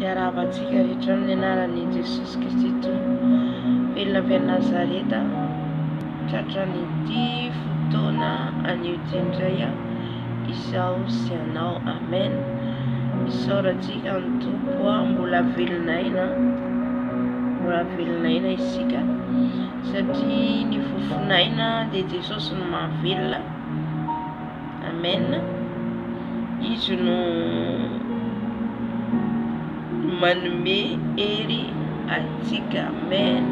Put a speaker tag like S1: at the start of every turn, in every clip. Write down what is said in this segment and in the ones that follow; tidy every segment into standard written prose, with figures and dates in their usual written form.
S1: Hiaravantsika rehetra amin'ny anaran'i Jesosy Kristy velona avy Nazareta, tratran'ity fotoana anio indray izao sy anao. Amen. Isaorantsika ny Tompo mbola velonaina isika satria ny fofinaina dia Jesosy no mahavelona. Amen. Izy no manome hery atsika. Amen.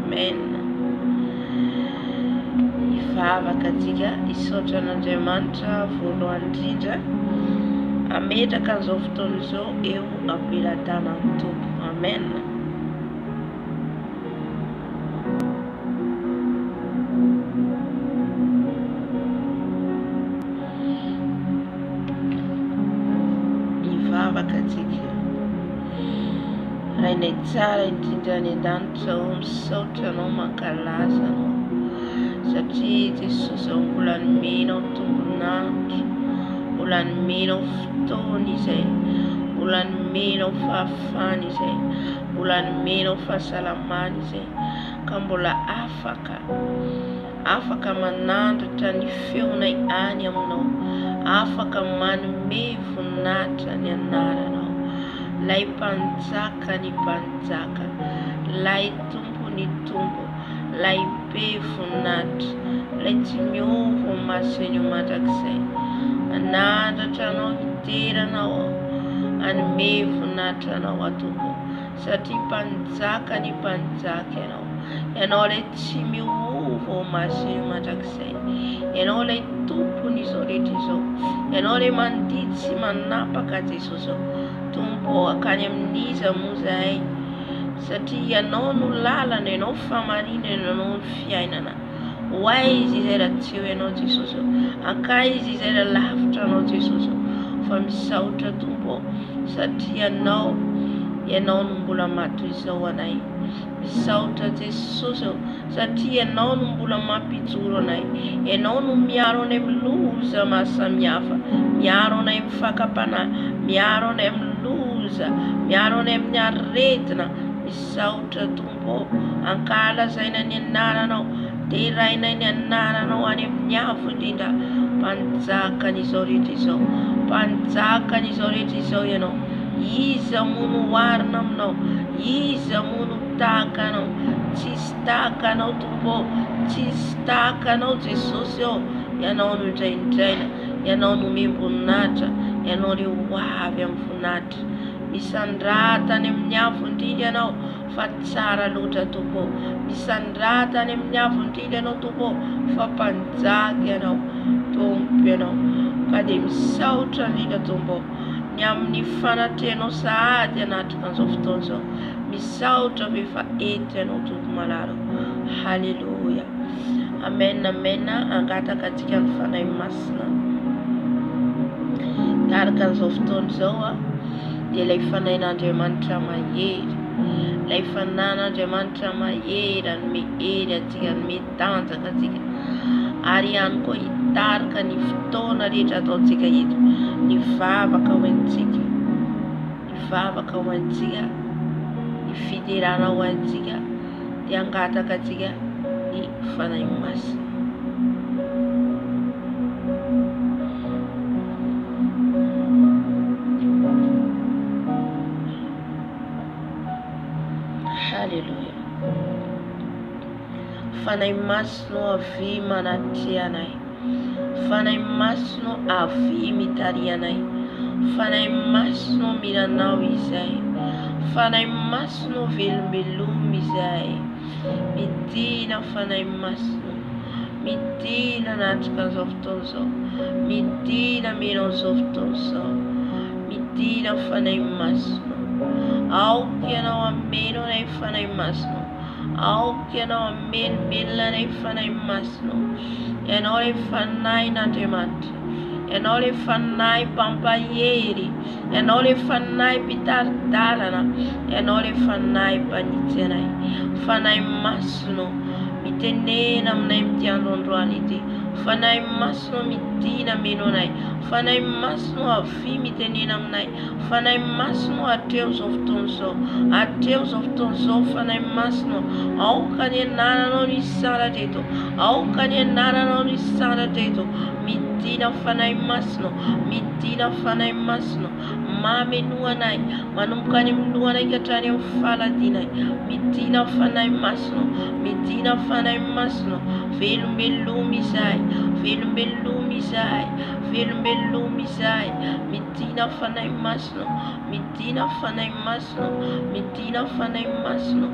S1: Amen. Ivavaka atsika isaotra an'Andriamanitra voalohany indrindra ametraka an'izao fotoana izao eo ampelantanan'ny Tompo. Amen. Ivavaka atsika. Rainay tsara indrindra any an-danitra misaotra anao, mankalaza anao satria Jesosy mbola nomenao tombonandro, mbola nomenao fotoana izay, mbola nomenao fahafana izay, mbola nomenao fahasalamana izay, ka mbola afaka manandratra ny feonay any aminao, afaka manome voninahitra ny anaranao. Lay mpanjaka ny mpanjaka, lay Tompo ny Tompo, lay be voninahitra, lay tsy miova maso mandrakizay. Anandratra anao, hiteranao, anome voninahitra anao Tompo, satria mpanjaka ny mpanjaka ianao. Ianao lay tsy miova maso mandrakizay. Ianao lay Tompon'izao rehetra izao. Ianao lay mandidy sy manapaka Jesosy Tompo akany amin'iza moa zahay, satria ianao no lalana, ianao famarinana, ianao no fiainana. Hoaiza izay raha tsy eo ianao Jesosy, ankaiza izay raha lavitra anao Jesosy, fa misaotra Tompo satria ianao no mbola matoy izao anay. Misaotra Jesosy satria ianao no mbola mampijoro anay, ianao no miaro anay amin'ny loza maro samihafa, miaro anay amin'ny fakapanahy, miaro anay amin'ny loza, miaro anay amin'ny aretina. Misaotra Tompo, ankalazaina ny anaranao, terainay ny anaranao any amin'ny avo indrindra. Mpanjakan'izao rehetra izao, mpanjakan'izao rehetra izao ianao. Iza moa no oharina aminao, iza moa no tahaka anao? Tsisy tahaka anao Tompo, tsisy tahaka anao Jesosy. Ianao no indraindraina, ianao no miamboninahitra, ianao le hoavy amin'ny voninahitra. Misandratany amin'ny avo indrindra ianao, fa tsara loatra Tompo. Misandratany amin'ny avo indrindra ianao Tompo, fa mpanjaka ianao Tompo ianao. Ka dia misaotra indrindra Tompo ny amin'ny fanatrehanao sahady anatrika an'izao fotoana izao. Misaotra ve fa eto ianao Tompo malalo. Halleluja. Amen. Amen. Angataka antsika ny fanahy masina araka an'izao fotoana izao dia ilay fanahin'Andriamanitra mahery, ilay fanahin'Andriamanitra mahery, anome hery atsika, anome tanjaka atsika, ary ihany koa hitarika ny fotoana rehetra ataontsika eto. Ny vavaka ho antsika, ny vavaka ho antsika, ny fiderana ho antsika, dia angataka atsika ny fanahy masina. Halleluja. Fanahy masina avy manatrea anay, fanahy masina avy mitaria anay, fanahy masina miranao izay, fanahy masina velombeloma izay. Midina fanahy masina, midina anatrika an'izao fotoana izao, midina menao an'izao fotoana izao, midina fanahy masina. Aoka ianao ameno anay fanahy masina, aoka ianao amelombelona anay fanahy masina. Ianao ilay fanahin'Andriamanitra, ianao ilay fanahy mpampahery, ianao ilay fanahy mpitaridalana, ianao ilay fanahy mpanitsy anay. Fanahy masina, mitenena aminay amin'ity androandroany ity, fanahy masina midina meno anay, fanahy masina avy mitenena aminay, fanahy masina atreo zao fotoana zao, atreo zao fotoana zao, fanahy masina aoka ny anaranao ny saratra eto, aoka ny anaranao ny saratra eto, midina fanahy masina, midina fanahy masina, mameno anay manomboka any amin'ny lohanay ka hatrany amin'ny faladinay, midina fanahy masina, midina fanahy masina, velombeloma izahay, velombeloma izahay, velombeloma izahay, midina fanahy masina, midina fanahy masina, midina fanahy masina,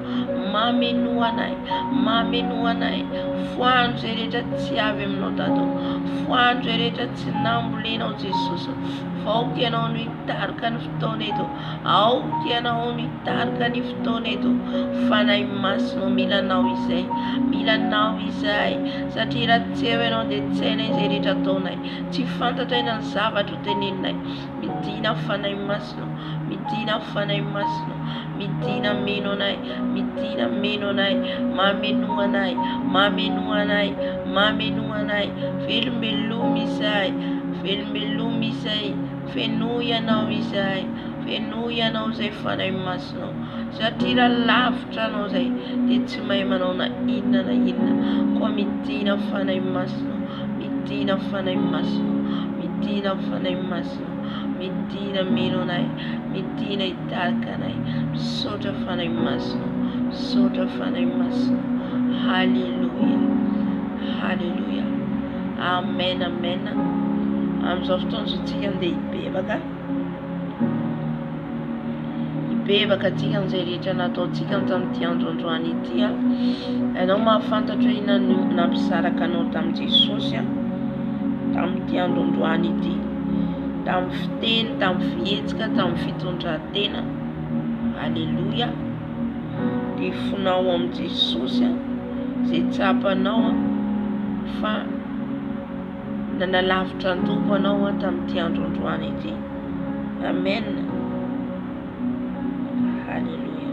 S1: mameno anay, mameno anay, foandro zay rehetra tsy avy aminao Dado, foandro zay rehetra tsy nambolenao Jesosy, aoka ianao no hitarika ny fotoana eto, aoka ianao no hitarika ny fotoana eto, fanahy masina milanao izay, milanao izay, satria raha tsy eo ianao dia tsy hainay izay rehetra ataonay, tsy fantatra iana ny zavatra ho teneninay, midina fanahy masina, midina fanahy masina, midina meno anay, midina meno anay, mameno anay, mameno anay, mameno anay, velombeloma izahay, velombeloma izay, feno ianao izahay, feno ianao izay fanahy masina, satria raha lavitra anao izay dia tsy mahay manao na inona, koa midina fanahy masina, midina fanahy masina, midina fanahy masina, midina meno anay, midina hitarika anay, misaotra fanahy masina, misaotra fanahy masina. Halleluja, halleluja, amen, amen. Amin'izao fotoana izao tsika andeha hibebaka tsika an'izay rehetra nataontsika tamin'ity androandroany ity. Ianao mahafantatra hoe inona nampisaraka anao tamin'i Jesosy tamin'ity androandroany ity, tamin'ny fiteny, tamin'ny fihetsika, tamin'ny fitondran-tena. Halleluja, dia fonao amin'i Jesosy izay tsapanao fa nanalavitra ny tompo anao tamin'ity androandroany ity. Amen, halleluja.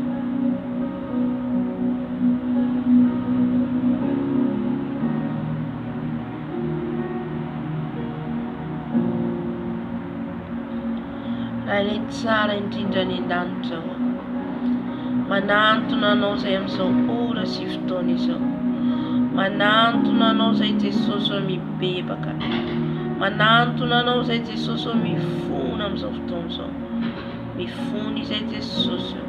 S1: Raha ilay tsara indrindra ny an-danitra manantona anao izay amin'izao ora sy fotoana izao, manantona anao izay Jesosy mibebaka, manantona anao izay Jesosy mifona amin'izao fotoana izao, mifona izay Jesosy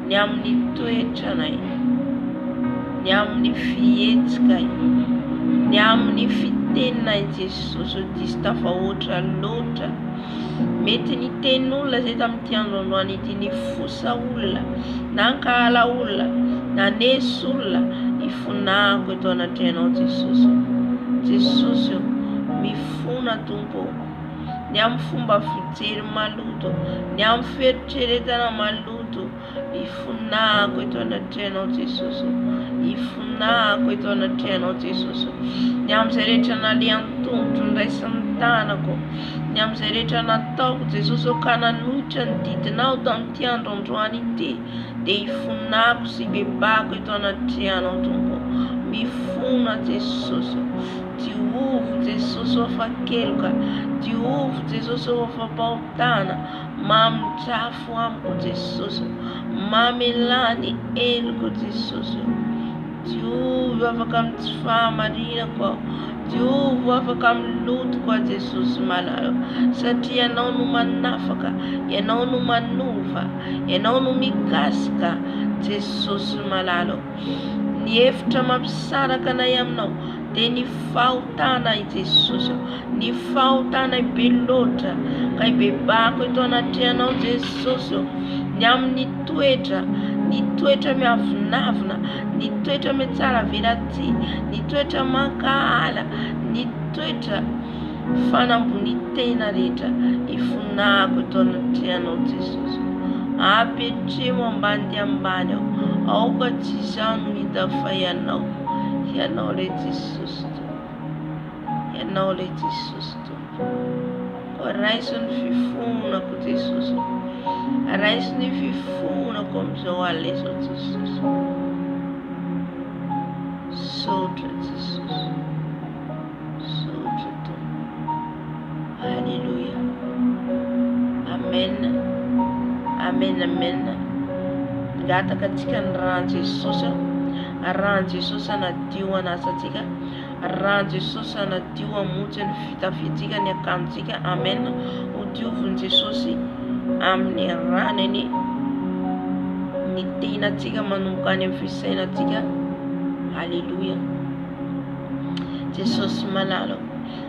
S1: ny amin'ny toetranay, ny amin'ny fihetsika, ny amin'ny fiteninay Jesosy, diso tafahoatra loatra. Mety ny tenin'olona izay tamin'ity androandroany ity, ny fosa olona, nankala olona, nanesy olona, ifonako eto anatrehanao Jesosy. Jesosy mifona Tompo, ny amin'ny fomba fijery maloto, ny amin'ny fieritreretana maloto, ifonako eto anatrehanao Jesosy, ifonako eto anatrehanao Jesosy, ny amin'izay rehetra nalehan'ny tongotro ny ray sy ny tanako, ny amin'izay rehetra nataoko Jesosy ka nanohitra ny didinao tamin'ity androandroany ity, dia ifonako sy bebako eto anatrehanao Tompo, mifona Jesosy, Diovy Jesosy afa-keloka, diovy Jesosy afa-pahotana, mamindrafo amiko Jesosy, mamelany eloko Jesosy, diovy afaka amin'ny tsy fahamarinako, diovy afaka amin'ny lotoko Jesosy malala, satria ianao no manafaka, ianao no manova, ianao no mikasika Jesosy malala. Ny hevitra mampisaraka anay aminao dia ny fahotana i Jesosy, ny fahotana be loatra, ka hibebako eto anatrehanao Jesosy, ny amin'ny toetra, ny toetra miavinavina, ny toetra metsara velaty, ny toetra mankahala, ny toetra fanambonitena rehetra, ifonako eto anatrehanao Jesosy. Apetremo ambany dia ambany aoka tsy izano hita fa ianao, ianao ilay Jesosy, ianao ilay Jesosy Tompo. Raisy ny fifonako Jesosy, raisy ny fifonako amin'izao alina izao Jesosy, saotra Jesosy, Amen. Amen. Amen. Gataka tsika ny rano Jesosy, rano Jesosy anadio anasantsika, rano Jesosy anadio amonjy ny fitafiantsika ny akanjotsika. Amen. Ho diovin' Jesosy amin'ny ranony ny tenantsika manomboka any amin'ny fisainatsika. Haleluya. Jesosy malalo.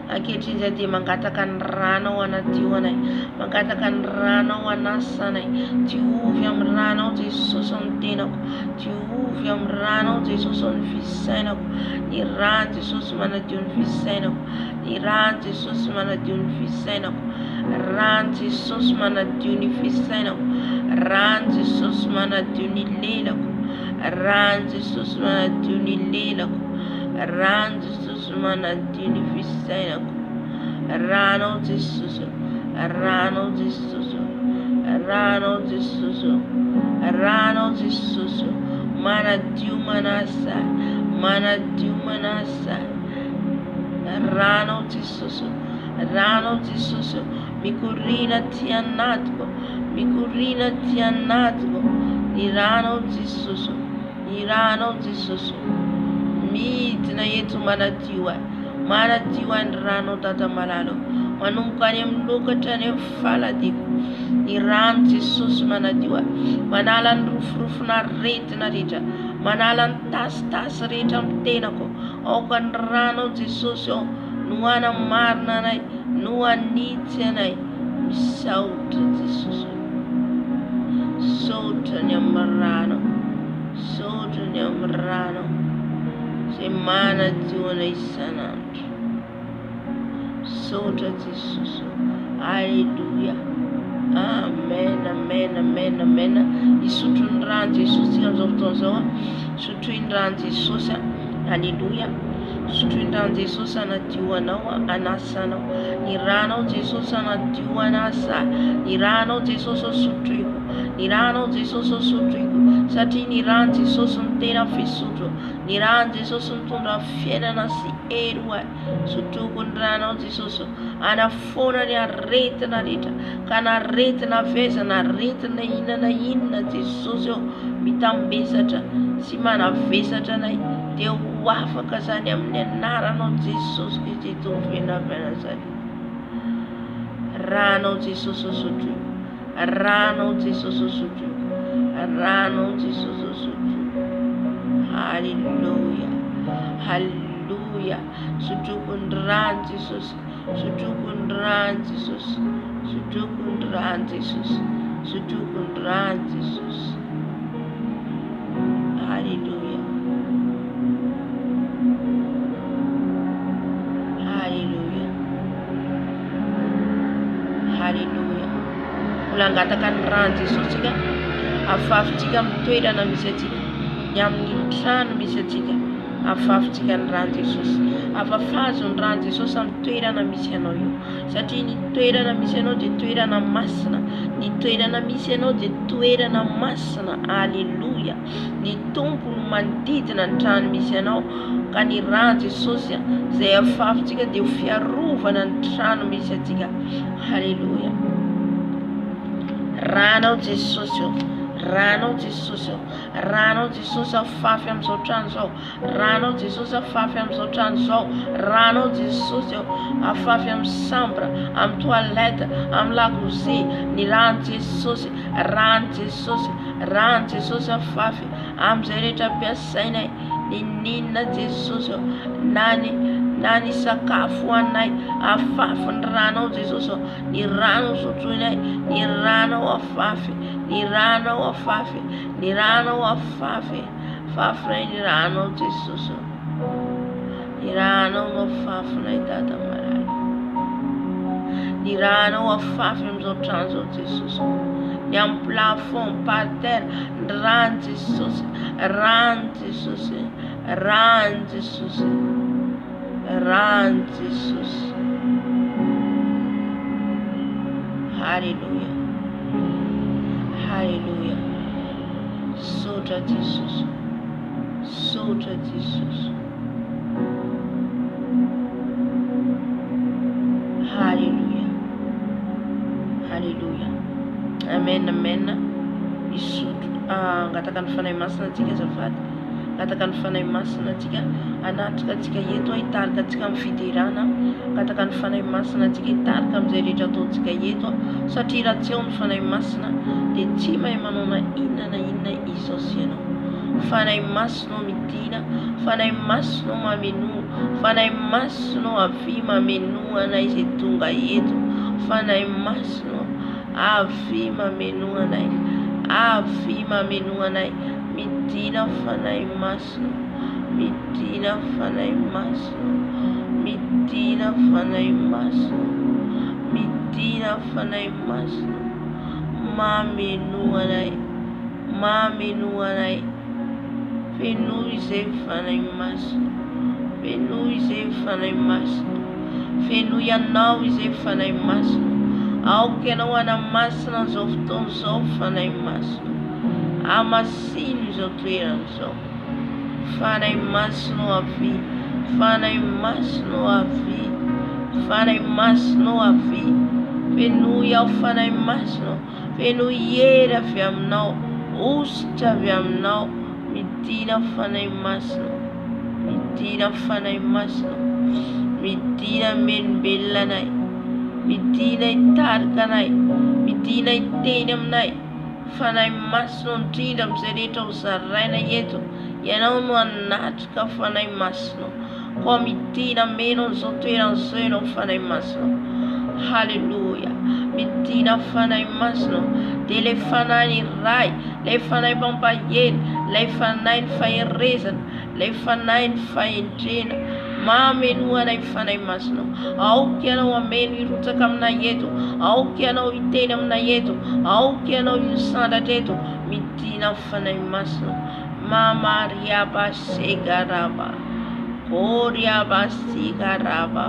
S1: Ankehitriny izay dia mangataka ny rano ao anadio anay, mangataka ny rano ao anasanay. Diovy amin'ny rano ao Jesosy amin'ny tenako, diovy amin'ny rano ao Jesosy amin'ny fisainako. Ny rano Jesosy manadio ny fisainako, ny rano Jesosy manadio ny fisainako, rano Jesosy manadio ny fisainako, rano Jesosy manadio ny lelako, rano Jesosy manadio ny lelako, rano Jesosy manadio ny fisainako, rano Jesosy, rano Jesosy, rano Jesosy, rano Jesosy manadio manasay, manadio manasay, rano Jesosy, rano Jesosy mikorina ty anatiko, mikorina ty anatiko. Ny rano Jesosy, ny rano Jesosy midina eto manadio ahy, manadio ahy ny rano Tata malalo, manomboka any amin'ny lokatra any amin'ny faladiko. Ny rano Jesosy manadio ahy, manala ny rofirofona rehetina rehetra, manala ny tasitasy rehetra amin'ny tenako. Aoka ny rano Jesosy ao no hanamarina anay, no hanitsy anay. Misaotra Jesosy, saotra ny amin'ny rano, saotra ny amin'ny rano izay manadio anay isanandro. Saotra Jesosy. Haleluya. Amen. Amen. Amen. Amen. Isotro ny rano Jesosy amin'izao fotoana izao, sotroiny rano Jesosy. Haleluya. Sotroiny rano Jesosy anadio anao, anasanao. Ny rano Jesosy anadio anasa, ny rano Jesosy sotroiko, ny rano Jesosy sotroiko. Satria ny rano Jesosy ny tena fisotro, ny rano Jesosy mitondra fiainana sy hery ho ahy. Sotroko ny rano Jesosy, anafona ny aretina rehetra, ka na aretina vezana, aretina inona Jesosy ao mitambesatra sy manavesatra anay, dia ho afaka zany amin'ny anaranao Jesosy Kristy tovenavena zany. Rano Jesosy sotroiko, rano Jesosy sotroiko, rano Jesosy sotroiko. Haleluya. Haleluya. Sotroko ny rano Jesosy, sotroko ny rano Jesosy, sotroko ny rano Jesosy, sotroko ny rano Jesosy. Haleluya. Haleluya. Haleluya. Ulangataka ny rano Jesosy ka, afahafintsika amin'ny toerana misy atsika, ny amin'ny trano misy atsika. Afahafintsika ny rano Jesosy, afafazo ny rano Jesosy amin'ny toerana misy anao io. Satria ny toerana misy anao dia toerana masina, ny toerana misy anao dia toerana masina. Haleluya. Ny tompo no manodidina ny trano misy anao, ka ny rano Jesosy izay afahafintsika dia ho fiarovana ny trano misy atsika. Haleluya. Rano Jesosy, rano Jesosy, rano Jesosy afafy amin'izao trano izao, rano Jesosy afafy amin'izao trano izao, rano Jesosy afafy amin'ny chambre, amin'ny toilette, amin'ny lakozia. Ny rano Jesosy, rano Jesosy, rano Jesosy afafy amin'izay rehetra ampiasainay. Ninina Jesosy, na ny sakafo anay, afafy ny rano Jesosy, ny rano sotroinay, ny rano afafy, ny rano afafy, ny rano afafy, afafinay ny rano Jesosy, ny rano afafinay Tata malalo, ny rano afafy amin'izao trano izao Jesosy, ny amin'ny plafond pater, ny rano Jesosy, rano Jesosy, rano Jesosy, rano Jesosy. Haleluya. Haleluya. Sotra Jesosy, sotra Jesosy. Haleluya. Haleluya. Amen, amen. Isotro angataka ny fanahy masina antsika azafady. Angataka ny fanahy masina antsika, anatrika antsika eto, hitarika antsika amin'ny fidirana. Angataka ny fanahy masina antsika hitarika amin'izay rehetra ataontsika eto, satria raha tsy ao ny fanahy masina dia tsy mahay manao na inona na inona Jesosy ianao. Fanahy masinao midina, fanahy masinao mameno, fanahy masinao avy mameno anay izay tonga eto. Fanahy masinao avy mameno anay, avy mameno anay. Midina fanahy masinao, midina fanahy masinao, midina fanahy masinao, midina fanahy masinao. Mameno anay, mameno anay. Feno izay fanahy masina, feno izay fanahy masina, feno ianao izay fanahy masina. Aoka ianao anamasina izao fotoana izao fanahy masina, amasino izao toerana izao. Fanahy masinao avy, fanahy masinao avy, fanahy masinao avy. Feno iaho fanahy masinao, feno hery avy aminao, ositra avy aminao. Midina fanahy masina, midina fanahy masina, midina menombelona anay, midina hitarika anay, midina hiteny aminay. Fanahy masina indrindra amin'izay rehetra ho zaraina eto, ianao no anatrika fanahy masina. Koa midina meno an'izao toerana izao ianao fanahy masina. Haleluya. Midina fanahy masina, dia ilay fanahy iray, ilay fanahy pampaheny, ilay fanahy ny faherezana, ilay fanahy ny fahendrena. Mameno anay fanahy masina. Aoka ianao ameno hirotsaka aminay eto, aoka ianao hiteny aminay eto, aoka ianao hisandatra eto. Midina fanahy masina. Mamariaba segaraba, oriaba sigaraba.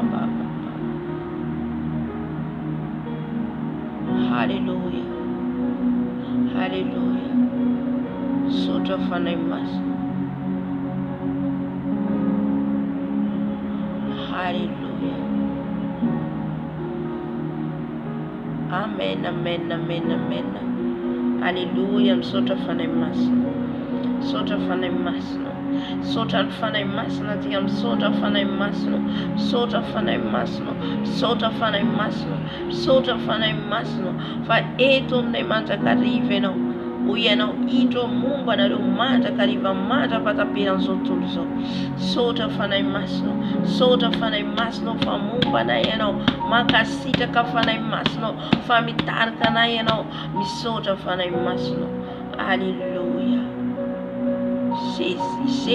S1: Haleluya, haleluya. Sotra fanahy masina. Haleluya. Amen, amen, amen, amen. Haleluya. Misotra fanahy masina, sotra fanahy masina, sotra ny fanahy masina. Tia misotra fanahy masina, sotra fanahy masina, sotra fanahy masina, sotra fanahy masina. Fa eto aminay mandrakariva ianao, hoy ianao indro momba anareo mandrakariva mandra-pataperan'izao tontolo izao. Sotra fanahy masina, sotra fanahy masina. Fa momba anay ianao, mankasitraka fanahy masina, fa mitarika anay ianao, misotra fanahy masina. Haleluya. Jésus.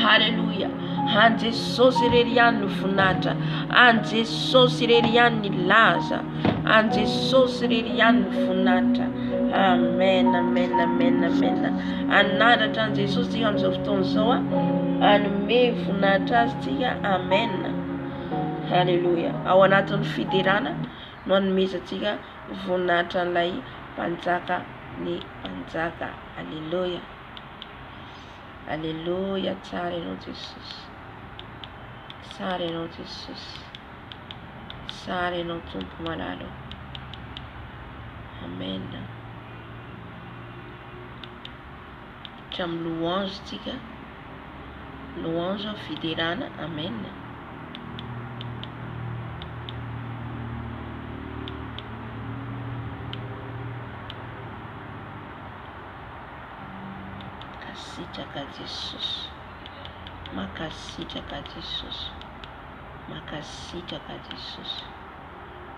S1: Haleluya. An Jesosy irery ihany ny voninahitra, an Jesosy irery ihany ny laza, an Jesosy irery ihany ny voninahitra. Amen, amen, amen, amen. Anandratra an Jesosy tsika amin'izao fotoana izao, anome voninahitra azy tsika. Amen. Haleluya. Ao anatin'ny fiderana no anomezantsika voninahitra an'ilay mpanjaka ny mpanjaka. Haleluya, haleluya. Tsara ianao Jesosy, tsara ianao Jesosy, tsara ianao Tompo malalo. Amen. Hatramin'ny louange tsika, louange fiderana. Amen. Makasitraka Jesosy, makasitraka Jesosy, makasitraka Jesosy,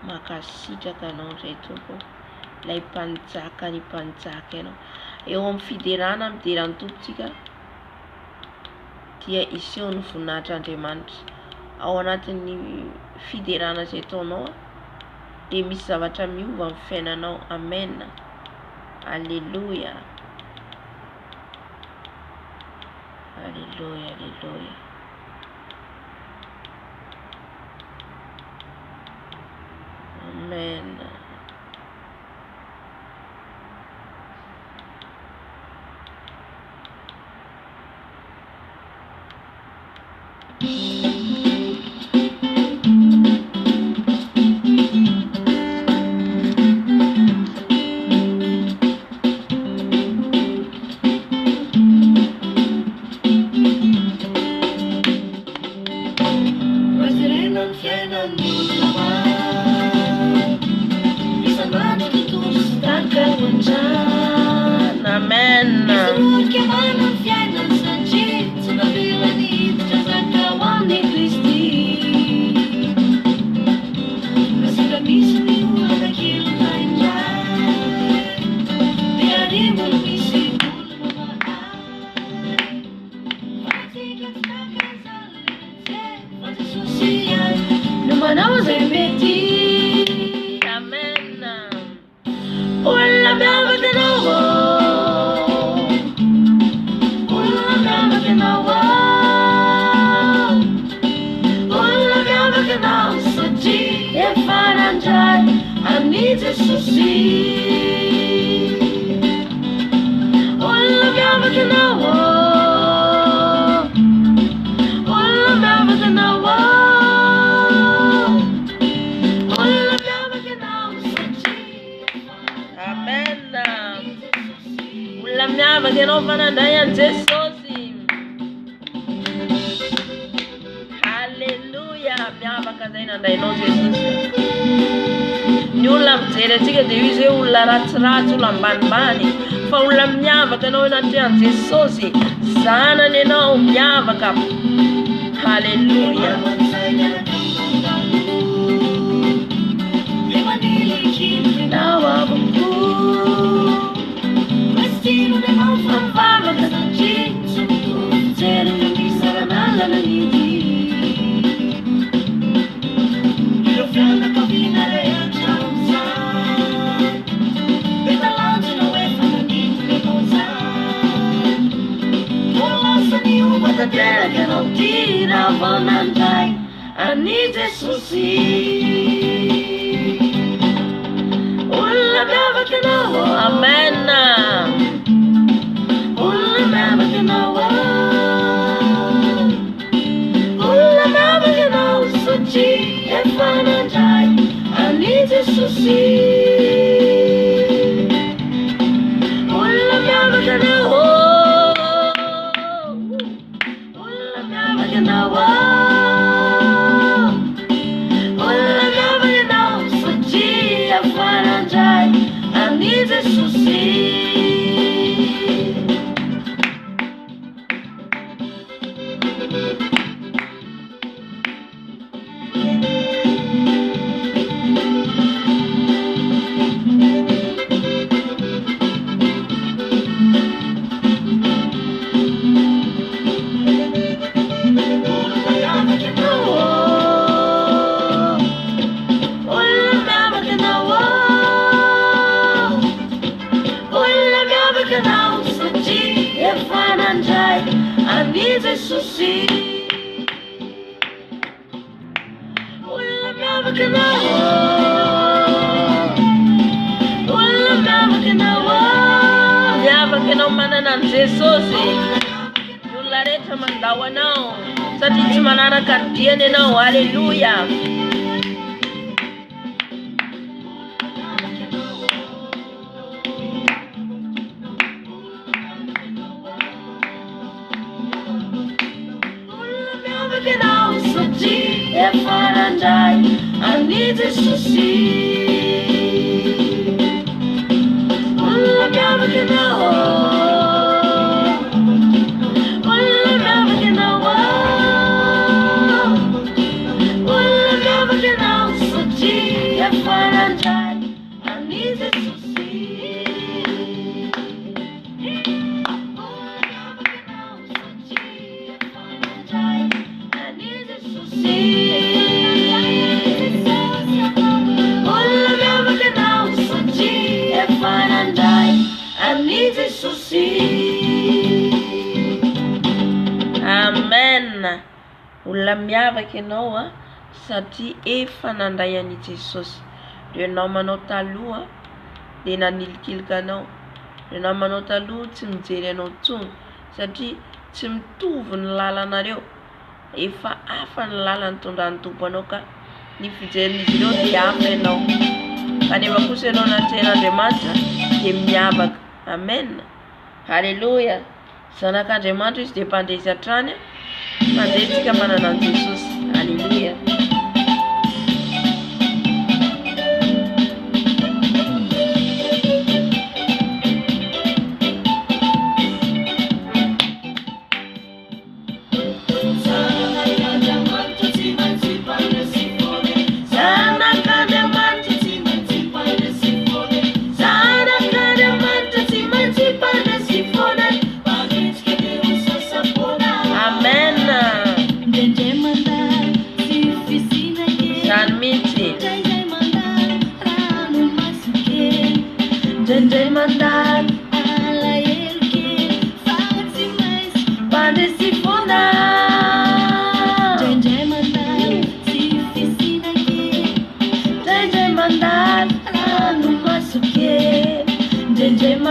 S1: makasitraka anao indray Tompo, ilay mpanjaka ny mpanjaka ianao. Eo amin'ny fiderana mideran'ny tompontsika dia iseho ny voninahitr'Andriamanitra. Ao anatin'ny fiderana izay ataonao dia misy zavatra miova amin'ny fiainanao. Amen. Haleluya, haleluya, haleluya. Amen. Amen. Hallelujah. Miavaka zay nandainao Jesosy. Ny olona mijery atsika dia io izay olona ratsiratsy, olona ambanimbany, fa olona miavaka anao anaty an Jesosy. Zanany ianao miavaka. Hallelujah. Amen. Hallelujah. Amen. Olona miavaka ianao satria efa nandray an'i Jesosy. Ireo anao manao taloha dia nanilikilika anao. Ireo anao manao taloha tsy mijery anao intsony satria tsy mitovy ny lalanareo. Efa hafa ny lalany tondrany tompo ka ny fijerin'izy ireo dia hafa ianao. Kanefa kosa ianao anaty dia miavaka. Amen. Hallelujah. Zanak'Andriamanitra izy dia mpandresy hatrany. Mandeha tsika manana an'i Jesosy. Hallelujah.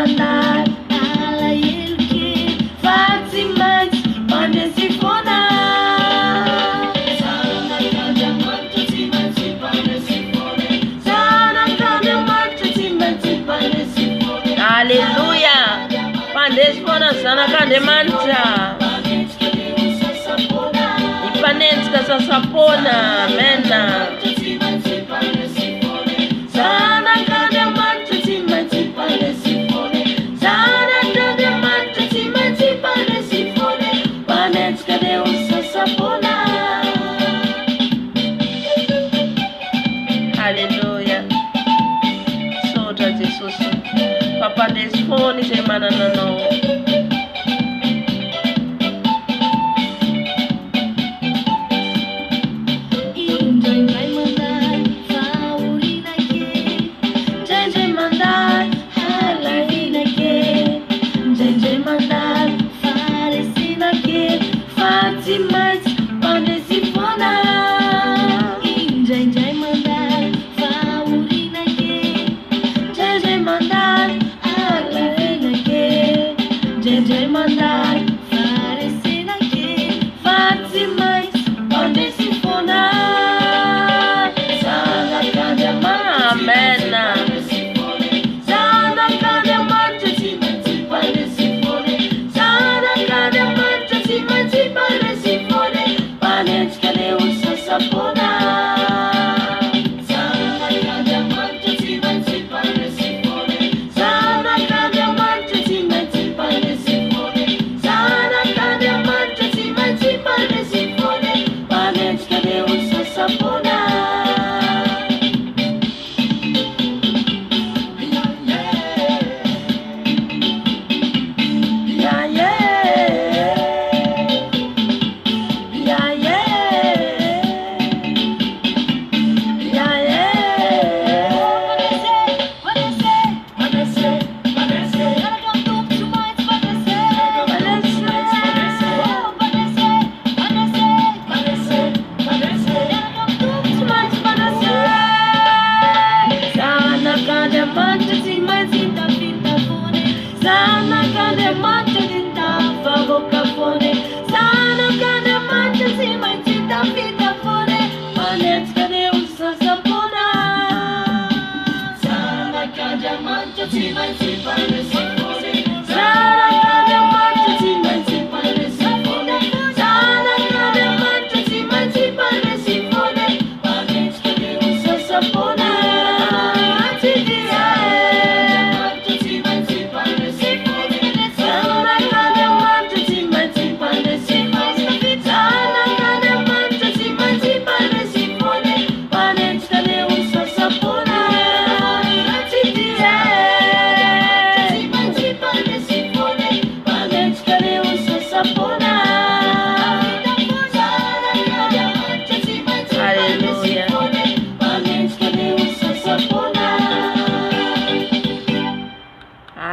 S1: mandar ala ilki Fati mans Pandesi fona Sana kada mantu timanti Pandesi fona Sana kada mantu timanti Pandesi fona Hallelujah Pandesi fona sana kada manta Ipanenska sasapona Amena Sana kada mantu timanti Pandesi fona Sana kada mantu timanti Pandesi fona Panenska Deus sasapona Hallelujah Soda Jesus Papa desfone semana não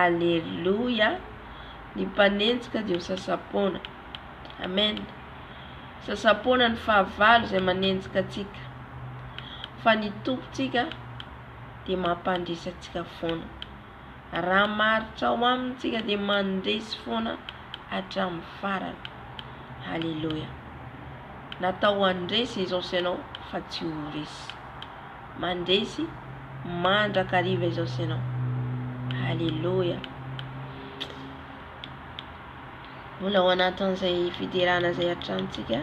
S1: Hallelujah. Nipanentsika Deus sasapona. Amen. Sasapona ny fahavalo izay manenjika atsika. Fa ny tompontsika dia mampandresy atsika foana. Raha maritra ao amintsika dia mandresy foana hatramin'ny farany. Hallelujah. Natao andresy izy ao ianao fa tsy ho resy. Mandresy mandrakariva izy ao ianao. Hallelujah. Mbola ao anatin'izay fiderana izay hatrantsika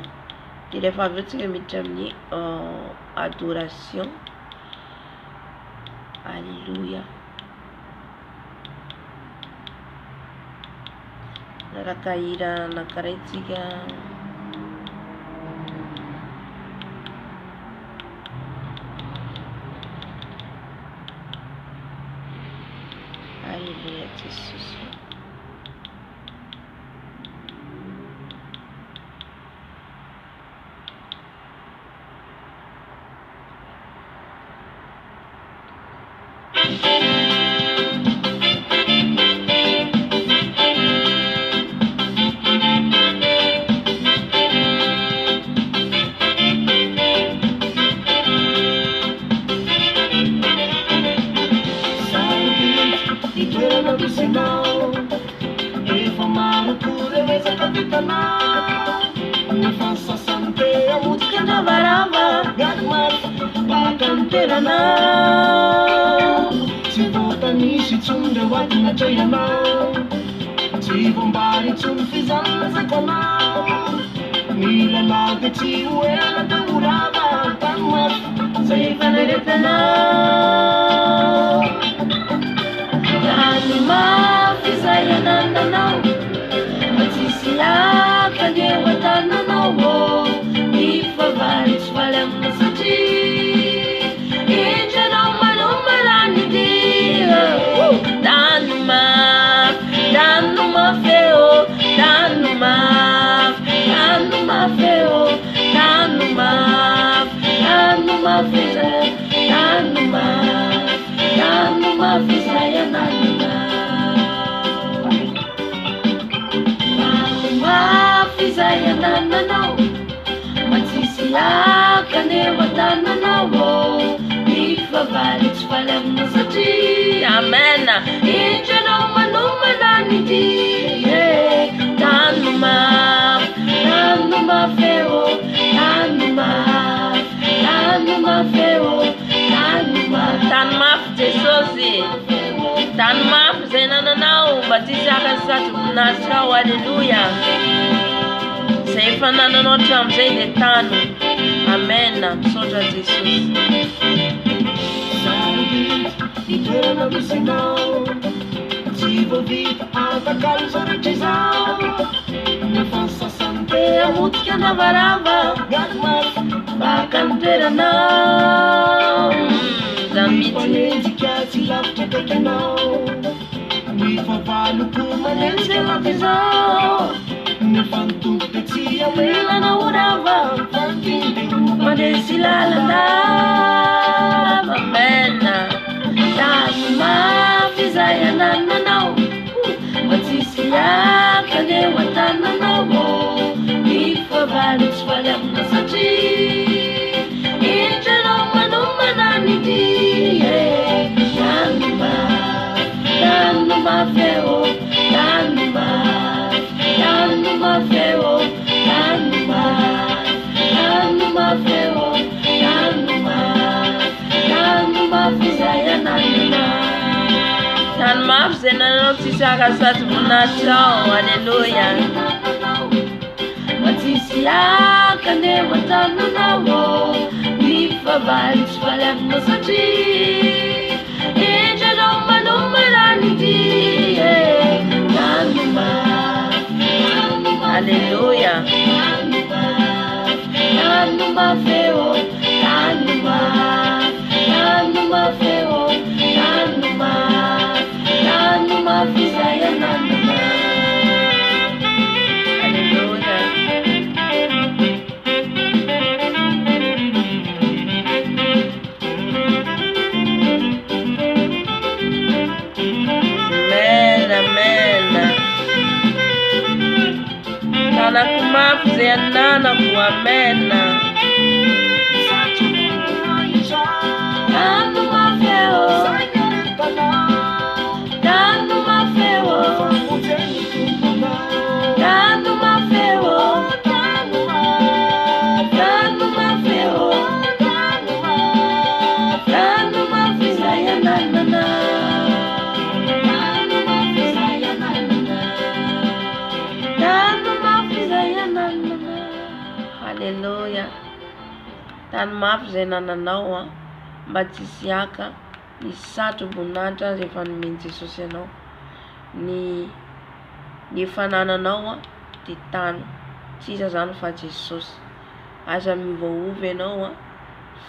S1: dia rehefa avy eo tsika miditra amin'ny adoration. Hallelujah. Naraka hira anankiray tsika. Hallelujah Jesus. Hallelujah. Say fanana no cham say de tano. Amen. Soja Jesus. Hallelujah. Tan mafy nananao mba tsisy hiaka ny satroboninahitra rehefa nomeny Jesosy anao. Ny fanananao de tano, tsisa zany fa Jesosy. Aza miovaova ianao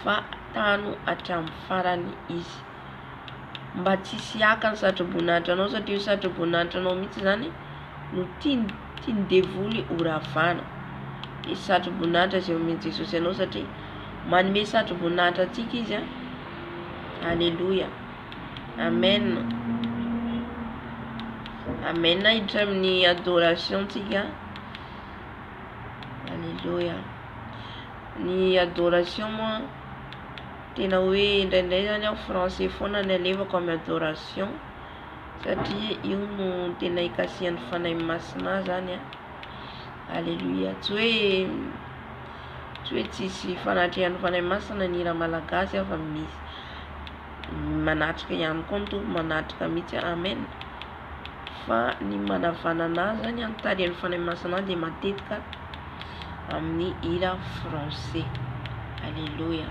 S1: fa tano hatramin'ny farany izy. Mba tsisy hiaka ny satroboninahitra anao, satria io satroboninahitra anao mihitsy zany no tiany devoly horavana. Ny satroboninahitra izay omeny Jesosy anao, satria manome satroboninahitra antsika izy. Alléluia. Amen. Amen. Hiditra amin'ny adoration tsika. Alléluia. Ny adoration moa tena hoe indraindray zany aho français foana ny alevako amin'ny adoration, satria io no tena ikasihan'ny fanahy masina zany. Alléluia. Toe tsisy fanatrehan'ny fanahy masina ny raha malagasy fa misy manatrika ihany koa ny tompo manatrika mihitsy. Amen. Fa ny manavana anazy zany anotarian'ny fanahy masina dia matetika amin'ny hira français. Alléluia.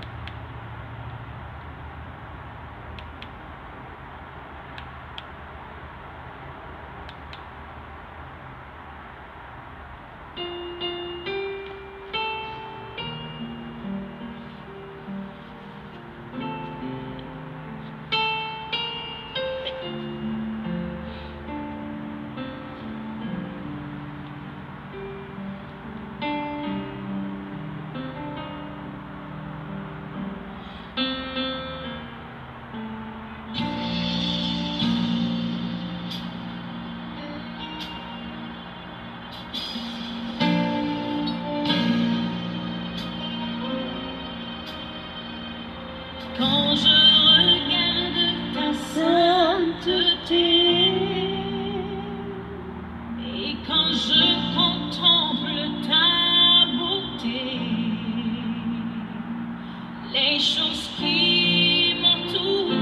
S2: Quand je regarde ta sainteté et quand je contemple ta beauté, les choses qui m'entourent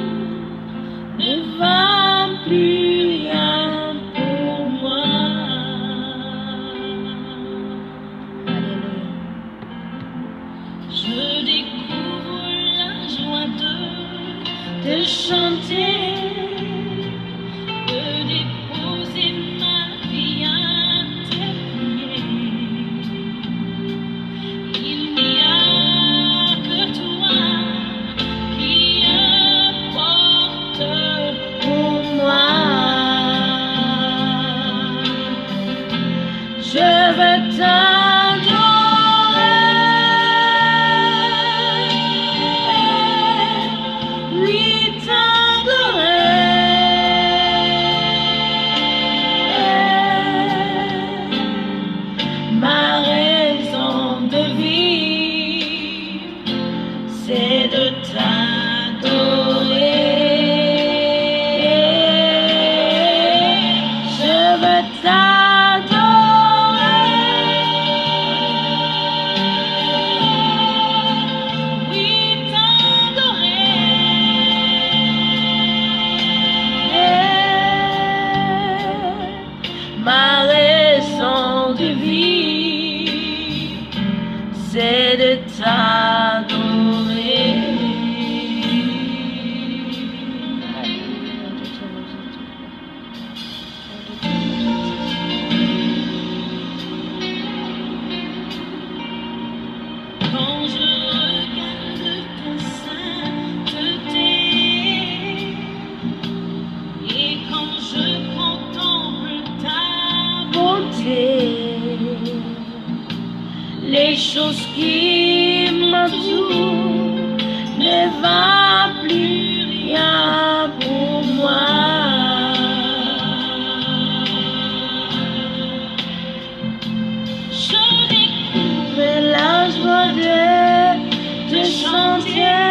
S2: ne valent plus rien pour moi.
S1: Alléluia.
S2: Je découvre la joie de chanter, de déposer ma vie à tes pieds. Il n'y a que toi qui importe pour moi. Je veux c'est de t'adorer. Je veux t'adorer. Oui, t'adorer. Ma raison de vivre, c'est de t'adorer. Quand je regarde ta sainteté et quand je contemple ta beauté, les choses qui m'entourent ne valent plus rien pour moi. Je découvre la joie de chanter,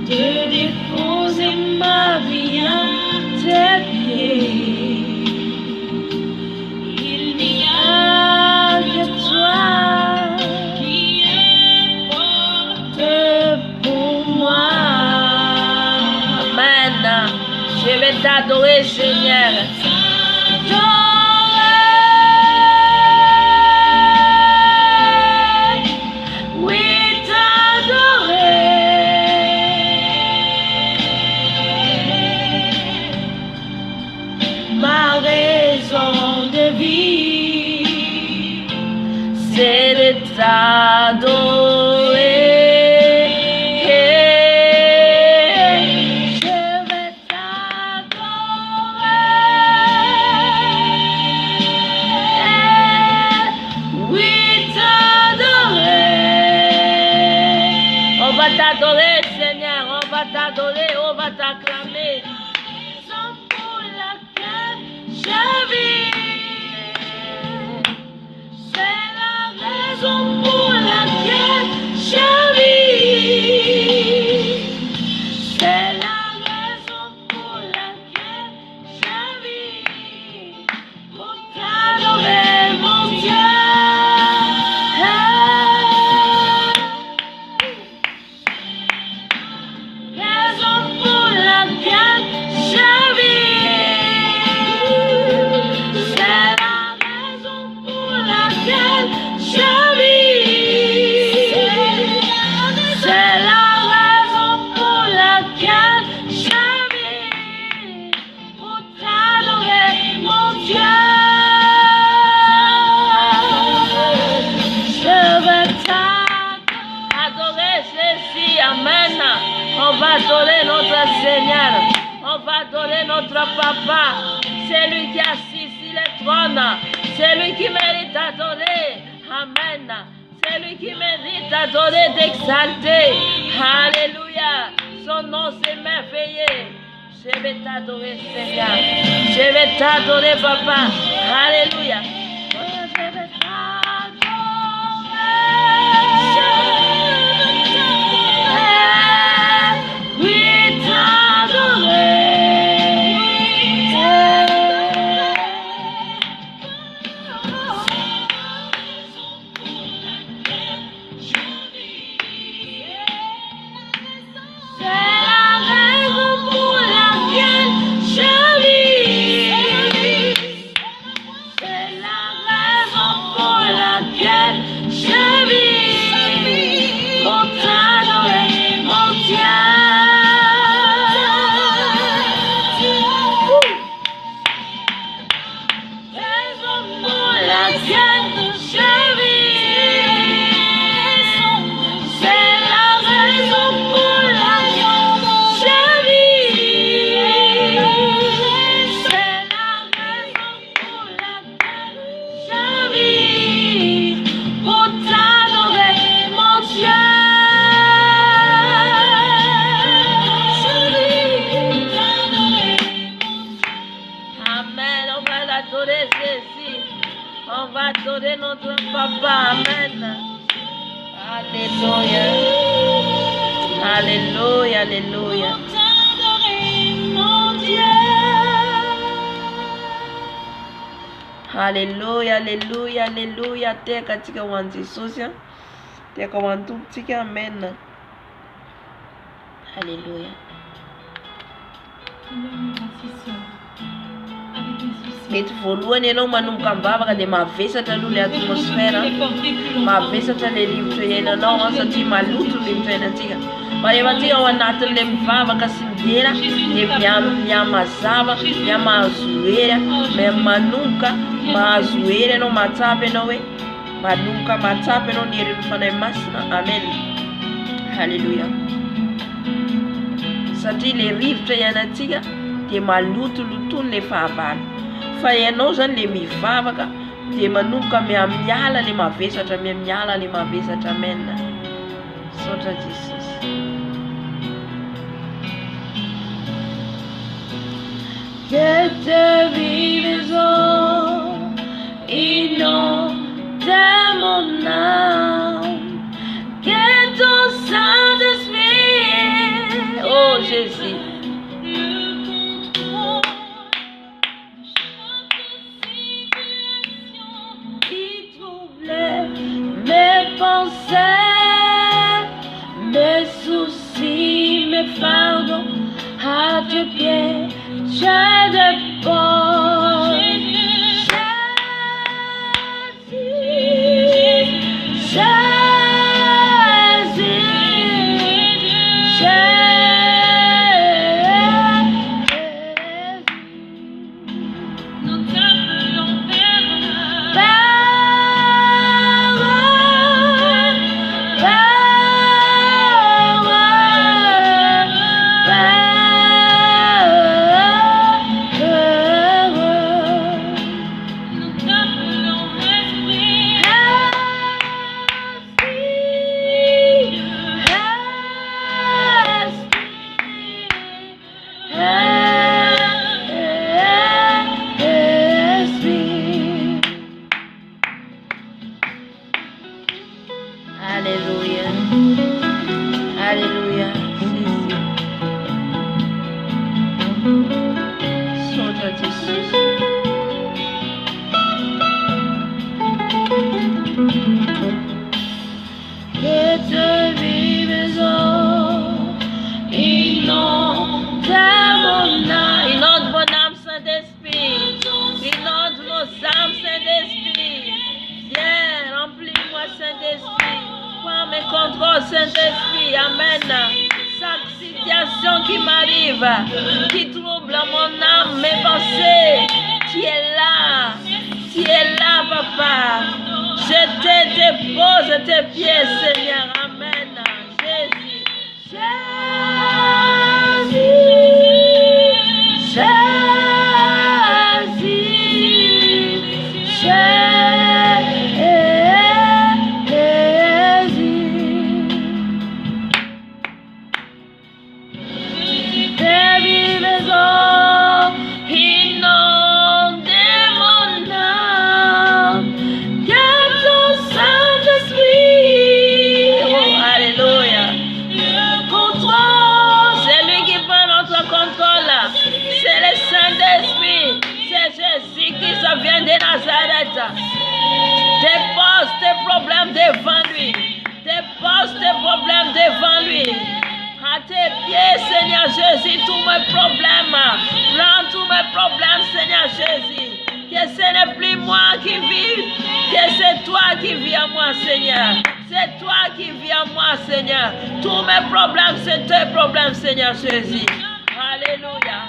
S2: de déposer ma vie à tes pieds. Il n'y a que toi qui importe pour moi.
S1: Amen. Je vais t'adorer, Seigneur.
S2: Oui, t'adorer. Ma raison de vivre, c'est de t'adorer. Je vais t'adorer. Oui, t'adorer.
S1: On va t'adorer, Seigneur. On va t'adorer, on va t'acclamer.
S2: Raison pour laquelle je vis, c'est la raison pour laquelle je vis, c'est la raison pour laquelle je vis, pour t'adorer mon laquelle je vis. C'est la raison pour laquelle je vis. C'est la raison pour laquelle je vis. Pour t'adorer, mon Dieu. Je veux t'adorer, Jésus. Amen. On va adorer notre Seigneur. On va adorer notre Papa. C'est lui qui est assis sur le trône. C'est lui qui mérite d'adorer. Amen. C'est lui qui mérite d'adorer, d'exalter. Alléluia. Son nom c'est merveilleux. Je vais t'adorer, Seigneur. Je vais t'adorer, Papa. Alléluia. Je vais t'adorer. Oui, t'adorer. C'est la raison pour laquelle je vis. C'est la raison pour laquelle je vis. Pour t'adorer, mon Dieu. Raison pour laquelle je vis. C'est la raison pour laquelle je vis. C'est la raison pour laquelle je vis. Pour t'adorer, mon Dieu. Amen. On va l'adorer, Jésus. On va adorer notre Papa. Amen. Alléluia. Alléluia. Alléluia. Alléluia. Alléluia. Alléluia. Teka tika wanzisusia. Teka wantu tika. Amen. Alléluia. Mety voalohany ianao manomboka mivavaka dia mavesatra aloha le atmosfera, mavesatra le rivotra iainanao satria maloto le rivotra iainantsika. Fa rehefa antsika ao anatin'le mivavaka sy midera dia miamazava, miamahazo hery, manomboka mahazo hery ianao, mahatsapy ianao hoe manomboka mahatsapy ianao ny herin'ny fanahy masina. Amen. Halleluja. Satria le rivotra iainantsika dia malotolotony le fahavalo. Fa ianao zany le mivavaka dia manomboka miala le mavesatra, miala le mavesatra. Amen. Saotra Jesosy. Que te vives inonde mon âme, que ton Saint-Esprit, oh Jésus, mes pensées, mes soucis, mes fardeaux, à tes pieds, je dépose. le contrôle, Saint-Esprit. Amen. Chaque situation qui m'arrive, qui trouble mon âme, mes pensées, tu es là, papa. Je te dépose tes pieds, Seigneur. Amen. Jésus. Vient de Nazareth. Dépose tes problèmes devant lui. Dépose tes problèmes devant lui. À tes pieds, Seigneur Jésus, tous mes problèmes. Prends tous mes problèmes, Seigneur Jésus. Que ce n'est plus moi qui vis, que c'est toi qui vis à moi, Seigneur. C'est toi qui vis à moi, Seigneur. Tous mes problèmes, c'est tes problèmes, Seigneur Jésus. Alléluia.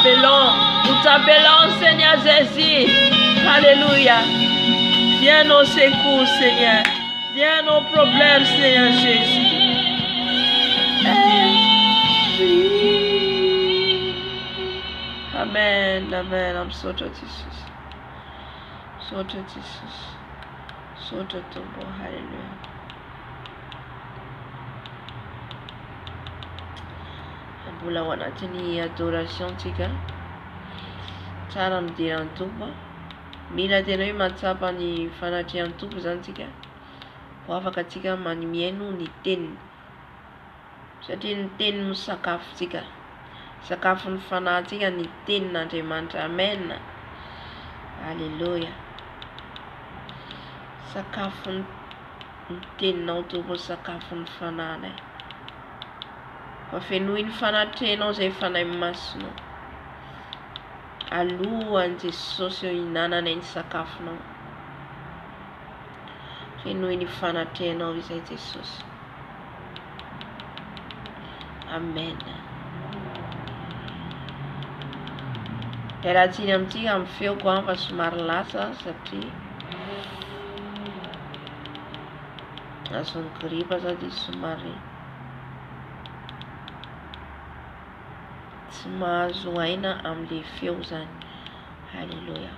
S2: Nous t'appelons, Seigneur Jésus. Alléluia. Viens nos secours, Seigneur. Viens nos problèmes, Seigneur Jésus. Amen. Amen. I'm so to Jesus. So to Jesus. So to Tumbo. Hallelujah. Bula wanatini adoration tika. Tsara midira ny tompo. Mila tena hoe matsapa ny fanatrehan'ny tompo zany tsika. Ho afaka tsika miaino ny teniny. Satria ny teniny no sakafo tsika. Sakafo ny fanahintsika ny tenin'Andriamanitra. Amen. Alléluia. Sakafo ny teninao tompo, sakafo ny fanahinay. Fenoy ny fanatrehanao zay fanahy masinao. Alohan'i Jesosy eo hinanana ny sakafonao. Fenoy ny fanatrehanao izay Jesosy. Amen. Rahatsiny amintsika amin'ny feoko fa somary lasa satria azony gripa sady somary tsy mahazo aina amin'le feo zany. Alléluia.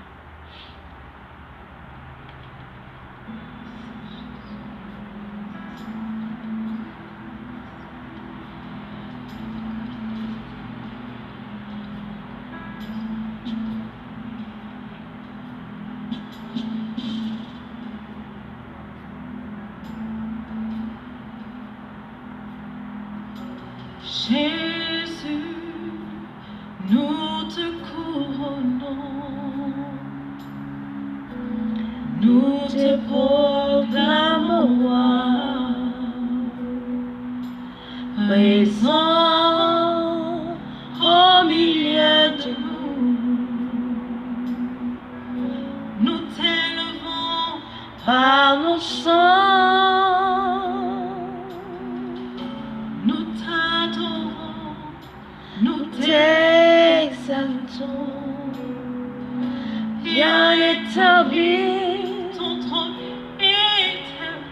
S3: Jésus, nous te couronnons, nous te proclamons roi, présent au milieu de nous t'élevons par nos chants. T'exaltons, viens établir ton trône éternel.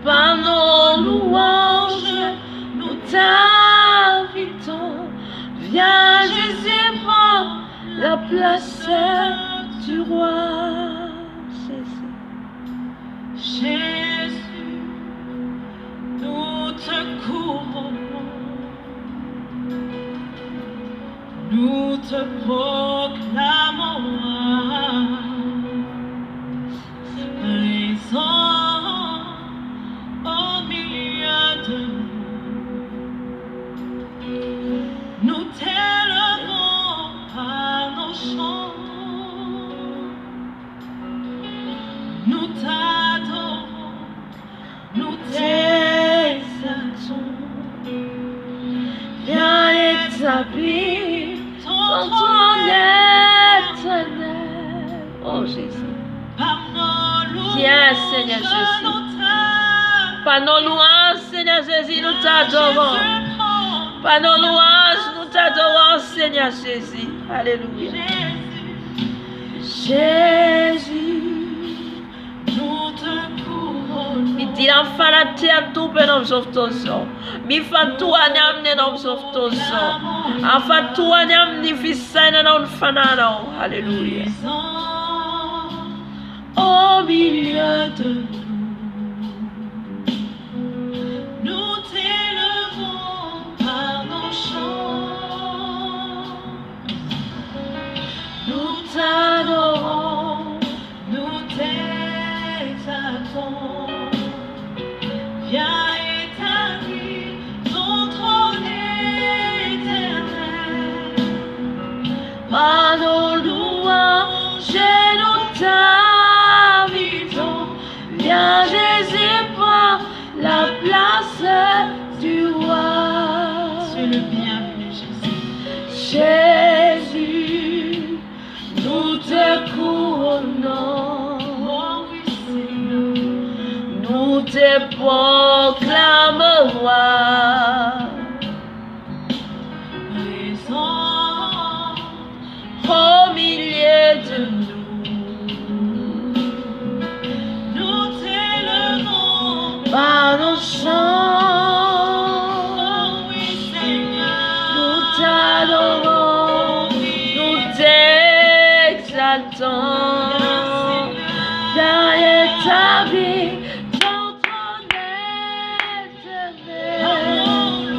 S3: Par nos louanges, nous t'invitons. Viens Jésus, prends
S2: la place du roi.
S3: Jésus, nous te couronnons, nous te proclamons présent au milieu de nous. Nous t'élevons par nos chants, nous t'adorons, nous t'exaltons.
S2: Viens établir ton trône éternel. Oh Jésus.
S3: Par nos louanges,
S2: Viens Seigneur Jésus. Par nos louanges Seigneur Jésus, nous t'adorons. Par nos louanges, nous t'adorons Seigneur Jésus. Alléluia. Jésus.
S3: nous te couronnons.
S2: Mi l'enfant la terre tout peut nous sauver. Mi fa tua nyamne nous sauver. Afa tua nyamne fisana nous fanano. Alléluia.
S3: Au milieu de nous t'élevons par nos chants, nous t'adorons, nous t'exaltons. Viens établir ton trône éternel.
S2: Par nos louanges, nous t'invitons. Viens Jésus, prends la place du roi.
S3: Sois le bienvenu, Jésus.
S2: Jésus, nous te couronnons.
S3: Oh oui, Seigneur.
S2: Nous te proclamons roi.
S3: Présent
S2: Au milieu de nous,
S3: nous t'élevons.
S2: par nos chants,
S3: Oh oui, Seigneur.
S2: nous t'adorons, nous t'exaltons. Viens établir ton trône éternel.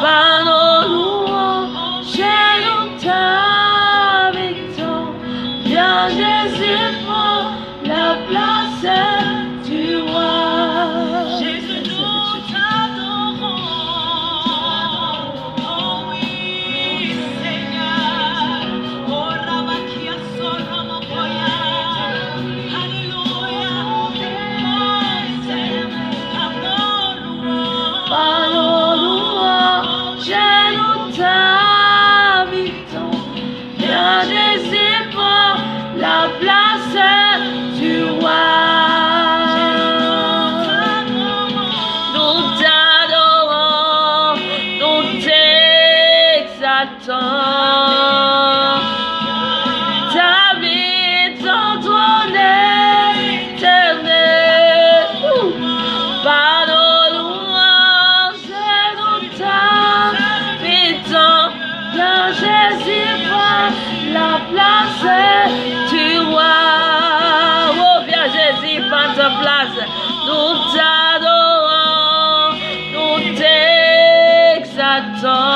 S2: Par nos louanges, nous t'invitons. Viens Jésus, prends la place du roi.
S3: Jésus, nous t'adorons. Oh oui, Seigneur. Oh, Rabakia, Soramokoya. Alléluia. Oh, Seigneur, par nos louanges.
S2: Par nos louanges, nous t'invitons. Viens Jésus, prends la place du roi. Nous t'adorons, nous t'exaltons. T'habites ton trône éternel. Par nos louanges, nous t'invitons. Viens Jésus, prends la place du roi. Oh, viens Jésus, prends ta place. Nous t'adorons, nous t'exaltons.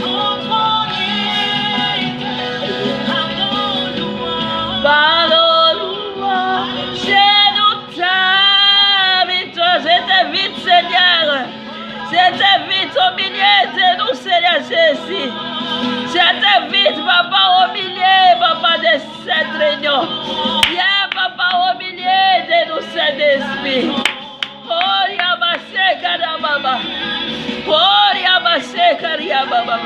S3: Ton trône éternel, par nos louanges.
S2: Par nos louanges, nous t'invitons. Je t'invite, Seigneur. Je t'invite au milieu de nous, Seigneur Jésus. Je t'invite, Papa, au milieu, Papa, de cette réunion. Viens, Papa, au milieu de nous, Saint-Esprit. Oh, Yabase, Karababa. Oh, Yabase, Karababa.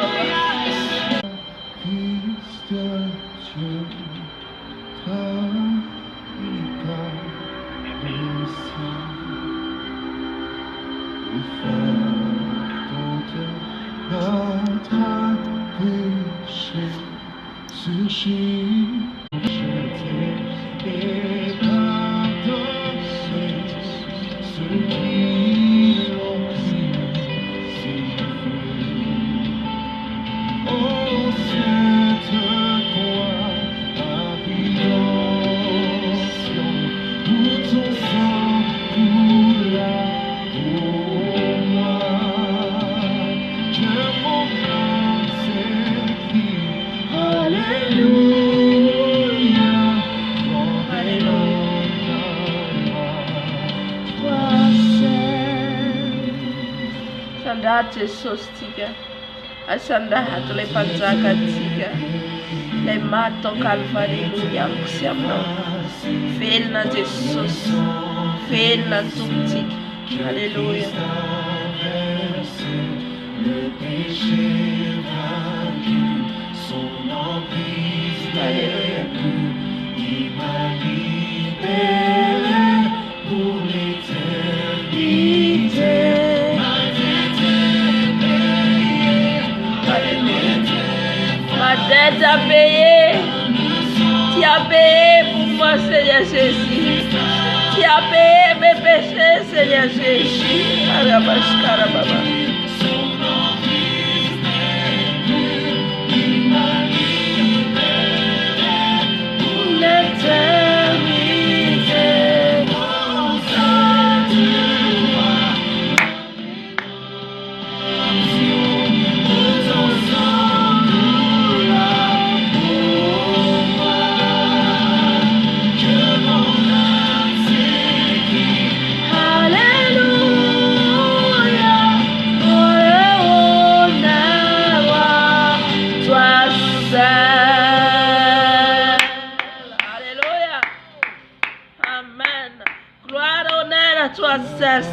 S1: Nate sostiga. Asanda hatule panzaka tiga. Le mato calvary yang siamno. Fel na Jesus. Fel na tuktik. Alléluia. Alléluia.
S3: Pour l'éternité.
S1: Ma dette a payé. Tu as payé pour moi, Seigneur Jésus. Tu as payé mes péchés, Seigneur Jésus. Arabash karababa.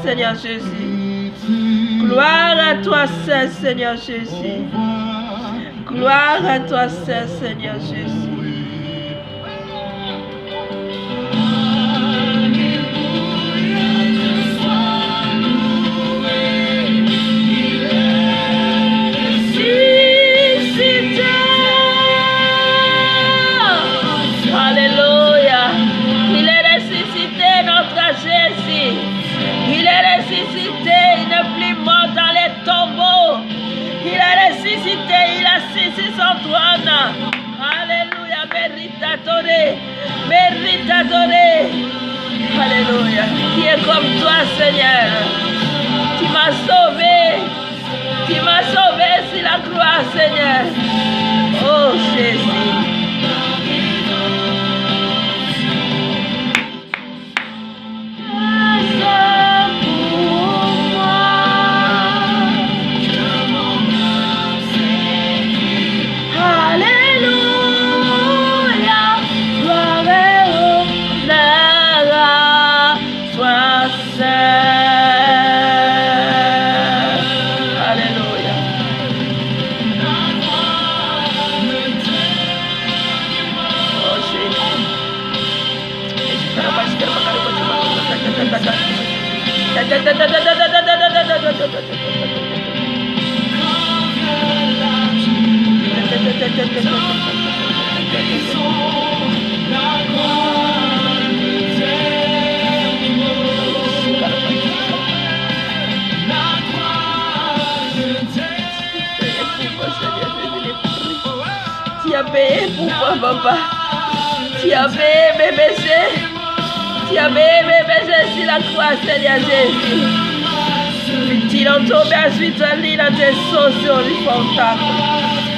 S1: Seigneur Jésus. Gloire à toi, Seigneur Jésus. Gloire à toi, Seigneur Jésus. Alléluia. Il est ressuscité, notre Jésus. Il est ressuscité, il n'est plus mort dans les tombeaux. Il est ressuscité, il a saisi son trône. Alléluia, mérite adoré, mérite adoré. Alléluia, qui est comme toi, Seigneur. Tu m'as sauvé sur la croix, Seigneur. Oh Jésus. Tu as payé pour moi, papa. Tu as payé mes péchés. Tu as payé mes péchés sur la croix, Seigneur Jésus. Tu n'as tombé ensuite dans tes sauts sur les fontaines.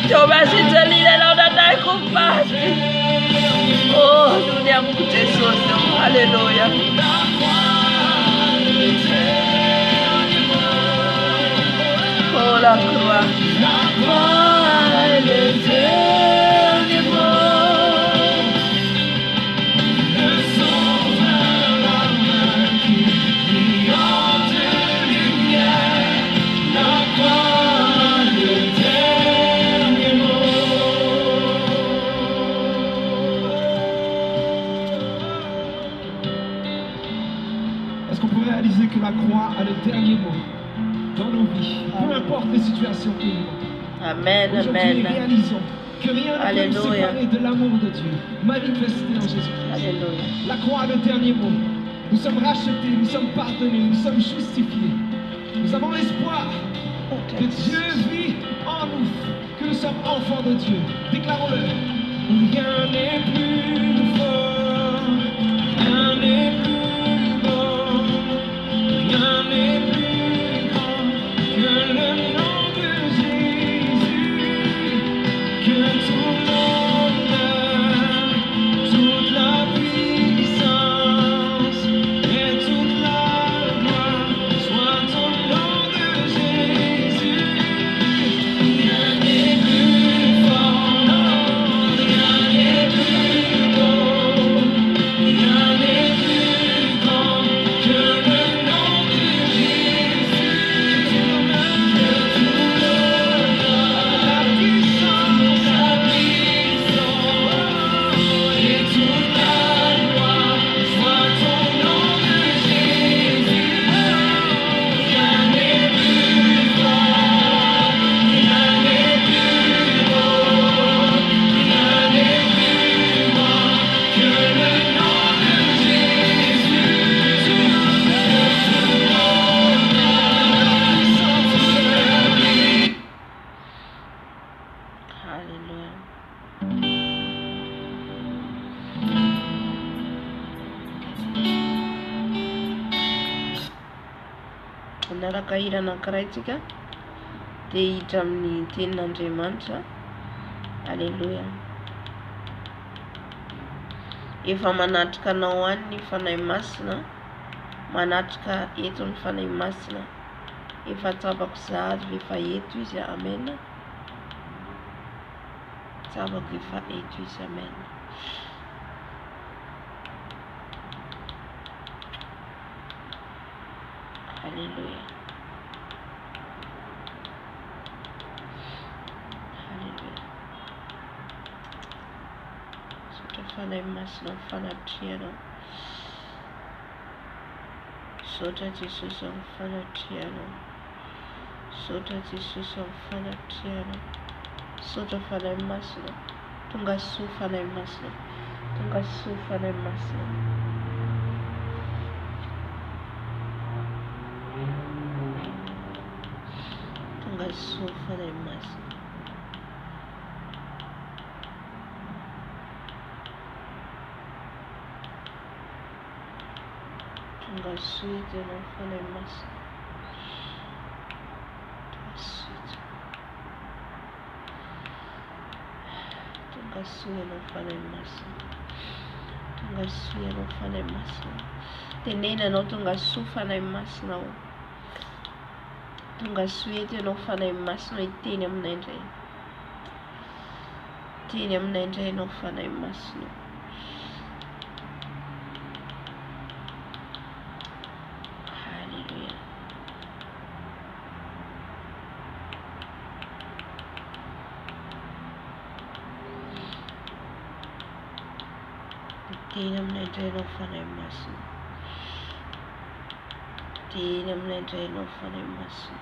S1: Tu as ensuite dans de ta coupable. Oh, nous n'avons pas tes sauts. Alléluia. Oh, la croix. La croix est le dernier mot. Le sauveur, la main qui brillante de lumière. La croix, le dernier mot.
S3: Est-ce qu'on peut réaliser que la croix a le dernier mot dans nos vies, peu importe les situations que nous vivons.
S1: Amen,
S3: Aujourd'hui,
S1: amen.
S3: réalisons que rien ne peut nous
S1: Alléluia.
S3: séparer de l'amour de Dieu, manifesté en Jésus-Christ.
S1: Alléluia.
S3: La croix a le dernier mot. Nous sommes rachetés, nous sommes pardonnés, nous sommes justifiés. Nous avons l'espoir que Dieu vit en nous, que nous sommes enfants de Dieu. Déclarons-le. Rien n'est plus fort, rien n'est plus beau, rien n'est plus grand que le nom de Jésus, que tout l'honneur, toute la puissance et toute la gloire soit au nom de Jésus.
S1: Manaraka hira anankiray tsika dia hiditra amin'ny tenin'Andriamanitra. Alleluia. Efa manatrika anao any ny fanahy masina, manatrika eto ny fanahy masina. Efa tsapako zahady efa eto izy. Amen. Tsapako efa eto izy. Amen. Alleluia. Alleluia. Sotra fanahy masina amin'ny fanatrianao. Sotra Jesosy amin'ny fanatrianao. Sotra Jesosy amin'ny fanatrianao. Sotra fanahy masina. Tonga soa fanahy masina. Tonga soa fanahy masina. Tonga soa fanahy masina. Tonga soa ianao fanahy masina. Tonga soa ianao fanahy masina. Tonga soa ianao fanahy masina. Tenenanao tonga soa fanahy masina. Tonga soa eto ianao fanahy masina. Iteny aminay indray. Teny aminay indray ianao fanahy masina. Halleluia. Teny aminay indray ianao fanahy masina. Teny aminay indray ianao fanahy masina.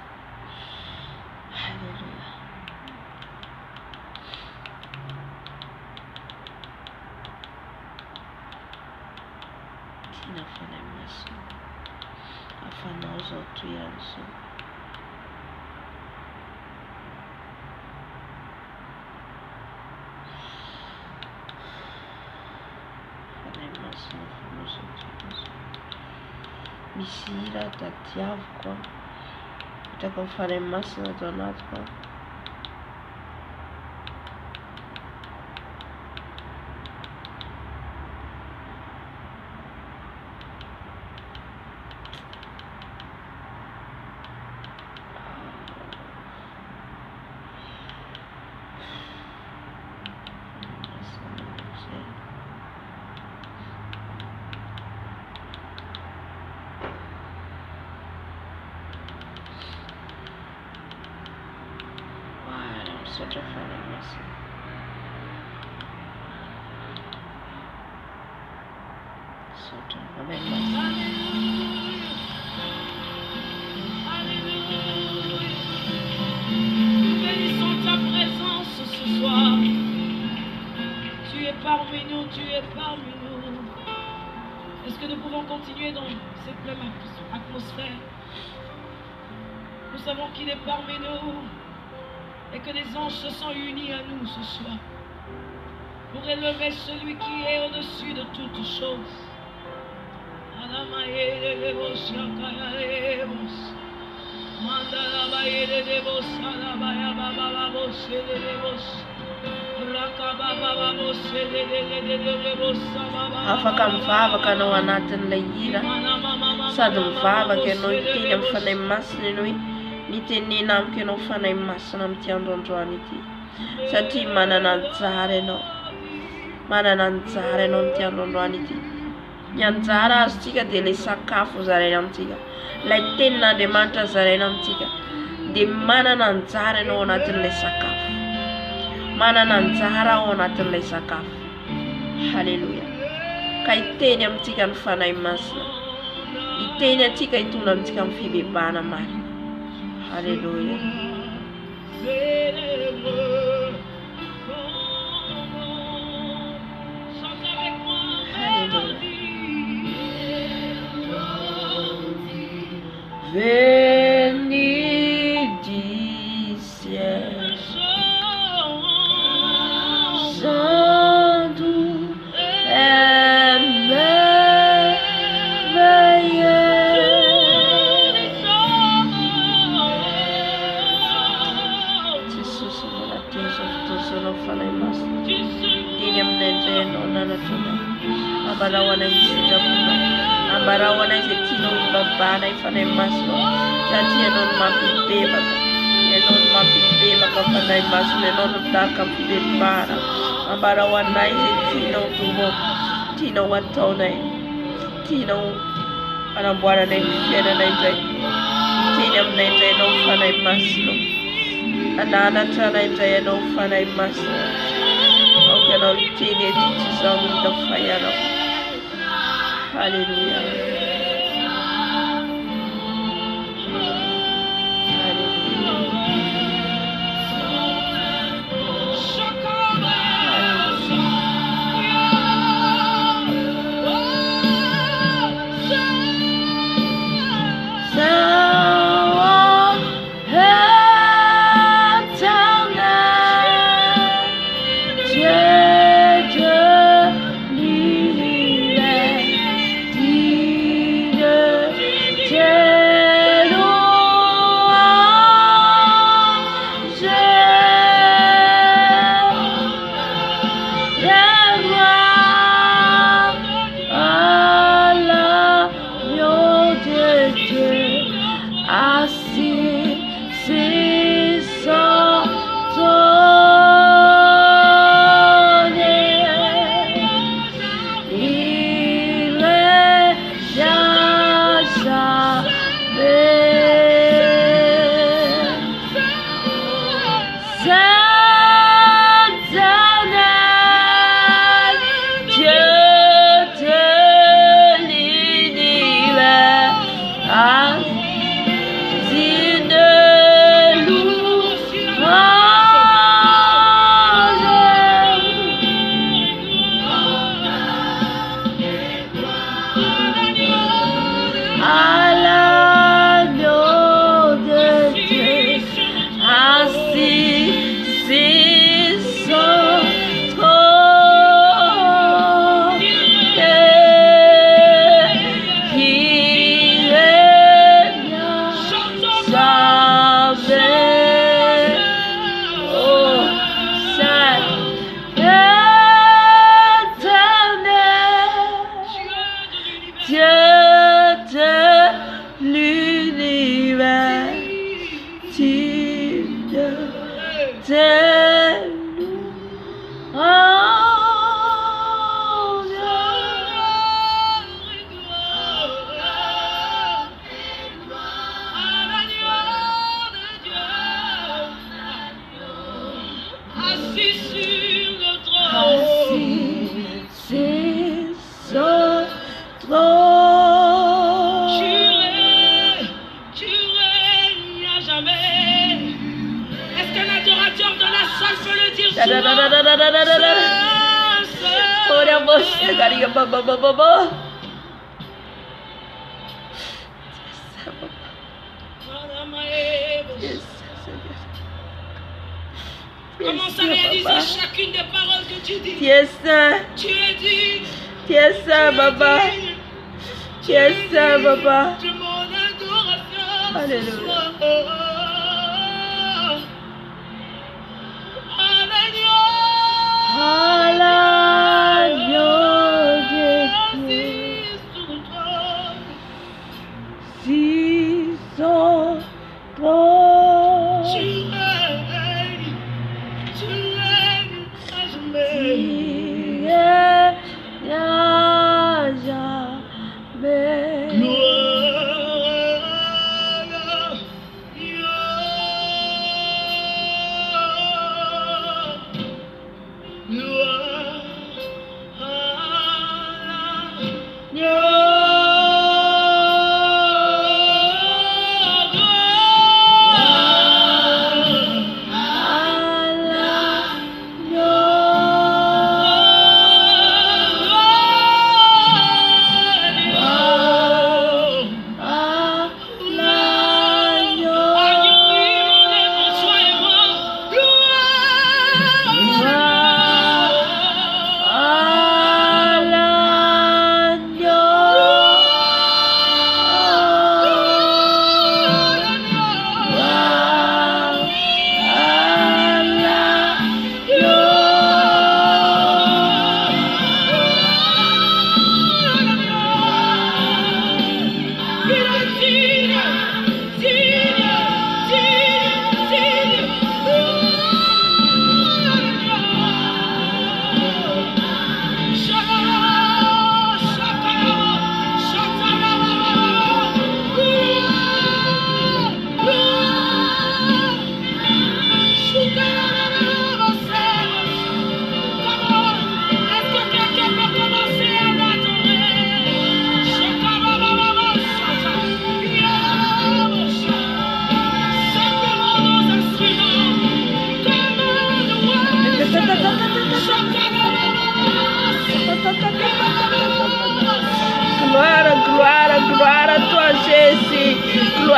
S1: Halleluia. Tiana fanahy masina. Hafanao zao toerana zao. Fanahy masina hafanao zao toerana zao. Misy hira tadiaviko hitraka amin'ny fanahy masina ato anatiko. Sotra fanahy masina. Sotra fanahy masina.
S2: Nous bénissons ta présence ce soir. Tu es parmi nous, tu es parmi nous. Est-ce que nous pouvons continuer dans cette même atmosphère? Nous savons qu'il est parmi nous et que les anges se sont unis à nous ce soir pour élever celui qui est au-dessus de toutes choses.
S1: Afaka mivavaka anao anatin'ilay hira, sady mivavaka ianao hiteny amin'ny fanahy masina ianao hoe mitenena amiko ianao fanahy masina amin'ity androandroany ity, satria manana anjara ianao. Manana anjara ianao amin'ity androandroany ity. Ny anjara azontsika dia ilay sakafo zaraina amintsika, ilay tenin'Andriamanitra zaraina amintsika, dia manana anjara ianao anatin'ilay sakafo. Manana anjara ao anatin'ilay sakafo. Halleluia. Ka hiteny amintsika ny fanahy masina. Hiteny antsika hitondra amintsika amin'ny fibebahana marina. Halleluia. Venez du ciel, sans doute merveilleux. nenze no nana tuna. Abarawana isiza kuna. Abarawana isetino ibabana ifana imaslo. Jati enon mapipe baka. Enon mapipe baka fana imaslo enon utaka fibebana. Abarawana isetino tumo. Tino watona. Tino anabwana na ifena na ite. Tino mnete no fana imaslo. Anana tana ite no fana imaslo. Okay, now tini tisa with the fire of Hallelujah.
S2: Commence à réaliser chacune des paroles que tu dis.
S1: Yes,
S2: Tu es digne.
S1: yes, Baba. Yes, Baba.
S2: De mon adoration.
S1: Alléluia.
S2: Gloire.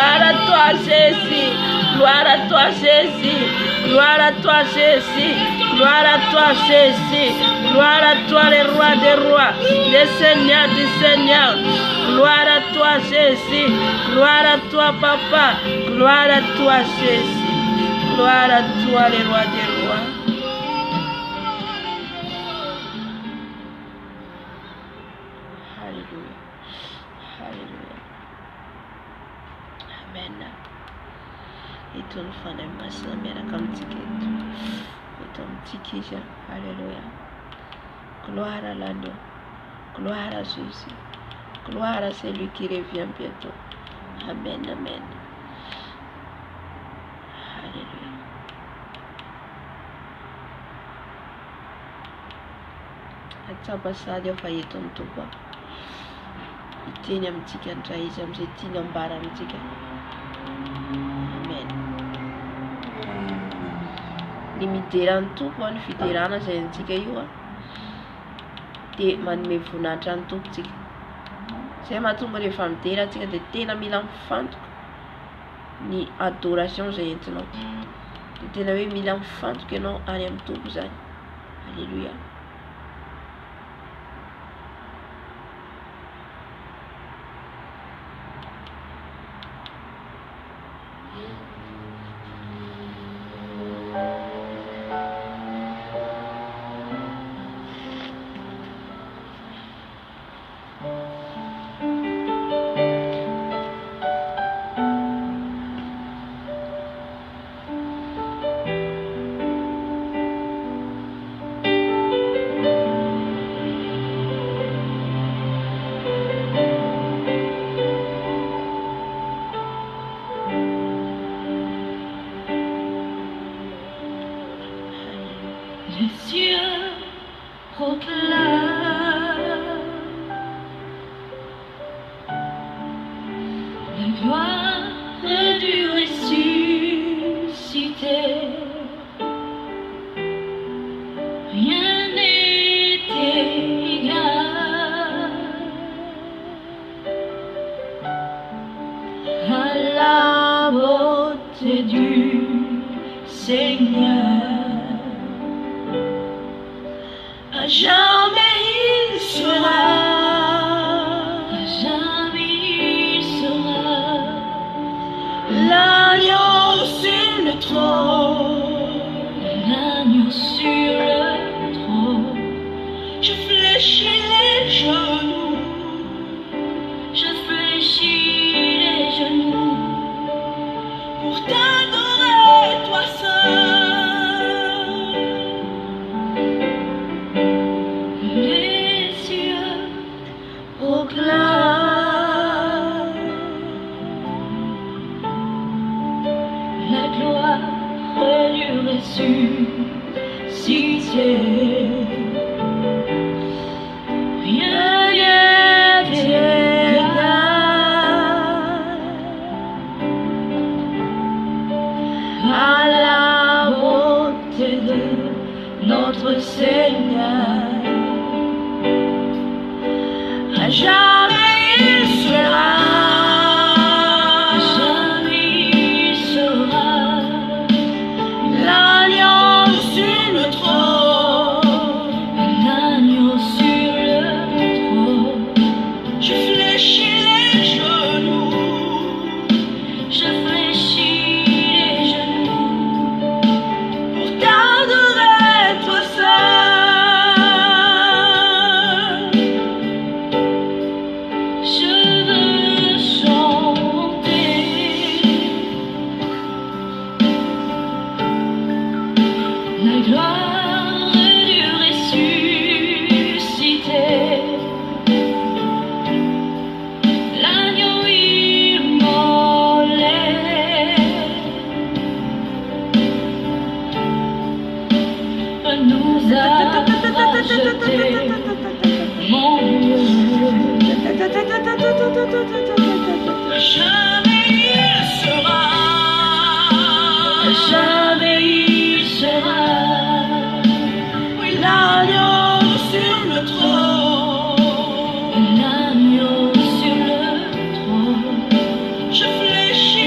S2: Gloire à toi, Jésus. Gloire à toi, Jésus. Gloire à toi, Jésus. Gloire à toi, Jésus. Gloire à toi, le roi des rois, le Seigneur du Seigneur. Gloire à toi, Jésus. Gloire à toi, Papa. Gloire à toi, Jésus. Gloire à toi, le roi des rois. Alléluia. Alléluia. Amen. Et ton fan est ma soeur, mais comme ticket. Et ton ticket, alléluia. Gloire à l'agneau. Gloire à Jésus. Gloire à celui qui revient bientôt. Amen, amen. Alléluia. Acha passadio fayi ton tuba. Itini amtika ntraisa mzetini ambara amtika. Amen. Limiteran tuba ny fiderana zay antsika io a. De manome voninahitra ny tompontsika. Zay mahatonga rehefa midera antsika de tena mila mifantoka ny adoration zay entinao. De tena hoe mila mifantoka ianao any amin'ny tompo zany. Alléluia.
S4: Les cieux proclament la gloire du ressuscité. Rien n'est égal à la beauté du Seigneur.
S1: Jamais il sera,
S4: jamais il sera
S1: l'agneau sur le trône,
S4: l'agneau sur le trône.
S1: je fléchis les genoux,
S4: Je fléchis les genoux
S1: pour t'adorer toi seul.
S4: les cieux
S1: Proclame
S4: la gloire du ressuscité. Rien n'est égal
S1: à la beauté de notre Seigneur. À jamais il sera,
S4: jamais il sera
S1: l'agneau sur le trône,
S4: l'agneau sur le trône.
S1: je fléchis les genoux,
S4: Je fléchis les genoux
S1: pour t'adorer toi seul.
S4: Je veux chanter la gloire du ressuscité, l'agneau immolé. Nous a racheté, mon Dieu.
S1: Jamais il sera,
S4: Jamais il sera
S1: oui, l'agneau sur le trône,
S4: l'agneau sur le trône.
S1: je fléchis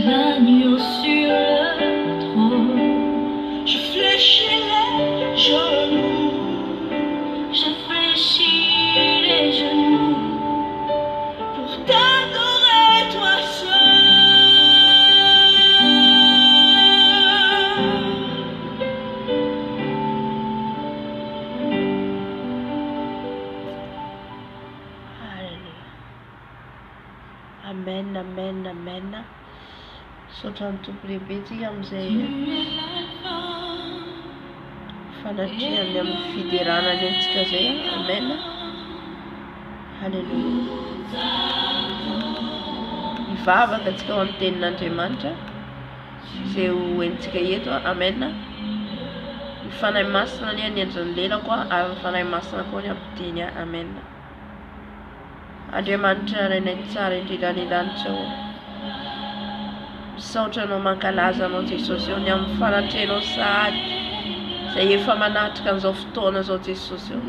S4: l'agneau sur le trône.
S5: Je fléchis les genoux,
S4: Je fléchis les genoux
S5: pour t'adorer toi seul.
S1: Hallelujah. Amen, amen, amen. Sotrany tompo lehibe tsika amin'izay fanatriany amin'ny fideranany antsika zay. Amen. Hallelujah. Mivavaka antsika ho amin'ny tenin'Andriamanitra zay ho entsika eto. Amen. Ny fanahy masina ny androny lela koa ary ny fanahy masina koa ny ampiteny. Amen. Andriamanitra rainay tsara indrindra ny lanitra ao, misaotra anao mankalaza anao Jesosy eo ny amin'ny fanatrenao sahady zay efa manatrika an'izao fotoana zao Jesosy eo.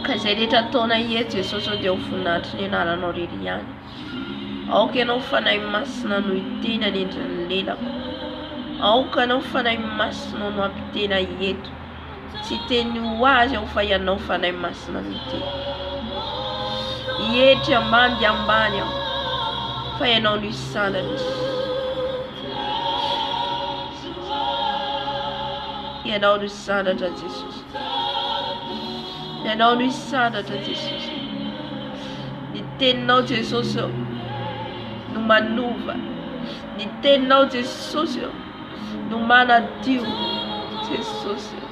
S1: Ka izay rehetra ataona eto Jesosy eo dia ho voninahitry ny anaranao rery ihany. Aoka ianao fanahy masina no hiteny any endrin'ny lelako. Aoka ianao fanahy masina no ampitena eto. Tsy teny ho azy aho fa ianao fanahy masina no hiteny. Hietry ambany dia ambany aho fa ianao no hisandratra. Ianao no hisandratra Jesosy. Ianao no hisandratra Jesosy. Ny teninao Jesosy eo no manova. Ny teninao Jesosy eo no manadio Jesosy eo.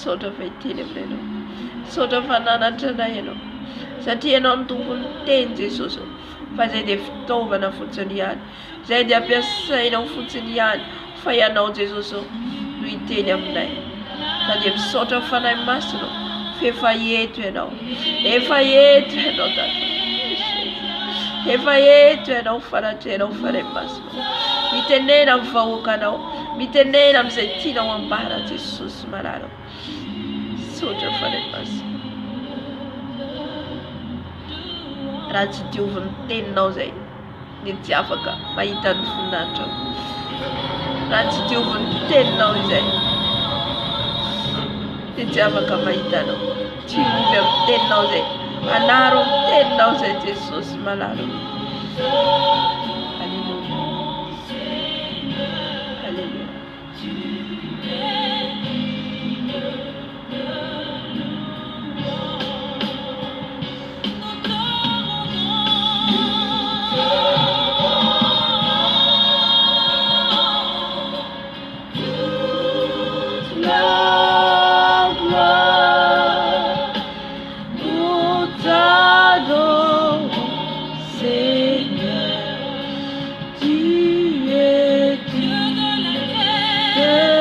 S1: Sotra fa hiteny aminao, sotra fa nanatra anay ianao, satria ianao ny tompony teny Jesosy fa izay dia fitaovana fotsiny ihany, izay dia ampiasainao fotsiny ihany, fa ianao Jesosy no hiteny aminay. Ka dia misaotra fanahy masina fa efa eto ianao, efa eto ianao Tata, efa eto ianao fanatrenao fanahy masina, mitenena amin'ny vahoakanao, mitenena amin'izay tianao ambara Jesosy mararao. Sotra fanahy masina. Raha tsy diovy ny teninao zay dia tsy afaka mahita ny voninahitra. Raha tsy diovy ny teninao izay dia tsy afaka mahita anao. Tsy ovy amin'ny teninao zay, anaro amin'ny teninao zay Jesosy malaro. Hallelujah. Hallelujah.
S2: Seigneur, tu es Dieu de la terre.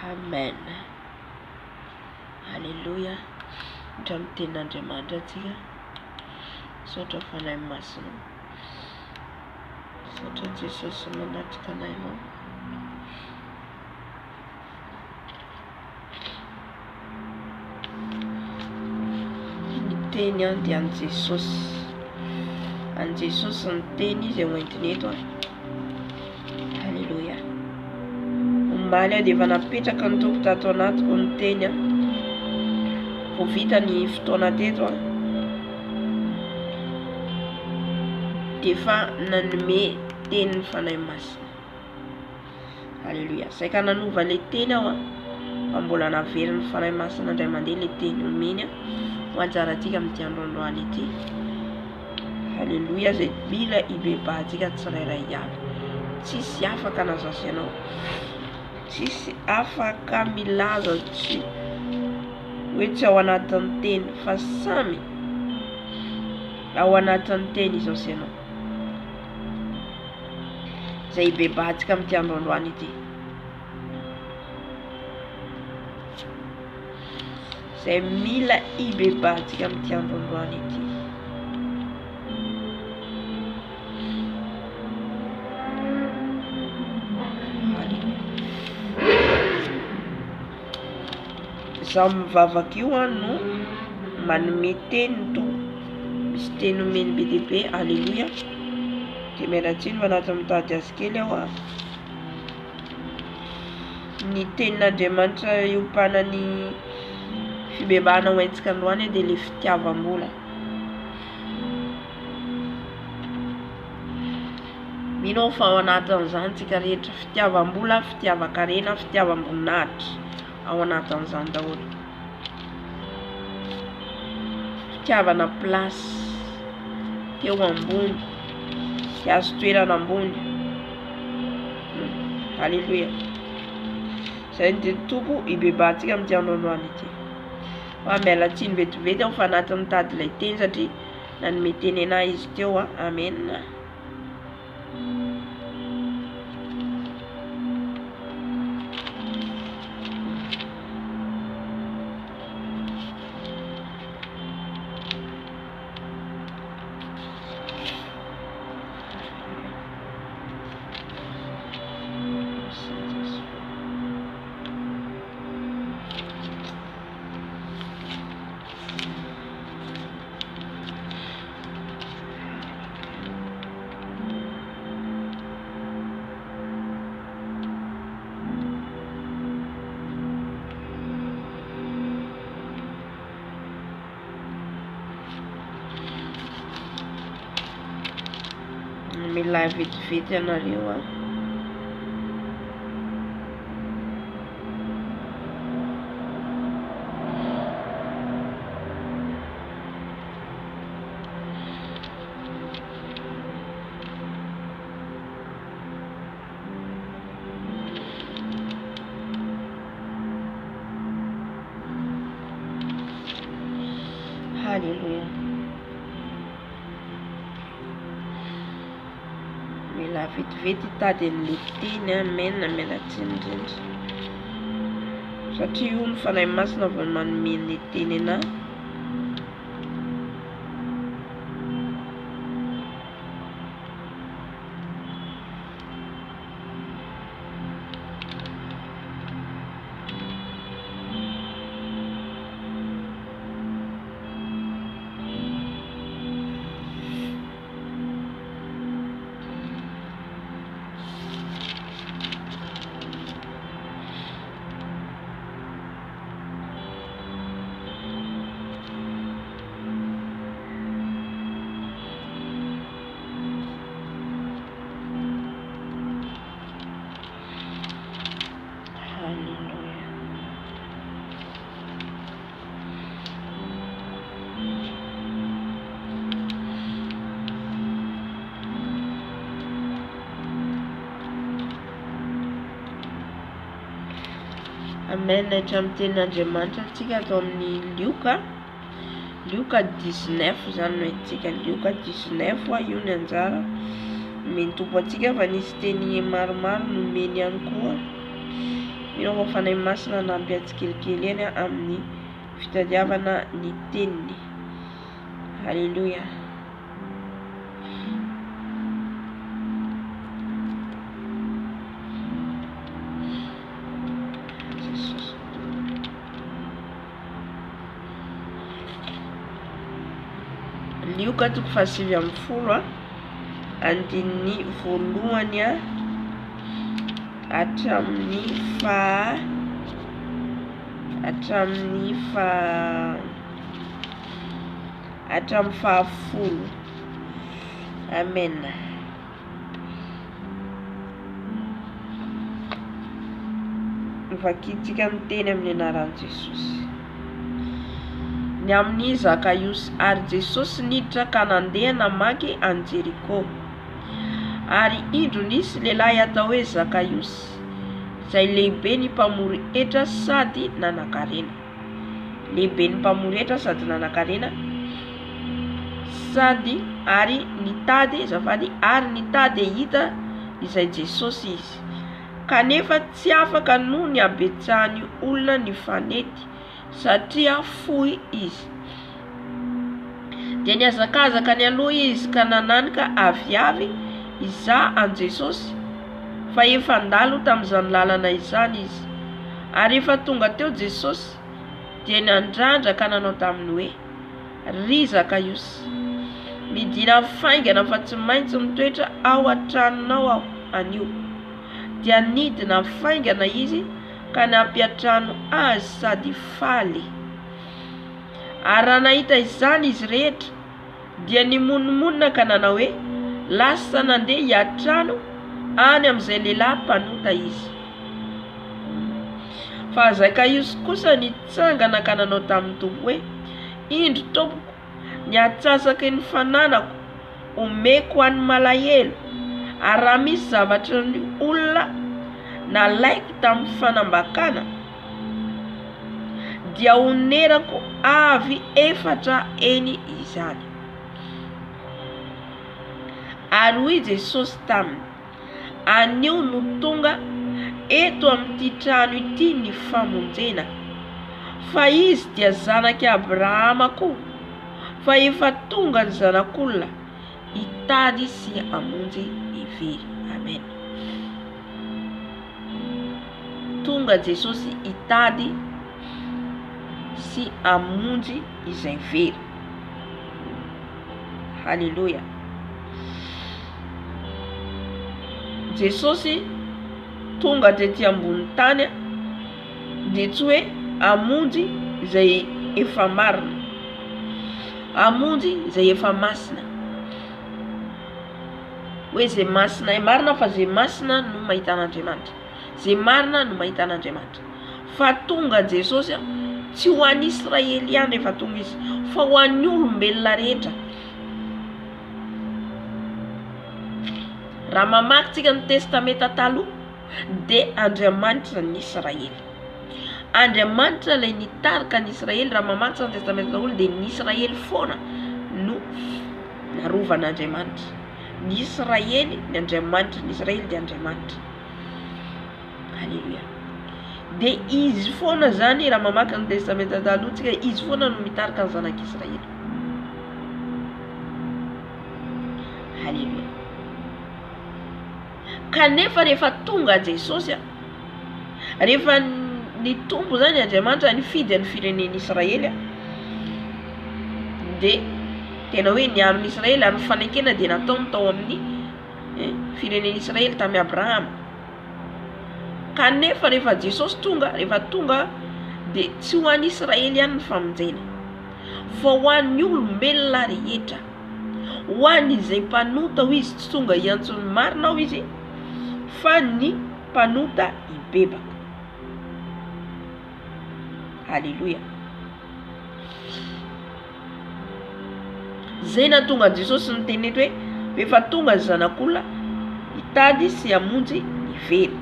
S1: Amen. Hallelujah. Ndramiten'Andriamanitra atsika. Saotra fanahy masina. Saotra Jesosy manatrika anay ianao. Ny teny dia an Jesosy. An Jesosy ny teny izay hoentiny eto. Hallelujah. Omaly dia efa napetraka ny tompo tato anatiko ny teny. Vao vita ny fotoana teto dia efa nanome teny ny fanahy masina. Hallelujah. Saika nanova le teny aho fa mbola naveriny ny fanahy masina indray mandeha le teny omeny ho anjarantsika amin'ity androandroany ity. Hallelujah. Zay mila hibebahantsika tsirairay avy. Tsisy afaka nazazy ianao. Tsisy afaka milaza tsy hoe tsy ao anatin'ny teny fa samy ao anatin'ny teny izao sy ianao. Zay hibebahantsika amin'ity androandroany ity. Zay mila hibebahantsika amin'ity androandroany ity. Zaho mivavaka io no manome teny to misy teny omeny be dia be. Hallelujah. Dia mialatsiny fa anaty mitady azy kely aho ny tenin'Andriamanitra iompana-ny fibebahana hoentsika androany dia le fitiavam-bola. Mino fa ao anatin'izany tsika rehetra. Fitiavam-bola, fitiavan-karena, fitiavam-boninahitra ao anatin'izany daholo. Fitiavana plasy teo ambony, azo toerana ambony. Hallelujah. Zay ny tompo hibebahantsika amin'ity androandroany ity. Fa mialatsiny vetivety aho fa anatin'ny tady ilay teny satria nanome teny anahy izy teo. Amen. Mila vetivety anareo Hallelujah. Mila vetivety tady an'le teny. Amen. Mialatsiny indrindra. satria io ny fanahy masina vao manome ny teny ana. Amen. Hatramin'ny tenin'Andriamanitra antsika atao amin'ny Lioka 19 zany no antsika. Lioka 19 io ny anjara meny tompo antsika fa nisy teny maromaro no meny ihany koa. Mino fanahy masina nampy atsikelikely eny amin'ny fitadiavana ny teniny. Halleluja. Lioka 7:10 andininy voalohany hatramin'ny fahafolo. Amen. Vakitsika ny teny amin'ny anaran'i Jesosy. Ny amin'ny Zakaios, ary Jesosy niditra ka nandeha namaky any Jeriko. Ary indro nisy lehilahy atao hoe Zakaios, izay lehibe ny mpamory hetra sady nanankarena. Lehibe ny mpamory hetra sady nanankarena, sady ary nitady hita izay Jesosy izy. Kanefa tsy afaka noho ny abetsahany olona ny fanety, satria fohy izy. Dia niazakazaka ny aloha izy ka nananika avy iza an Jesosy, fa efa andalo tamin'izany lalana izany izy. Ary efa tonga teo Jesosy dia nandrandra ka nanao taminy hoe, ry Zakaios, midina faingana fa tsy maintsy mitoetra ao an-tranonao aho anio. Dia nidina faingana izy ka nampiatrano azy sady faly. Ary raha nahita izany izy rehetra dia nimonimonna ka nanao hoe lasa nandeha hiatrano any amin'izay lehilahy mpanota izy. Fa Zakaios kosa nitsangana ka nanao tamin'ny Tompo hoe, indro Tompoko, niatsasaky ny fananako omeko an'ny malahelo, ary raha misy zavatra ny olona nalaiko tamin'ny fanambakana dia onerako avy 4 eny izany. Ary hoy Jesosy taminy, anio no tonga eto amin'ity trano ity ny famonjena, fa izy dia zanaky Abrahama koa, fa efa tonga ny zanak'olona hitady sy hamonjy ivery. Amen. Tonga Jesosy hitady sy hamonjy izay very. Halleluja. Jesosy tonga tety ambony tany dia tsy hoe hamonjy izay efa marina, hamonjy izay efa masina. Hoe zay masina marina, fa zay masina no mahitan'Andriamanitra, zay marina no mahitan'Andriamanitra. Fa tonga Jesosy tsy ho an'ny Israely ihany efa tonga izy, fa ho an'ny olombelona rehetra. Raha mamakytsika ny testamenta taloha dia Andriamanitra ny Israely. Andriamanitra ilay nitarika ny Israely. Raha mamakytsika ny testamenta taloha dia ny Israely foana no narovan'Andriamanitra. Ny Israely ny Andriamanitra, ny Israely dia Andriamanitra. Halleluja. de izy foana zany raha mamaky ny testamenta taloha tsika izy foana no mitarika ny zanak'Israely. Halleluja. Kanefa rehefa tonga Jesosy rehefa nitombo zany Andriamanitra nifidy ny firenen'i Israely de tena hoe niarony Israely ary fanekena de nataony tao amin'ny firenen'i Israely tamin'ny Abraham. Kanefa rehefa Jesosy rehefa tonga de tsy ho an'ny Israely ihany ny famonjena fa ho an'ny olombelona rehetra, ho an'izay mpanota ho izy tsy tonga hiantsony marina ho izy fa ny mpanota hibebaka. Halleluja. Zay nahatonga Jesosy niteny hoe rehefa tonga zanak'olona hitady sy hamonjy ny very.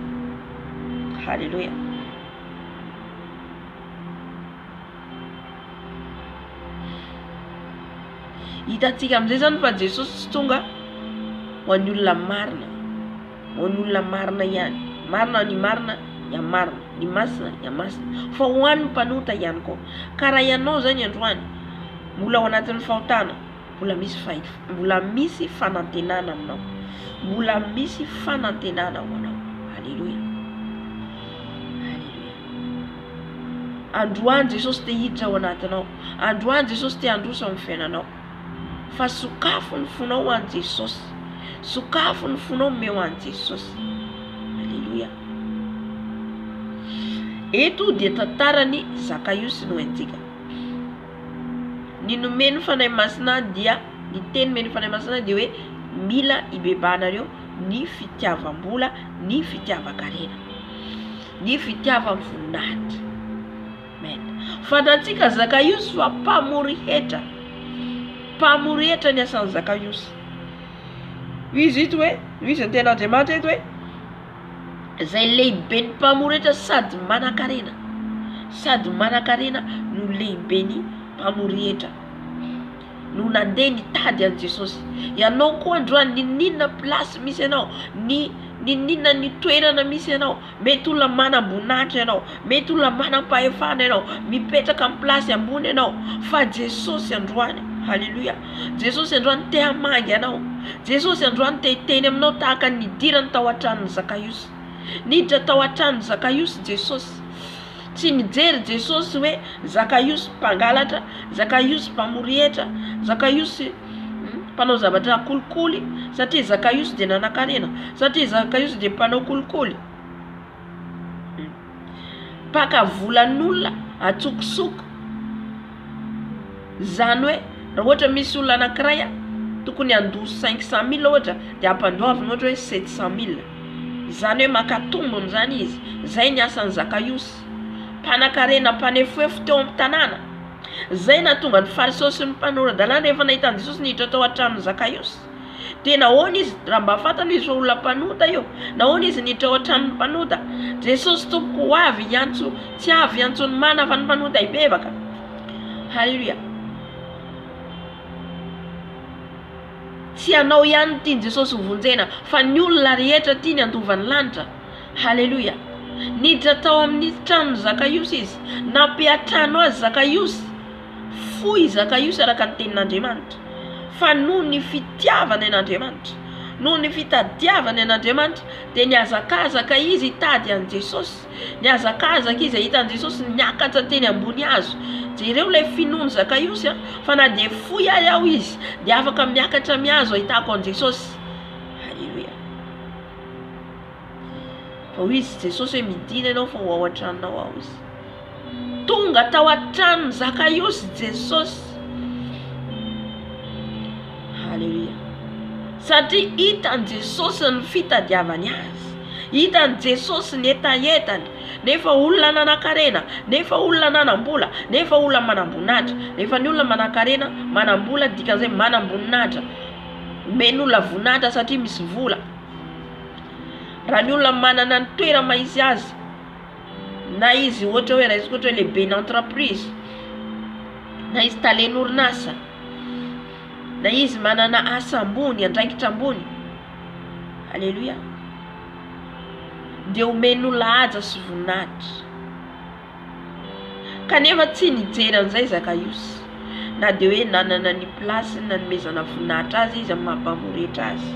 S1: Halleluja. Hitantsika amin'izay zany fa Jesosy tsy tonga ho an'ny olona marina, ho an'ny olona marina ihany, marina ny marina ya marina, ny masina ya masina, fa ho an'ny mpanota ihany koa. Ka raha ianao zany androany mbola ao anatin'ny fahotana, mbola misy fanantenana aminao, mbola misy fanantenana ho anao. Halleluja. Androany Jesosy te hiditra ao anatinao, androany Jesosy te handroso amin'ny fiainanao, fa sokafo ny fonao ho an'i Jesosy, sokafo ny fonao meo an'i Jesosy. Halleluja. Eto dia tantarany Zakaiosy no entsika. Ny nomeny fanahy masina dia ny teny meny fanahy masina dia hoe mila hibebahanareo ny fitiavam-bola, ny fitiavan-karena, ny fitiavam-voninahitra. Fantatsika Zakaiosy fa mpamory hetra ny asan'ny Zakaiosy. Izy ito hoe izy ny tena Andriamanitra ito hoe zay lehibe ny mpamory hetra sady manan-karena no lehibe ny mpamory hetra no nandeha nitady an'i Jesosy. Ianao koa androany ninona plasy misy ianao, ninona ny toerana misy ianao, mety olona manam-boninahitra ianao, mety olona manam-pahefana ianao, mipetraka amin'ny plasy ambony ianao, fa Jesosy androany, halleluja, Jesosy androany te hamangy ianao, Jesosy androany te hiteny aminao tahaka ny dirany tao an-tranon'ny Zakaiosy. Niditra tao an-tranon'ny Zakaiosy Jesosy. Tsy nijery Jesosy hoe Zakaiosy mpangalatra, Zakaiosy mpamory hetra, Zakaiosy mpanao zavatra kolikoly, satria Zakaiosy dia nanan-karena, satria Zakaiosy dia mpanao kolikoly. Mpaka volan'olona atsokosoko. Zany hoe raha ohatra misy olona anankiray tokony handoso 500,000 ohatra dia ampandoaviny ohatra hoe 700,000. Zany hoe makatombony zany izy. Zay ny asan'ny Zakaiosy. Mpanan-karena mpanefoefo teo amin'ny tanàna. Zay nahatonga ny fariseo sy ny mpanorandalàna rehefa nahita Jesosy niditra tao an-tranon'ny Zakaiosy. Dia nahoana izy raha mba fantany izy fa olona mpanota io, nahoana izy niditra ao an-tranon'ny mpanota. Jesosy tompoko ho avy hiantso, tsy avy hiantsony mana fa ny mpanota hibebaka. Halleluja. Tsy anao ihany tiany Jesosy hovonjena, fa ny olona rehetra tiany andovany lanitra. Halleluja. Niditra tao amin'ny tranon'ny Zakaiosy izy, nampiatrano azy Zakaiosy, fohy Zakaiosy araka ny tenin'Andriamanitra. Fa noho ny fitiavany an'Andriamanitra, noho ny fitadiavany an'Andriamanitra, dia niazakazaka izy hitady an'i Jesosy, niazakazaka izy ahitany Jesosy niakatra teny ambony hazo. Jereo ilay finoany Zakaiosy fa na dia fohy ary aho izy dia afaka miakatra mihazo ahitako an'i Jesosy. Halleluja. Fa hoy izy Jesosy hoe midina ianao fa ho ao an-tranonao ao izy. Tonga tao an-tranon'ny Zakaiosy Jesosy. Halleluja. Satria hitany Jesosy ny fitadiavany azy, hitany Jesosy ny etaetany, nefa olona nanan-karena, nefa olona nanam-bola, nefa olona manam-boninahitra. Nefa ny olona manan-karena, manam-bola dikan'izay manam-boninahitra, men'olona voninahitra satria misy vola. Raha ny olona manana ny toerana mahisy azy, na izy ohatra hoe raha izy ohatra hoe lehibe ny entreprise, na izy talen'orinasa, na izy manana asa ambony, andraikitra ambony. Halleluja. Dia omen'olona haja sy voninahitra. kanefa tsy nijery an'izay Zakaiosy, na dia hoe nanana ny plasy nanomezana voninahitra azy izy amin'ny mampamoretra azy,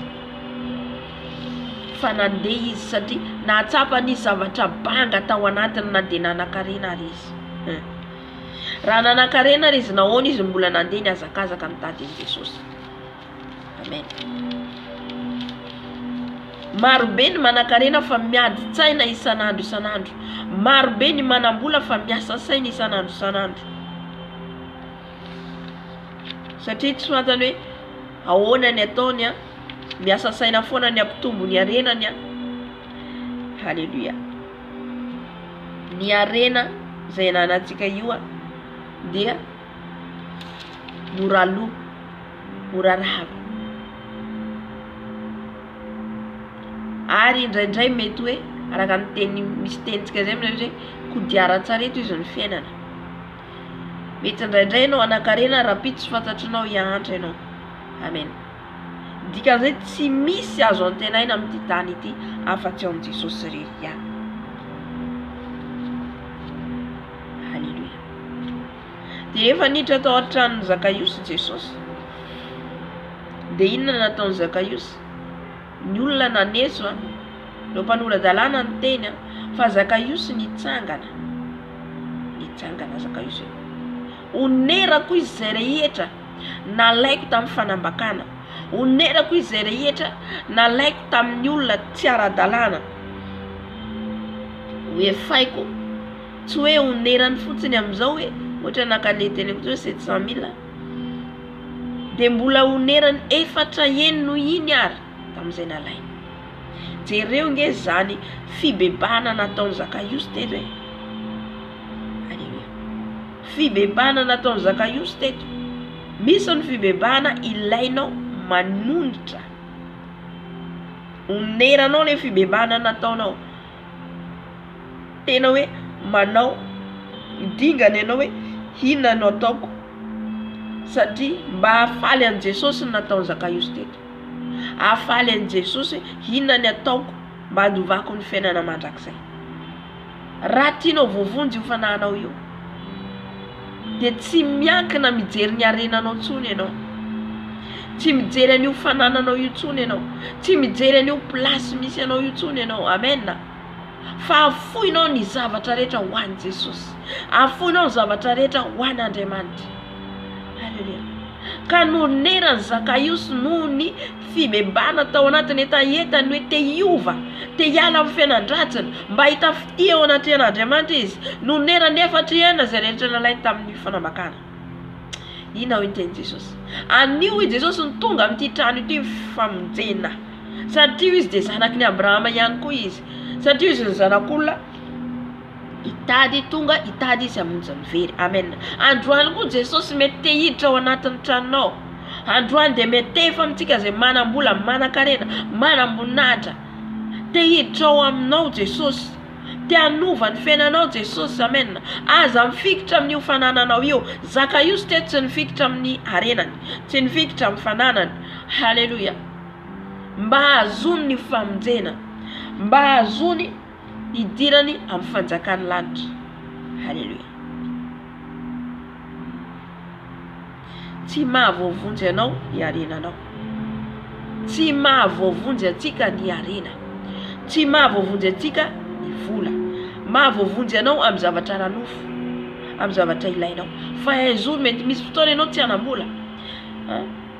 S1: fa nandeha izy satria nahatsapa ny zavatra banga tao anatiny na dia nanan-karena ary izy. Raha nanan-karena ary izy nahoana izy mbola nandeha ny hazakazaka mitady an'i Jesosy. Amen. Marobe ny manan-karena fa miady-tsaina isan'andro isan'andro. Marobe ny manam-bola fa miasa saina isan'andro isan'andro. Satria tsy fantany hoe ahoana ny ataony miasa saina foana ny ampitombo ny arenany Halleluja. Ny arena izay nanantsika io dia mora loha, mora rava. Ary indraindray mety hoe araka ny teny misy tenitsika izay hoe kodiaran-tsareto izy ny fiainana. Mety indraindray ianao anan-karena rapito tsy fantatrinao hianatra ianao. Amen. Dikan'izay tsy misy azo antenaina amin'ity tany ity afa-tsy ao amin'i Jesosy irery ihany. Halleluja. Dia rehefa niditra tao an-tranon'i Zakaiosy Jesosy, dia inona nataon'i Zakaiosy? Ny olona naneso no mpanorandalàna ny teny fa Zakaiosy nitsangana Zakaiosy. Onerako izy izay rehetra nalaiko tamin'ny fanambakana, onerako izy izay rehetra nalaiko tamin'ny olona tsy ara-dalàna. Hoe faiko tsy hoe onerany fotsiny amin'izao hoe ohatra nakaleteny hoe 700 000, dia mbola onerany 400 no iny ary tamin'izay nalainy. Jereo nge zany fibebahana nataon'i Zakaiosy teto e. Halleluja. Fibebahana nataon'i Zakaiosy teto. Misy ny fibebahana ilainao manondratra. Oneranao le fibebahana nataonao. Tena hoe manao dingana ianao hoe inona no ataoko, satria mba hafaly an'i Jesosy ny nataon'i Zakaiosy teto. Hafaly an'i Jesosy inona ny ataoko mba handovako ny fiainana mandrakizay. Raha tianao voavonjy io fanahinao io, dia tsy miankina mijery ny arenanao intsony ianao, tsy mijery an'io fanananao io intsony ianao, tsy mijery an'io plasy misy anao io intsony ianao. Amen. Fa afoinao ny zavatra rehetra ho an'i Jesosy, afoinao ny zavatra rehetra ho an'Andriamanitra. Halleluja. Ka nonerany Zakaiosy noho ny fibebahana tao anatiny etaentany hoe te hiova, te hiala amin'ny fiainan-dratsiny, mba hita fitia ao anatin'Andriamanitra izy. Nonerany 400 izay rehetra nalainy tamin'ny fanambakana. Inona ho teny Jesosy? Anio i Jesosy ny tonga amin'ity trano ity famonjena, satria izy dia zanaky ny Abrahama ihany koa izy, satria izy ny zanak'olona hitady tonga hitady izy hamonjy ny very. Amen. Androany koa Jesosy mety te hiditra ao anatin'ny tranonao. Androany dia mety efa amintsika izay manam-bola, manan-karena, manam-boninahitra, te hiditra ao aminao Jesosy, te hanova ny fiainanao Jesosy. Amen. Aza mifikitra amin'io fanananao io. Zakaiosy teto tsy nifikitra amin'ny arenany, tsy nifikitra amin'ny fananany. Halleluja. Mba hazony ny famonjena, mba hazony hidirany amin'ny fanjakany lanitra. Halleluja. Tsy mahavoavonjy anao ny arenanao, tsy mahavoavonjy atsika ny arena, tsy mahavoavonjy atsika ny vola, mahavoavonjy anao amin'ny zavatra ranofo, amin'ny zavatra ilainao. Fa aizo mety misy fotoana ianao tsy hanam-bola,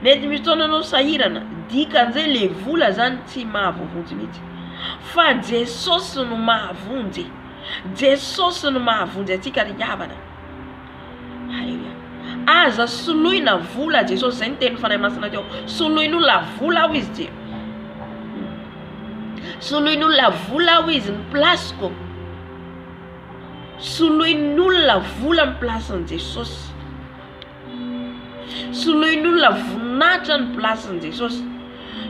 S1: mety misy fotoana ianao sahirana, dikan'izay le vola zany tsy mahavoavonjy mihitsy. Fa Jesosy no mahavonjy, Jesosy no mahavonjy atsika ry havana. Halleluja. Aza soloina vola Jesosy, zay ny teny fanahy masina teo. Soloin'olona vola aho izy dia, soloin'olona vola aho izy ny plasiko, soloin'olona vola ny plasin'i Jesosy, soloin'olona voninahitra ny plasin'i Jesosy,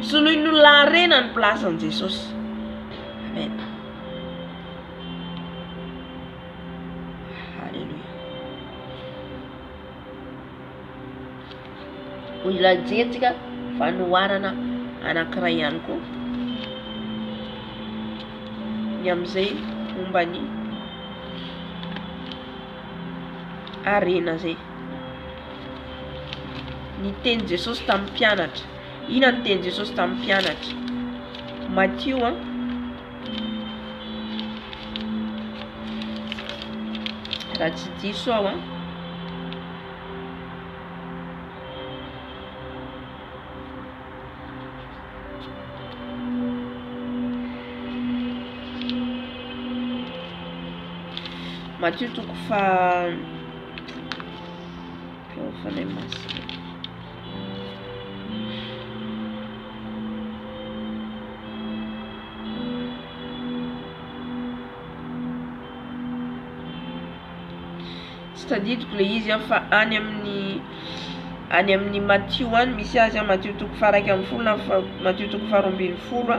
S1: soloin'olona arena ny plasin'i Jesosy. Amen. Halleluja. Ho ilajentsika fanoharana anankiray ihany koa ny amin'izay momba ny arena zay. Ny teny Jesosy tamin'ny mpianatra. Ina ny teny Jesosy tamin'ny mpianatra? Matthieu raha tsy diso aho Matthieu toko fanay masina. Tsy tadidiko le izy fa any amin'ny Matthieu any misy azy Matthieu toko faraiky amin'ny folo na Matthieu toko faharoambin'ny folo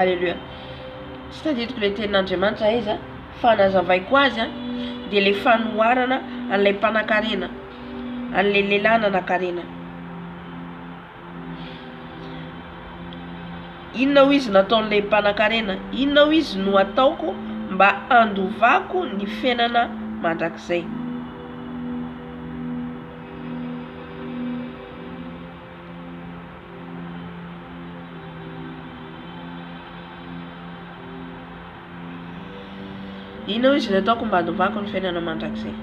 S1: Alléluia. Tsy tadidiko le tenin'Andriamanitra izy fa nazavaiko azy dia le fanoharana an'ilay mpanan-karena, an'ilay lehilahy nanan-karena. Inona ho izy nataon'ilay mpanan-karena? Inona ho izy no ataoko mba andovako ny fiainana mandrakizay? Inona izy nataoko mba andovako ny fiainana mandrakizay?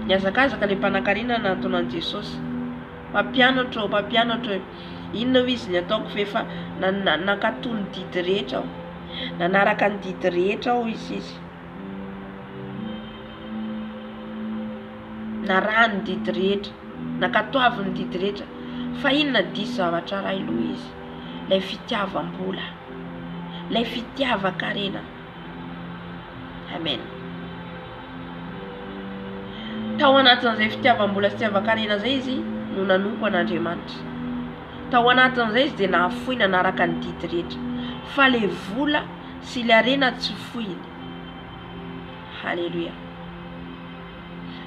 S1: Niazakazaka le mpanan-karena nantonan'i Jesosy. Mpampianatra inona izy nataoko fefa nakatoy ny didy rehetra aho, nanaraka ny didy rehetra aho izy naraha ny didy rehetra, nakatoavy ny didy rehetra. Fa inona diso zavatra ray loha izy? Lay fitiavam-bola, lay fitiavan-karena. Amen. Tao anatin'izay fitiavam-bola sy fitiavan-karena zay izy no nanompo an'Andriamanitra. Tao anatin'izay izy dia nahafoy nanaraka ny didy rehetra. Fa le vola sy le arena tsy foiny. Halleluja.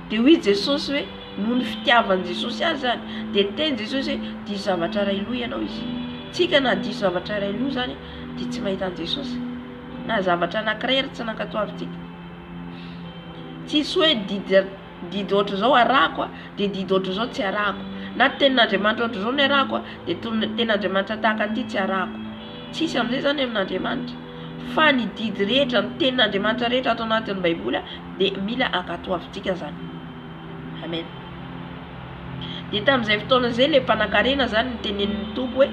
S1: Dia hoy Jesosy hoe noho ny fitiavan'i Jesosy azy zany, dia teny Jesosy hoe diso zavatra ray loha ianao izy. Tsika na diso zavatra ray loha zany dia tsy mahita an'i Jesosy. Na zavatra anankiray ary tsy nankatoavintsika. Tsisy hoe didy ohatry zao arahako dia didy ohatry zao tsy arahako. Na tenin'Andriamanitra ohatry zao ny arahako dia tenin'Andriamanitra tahaka an'ity tsy arahako. Tsisy amin'izay zany amin'Andriamanitra. Fa ny didy rehetra, ny tenin'Andriamanitra rehetra ato anatin'ny Baiboly dia mila ankatoavintsika zany. Amen. Dia tamin'izay fotoana izay le mpanan-karena zany ny tenenin'ny Tompo hoe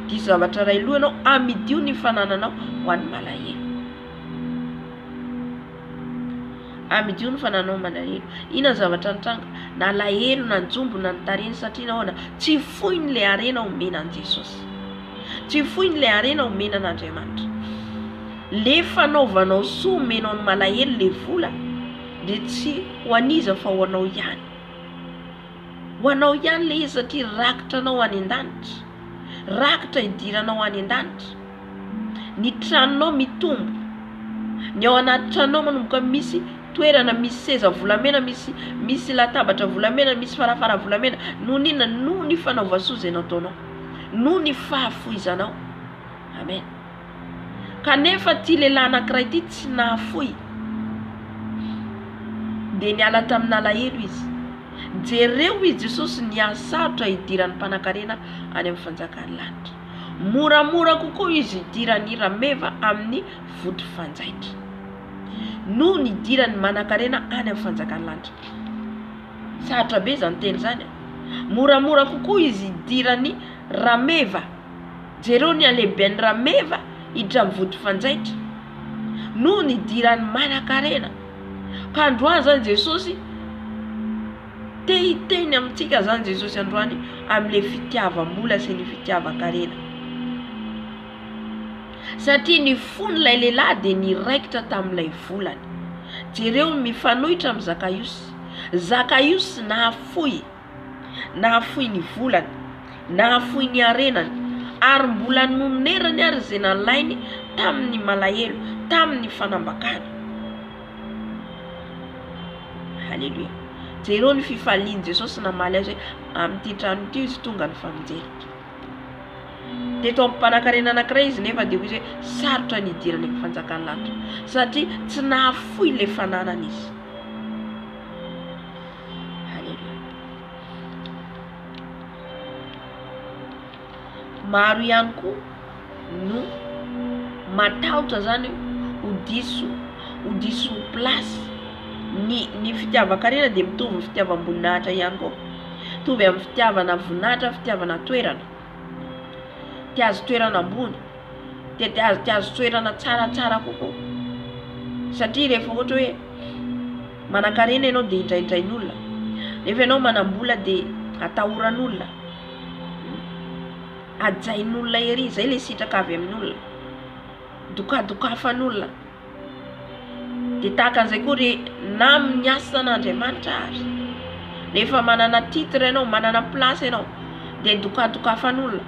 S1: diso zavatra ray loha ianao, amidio ny fanananao ho an'ny malahelo. Amidio ny fanananao malahelo. Ina zavatra nitranga? Na lahelo, na njombo, na nitareny satria nahoana? Tsy foiny le arena omena an'i Jesosy. Tsy foiny le arena omena an'Andriamanitra. Le fanaovanao soa omenao ny malahelo le vola dia tsy ho aniza fa ho anao ihany. Ho anao ihany le izy satria rakitra anao any an-danitra. Rakitra idiranao any an-danitra. Ny tranonao mitombo. Ny ao anaty tranonao manomboka misy toerana, misy seza volamena, misy latabatra volamena, misy farafara volamena. Noho n'inona? Noho ny fanaova-soa izay nataonao, noho ny fahafoizanao. Amen. Kanefa ty lehilahy anankiray ity tsy nahafoy dia niala tamin'ny alahelo izy. Jereo izy Jesosy niasarotra idiran'ny mpanan-karena any amin'ny fanjakany lanitra. Moramora kokoa izy idiran'ny rameva amin'ny vody fanjaitra noho ny idiran'ny manan-karena any amin'ny fanjakany lanitra. Sarotra be zany teny zany. Moramora kokoa izy idiran'ny rameva. Jereo ny alehiben'ny rameva iditra amin'ny vody fanjaitra noho ny idiran'ny manan-karena. Ka androany zany Jesosy teny amintsika zany Jesosy androany amin'ilay fitiavam-bola sy ny fitiavan-karena. Satria ny fon'ilay lehilahy dia niraikitra tamin'ilay volany. jereo mifanohitra amin'ny Zakaiosy. Zakaiosy nahafoy ny volany, nahafoy ny arenany, ary mbola nomerany ary izay nalainy tamin'ny malahelo, tamin'ny fanambakana. Halleluja. Jereo ny fifaliany Jesosy namaly azy amin'ity trano ity izy tonga ny famonjely. Teto amin'ny mpanan-karena anankiray izy nefa dia hoe sarotra ny idirany amin'ny fanjakany lanitra satria tsy nahafoy le fananany izy. Halleluja. Maro ihany koa no matahotra zany ho diso plasy ny fitiavan-karena dia mitovy ny fitiavam-boninahitra ihany koa. Mitovy amin'ny fitiavana voninahitra, fitiavana toerana. Tiazo toerana ambony, tiazo toerana tsaratsara kokoa. Satria rehefa ohatra hoe manan-karena ianao dia indraindrain'olona, rehefa ianao manam-bola dia atahoran'olona, ajain'olona ery, zay le sitraka avy amin'olona, dokadokafan'olona. Dia tahaka an'izay koa na amin'ny asan'Andriamanitra ary, rehefa manana titre ianao, manana plasy ianao, dia dokadokafan'olona,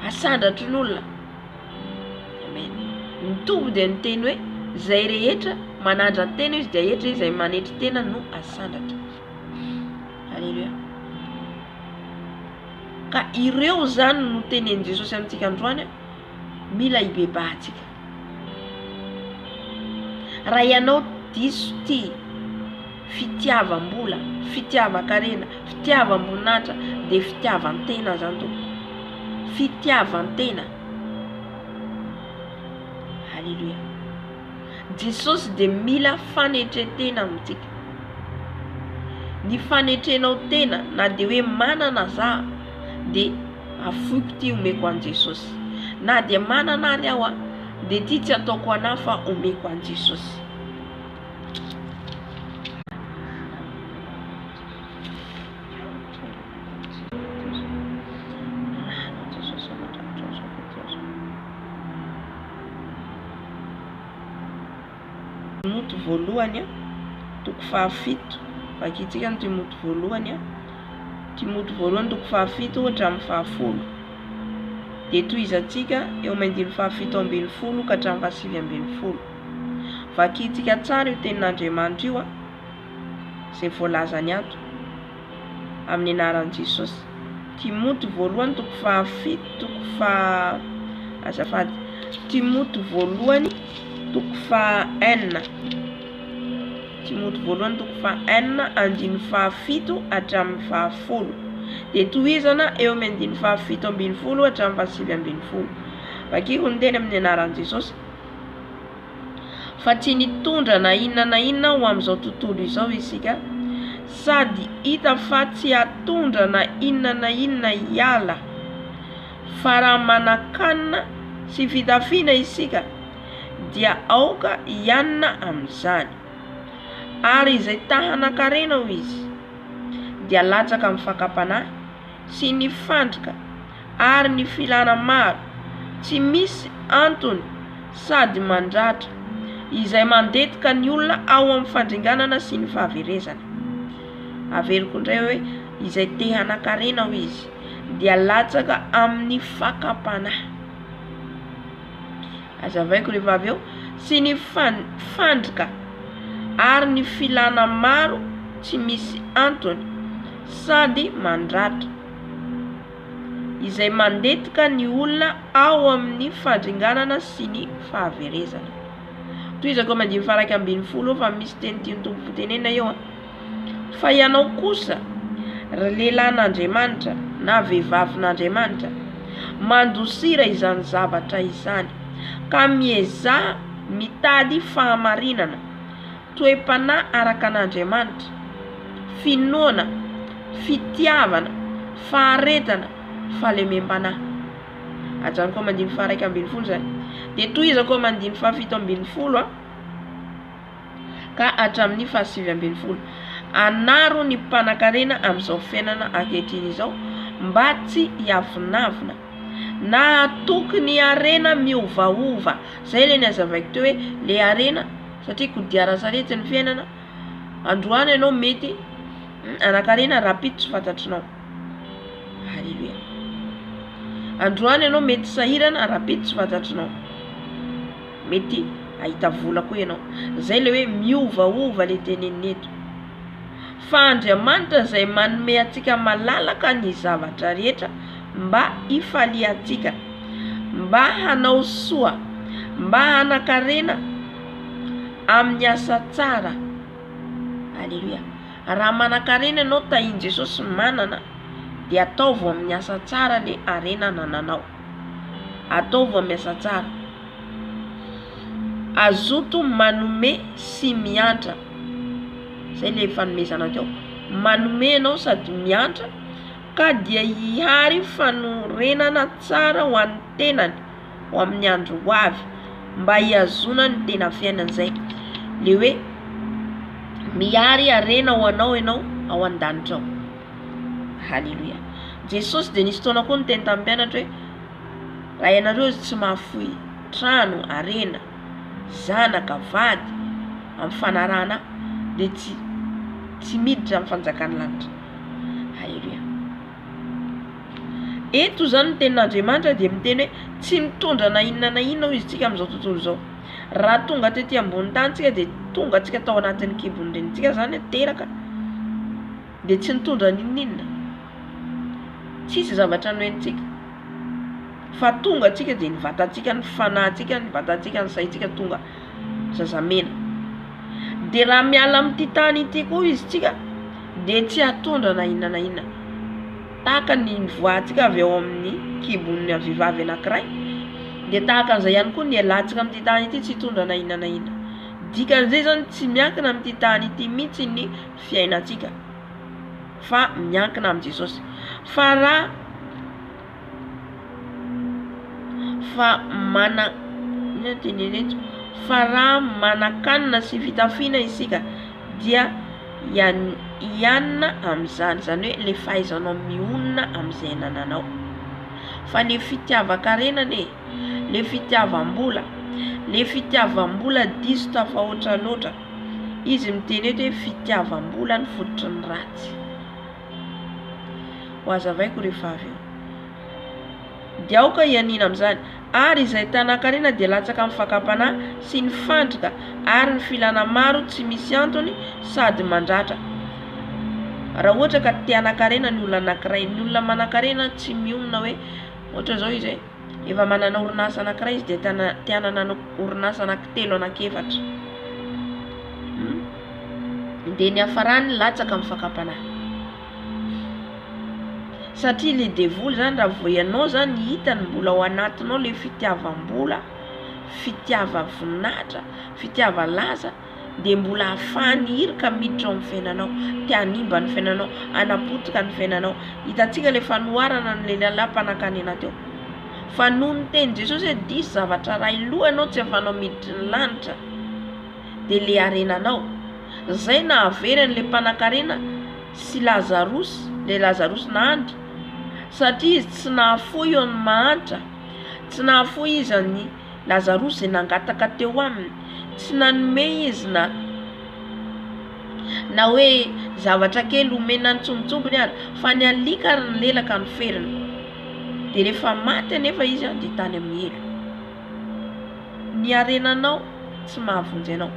S1: asandratrin'olona. Amen. Mitovy dia ny teny hoe zay rehetra manandra tena izy dia rehetra izay manetry tena no asandatra. Halleluja. Ka ireo zany no tenen'i Jesosy amintsika androany, mila hibebahantsika. Raha ianao diso ty fitiavam-bola, fitiavan-karena, fitiavam-boninahitra dia fitiavan-tena zany to. Fitiavan-tena. Halleluja. Jesosy dia mila fanetretena amintsika. Ny fanetrenao tena na dia hoe manana za dia afoiko ty omeko an Jesosy, na dia manana ary aho dia ty tsy ataoko anahy fa omeko an Jesosy. Timoty voalohany toko fahafito, vakitsika ny Timoty voalohany Timoty voalohany toko fahafito hatramin'ny fahafolo. Dia tohizatsika eo amin'ny andiny fahafito ambin'ny folo ka hatramin'ny fahasivy ambin'ny folo. Vakitsika tsara io tenin'Andriamanitra io izay voalazany ato amin'ny anaran'i Jesosy. Timoty voalohany toko fahafito Timoty voalohany toko faha-enina. Timoty voalohany toko faha-enina andiny fahafito hatramin'ny fahafolo. Dia tohizana eo amin'ny andiny fahafito ambin'ny folo hatramin'ny fahasivy ambin'ny folo. Vakiko ny teny amin'ny anaran'i Jesosy. Fa tsy nitondra na inona ho amin'izao tontolo izao isika, sady hita fa tsy hatondra na inona hiala, fa raha manan-kanina sy fitafiana isika dia aoka hianina amin'izany. Ary izay tahanan-karena ho izy dia latsaka amin'ny fakapanahy sy ny fandrika ary ny filana maro, tsy misy antony sady mandratra, izay mandetika ny olona ao amin'ny fandringanana sy ny fahaverezana. Averiko indray hoe izay tahanan-karena ho izy dia latsaka amin'ny fakapanahy. Azavaiko rehefa avy eo, sy ny fandrika ary ny filana maro, tsy misy antony sady mandratra, izay mandetika ny olona ao amin'ny fandringanana sy ny fahaverezana. Tohizako mandiny faraka ambin'ny folo fa misy teny tiany tompo tenena eo. Fa ianao kosa lelahin'Andriamanitra na vehivavin'Andriamanitra, mandosira izany zavatra izany, ka miezà mitady fahamarinana, toe-panahy araka an'Andriamanitra, finoana, fitiavana, faharetana, fahalemem-panahy. Ajanoko mandiny faraka ambin'ny folo zany. Dia tohizako mandiny fahafito ambin'ny folo ka hatramin'ny fahasivy ambin'ny folo. Anaro ny mpanan-karena amin'izao fiainana ankehitriny izao mba tsy hiavinavina na atoky ny arena miovaova. Zay le ny azavaiko teo hoe le arena satria kodiara sarety ny fiainana. Androany ianao mety anakarena rapide tsy fantatrinao. Halleluja. Androany ianao mety sahirana rapide tsy fantatrinao. Mety ahita vola koa ianao. Zay le hoe miovaova le teneniny eto. Fa Andriamanitra zay manome atsika malalaka ny zavatra rehetra mba ifaliatsika, mba hanao soa, mba hanakarena amin'ny asa tsara. Halleluja. Raha manakarena ianao tahin Jesosy manana, dia ataovy amin'ny asa tsara le arena nananao. Ataovy amin'ny asa tsara. Azoto manome sy miantra. Zay le fanomezana teo. Manome ianao sady miantra, ka dia ihary fanorenana tsara ho an'ny tenany ho amin'ny andro ho avy, mba hiazona ny tena fiainana zay. Le hoe miary arena ho anao ianao ao an-danitra ao. Halleluja. Jesosy dia nisy taona koa niteny tamin'ny mpianatra hoe raha ianareo tsy mahafoy trano, arena, zanaka, vady amin'ny fanarahana dia tsy miditra amin'ny fanjakan'ny lanitra. Halleluja. Eto zany ny tenin'Andriamanitra dia miteny hoe tsy mitondra na inona na inona izy tsika amin'izao tontolo izao. Raha tonga tetỳ ambony tany tsika dia tonga tsika tao anatin'ny kibony renitsika zany teraka, dia tsy nitondra ninona. Tsisy zavatra noentsika. Fa tonga tsika dia ny vatantsika, ny fanahintsika, ny vatantsika, ny saintsika tonga zazamena. Dia raha miala amin'ity tany ity koa izy tsika dia tsy hatondra na inona na inona. Tahaka ny voantsika avy ao amin'ny kibon'ny vehivavy anankiray, dia tahaka an'izay ihany koa ny alantsika amin'ity tany ity tsy hitondra na inona na inona. Dikan'izay zany tsy miankina amin'ity tany ity mihitsy ny fiainantsika, fa miankina amin'ny Jesosy. Fa raha manakanina sy fitafiana isika dia ianina amin'izany, zany hoe le fahaizanao mionina amin'izay nananao. Fa le fitiavakarena le fitiavam-bola, le fitiavam-bola diso tafahoatra loatra. Izy miteny eto hoe fitiavam-bola ny fototry ny ratsy. Ho azavaiko rehefa avy eo. Dia aoka ianina amin'izany, ary izay tanakarena dia latsaka amin'ny fakapanahy sy ny fandrika ary ny filana maro tsy misy antony sady mandratra. Raha ohatra ka te hanakarena ny olona anankiray, ny olona manakarena tsy mionona hoe ohatra zao izy efa manana orinasa anankiray izy dia te hanana orinasa anankitelo anankefatra. Dia ny hafarany latsaka amin'ny fakapanahy. Satria le devoly zany raha vao ianao zany hitany mbola ao anatinao le fitiavam-bola, fitiava-voninahitra, fitiava-laza, dia mbola ahafahany hirika miditra ao amin'ny fiainanao, te hanimba ny fiainanao, hanapotika ny fiainanao. Hitantsika le fanoharana ny lelam-panakanena teo. Fa noho ny teny Jesosy hoe diso zavatra ray loha ianao tsy ahafahanao miditra ny lanitra, dia le arenanao. Zay nahaverany le mpanakarena sy Lazarosy, le Lazarosy nahandry, satria izy tsy nahafoy eo ny mahantra, tsy nahafoy izy ny Lazarosy izay nangataka teo aminy, tsy nanome izy na hoe zavatra kely omena ny tsombotsombony ary, fa ny alika ary ny lelaka ny feriny. Dia rehefa maty anefa izy dia tany amin'ny elo. Ny arenanao tsy mahavonjy anao.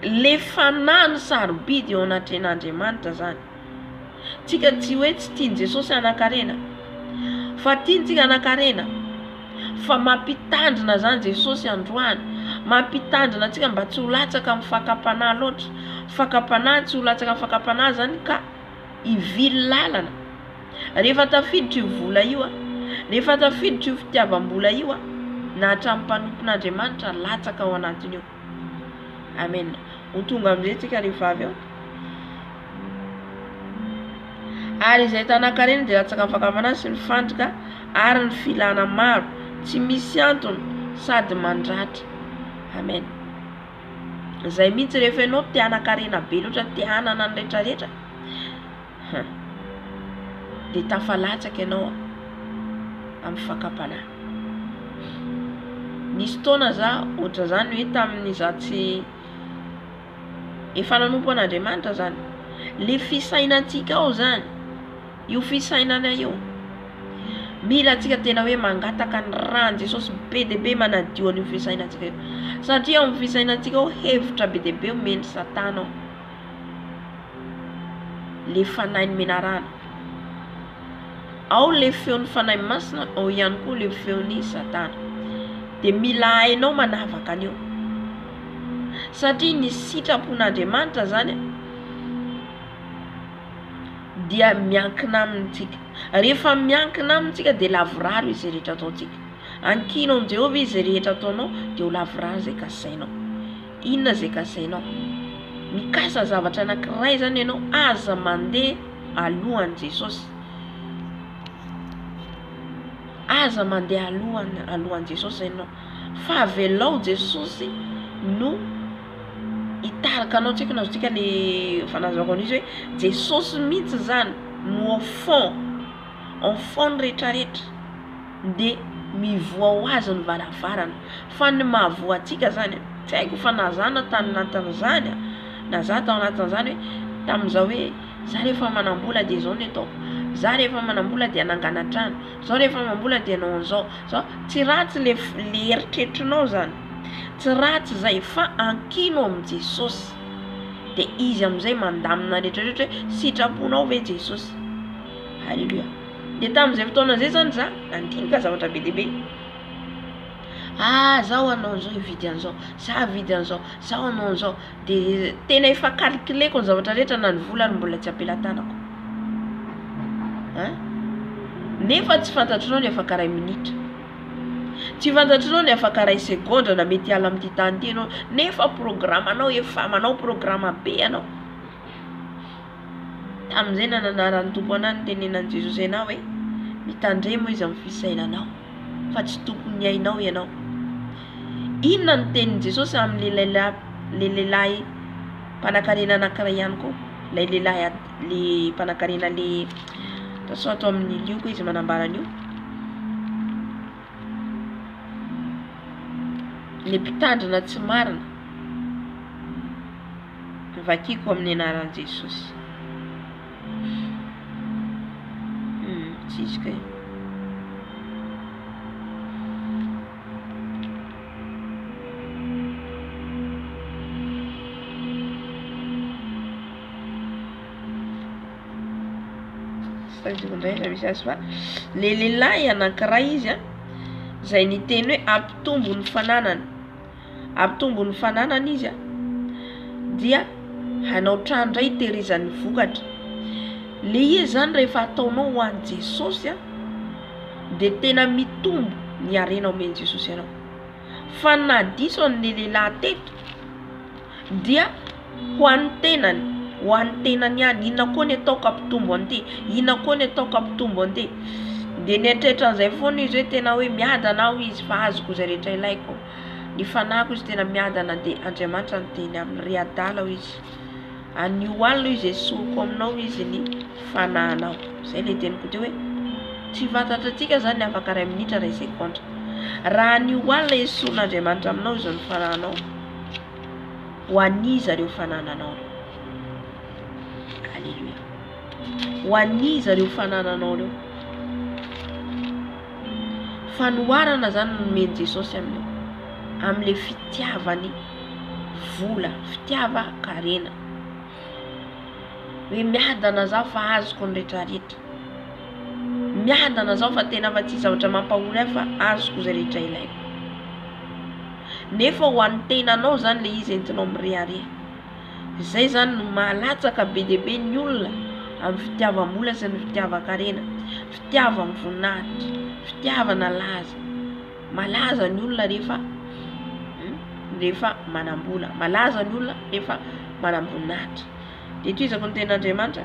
S1: Le fanahy ny sarobidy eo anatren'Andriamanitra zany. Tsika tsy hoe tsy tiany Jesosy hanakarena, fa tiantsika hanakarena, fa mampitandrina zany Jesosy androany, mampitandrina antsika mba tsy ho latsaka amin'ny fakapanahy loatra. Fakapanahy tsy ho latsaka amin'ny fakapanahy zany ka hivily lalana. Rehefa tafiditra io vola io, rehefa tafiditra io fitiavam-bola io, na hatramin'ny mpanompon'Andriamanitra latsaka ao anatiny io. Amen. Ho tonga amin'izay tsika rehefa avy eo. Ary izay tanakarena dia latsaka amin'ny fakapanahy sy ny fandrika ary ny filana maro tsy misy antony sady mandratra. Amen. Zay mihitsy rehefa ianao te hanakarena be loatra, te hanana ny rehetrarehetra, dia tafalatsaka ianao amin'ny fakapanahy. nisy taona za ohatra zany hoe tamin'ny za tsy efa nanompo an'Andriamanitra zany, le fisainantsika ao zany, io fisainana io mila antsika tena hoe mangataka ny rano Jesosy be dia be manadio an'io fisainantsika io, satria amin'ny fisainantsika ao hevitra be dia be omeny Satana le fanahiny menarana, ao le feon'ny fanahy masina, ao ihany koa le feon'ny Satana. Dia mila hainao manavaka an'io, satria ny sitrapon'Andriamanitra zany dia miankina amintsika. Rehefa miankina amintsika dia lavoraro izy rehetra ataontsika. Ankino amin'ny Jehovah izy rehetra ataonao dia ho lavoraro zay kasainao. Inona zay kasainao? Mikasa zavatra anankiray zany ianao, aza mandeha alohan'i Jesosy. Aza mandeha alohan'i Jesosy ianao. Fa avelao Jesosy no hitarika anao. Tsy haiko na azontsika le fanazavako an'izy hoe Jesosy mihitsy zany no enfant ny rehetrarehetra dia mivoa ho azy ny varavarana. Fa ny mahavoa antsika zany, tsy haiko fa na za na tany anatin'izany na za tao anatin'izany hoe tamin'izao hoe za rehefa manambola dia izao ny ataoko, za rehefa manambola dia nangana trano, zao rehefa manambola dia nanao an'izao. Tsy ratsy le eritreritrinao zany, tsy ratsy zay, fa ankino amin'ny Jesosy dia izy amin'izay mandamina rehetrarehetra hoe sitraponao ve Jesosy. Halleluja. Dia tamin'izay fotoana izay zany za nandinika zavatra be dia be. Zaho anao an'izao hividy an'izao, za vidy an'izao, zaho anao an'izao, dia tena efa calculeko ny zavatra rehetra na ny volany mbola tsy ampelantanako. Nefa tsy fantatrinao ny afaka ray minitra, tsy fantatrinao ny afaka ray segondra na mety ala amin'ity tany ity ianao, nefa programanao efa manao programa be ianao. Tamin'izay nananaran'ny tompo anahy nitenenan'i Jesosy ianao hoe mitandremo izy amin'ny fisainanao fa tsy tokony hainao ianao. Inona ny tenin'i Jesosy amin'ny le lehilahy mpanan-karena anankiray ihany koa, le lehilahy le mpanan-karena le tasao ato amin'ny lioko izy manambara an'io, le mpitandrina tsy marina. Vakiko amin'ny anaran'i Jesosy. Tsisika fa le lehilahy anankiray izy zay niteny hoe ampitombo ny fananany, ampitombo ny fananany izy dia hanao trano indray hitehirizan'ny vokatra. Le izy zany rehefa ataonao ho an'i Jesosy dia tena mitombo ny harenao omeny Jesosy ianao. Fa na diso an'le lehilahy teto dia ho an'ny tenany, ho an'ny tenany ihany, inona koa ny ataoko ampitombo an'ity, inona koa ny ataoko ampitombo an'ity. Dia nieritreritra an'izay foana izy hoe tena hoe miadana aho izy fa azoko izay rehetra ilaiko. Ny fanahiko izy tena miadana dia Andriamanitra ny teny amin'ny re-adala izy. Anio alina izy esoriko aminao izy ny fanahinao. Izay le teniko teo hoe tsy fantatra antsika zany ny afaka ray minitra ray segondra. Raha anio alina esorin'Andriamanitra aminao izy ny fanahinao, ho aniza ireo fanananao. Halleluja. Ho aniza ireo fanananao reo. Fanoharana zany nomeny Jesosy amin'io, amin'le fitiavany vola, fitiavan-karena. Hoe miadana zaho fa azoko ny rehetrarehetra, miadana zaho fa tena fa tsy zavatra mampahory ahy fa azoko izay rehetra ilaiko. Nefa ho an'ny tenanao zany le izy entinao mirehareha. Izay zany no mahalatsaka be dia be ny olona amin'ny fitiavam-bola sy ny fitiavan-karena, fitiavan'ny voninahitra, fitiavana laza. Malaza ny olona rehefa manambola, malaza ny olona rehefa manam-boninahitra. Dia toizako ny ten'Andriamanitra,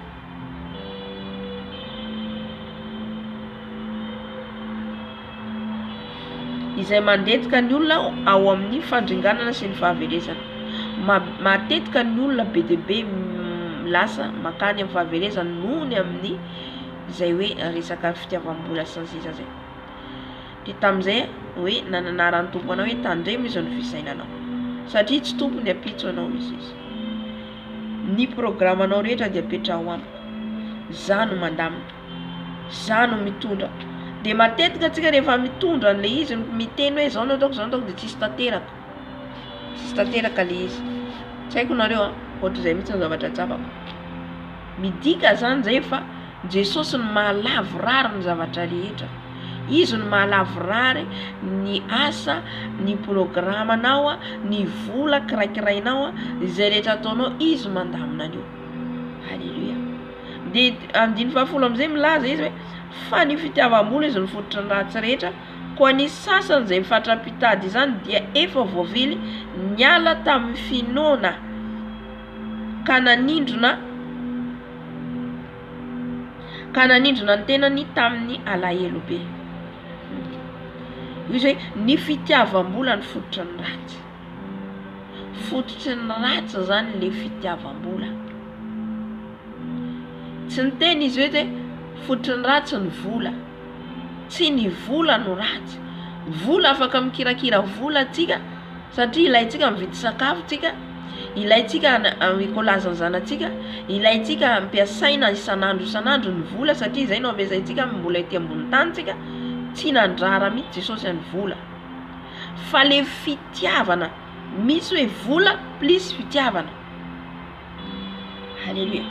S1: izay mandetika ny olona ao amin'ny fandringanana sy ny fahaverezana. Matetika ny olona be dia be lasa makany amin'ny fahaverezana noho ny amin'ny izay hoe resaka fitiavam-bola sy ny sisa zay. de tam'izay hoe nananarany tompo anao hoe tandremo izy no fisainanao satria tsy tompony apitso anao izy. Ny programanao rehetra dia apetraho amiko, za no mandamina, za no mitondra. De matetika tsika rehefa mitondra an'le izy miteny hoe zao no ataoko zao no ataoko de tsisy tanteraka le izy. Tsy haiko nareo ohatr'izay mihitsy ny zavatra tsapako. Midika zany zay fa Jesosy no mahalavo rary ny zavatra rehetra. Izy no mahalavo rary ny asa, ny programanao, ny vola kiraikirainao, izay rehetra ataonao izy mandamina an'io. Halleluja. De andiny fahafolo am'izay milaza izy hoe fa ny fitiavam-bola izy ny fototra ny ratsy rehetra, koa ny sasany izay mifatrapitady izany dia efa voavily niala tamin'ny finoana ka nanindrona ny tenany tamin'ny alahelo be. Izy hoe ny fitiavam-bola ny fototra ny ratsy. Fototry ny ratsy zany le fitiavam-bola. Tsy ny teny izy hoe fototry ny ratsy ny vola. Tsy ny vola no ratsy. Vola afaka mikirakira vola atsika satria ilaitsika mividy sakafo tsika, ilaitsika mikolaza ny zanatsika, ilaitsika ampiasaina isanandro ny vola satria izay no ampiasaitsika mbola ety ambony tany tsika. Tsy nandrara mihitsy Jesosy any vola. Fa le fitiavana, misy hoe vola plus fitiavana. Halleluja.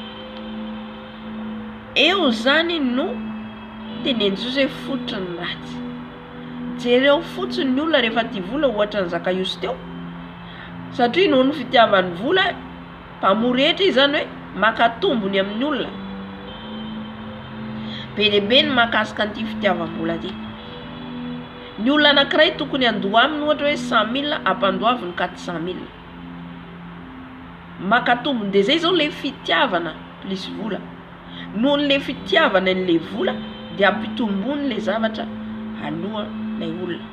S1: Eo zany no teneny Jesosy hoe fototry ny ratsy. Jereo fotsiny ny olona rehefa ty vola ohatra ny Zakaiosy teo. Satria noho ny fitiavany vola, mpamoretra izy zany hoe makatombony amin'ny olona. Be lehibe ny makasika an'ity fitiavam-bola ty. Ny olona anankiray tokony handoa aminy ohatra hoe 100 000 ampandoaviny 400 000. Makatombony de zay zao le fitiavana plus vola. Noho le fitiavana an'le vola de ampitombony le zavatra aloha lay olona.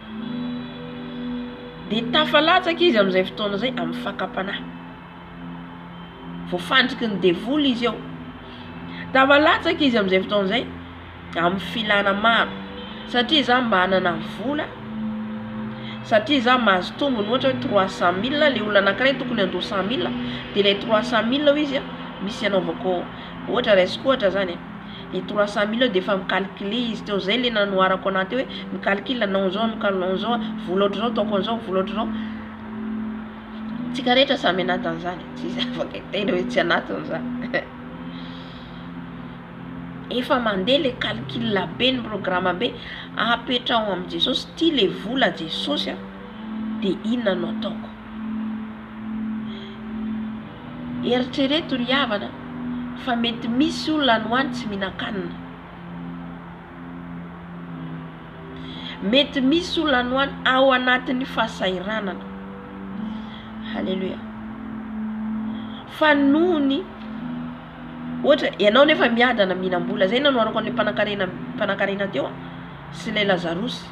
S1: De tafalatsaka izy am'izay fotoana zay amin'ny fakapanahy. Voafandriky ny devoly izy eo. Tafalatsaka izy am'izay fotoana zay amin'ny filana maro. Satria za mba hanana vola, satria za mahazo tombony ohatra hoe 300 000, le olona anankiray tokony handao 100 000, de le 300 000 izy misy anaovako ohatra raisiko ohatra zany. Le 300 000 de efa micalcule izy teo, zay le nanoarako anaty hoe micalcule anao zao, micalcule zao, vola ohatry zao ataoko an'izao, vola ohatry zao. Tsika rehetra samy anatin'izany, tsisy afaka hiteny hoe tsy anatin'izany. Efa mandeha le calcul be, ny programme be apetraho amin'ny Jesosy, ty le vola Jesosy de inona no ataoko. Eritrereto ry havana fa mety misy olona anoany tsy mihinan-kanina. Mety misy olona anoany ao anatin'ny fahasairanana. Halleluja. Fa nohony ohatra ianao nefa miadana mihinam-bola, zay nanoarako an'le mpanakarena teo sy le Lazarosy.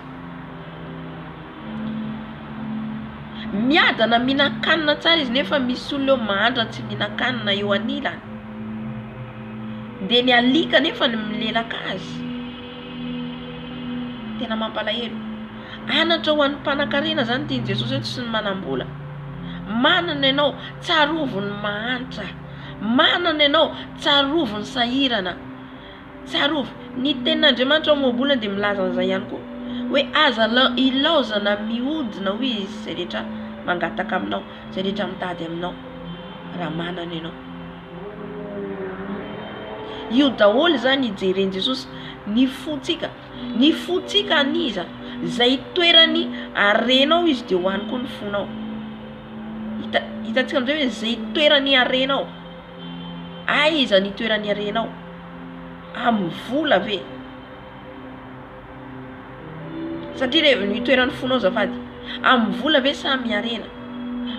S1: Miadana mihinan-kanina tsara izy nefa misy olona eo mahantra tsy mihinan-kanina eo anilany. De ny alika nefa ny milelaka azy. Tena mampalahelo. Anatra ho an'ny mpanakarena zany tiany Jesosy eto sy ny manam-bola. Manana ianao tsarovony mahantra. Manana ianao tsarovony sahirana. Tsarovo. Ny tenin'Andriamanitra moabola de milaza an'izay ihany koa. Hoe aza ilaozana mihodina ho izy zay rehetra mangataka aminao, zay rehetra mitady aminao. Raha manana ianao. Io daholo zany ijereny Jesosy ny fotsika. Ny fotsika aniza zay toerany arenao izy de hoany koa ny fonao. Hitantsika amin'izay hoe zay toerany arenao. Aiza ny toerany arenao? Amin'ny vola ve? Satria rehefa ny toerany fonao zafady, amin'ny vola ve sa amin'ny arena?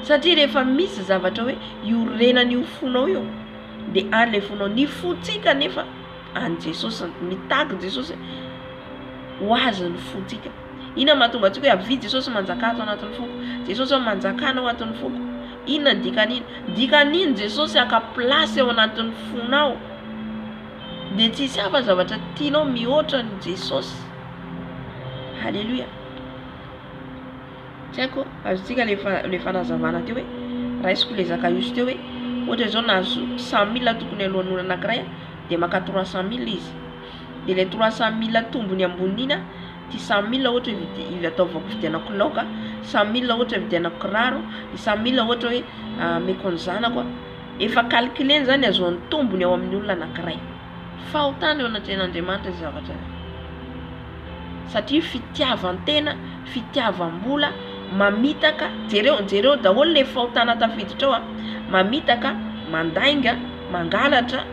S1: Satria rehefa misy zavatra hoe io renany io fonao io de an'le fonao. Ny fotsika nefa an Jesosy, mitaky Jesosy ho azy ny fotsika. Ina mahatonga antsika hoe avidy Jesosy manjaka ato anatin'ny foko, Jesosy manjakana ao anatin'ny foko. Inona ny dikan'iny? Dikan'iny Jesosy akaplasy ao anatin'ny fonao. De tsisy hafa zavatra tianao mihoatra ny Jesosy. Halleluja. Tiako azontsika le fanazavana teo hoe raisiko le zaka izy teo hoe ohatra zao nazo 100 000 tokony alohan'olona anankiray dia maka 300 000 izy. Dia le 300 000 tombony ambonina ty 100 000 ohatra hivi ataovako vidianako laoka, 100 000 ohatra vidianako kiraro, 100 000 ohatra hoe mekony zanako, efa calculeny zany azoan'ny tombony ao amin'ny olona anankiray. Fahotana eo anatren'Andriamanitra izay zavatra satria fitiavan-tena, fitiavam-bola mamitaka jereo daholo le fahotana tafiditra ao mamitaka, mandainga, mangalatra,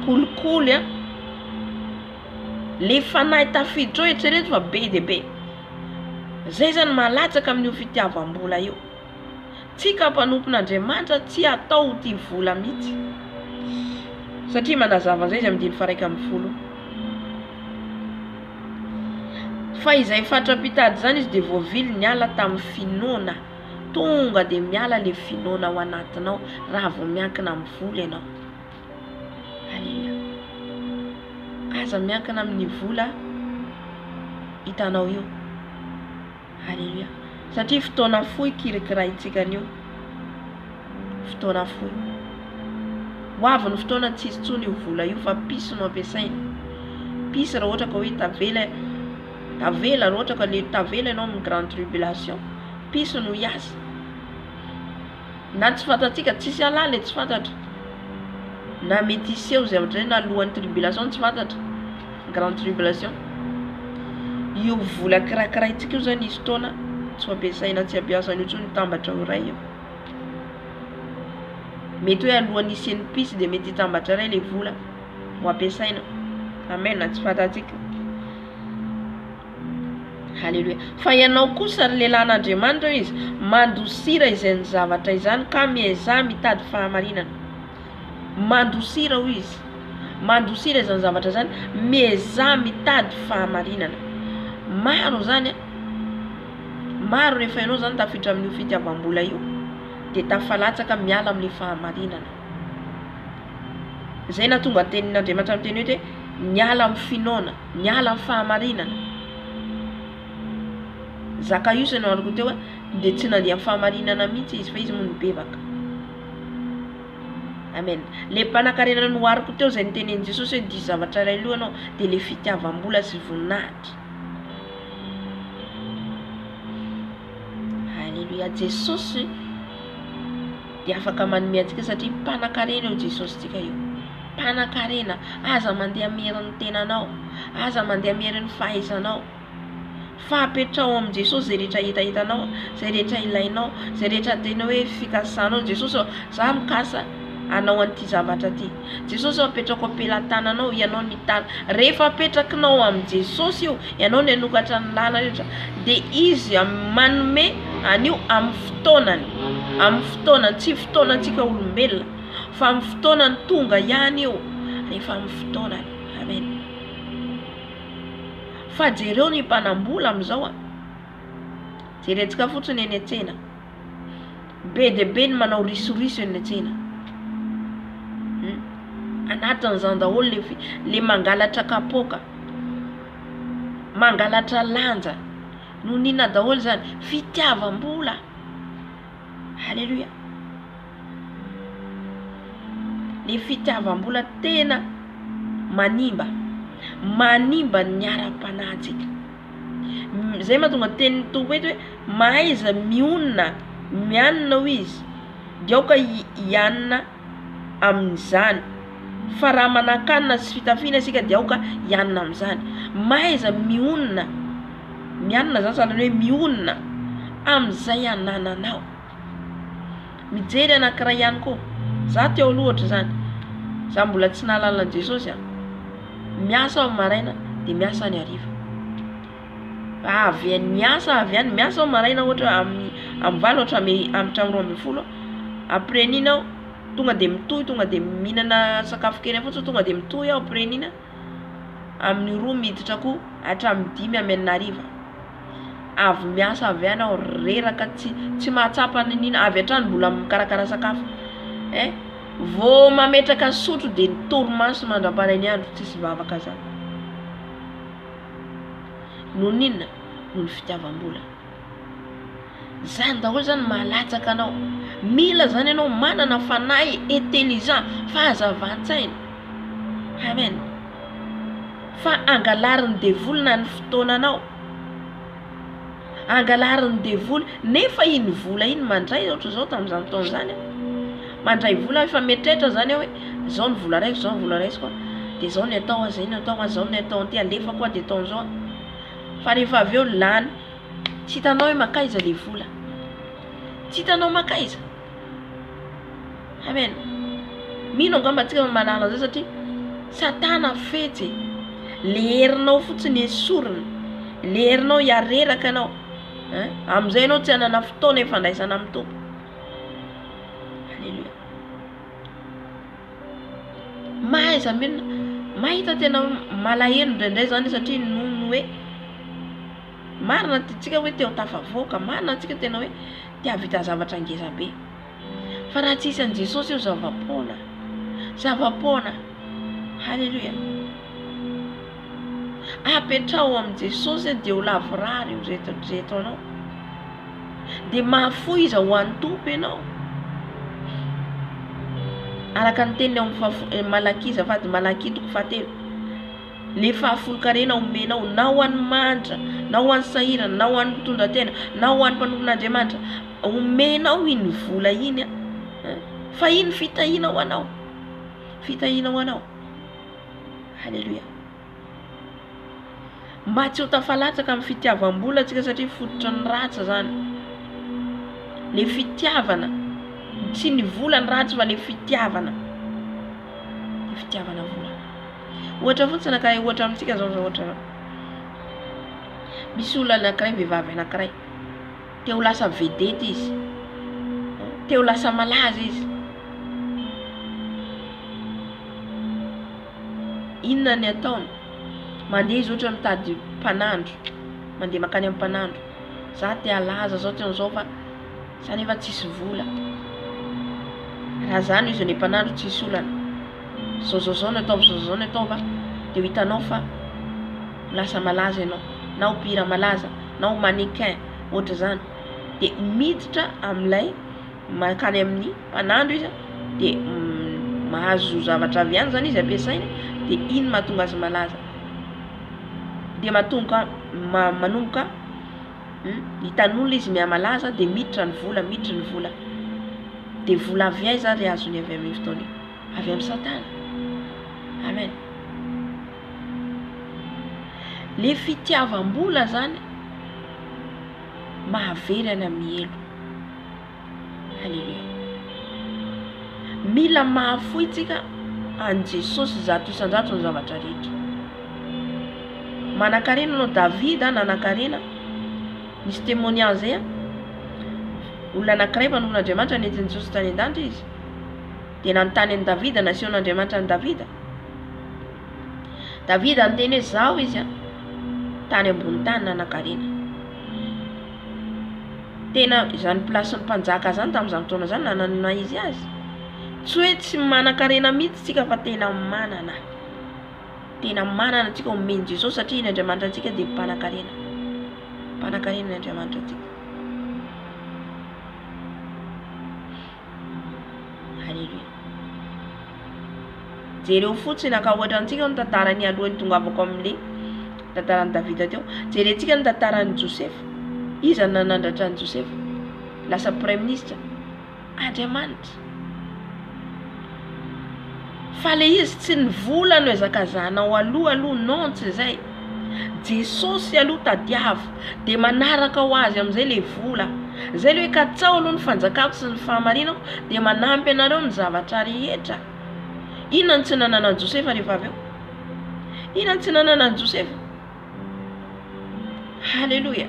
S1: kolikoly le fanahy tafiditra ao eritrereto fa be dia be. Zay zany malatsaka amin'io fitiavam-bola io. Tsika mpanompon'Andriamanitra tsy atao ty vola mihitsy satria manazava zay izy amin'ny 1:10. Fa izay fatrapitady zany izy dia voavily niala tamin'ny finoana, tonga dia miala le finoana ao anatinao raha vao miankina amin'ny vola ianao. Halleluja. Aza miankina amin'ny vola hitanao io. Halleluja. Satria fotoana fohy kirikiraintsika an'io. Fotoana fohy. Hoavy ny fotoana tsisy tsony io vola io fa piso no ampiasaina. Piso raha ohatra ka hoe tavela raha ohatra ka le tavela ianao amin'ny grande tribulation, piso no hiasa. Na tsy fantatsika tsisy alala le tsy fantatra. Na mety iseho zay ohatra na alohan'ny tribulation tsy fantatra. Grande tribulation. Io vola kirakiraintsika io zany izy fotoana tsy ampiasaina, tsy ampiasa ny tsony tambatra iray io. Mety hoe alohan'ny isen'ny piso dia mety tambatra iray le vola ho ampiasaina. Amen, na tsy fantatsika. Halleluja. Fa ianao kosa ry lelan'Andriamanitra izy mandosira izay ny zavatra izany ka mieza mitady fahamarinana. Mandosira ho izy. Mandosira izany zavatra zany mieza mitady fahamarinana. Maro zany maro rehefa ianao zany tafiditra amin'io fitiavam-bola io dia tafalatsaka miala amin'ny fahamarinana. Zay na tonga tenin'Andriamanitra amin'ny teny hoe miala amin'ny finoana, miala amin'ny fahamarinana. Zaka io isanao ariko teo dia tsy nandeha amin'ny fahamarinana mihitsy izy fa izy moa nibebaka. Amen. Le mpanankarenana no ariko teo zay nitenen'i Jesosy hoe diso zavatra iray aloha anao dia le fitiavam-bola sy voninahitra. Halleluja. Jesosy dia afaka manome antsika satria mpanankarena io Jesosy tsika io. Mpanankarena, aza mandeha merin'ny tenanao, aza mandeha merin'ny fahaizanao. Fahapetrao amin'ny Jesosy zay rehetra hitahitanao, zay rehetra ilainao, zay rehetra tenao hoe fikasanao. Jesosy za mikasa anao an'ity zavatra ty. Jesosy apetrako ampelantananao, ianao mitana. Rehefa apetrakinao amin'ny Jesosy io, ianao ny anokatra ny làlana rehetra, dia izy manome an'io amin'ny fotoanany. Amin'ny fotoanany, tsy fotoanantsika olombelona, fa amin'ny fotoanany tonga ihany io. Rehefa amin'ny fotoanany. Amen. Fa jereo ny mpanambola amin'izao jerentsika fotsiny eny an-tsena. Be dia be ny manao risoriso eny an-tsena. Anatin'izany daholo le mangalatra kapoka, mangalatra lanja, no nina daholo zany fitiavam-bola. Halleluja. Le fitiavam-bola tena manimba ny ara-panahintsika. Zay mahatonga tenin'ny Tompo eto hoe mahaiza mianina ho izy dia aoka hianina amin'izany. Fa raha manan-kanina sy fitafiana isika dia aoka hianina amin'izany. Mahaiza mianina zany sahalan'ny hoe mionina amin'izay anananao. Mijery anankiray ihany koa. Za teo aloha ohatra zany, za mbola tsy nahalalana Jesosy miasa ao maraina dia miasa any hariva. Avy any miasa ao maraina ohatra amin'ny 8 ohatra amin'ny 9:40. Après nina aho tonga dia mitohy, tonga dia mihinana sakafo kely fotsiny, tonga dia mitohy aho après nina amin'ny 2 miditra koa hatramin'ny 5 amin'ny hariva. Avy miasa avy any aho reraka tsy mahatsapa ny nina, avy hatrany mbola mikarakara sakafo. Vao mametraka sotro dia nitorimaso mandram-parainy andro tsisy vavaka zany. No ninona noho ny fitiavam-bola. Zany daholo zany mahalatsaka anao. Mila zany anao manana fanahy intelligent, fahazavan-tsaina. Amen. Fa angalarin'ny devoly ny fotoananao. Angalarin'ny devoly nefa iny vola iny mandray ohatra zao tamin'izany taona zany. Mandray vola efa metrehitra zany hoe zao ny vola raiky, zao ny vola raiky koa. De zao ny atao azy, iny atao azy, zao ny atao anty alefa koa de atao zao. Fa rehefa avy eo lany, tsy hitanao hoe makaiza le vola. Tsy hitanao makaiza. Amen. Mino angamba antsika manala zay satria Satana fetsy. Le herinao fotsiny esorina. Le herinao hiareraka anao. Amizay anao tsy hanana fotoana ifandraisana amin'ny Tompo. Halleluja. Mahaiza mino, mahita tena malahelo indraindray zany satria nono hoe marina tsika hoe te ho tafavoaka, marina tsika tena hoe te havita zavatra ngeza be. Fa raha tsy isy an Jesosy io zava-pona. Zava-pona. Halleluja. Apetrao am Jesosy de ho lavorary reto anao. De mahafoiza ho an'ny Tompo ianao. Araka ny teniny amin'ny Malaki zafady Malaki 3:7. Le fahafolo-karena omenao na ho an'ny mantra, na ho an'ny sahirana, na ho an'ny mpitondra-tena, na ho an'ny mpanompon'Andriamanitra. Omenao iny vola iny. Fa iny fitahina ho anao. Fitahina ho anao. Halleluja. Mba tsy ho tafalatsaka amin'ny fitiavam-bola tsika satria fototra ny ratsa zany. Le fitiavana. Tsy ny vola ny ratsy fa le fitiavana. Le fitiavana vola. Ohatra fotsiny anakay ohatra amintsika zao ohatra. Misy olona anankiray, vehivavy anankiray. Te ho lasa vedety izy. Te ho lasa malaza izy. Inona ny ataony? Mandeha izy ohatra mitady mpanandro. Mandeha makany amin'ny mpanandro. Za te halaza zao te an'izao fa sa nefa tsisy vola. Raha zany izy ny mpanandro tsisy olana. Zao ny ataovy, zao ny ataova. De ho hitanao fa lasa malaza ianao. Na ho mpihira malaza, na ho mannequin, ohatra zany. De miditra amin'ilay makany amin'ny mpanandro izy de mahazo zavatra avy any zany izy ampiasainy de iny mahatonga azy malaza. De manomboka hitan'olona izy mihamalaza de miditra ny vola. De vola avy aiza ary azony avy amin'ny fotoana io? Avy amin'ny Satana. Amen. Le fitiavam-bola zany mahaverana mielo. Halleluja. Mila mahafoy tsika an Jesosy zato isan-jato ny zavatra rehetra. Manan-karena anao Davida nanan-karena. Misy témoignage zay. Olona anankiray mpanompon'Andriamanitra nentin'i Jesosy tany an-danitra izy. De nanontany an'i Davida, nasiona-Andriamanitra an'i Davida. Davida niteny hoe zao izy tany ambony tany nanan-karena. Tena izany plasin'ny mpanjaka zany tamin'izany fotoana zany nanana izy azy. Tsy hoe tsy manan-karena mihitsy tsika fa tena manana. Tena manana tsika omeny Jesosy satria iny Andriamanitra antsika dia mpanan-karena. Mpanan-karena ny Andriamanitra antsika. Halleluja. Jereo fotsiny aka ohatra antsika ny tantarany alohany tongavako amin'le tantarany Davida teo. Jerentsika ny tantarany Josefa. Iza nanandratra ny Josefa? Lasa premier ministre. Andriamanitra. Fa le izy tsy ny vola no ezakazanao aloha non tsy zay. Jesosy aloha tadiavo de manaraka ho azy amin'izay le vola. Zay le hoe katsao aloha ny fanjakako sy ny fahamarinako de manampy anareo ny zavatra rehetra. Inona ny tsy nanana ny Josefa rehefa avy eo? Inona ny tsy nanana ny Josefa? Halleluja.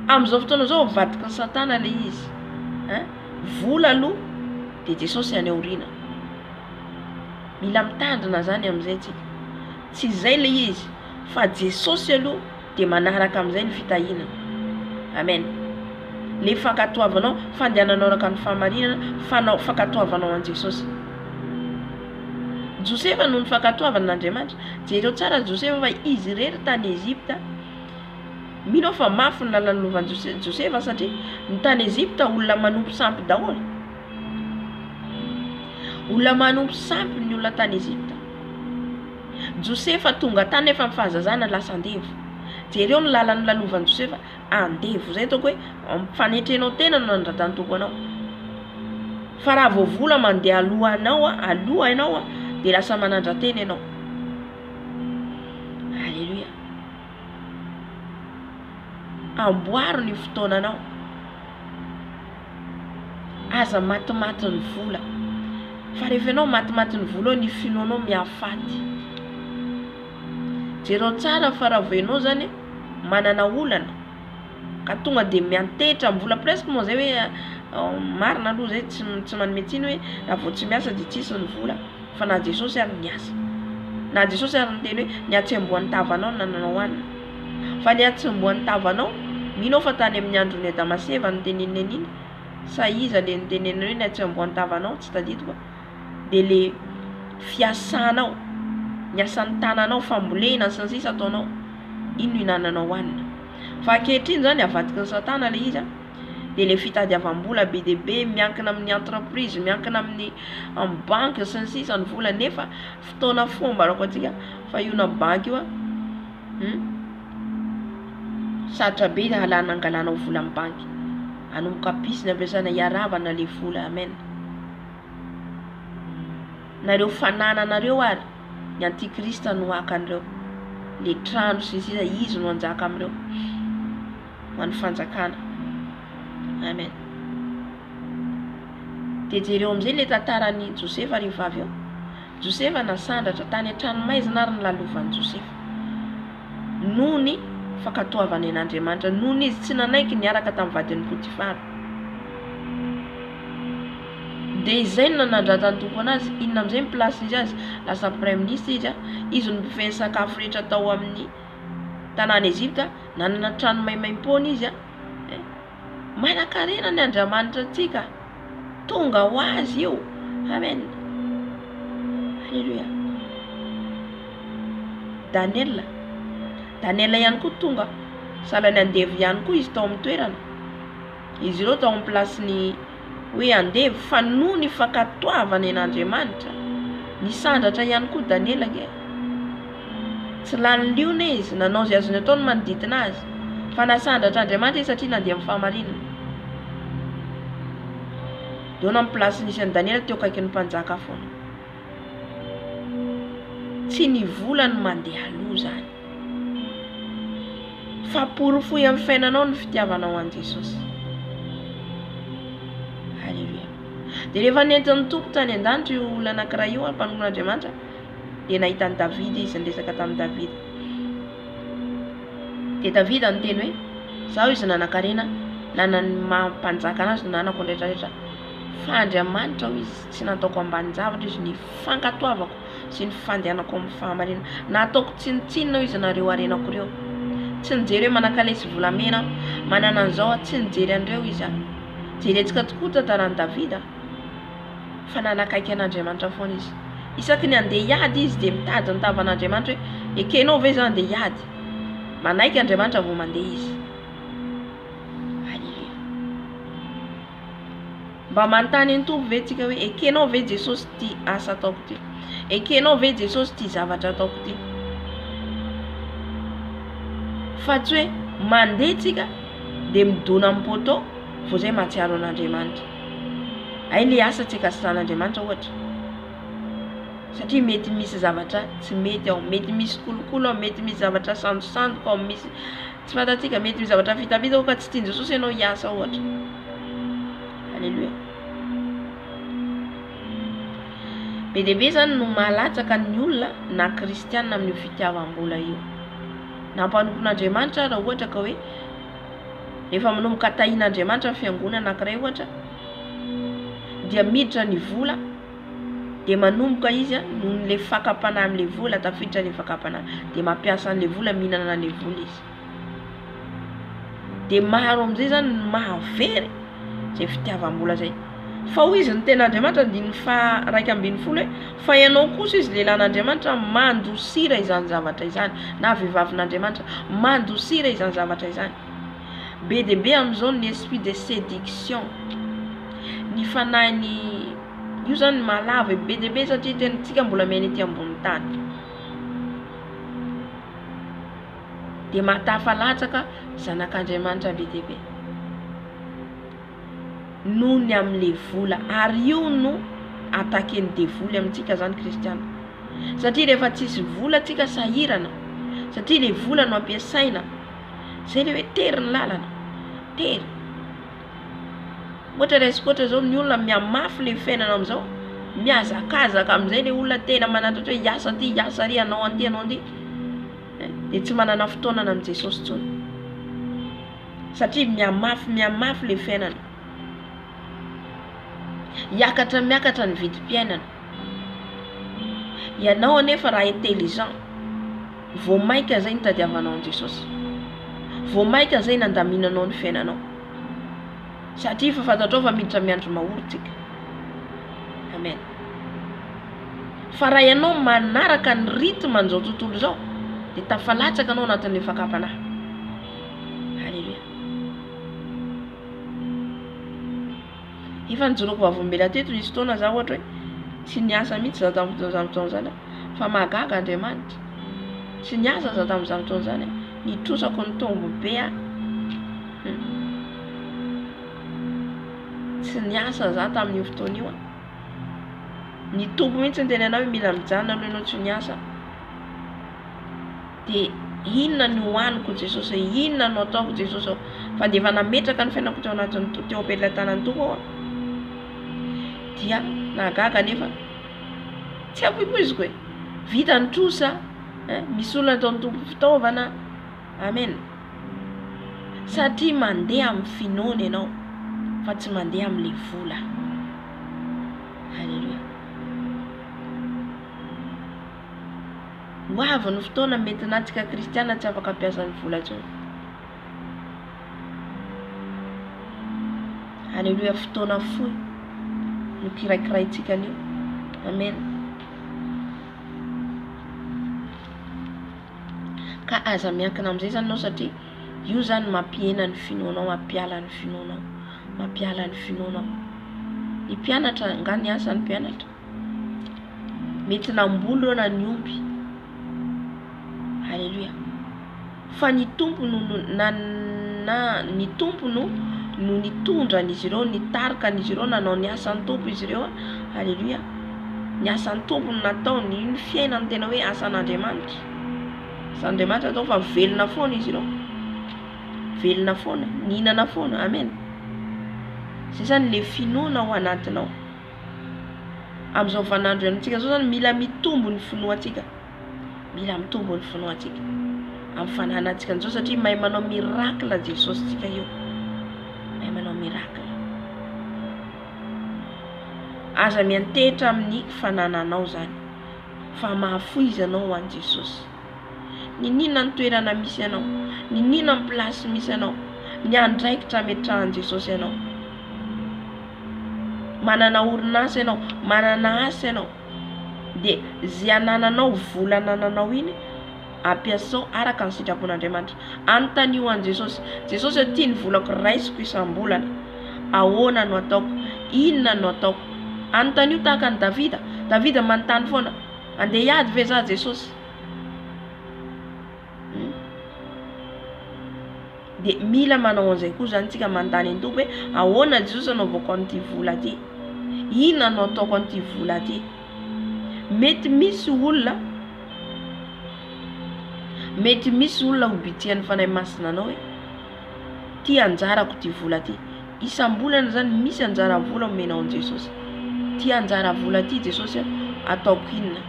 S1: Amin'izao fotoana zao vadika ny Satana le izy. Vola aloha de Jesosy aneoriana. Mila mitandrina zany amin'izay tsika. Tsy izay le izy fa Jesosy aloha de manaraka amin'izay ny fitahinana. Amen. Le fankatoavanao, fandehananao araka ny fahamarinana, fankatoavanao an Jesosy. Josefa noho ny fankatoavana n'Andriamanitra. Jereo tsara Josefa fa izy rery tany Ezipta mino fa mafy ny lalany lovan'i Josefa satria ny tany Ezipta olona manompo sampy daholo. Olona manompo sampy ny olona tany Ezipta. Josefa tonga tany nefa ny fahazazana lasa andevo. Jereo ny lalany lalovan'i Josefa andevo. Zay toko hoe fanetrenao tena no nandratany toko anao. Fa raha voavola mandeha aloha ianao dia lasa manandra-tena ianao. Halleluja. Amboaro ny fotoananao. Aza matimaty ny vola. Fa rehefa ianao matimaty ny vola ny finoanao miafaty. Jereo tsara fa raha voenao zany manana olana ka tonga dia miantetra amin'ny vola presque moa zay hoe marina aloha zay tsy manome tsiny hoe raha vao tsy miasa dia tsisy ny vola. Fa na Jesosy ary niasa. Na Jesosy ary niteny hoe ny atsembohan'ny tavanao nananao hanina. Fa ny atsembohan'ny tavanao minao fa tany amin'ny androny Damaseva nitenenina iny sa iza le nitenenina hoe ny atsembohan'ny tavanao tsy tadidiko dia le fiasanao ny asan'ny tananao fambolena sy ny sisa ataonao ino hinananao hanina. Fa ankehitriny zany avadiky ny satana le izy dia le fitadiavam-bola be dia be miankina amin'ny entreprise miankina amin'ny banky sy ny sisa ny vola nefa fotoana fomba rako atsika fa io na banky io satra be halana angalanao vola amin'ny banky anomboka pisiny ampiasana hiaravana le vola. Amen. Nareo fanananareo ary ny antikrista no haka an'ireo le trano sy sisa izy no anjaka amin'ireo ho an'ny fanjakana. Amen. Dia jereo amin'izay le tantaran'i Josefa ry vavy eo. Josefa nasandratra tany an-trano maizina ary ny lalovan'i Josefa noho ny fakatoavany an'Andriamanitra, noho ny izy tsy nanaiky niaraka tamin'ny vadin'ny Potifara. Dia izay no nanandratany tompo anazy. Inona amin'izay ny place izy azy lasa premier ministre izy no mpifehy sakafo rehetra tao amin'ny tanàna Ezipta. Nanana trano maimaim-pony izy manan-karena ny Andriamanitra antsika tonga ho azy io. Amen. Halleluja. Daniela ihany koa tonga salany andevo ihany koa izy tao amin'ny toerana. Izy ireo tao amin'ny place-ny hoe andevo fa noho ny fakatoavany an'Andriamanitra nisandratra ihany koa Daniela ke. Tsy lany liona izy nanao izay azony atao ny manodidina azy fa nasandratra Andriamanitra izy satria nandeha amin'ny fahamarinana. Dia amin'ny place nisy an'i Daniela teo akaiky ny mpanjaka foana. Tsy ny vola no mandeha aloha zany fa porofoy amin'ny fiainanao ny fitiavanao an Jesosy. Halleluja. Dia rehefa nentin'ny tompo tany an-danitra io olona anankiray io mpanompon'Andriamanitra dia nahitany Davida izy niresaka tamin'ny Davida. Dia Davida niteny hoe zaho izy nanan-karena nanany mampanjaka anazy no nanako rehetrarehetra fa Andriamanitra ho izy tsy nataoko ambany zavatra izy ny fankatoavako sy ny fandehanako amin'ny fahamarinana. Nataoko tsinitsinina izy nareo arenako ireo. Tsy nijery hoe manan-kalesy volamena manana an'izao tsy nijery an'ireo izy jeretsika tokoa tantaran'i Davida fa nanakaiky an'Andriamanitra foana izy. Isaky ny andeha hiady izy dia mitady ny tavan'Andriamanitra hoe ekenao ve zany andeha hiady, manaiky Andriamanitra vao mandeha izy. Halleluja. Mba manontany ny tompo ve tsika hoe ekenao ve Jesosy ty asa ataoko ty, ekenao ve Jesosy ty zavatra ataoko ty. Fa tsy hoe mandeha tsika dia midona amin'ny poto vao zay mahatsiaro an'Andriamanitra. Ay le asa tsy kasan'Andriamanitra ohatra. Satria mety misy zavatra tsy mety ao, mety misy kolokolo ao, mety misy zavatra sandosandoka ao, misy tsy fantatsika, mety misy zavatra vitavita ao ka tsy tian Jesosy ianao hiasa ohatra. Halleluja. Be dia be zany no mahalatsaka ny olona na kristianina amin'ny fitiavam-bola io. Na mpanompon'Andriamanitra raha ohatra ka hoe rehefa manomboka tahian'Andriamanitra fiangonana anankiray ohatra dia miditra ny vola dia manomboka izy noho n'le fakapana amin'le vola tafiditra ny fakapana dia mampiasa an'le vola mihinana an'le vola izy. Dia maro amin'izay zany mahavery zay fitiavam-bola zay. fa hoy izy ny ten'Andriamanitra diny fa 2:40 fa ianao kosa izy lelan'Andriamanitra mandosira izany zavatra izany na vehivavin'Andriamanitra mandosira izany zavatra izany. Be de be am'izao ny esprit de séduction, ny fanahiny io zany malava be de be satria tentsika mbola miaina ety ambony tany. De matafalatsaka zanak'Andriamanitra be de be noho ny am'le vola, ary io no attaquer ny devoly amintsika zany kristiana. Satria rehefa tsisy vola tsika sahirana, satria le vola no ampiasaina zay le hoe tery ny lalana, tery. Ohatra resikotra zao ny olona miamafy le fiainana am'izao, miazakazaka am'izay le olona tena manatatra hoe hiasa ty, hiasa ry, anao anty, anao anty, de tsy manana fotoanana am' Jesosy tsony. Satria miamafy le fiainana. Miakatra ny vidim-piainana. Ianao anefa raha intelligent, vao maika zay nitadiavanao an Jesosy, vao maika zay nandaminanao ny fiainanao. Satria fa fatatrao fa miditra miandro mahoro tsika. Amen. Fa raha ianao manaraka ny rythme an'izao tontolo zao, de tafalatsaka anao anatin'le fakapanahy. Halleluja. Efa nijoroko vavombela teto nisy fotoana za ohatra hoe tsy niasa mihitsy za tamin'izany fotoana zany, fa mahagaga Andriamanitra. Tsy niasa za tamin'izany fotoana zany, nitrosako ny tombo be a. Tsy niasa za tamin'io fotoana io a. Ny tombo mihitsy ny teny anao hoe mila mijanona aloha ianao tsy niasa. De inona ny hoaniko Jesosy, inona no ataoko Jesosy, fa de efa nametraka ny fiainako teo anatin'ny teo am-pelantanan'ny tombo ao a. Dia nagaga nefa tsy apoipoiziko hoe vita ny trosa, misy olona atao ny tombo fitaovana. Amen. Satria mandeha amin'ny finoana ianao fa tsy mandeha amin'le vola. Halleluja. Hoavy ny fotoana mety natsika kristiana tsy afaka ampiasa ny vola tsony. Halleluja. Fotoana fohy no kiraikiraitsika anio. Amen. Ka aza miankina am'izay zany anao satria io zany mampiena ny finoanao, mampiala ny finoanao, mampiala ny finoanao. Ny mpianatra nga ny asa ny mpianatra, mety namboly reo na ny omby. Halleluja. Fa ny tompony ny tompony no nitondra n'izy ireo, nitarika n'izy ireo, nanao ny asan'ny tompo izy ireo. Halleluja. Ny asan'ny tompony natao ny fiainany tena hoe asan'Andriamanitra. Asan'Andriamanitra atao fa velona foana izy ireo. Velona foana, nihinana foana. Amen. Zay zany le finoana ao anatinao. Am'izao vanandro antsika zao zany mila mitombo ny finoantsika. Mila mitombo ny finoantsika amin'ny fananantsika an'izao satria mahay manao miracle Jesosy tsika io. Mahay manao miracle. Aza miantehitra amin'ny fanananao zany. Fa mahafoizy anao ho an'i Jesosy. Ninina ny toerana misy anao, ninina ny place misy anao, ny andraikitra metrahan'i Jesosy anao. Manana orinasa ianao, manana asa ianao. De zay anananao, vola anananao iny ampiasao araka ny sitrapon'Andriamanitra. Anontanio an Jesosy. Jesosy tia ny volako raisiko isam-bolana. Ahoana no ataoko? Inona no ataoko? Anontanio tahaka ny Davida. Davida manontany foana. Andeha hiady ve za Jesosy? De mila manao an'izay koa zany tsika manontany ny tompo hoe ahoana Jesosy anaovako an'ity vola ty? Inona no ataoko an'ity vola ty? Mety misy olona obitian'ny fanahy masina anao hoe ty anjarako ty vola ty. Isam-bolana zany misy anjara vola omenao an Jesosy. Ty anjara vola ty Jesosy ataoko inona?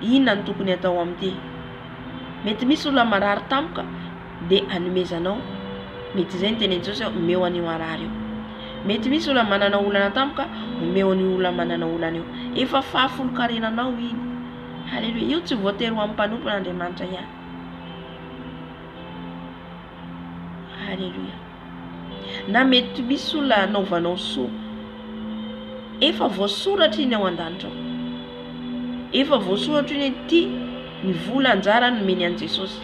S1: Inona no tokony atao am'ty? Mety misy olona marary tampoka de anomezanao. Mety zay ny teny Jesosy omeo an'io marary io. Mety misy olona manana olana tampoka, omeo an'io olona manana olana io. Efa fahafolokarenanao iny. Halleluja. Io tsy voatery ho amin'ny mpanompon'Andriamanitra ihany. Halleluja. Na mety misy olona anaovanao soa, efa voasoratra iny ao an-danitra ao. Efa voasoratra iny ty ny vola anjara nomeny an Jesosy.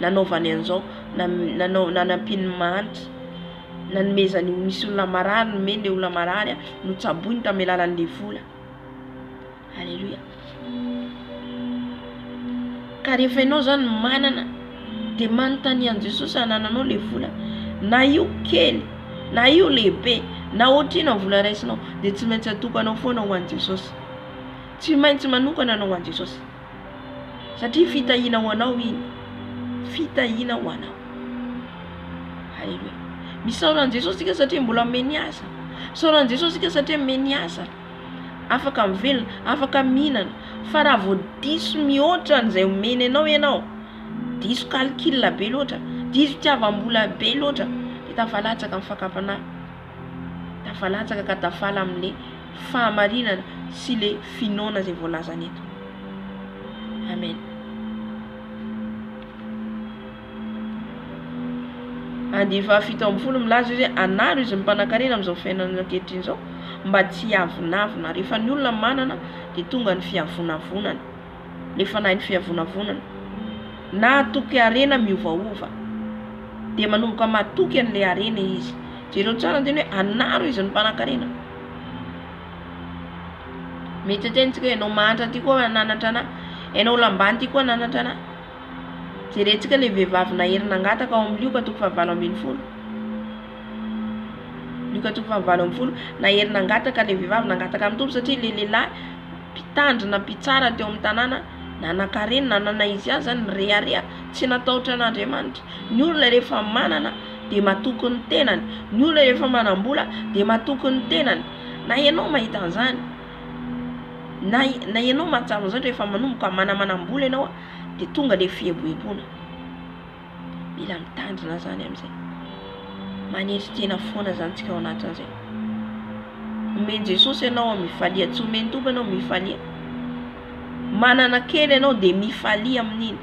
S1: Nanaovany an'izao, nanampiny mahantra, nanomezany misy olona marary, nomeny le olona marary no tsaboiny tamin'ny alalan'le vola. Halleluja. Ka rehefa ianao zany manana dia manontany an Jesosy hanananao le vola, na io kely na io lehibe na ohatrina vola raisinao dia tsy maintsy atokanao foana ho an Jesosy. Tsy maintsy manokana anao ho an Jesosy satria fitahiana ho anao iny, fitahiana ho anao. Halleluja. Misaoran Jesosy sika satria mbola meniasa. Misaoran Jesosy sika satria meniasa. Afaka mivelona, afaka mihinana. Fa raha vao diso mihoatra an'izay omeny anao ianao, diso calcul be loatra, diso fitiavam-bola be loatra, dia tafalatsaka amin'ny fakapana, tafalatsaka ka tafala amin'le fahamarinana sy le finoana izay voalazana eto. Amen. Andiny 7 milaza izy anaro izy mmpanan-karena amin'izao fiainana ankehitriny izao mba tsy hiavonavona. Rehefa ny olona manana dia tonga ny fiavonavonana, le fanahy ny fiavonavonana, na atoky arena miovaova dia manomboka matoky an'le arena izy. Jereo tsara ny teny hoe anaro izy ny mmpanan-karena. Mety tentsika hoe ianao mahantra ty koa nanatra ana, ianao lambany ty koa nanatra ana. Jerentsika le vehivavy naherina angataka ao amin'ny Lioka 7:20. Lioka 7:20 naherina angataka le vehivavy nangataka amin'ny tompo satria le lehilahy mpitandrina mpitsara teo amin'ny tanàna nanan-karena nanana izy azy zany rearea tsy natahotra an'Andriamanitra. Ny olona rehefa manana dia matoky ny tenany, ny olona rehefa manam-bola dia matoky ny tenany. Na ianao mahita an'izany, na ianao mahatsara an'izany rehefa manomboka manamanam-bola ianao dia tonga le fieboebona. Mila mitandrina zany amin'izay. Manetry tena foana zany tsika ao anatin'izay. Omeny Jesosy ianao mifalia, tsy omeny tompo ianao mifalia. Manana kely ianao dia mifalia amin'iny.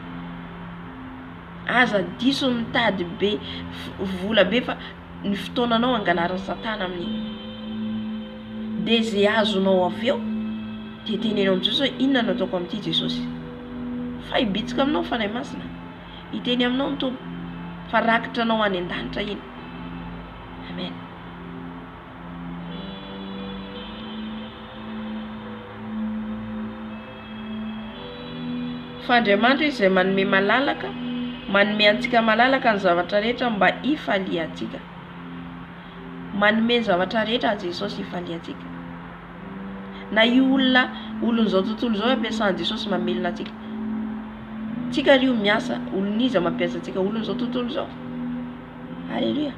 S1: Aza diso mitady be vola be fa ny fotoananao angalarin'ny Satana amin'iny. Dia zay azonao avy eo dia tenenao amin'ny Jesosy hoe inona no ataoko amin'ity Jesosy. Fa hibitsika aminao fanahy masina, hiteny aminao ny tompo fa rakitra anao any an-danitra iny. Amen. Fa Andriamanitra izy izay manome malalaka, manome antsika malalaka ny zavatra rehetra mba hifaliantsika. Manome ny zavatra rehetra Jesosy hifaliantsika. Na io olon'izao tontolo izao ampiasan'i Jesosy mamelona antsika. Tsika rio miasa, oloniza mampiasa antsika olon'izao tontolo izao. Halleluja.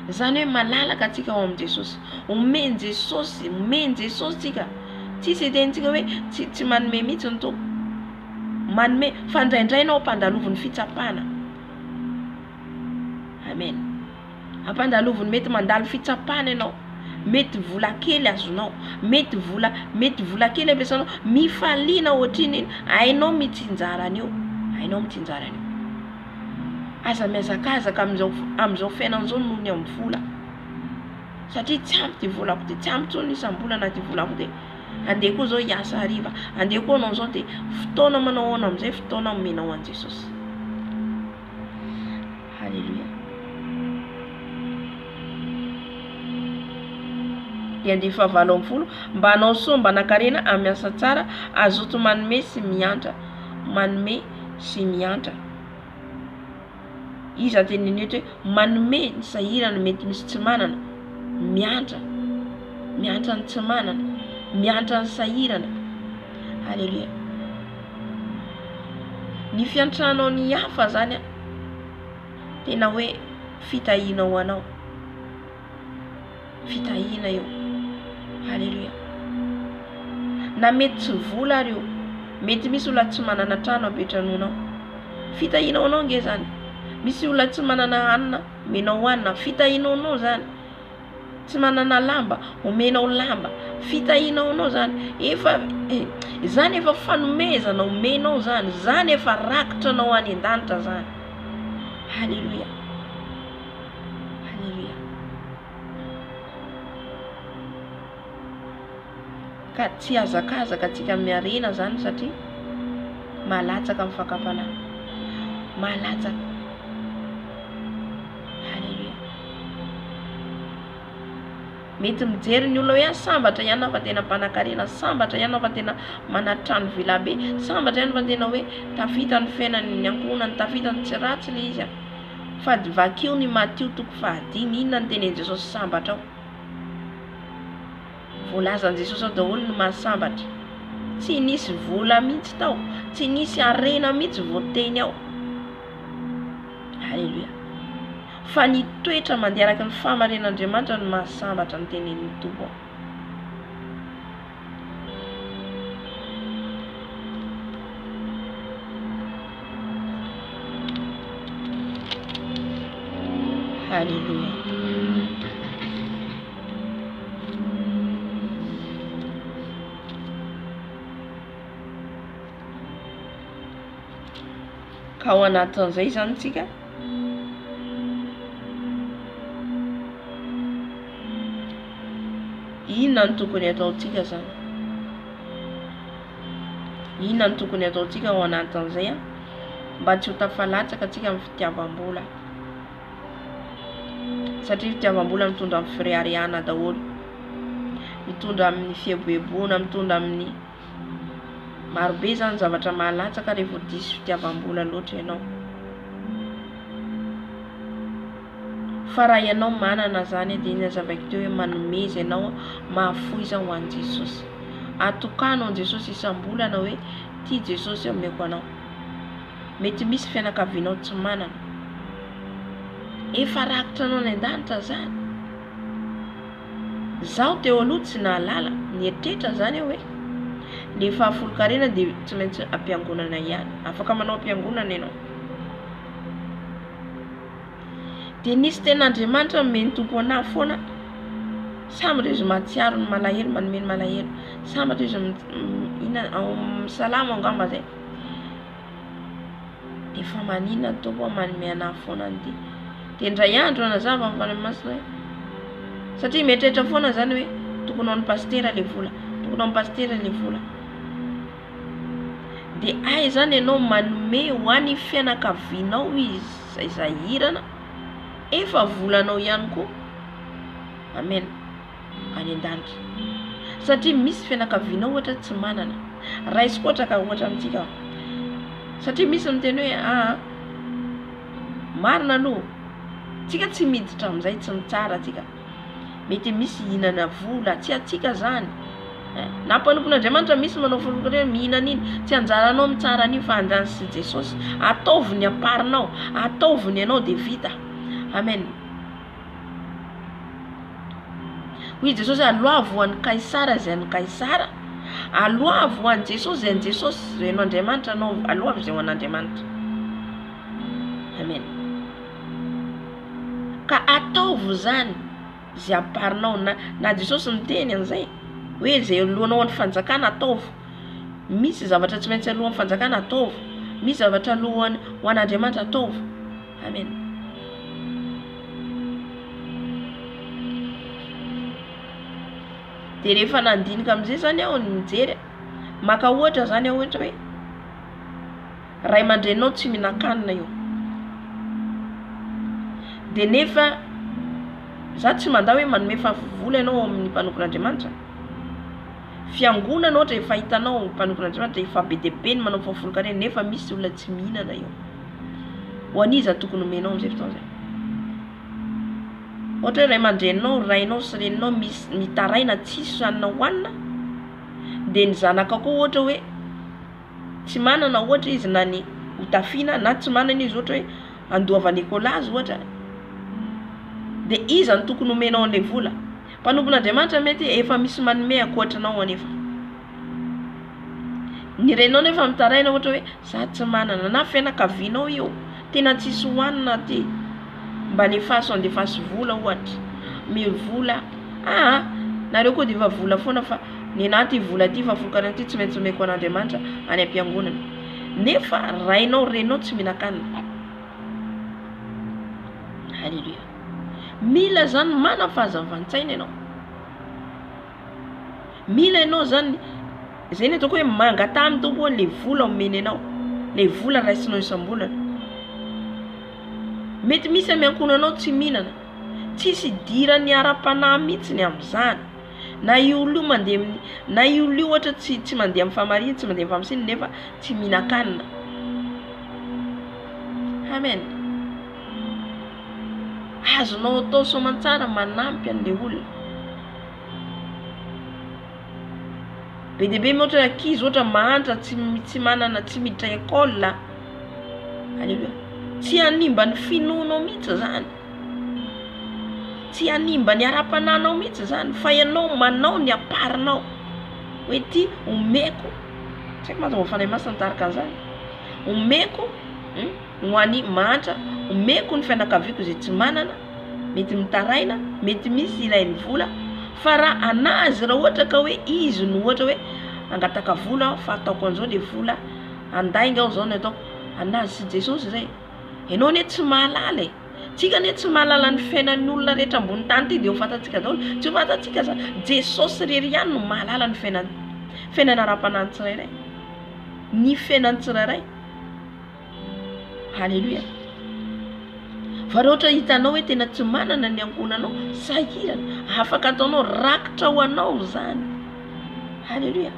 S1: Zany hoe malalaka antsika ao amin'i Jesosy. Omeny Jesosy tsika. Tsisy etentsika hoe tsy manome mihitsy ny tompo. Manome fa ndraindrainao ampandaloviny fitsapana. Amen. Ampandaloviny mety mandalo fitsapana ianao. Mety vola kely azonao, mety vola kely ampiasanao, mifaliana ohatriny iny, hainao mitsinjara an'io, hainao mitsinjara an'io. Aza miazakazaka amin'izao fiainan'izao noho ny amin'ny vola. Satria tsy ampy ty volako ty, tsy ampy tsony isam-bola na ty volako ty. Andeha koa zao hiasa hariva, andeha koa anao zao dia fotoana manao ahoana amin'izay, fotoana omenao an Jesosy. Halleluja. Dia andiny 7 mba hanao soa mba nakarena amin'ny asa tsara, azoto manome sy miantra, manome sy miantra. Izy ateneny eto hoe manome ny sahirana mety misy tsy manana, miantra ny tsy manana, miantra ny sahirana. Halleluja. Ny fiantranao ny hafa zany tena hoe fitahiana ho anao, fitahiana io. Halleluja. Na mety tsy vola reo, mety misy olona tsy manana trano apetranonao, fitahiana ho anao nge zany. Misy olona tsy manana hanina, omenao hanina, fitahiana ho anao zany. Tsy manana lamba, omenao lamba, fitahiana ho anao zany. Zany efa fanomezana omenao zany, zany efa rakitra anao any an-danitra zany. Halleluja. Halleluja. ka tsy azakazaka atsika miarena zany satria malatsaka amin'ny fakapanahy, malatsaka. Halleluja. Mety mijery ny olona hoe sambatra ihany fa tena mpanan-karena, sambatra ihany fa tena manatrano vila be, sambatra ihany fa tena hoe tafita ny fiainany ankonany, tafita ny tsy ratsy le izy. Fa vakio ny Matio 5:10, inona ny tenenin Jesosy sambatra ao? Voalazan Jesosy ao daholo ny mahasambatra. Tsy nisy vola mihitsy tao, tsy nisy arena mihitsy voateny ao. Halleluja. Fa ny toetra mandeha araka ny fahamarin'Andriamanitra no mahasambatra ny tenenin'ny Tompo ao. Halleluja. Ka ao anatin'izay zany tsika inona ny tokony ataontsika zany? Inona ny tokony ataontsika ao anatin'izay mba tsy ho tafalatsaka atsika amin'ny fitiavam-bola? Satria fitiavam-bola mitondra amin'ny firariana daholo, mitondra amin'ny fieboebona, mitondra amin'ny marobe zany zavatra mahalatsaka rehefa diso fitiavam-bola loatra ianao. Fa raha ianao manana zany dia iny zavako teo hoe manomeza ianao mahafoiza ho an'i Jesosy. Atokano an'i Jesosy isam-bolana hoe tia Jesosy ameko anao. Mety misy fianakavianao tsy manana, efa rakitra anao ny an-danitra zany. Zaho teo aloha tsy nahalala, nieritreritra zany hoe le fahafolo-karena dia tsy maintsy ampiangonana ihany, afaka manao ampiangonana ianao. Dia nisy ten'Andriamanitra meny Tompo anahy foana, sambatra izy mahatsiaro ny malahelo, manome ny malahelo, sambatra izy misalama angamba zay. Dia fa maninona ny Tompo manome anahy foana an'ity? Dia indray andro anazava amin'ny fanahy-masina hoe satria mieritreritra foana zany hoe tokony ho an'ny pastera le vola, tokony ho an'ny pastera le vola. Dia ay zany ianao manome ho an'ny fianakavianao izay zahirana, efa volanao ihany koa. Amen. Any an-danitra. Satria misy fianakavianao ohatra tsy manana. Raisy koatra ka ohatra amintsika. Satria misy miteny hoe marina aloha, tsika tsy miditra amin'izay tsy mitsara tsika. Mety misy hinana vola, tsy atsika zany. Na mpanompon'Andriamanitra misy manao folokarena mihinana iny, tsy anjaranao mitsara an'io fa anjanysy Jesosy. Ataoviny aparinao, ataoviny ianao dia vita. Amen. Hoy Jesosy aloavo ho an'ny Kaisara izay an'ny Kaisara, aloavo ho an'i Jesosy izay an'i Jesosy, izay no Andriamanitra anao aloavo izay ho an'Andriamanitra. Amen. Ka ataovo zany izay aparinao, na Jesosy niteny an'izay hoe izay alohanao amin'ny fanjakana ataovo. Misy zavatra tsy maintsy alohan'ny fanjakana ataovo, misy zavatra alohany ho an'Andriamanitra ataovo. Amen. Dia rehefa nandinika amin'izay zany aho nijery, maka ohatra zany aho ohatra hoe ray aman-drenao tsy mihinan-kanina io. Dia nefa za tsy mandà hoe manome fahavolana ianao amin'ny mpanompon'Andriamanitra. Fiangonana ohatra efa hitanao mpanompon'Andriamanitra efa be dia be ny manao fahafolo-karena, nefa misy olona tsy mihinana io. Ho an'iza tokony omenao amin'izay fotoana izay? Ohatra hoe ray aman-drenao, rainao sy reninao mitaraina tsisy hanina hohanina, dia ny zanaka koa ohatra hoe tsy manana, ohatra izy na ny hotafiana, na tsy manana izy ohatra hoe andoava Nikolazy ohatra. Dia iza ny tokony omenao an'ilay vola? Mpanompon'Andriamanitra mety efa misy manome ankoatranao anefa. Ny renao nefa mitaraina ohatra hoe za tsy manana, na fianakavianao io tena tsisy hohanina ty, mba lefaso andefasy vola ohatra. Mivola, nareo koa dia efa vola foana fa ny anaty vola ty fahafolo-karena ty tsy maintsy omeko an'Andriamanitra any am-piangonana. Nefa rainao renao tsy mihinan-kanina. Halleluja. Mila zany mana fahazavan-tsaina ianao. mila ianao zany zay ny ataoko hoe mangatamy tompo le vola omeny anao, le vola raisinao isam-bolana. Mety misy amiankonanao tsy mihinana, tsisy dirany ara-panahy mihitsiny amin'izany. Na olo mandeha na olo ohatra tsy mandeha amin'ny famariny, tsy mandeha amin'ny famosiny nefa tsy mihinan-kanina. Amen. Azonao atao soamantsara manampy an'le olona. Be dia be ohatra ankizy ohatra mahantra tsy manana, tsy miditra école. Alléluia. Tsy hanimba ny finoanao mihitsy zany. Tsy hanimba ny ara-pananao mihitsy zany, fa ianao manao ny aparinao. Hoe ty omeko, tsy haiko mahatonga fanahy masina tarika an'izany. Omeko ho an'ny mahantra, omeko ny fianakaviako izay tsy manana, mety mitaraina, mety misy ilainy vola, fa raha anazy raha ohatra ka hoe izy no ohatra hoe angataka vola fa ataoko an'izao le vola, andainga aho zao ny ataoko, anazy sy Jesosy zay. Ianao ne tsy mahalala e. Tsika ne tsy mahalala ny fiainan'ny olona rehetra ambony tany ty dia ho fantatsika daholo. Tsy ho fantatsika zany. Jesosy rery ihany no mahalala ny fiainana ara-panahy tsirairay. Ny fiainany tsirairay. Alléluia. Fa raha ohatra hitanao hoe tena tsy manana ny ankonanao, sahirana, afaka ataonao rakitra ho anao zany. Alléluia.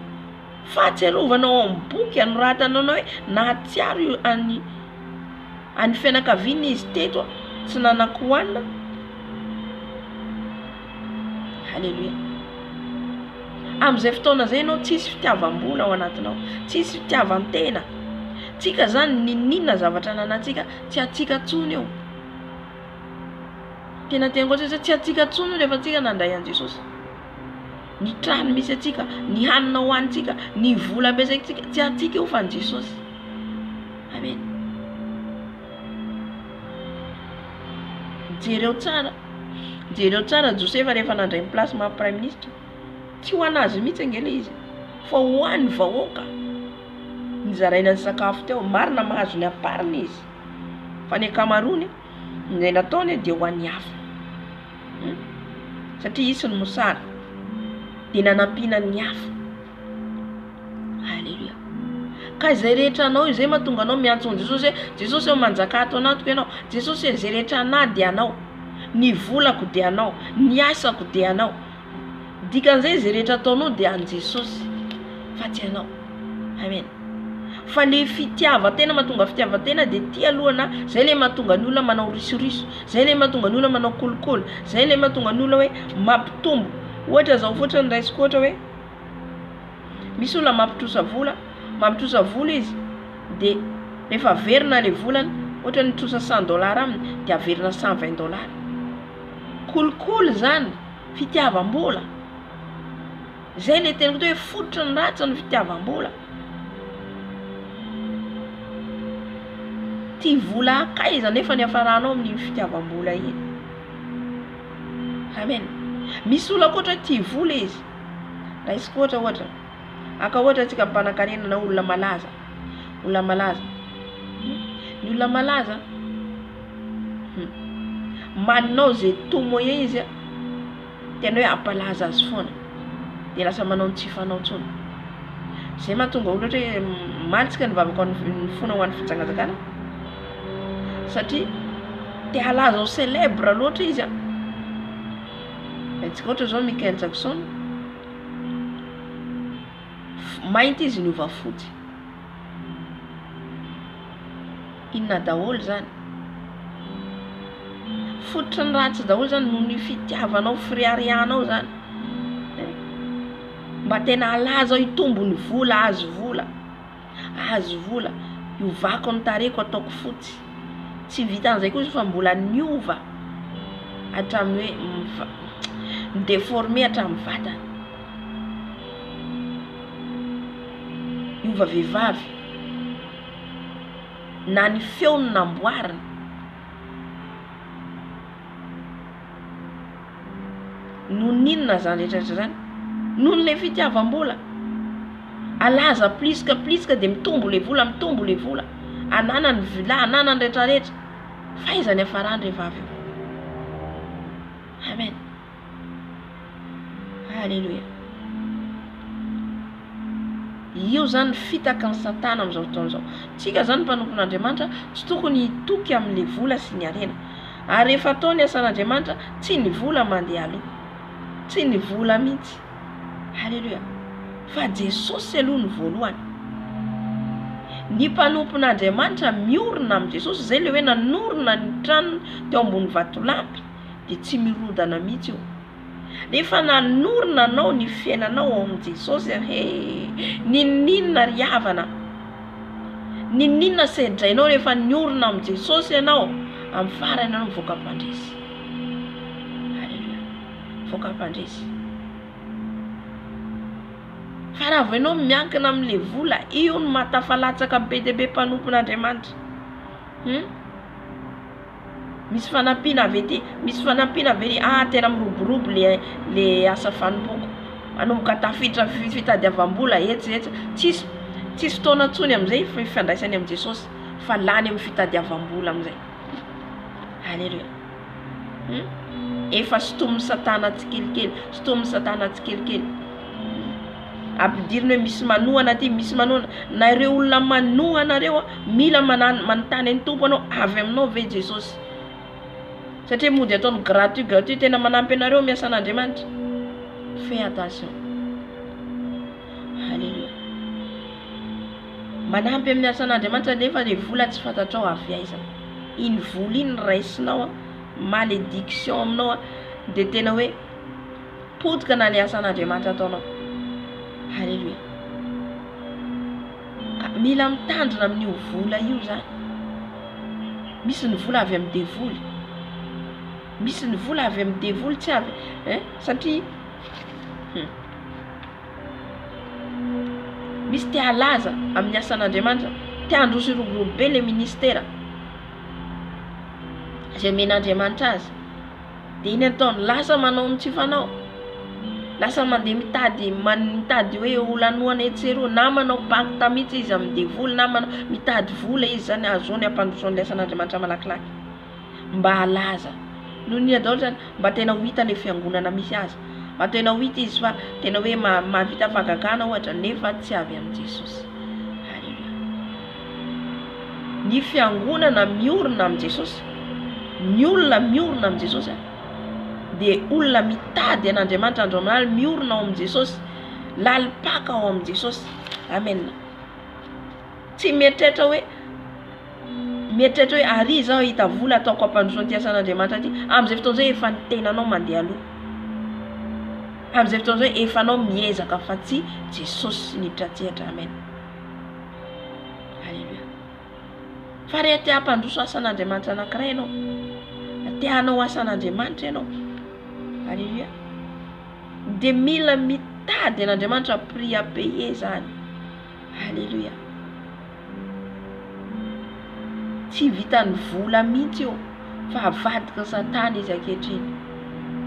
S1: Fahatsiarovanao amin'ny boky anoratanao hoe nahatsiaro any fianakaviana izy teto tsy nanako hoanina. Alléluia. Amin'izay fotoana zay ianao tsisy fitiavam-bola ao anatinao, tsisy fitiavan-tena. Tsika zany ninona zavatra nanantsika tsy atsika tsony eo. Tena tengoatra tsy atsika tsony rehefa tsika nandray an Jesosy. Ny trano misy atsika, ny hanina hoanitsika, ny vola ampiasaitsika tsy atsika eo fa ny Jesosy. Amen. Jereo tsara Josefa rehefa nandray ny place ma prime ministre. Tsy ho anazy mihitsy angela izy, fa ho an'ny vahoaka. Nizaraina ny sakafo teo, marina mahazo ny apariny izy. Fa ny akamarony izay nataony dia ho an'ny hafa. Satria isy ny mosara dia nanampiana ny hafa. Alléluia. Ka izay rehetra anao izay mahatonga anao miantso Jesosy hoe Jesosy eo manjaka ato anatiko ianao, Jesosy izay rehetra anahy dia anao, ny volako dia anao, ny asako dia anao. Dikan'izay izay rehetra ataonao dia an Jesosy fa tsy anao. Amen. Fa le fitiavan-tena mahatonga fitiavan-tena dia ty alohana, zay le mahatonga ny olona manao risoriso, zay le mahatonga ny olona manao kolokolo, zay le mahatonga ny olona hoe mampitombo. Ohatra zao fotsiny ny raisiko ohatra hoe misy olona mampitrosa vola izy dia rehefa averina le volany, ohatra ny trosa $100 aminy dia averina $120. Kolokolo zany, fitiavam-bola. Zay le tenako hoe fototry ny ratsy ny fitiavam-bola. Ty vola akaiza nefa ny hafaranao amin'ny fitiavam-bola iny. Amen. Misy olona koatra ty vola izy. Raisiko ohatra aka ohatra tsika mpanankarena na olona malaza. Olona malaza. Ny olona malaza manao zay tomoye izy tena hoe ampalaza azy foana. Dia lasa manao ny tsy fanao tsony. Zay mahatonga olona hoe malitsika ny vavaka ny fona ho an'ny fitsangatsakana. Satria te halaza ho célèbre loatra izy. Tsika ohatra zao Michael Jackson, mainty izy niova fotsy. Inona daholo zany? Fototry ny ratsy daholo zany noho ny fitiavanao friarianao zany. Mba tena halaza hitombo ny vola, azo vola, iovako ny tareko ataoko fotsy. Tsy vita an'izay koa fa mbola niova hatramin'ny hoe déformé hatramin'ny vatany. Iova vehivavy na ny feony namboariny. Noho ninona zany rehetrarehetra zany? Noho le fitiavam-bola. Alaza pliska dia mitombo le vola, anana ny vila, anana ny rehetrarehetra. Faizany hafarany rehevavy. Amen. Alléluia.
S2: io zany fitaka ny satana am'izao fotoana zao. Tsika zany mpanompon'Andriamanitra tsy tokony hitoky amin'le vola sy ny harena. Ary rehefa atao ny asan'Andriamanitra tsy ny vola mandeha aloha, tsy ny vola mihitsy. Halleluja. Fa Jesosy aloha ny voalohany. Ny mpanompon'Andriamanitra miorina amin'ny Jesosy, zay le hoe nanorina ny tranony teo ambony vatolampy dia tsy mirodana mihitsy io. Rehefa nanorina anao ny fiainanao ao amin'ny Jesosy, ninninona ry havana, ninninona sedrainao rehefa niorina amin'ny Jesosy ianao, amin'ny farany ianao mivoaka mpandresy. Halleluja. Mivoaka mpandresy. Fa raha voanao miankina amin'le vola, io no matafalatsaka be dia be mpanompon'Andriamanitra. Misy fanampiana avety, misy fanampiana avety, tena miroborobo le asa fanompoko. Manomboka tafiditra fitadiavam-bola etsy, tsisy fotoana ntsony amin'izay fifandraisany amin'ny Jesosy, fa lany amin'ny fitadiavam-bola amin'izay. Halleluja. Efa sotomin'ny satana tsikelikely, sotomin'ny satana tsikelikely. Ampidiriny hoe misy manohana ty, misy manohana. Na ireo olona manohana reo mila manontany ny tompo anao, avy aminao ve Jesosy? Satria mody ataony gratuit tena manampy anareo miasa an'Andriamanitra. Fais attention. Halleluja. Manampy amin'ny asa an'Andriamanitra nefa le vola tsy fantatrao avy aiza. Iny vola iny raisinao, malédiction aminao dia tena hoe potika na le asa an'Andriamanitra ataonao. Halleluja. Mila mitandrina amin'io vola io zany. Misy ny vola avy amin'ny devoly, misy ny vola avy amin'ny devoly tsy avy satria misy te halaza amin'ny asa an'Andriamanitra, te handroso iroborobo be le ministera izay men'Andriamanitra azy, dia iny ataony lasa manao ny tsy fanao, lasa mandeha mitady hoe olanoana etsero, na manao pacte mihitsy izy amin'ny devoly, na manao mitady vola izy zany azony ampandrosoan'le asa an'Andriamanitra malakilaky mba halaza. Noho ny adaolo zany mba tena ho hita le fiangonana misy azy, mba tena ho hita izy fa tena hoe mahavita fagagana ohatra nefa tsy avy amin'ny Jesosy. Halleluja. Ny fiangonana miorina amin'ny Jesosy, ny olona miorina amin'ny Jesosy dia olona mitady an'Andriamanitra andro aminaly, miorina ao amin'ny Jesosy, lalipaka ao amin'ny Jesosy. Amen. Tsy mietrehitra hoe ary zao hita vola ataoko ampandrosoana ty asa an'Andriamanitra ty, amin'izay fotoana zay efa ny tenanao mandeha aloha, amin'izay fotoana zay efa anao miezaka fa tsy Jesosy nitratsehatra. Amen. Halleluja. Fa rehefa te hampandroso asa an'Andriamanitra anankiray ianao, te hanao asa an'Andriamanitra ianao, halleluja, dia mila mitady an'Andriamanitra prix à payer zany. Halleluja. Tsy vitany vola mihitsy io, fa avadika satana izy ankehitriny.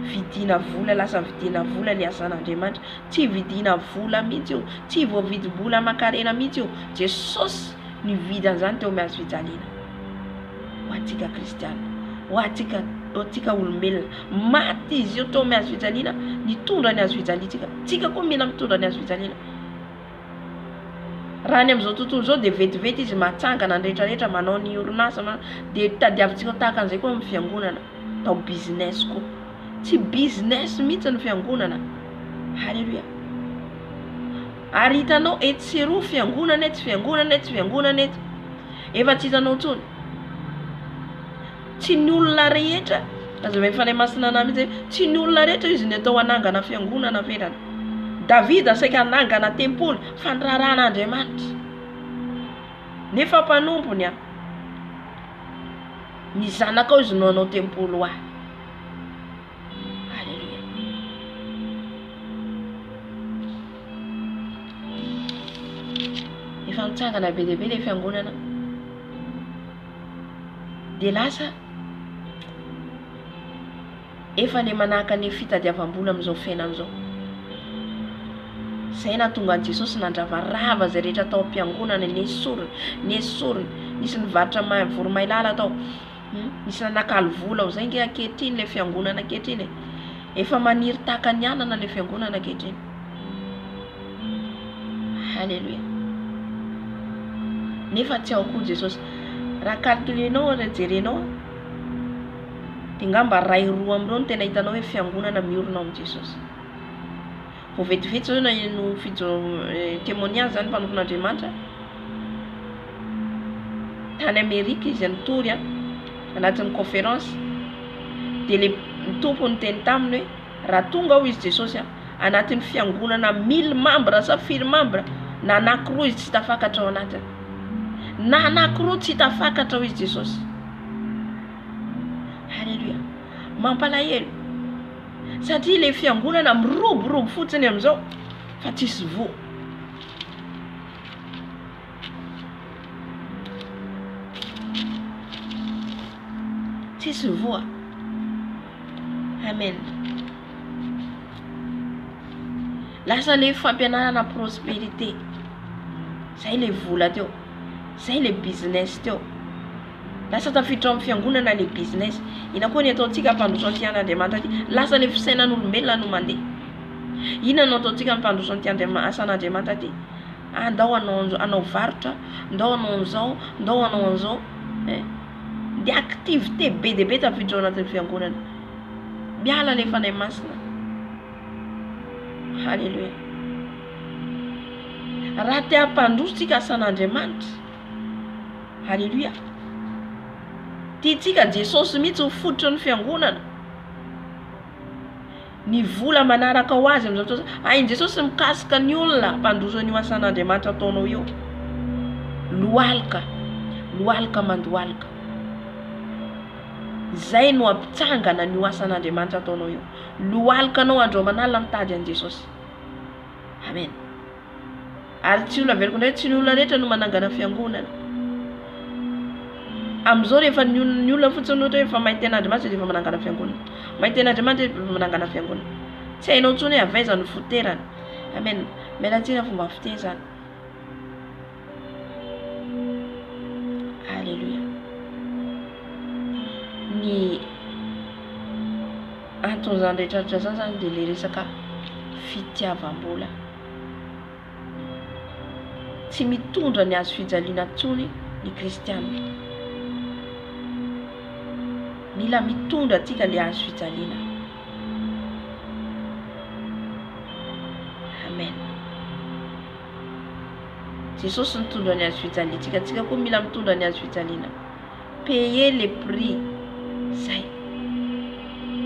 S2: Vidina vola, lasa vidina vola le asa an'Andriamanitra. Tsy vidina vola mihitsy io, tsy voavidim-bola aman-karena mihitsy io. Jesosy nividy an'izany teo amin'ny hazo fijaliana. Ho antsika kristiana, ho antsika olombelona, maty izy io teo amin'ny hazo fijaliana, nitondra ny hazo fijaliantsika. Tsika koa mila mitondra ny hazo fijaliana. Raha ny amin'izao tontolo izao dia vetivety izy matsangana ny rehetrarehetra, manao ny orinasa, dia tadiavintsika tahaka an'izay koa amin'ny fiangonana, tao business koa. Tsy business mihitsy ny fiangonana. Halleluja. Ary hitanao etsy sy eroa fiangonana etsy, fiangonana etsy, fiangonana etsy, efa tsy hitanao intsony. Tsy ny olona rehetra, aza mifanahy masina anay mihitsy, tsy ny olona rehetra izy ny atao anangana fiangonana felana. Davida saika anangana tempoly fa niraran'Andriamanitra, nefa mpanompony ny zanakao izy no anao tempoly ho ahy. Halleluja. Efa mitsangana be dia be le fiangonana, dia lasa efa le manahaka ny fitadiavam-bola amin'izao fiainan'izao. Zay nahatonga an'i Jesosy nandravarava zay rehetra tao am-piangonana, nesoriny, nisy nivarotra voromailala tao, nisy nanakalo vola ao. Zay nge ankehitriny le fiangonana ankehitriny, efa maniry tahaka ny anana le fiangonana ankehitriny.
S1: Halleluja. Nefa tsy ao koa Jesosy. Raha calculenao jerenao dia ngamba ray roa amin'ireo no tena hitanao hoe fiangonana miorina amin'ny Jesosy. Vao vetivety zao no témoignage zany mpanompon'Andriamanitra. Tany Amerika izy nitory anatin'ny conférence dia le tompony teny taminy hoe raha tonga ao izy Jesosy anatin'ny fiangonana 1000 membres sa 4 membres na anankiroa izy tsy tafakatra ao anatiny. Na anankiroa tsy tafakatra ao izy Jesosy. Halleluja. Mampalahelo. Satria le fiangonana miroborobo fotsiny amin'izao fa tsisy vo. Tsisy vo. Amen. Lasa le fampianarana prospérité. Zay le vola teo. Zay le business teo. Lasa tafiditra amin'ny fiangonana le business. Ina koa ny ataontsika mpandroso ny tian'Andriamanitra ty. Lasa le fisainan'olombelona no mandeha. Ina no ataontsika mpandroso ny asan'Andriamanitra ty. Andao anao varotra, ndao anao an'izao, ndao anao an'izao. Dia activité be dia be tafiditra ao anatin'ny fiangonana. Miala le fanahy masina. Halleluja. Raha te hampandrositsika asan'Andriamanitra. Halleluja. Tiatsika Jesosy mihitsy ho fototra ny fiangonana. Ny vola manaraka ho azy amin'izao fotoana. Ai Jesosy mikasika ny olona mpandroso ny asan'Andriamanitra ataonao eo. Lohalika mandohalika. Zay no ampitsangana ny asan'Andriamanitra ataonao eo. Loalikanao andro manala mitady an Jesosy. Amen. Ary tsy olona veliko ndray tsy ny olona rehetra no manangana fiangonana. Amin'izao rehefa ny olona fotsiny ohatra efa mahita an'Andriamanitra dia efa manangana fiangonana. Mahita an'Andriamanitra dia efa manangana fiangonana. Tsy hainao intsony hoe avaiza ny foterany. Amen. Mialatsiny fomba fitezana. Halleluja. Ny anton'izany rehetrarehetra zany zany dia le resaka fitiavam-bola. Tsy mitondra ny azo fijaliana intsony ny kristiana. Mila mitondra atsika le azo fijaliana. Amen. Jesosy mitondra ny azo fijaliana. Tsika koa mila mitondra ny azo fijaliana. Payer les prix. Zay.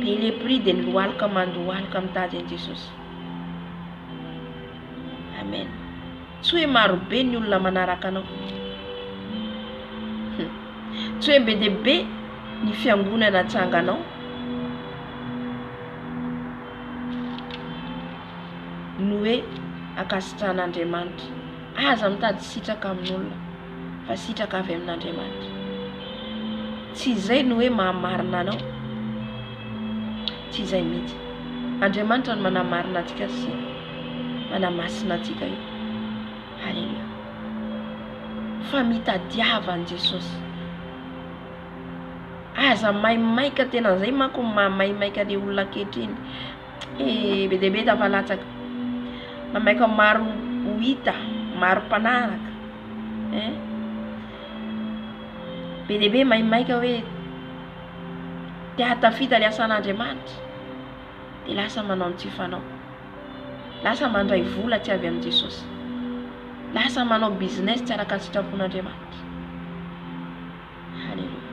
S1: Payer les prix dia ny lohalika mandohalika mitady an Jesosy. Amen. Tsy hoe maro be ny olona manaraka anao. Tsy hoe be dia be ny fiangonana tsanganao. No hoe akasitran'Andriamanitra. Aza mitady sitraka amin'olona fa sitraka avy amin'Andriamanitra. Tsy izay no hoe mahamarina anao. Tsy izay mihitsy. Andriamanitra no manamarina antsika sy manamasina antsika io. Halleluja. Fa mitadiava an Jesosy. Aza maimaika tena zay manko maimaika le olona ankehitriny. Be dia be tafalatsaka. Maimaika maro ho hita, maro mpanaraka. Be dia be maimaika hoe te hatafita le asan'Andriamanitra. Dia lasa manao ny tsy fanao. Lasa mandray vola tsy avy amin' Jesosy. Lasa manao business tsy araka ny sitrapon'Andriamanitra. Halleluja.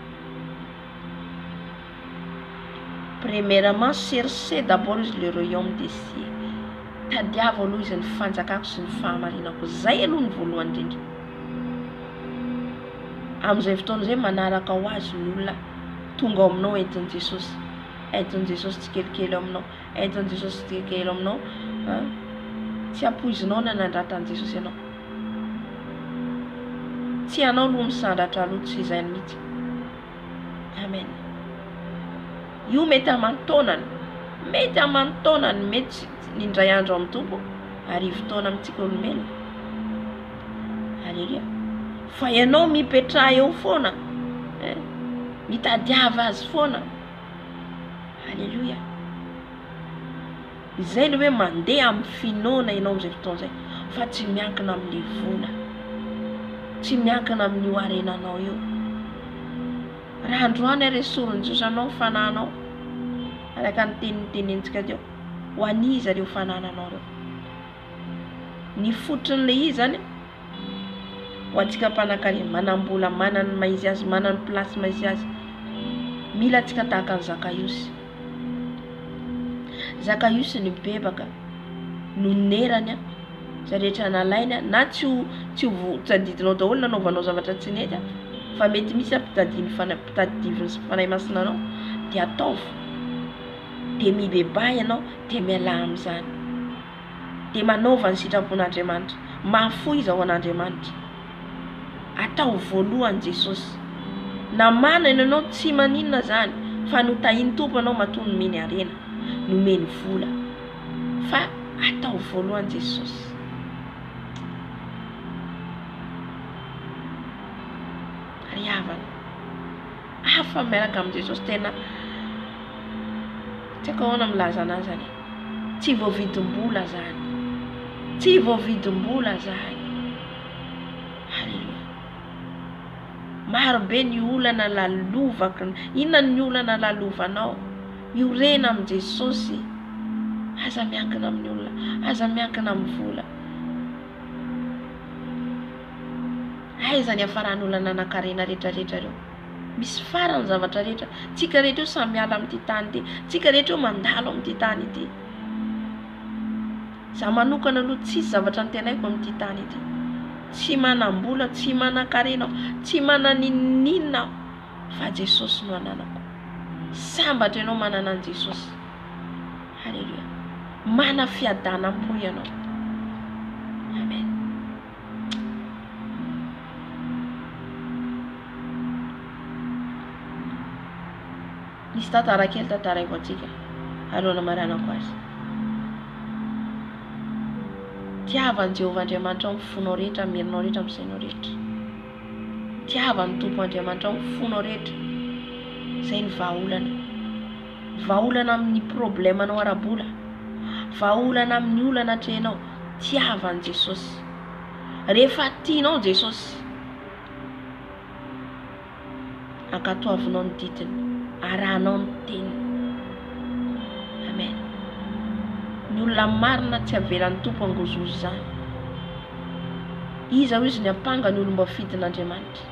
S1: Premièrement, cherchez d'abord le royaume des cieux. Tadiavo aloha izy ny fanjakako sy ny fahamarinako. Zay aloha ny voalohany indrindra. Amin'izay fotoana izay manaraka ho azy ny olona tonga ao aminao entin'i Jesosy. Entin'i Jesosy tsikelikely aminao. Entin'i Jesosy tsikelikely aminao. Tsy ampoizinao na nandratan'i Jesosy ianao. Tsy ianao no misandratra aloha tsy izay mihitsy. Amen. Io mety aman-taonany. Mety aman-taonany. Mety n'indray andro amin'ny tompo. Arivo taona amintsika olombelona. Halleluja. Fa ianao mipetraha eo foana. Mitadiava azy foana. Halleluja. Izay no hoe mandeha amin'ny finoana ianao amin'izay fotoana izay. fa tsy miankina amin'ny vola, tsy miankina amin'ny oarenanao io. Raha androany resorony Jesosy anao fananao araka ny tenenitsika teo, ho aniza reo fanananao reo. Ny fototrin'le izy zany ho antsika mpanan-karena manam-bola, manany maizy azy, manany plasy maizy azy. Mila antsika tahaka ny Zakaiosy. Zakaiosy ny bebaka no nerany zay rehetra nalainy na tsy tsadidinao daholo nanaovanao zavatra tsy nety fa mety misy mpitadidiviny sy fanahy masina anao dia ataovy, dia mibebahy ianao, dia miala amin'izany, dia manaova ny sitrapon'Andriamanitra, mahafoy izy ao an'Andriamanitra. Atao voalohany Jesosy. Na manana ianao tsy maninona zany, fa no tahiny tompo anao matoa nomeny arena, nomeny vola, fa atao voalohany Jesosy. Riavana hafa miaraka amin'ny Jesosy tena tsy haiko ahoana milaza anazy zany. Tsy voavidim-bola zany, tsy voavidim-bola zany. Halleluja. Maro be ny olana lalovaka. Inona ny olana lalovanao? Iorena amin'ny Jesosy. Aza miankina amin'ny olona, aza miankina amin'ny vola. Aiza ny afaran'olana anakarena rehetrarehetra reo? Misy farany zavatra rehetra. Tsika rehetra io samy miala amin'ity tany ity, tsika rehetra io mandalo amin'ity tany ity. Za manokana aloha tsisy zavatra nitenaiko amin'ity tany ity. Tsy manam-bola, tsy manan-karena, tsy mananinina, fa Jesosy no ananako. Sambatra ianao manana an Jesosy. Halleluja. Mana fiadanam-po ianao. Amen. Nisy tantara kely tantaraiko antsika alohan'ny maranako azy. Tiavan'i Jehovah Andriamanitra amin'ny fonao rehetra, amin'ny herinao rehetra, amin'ny sainao rehetra. Tiavan'ny Tompo Andriamanitra amin'ny fonao rehetra. Izay ny vahaolana. Vahaolana amin'ny problemanao ara-bola, vahaolana amin'ny olana atrehinao. Tiavan'i Jesosy. Rehefa tianao Jesosy, ankatoavinao ny ditiny, arahanao ny teniny. Amen. Ny olona marina tsy avelan'ny Tompo angozozo zany. Iza ho izy ny ampanga ny olomba fidin'Andriamanitra.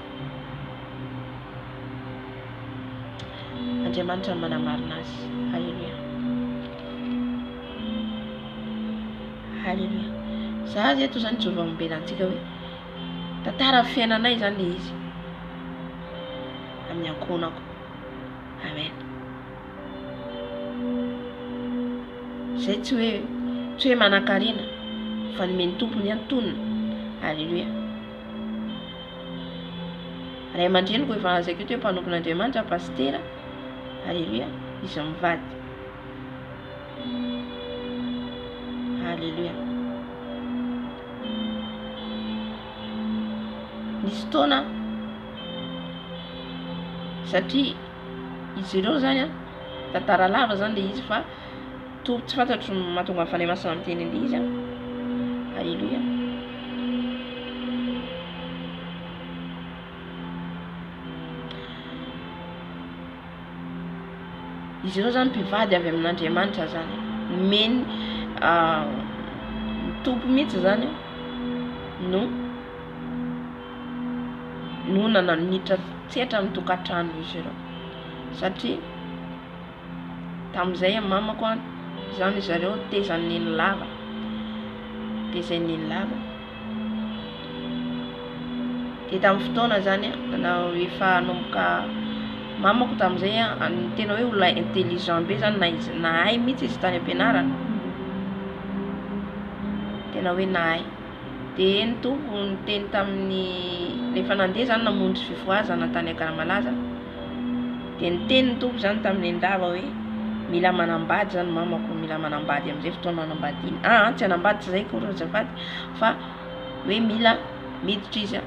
S1: Andriamanitra manamarina azy. Halleluja. Halleluja. Za eto zany Jehovah mbelantsika hoe tantara fiainanay zany le izy amin'ny ankonako. Amen. Zay tsy hoe manan-karena fa nomeny tompony antonona. Halleluja. Ray aman-dreniko efa lazaiko eto hoe mpanompon'Andriamanitra pastera. Halleluja. Izy mivady. Halleluja. Nisy taona satria izy ireo zany tantara lava zany le izy fa tsy fantatro mahatonga fanahy masina amin'ny teny le izy. Halleluja. Izy ireo zany mpivady avy amin'Andriamanitra zany. Meny tompo mihitsy zany no nananitra tsetra amin'ny tokantrano izy ireo. Satria tamin'izay mamako zany zareo tezany neny lava. Tezay neny lava. Dia tamin'ny fotoana zany efa nanomboka mamako tamin'izay tena hoe olona intelligent be zany nahay mihitsy izy tany am-pianarana. Tena hoe nahay. Dia ny tompo niteny tamin'ny rehefa nandeha zany namonjy fivoazana tany Akaramalaza. Dia niteny ny tompo zany tamin'ny lava hoe mila manambady zany mamako, mila manambady amin'izay fotoana manambady iny. Tsy anambady tsy zay koa azafady fa hoe mila miditra izy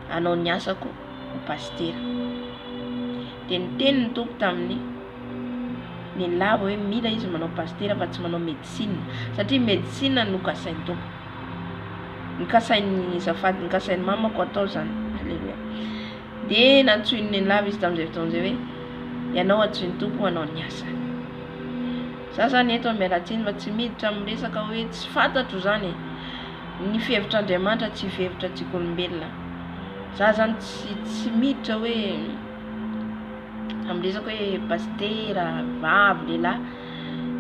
S1: hanao ny asako ho pastera. Dia niteny ny tompo tamin'ny lava hoe mila izy manao pastera fa tsy manao médecine satria médecine no kasain'ny tompo. nikasainy zafady nikasainy mamako atao zany. Haleluya. De nantsoiny lava izy tamin'izay fotoan'izay hoe ianao antsoiny tompo anao ny asa. Za zany eto mialatsiny fa tsy miditra amin'ny resaka hoe tsy fantatro zany ny fihevitr'Andriamanitra tsy fihevitra tsika olombelona. Za zany tsy miditra hoe amin'ny resaka hoe pastera, vavy, lehilahy,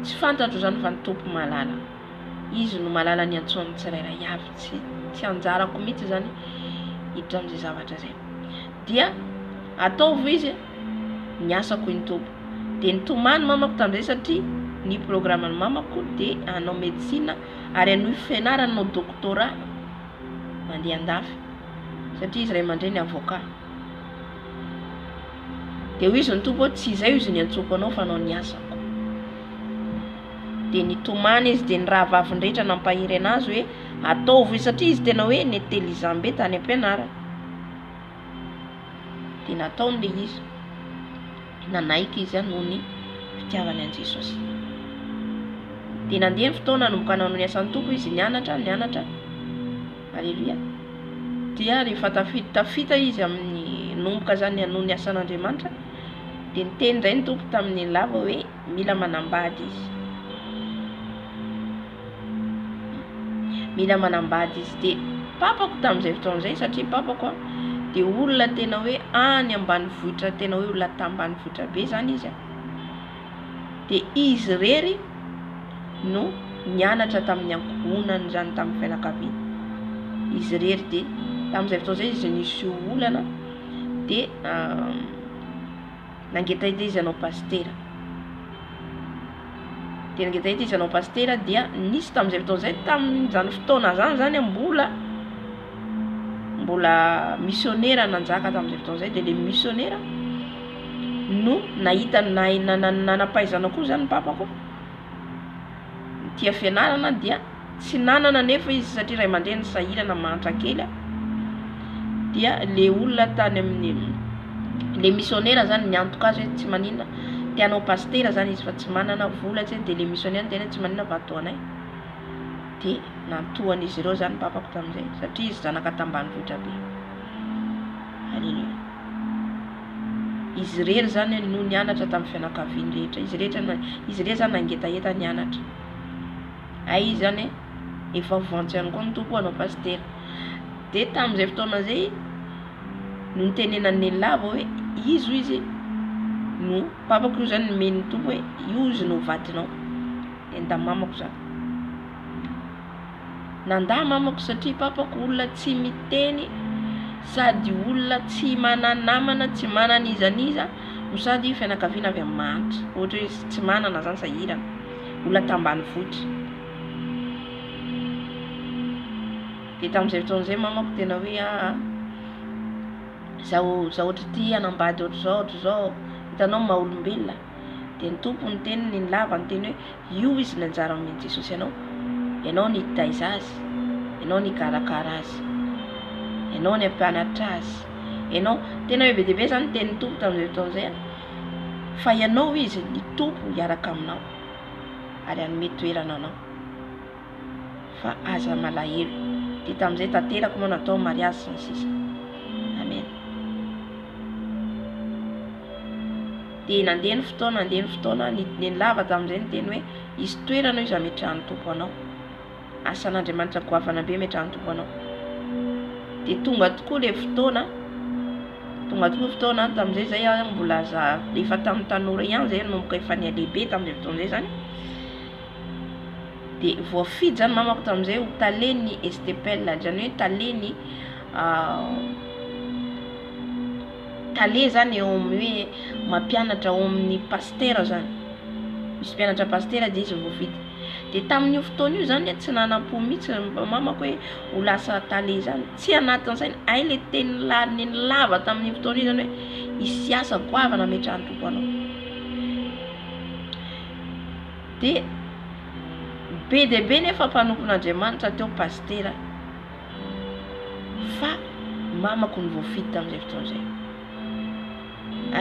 S1: tsy fantatro zany fa ny tompo malala. Izy no malala ny antsoany tsirairay avy, tsy anjarako mihitsy zany hiditra amin'izay zavatra zay. Dia ataovo izy ny asako ny tompo. De nitomany mamako tamin'izay satria ny programme ny mamako de hanao médecine ary hanohy fianarana no doctorat mandeha andafy satria izy ray aman-dreny avocat. De hoy izy ny tompo tsy izay izy ny antsoko anao fa anao ny asako. De nitomany izy de ny raha vavindrehetra nampahiry anazy hoe ataovo izy satria izy tena hoe netelizabe be tany ampianarana. De nataony le izy nanaiky izy noho ny fitiavany an Jesosy. De nandeha ny fotoana nomboka nanao ny asan'ny tompo izy nianatra. Haleluya. Dia rehefa tafita izy amin'ny nomboka zany hanao ny asan'Andriamanitra de niteny ndray ny tompo tamin'ny lava hoe mila manambady izy. Mila manambady izy. De papako tamin'izay fotoan'izay satria papako de olona tena hoe any ambanivohitra, tena hoe olona tambanivohitra be zany izy. De izy rery no nianatra tamin'ny ankohonany zany tamin'ny fianakaviana. Izy rery de tamin'izay fotoan'izay izy nisy olana de nangetaita izy hanao pastera. De nangetaita izy hanao pastera dia nisy tamin'izay fotoan'izay tamin'izany fotoana zany mbola missionnaire nanjaka tamin'izay fotoan'izay. De le missionnaire no nahita nanapaizana koa zany papako tia fianarana dia tsy nanana nefa izy satria ray aman-dreny sahirana manatra kely. Dia le olona tany amin'ny le missionnaire zany niantoka azy hoe tsy maninona tianao pastera zany izy fa tsy manana vola tsy. De le missionnaire tena tsy maninona vatoanay. De nantoan'izy ireo zany papako tamin'izay satria izy zanaka tambanivohitra be. Haleluya. Izy rery zany no nianatra tamin'ny fianakaviany rehetra. Izy rery zany nangetaeta nianatra. Ay izy zany efa voantsy ihany koa ny tompo hanao pastera. De tamin'izay fotoana zay no nitenenan'ny lava hoe izy no papako io zany nomeny tompo hoe io izy no vadinao. De nda mamako zany. Nanda mamako satria papako olona tsy miteny sady olona tsy mananamana, tsy mananizaniza no sady fianakaviana avy amanitra. Ohatra hoe tsy manana zany sahirana, olona tambanivohitra. De tamin'izay fotoan'izay mamako tena hoe zao ohatra ty anambady ohatra zao hitanao maha olombelona. De ny tompo ny teniny ny lava ny teny hoe io izy ny anjara amin'ny Jesosy ianao ny taiza azy, ianao ny karakara azy, ianao ny ampianatra azy, ianao tena hoe be dia be zany teny tompo tamin'izay fotoan'izay fa ianao izy ny tompo hiaraka aminao ary hanome toerana anao fa aza malahelo. De tamin'izay tanteraka moa natao mariazy sy ny sisa. Amen. De nandeha ny fotoana ny lava tamin'izay ny teny hoe izy toerana izy ametrahan'ny tompo anao. Asan'Andriamanitra goavana be ametrahan'ny tompo anao. De tonga tokoa le fotoana tamin'izay zay mbola efa tamin'ny tanora ihany zay nomboka efa ny lehibe tamin'izay fotoan'izay zany. De voafidy zany mamako tamin'izay ho taleny estepelle zany hoe taleny tale zany eo amin'ny hoe mampianatra ao amin'ny pastera zany. Misy mpianatra pastera de izy voafidy. De tamin'io fotoana io zany tsy nanam-po mihitsy mamako hoe ho lasa tale zany. Tsy anatin'ny sainy ay le teny lava tamin'io fotoana io zany hoe isy asa goavana ametrahan'ny tompo anao. De be dia be nefa mpanompon'Andriamanitra teo pastera fa mamako ny voafidy tamin'izay fotoan'izay.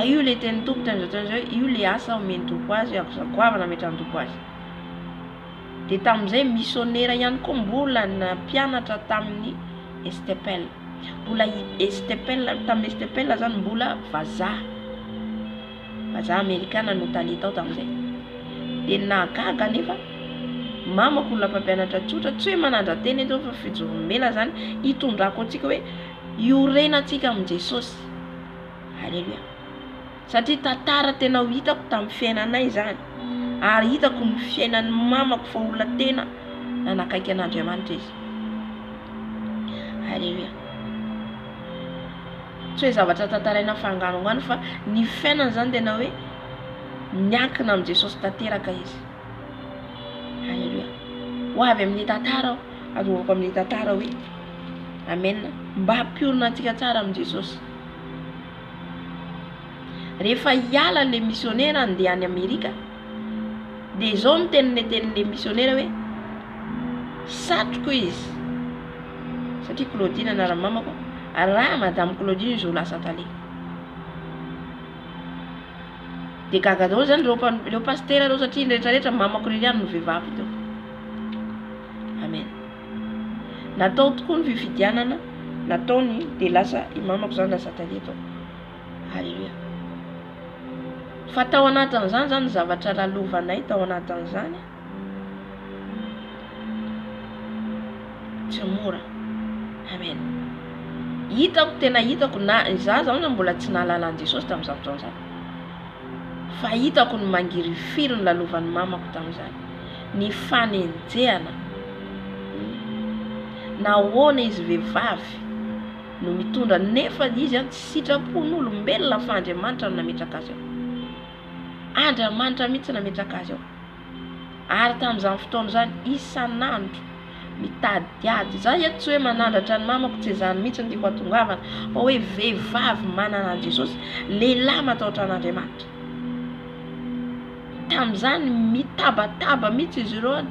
S1: Io le teny tompo tamin'izay fotoan'izay io le asa omeny tompo azy, asa goavana ametrahan'ny tompo azy. Dia tamin'izay missionnaire ihany koa mbola nampianatra tamin'ny Estepel. Mbola Estepel, tamin'ny Estepel zany mbola vazaha amerikana no tany tao tamin'izay. Dia nagaga nefa mamako la mpampianatra tsotra tsy hoe manandra teny eto fa fijorombela zany hitondrako antsika hoe iorena antsika amin'ny Jesosy. Halleluja. Satria tantara tena hitako tamin'ny fiainanay zany, ary hitako ny fiainan'ny mamako fa olona tena nanakaiky an'Andriamanitra izy. Halleluja. Tsy hoe zavatra tantaraina fanganongano fa ny fiainana zany tena hoe miankina amin'ny Jesosy tanteraka izy. Halleluja. Ho avy amin'ny tantara arovako amin'ny tantara hoe amen, mba hampiorina antsika tsara amin'ny Jesosy. Rehefa hiala le missionnaire andeha any Amerika, dia zao no tenin'le missionnaire hoe satroko izy, satria Claudine anarany mamako, raha madame Claudine izy ho lasa tale. Dia gaga daholo zany ireo pasteur reo, satria rehetrarehetra mamako Liliane no vehivavy teo. Amen. Natao tokoa ny fifidianana nataony, dia lasa i mamako zany lasa tale tao. Halleluja. Fa tao anatin'izany zany zavatra lalovanay tao anatin'izany tsy mora. Amen. Hitako tena hitako na za zany mbola tsy nahalala an Jesosy tamin'izao fotoana zany, fa hitako ny mangirifiry ny lalovan'ny mamako tamin'izany, ny fanenjehana na ahoana izy vehivavy no mitondra, nefa izy tsy sitrapon'olombelona fa Andriamanitra no nametraka azy ao. Andriamanitra mihitsy nametraka azy ao. Ary tamin'izany fotoana zany isan'andro mitady ady. Za tsy hoe manandratra ny mamako, tsy zany mihitsy ny tiako hatongavana, fa hoe vehivavy manana an Jesosy, lehilahy matahotra an'Andriamanitra. Tamin'izany mitabataba mihitsy izy ireo,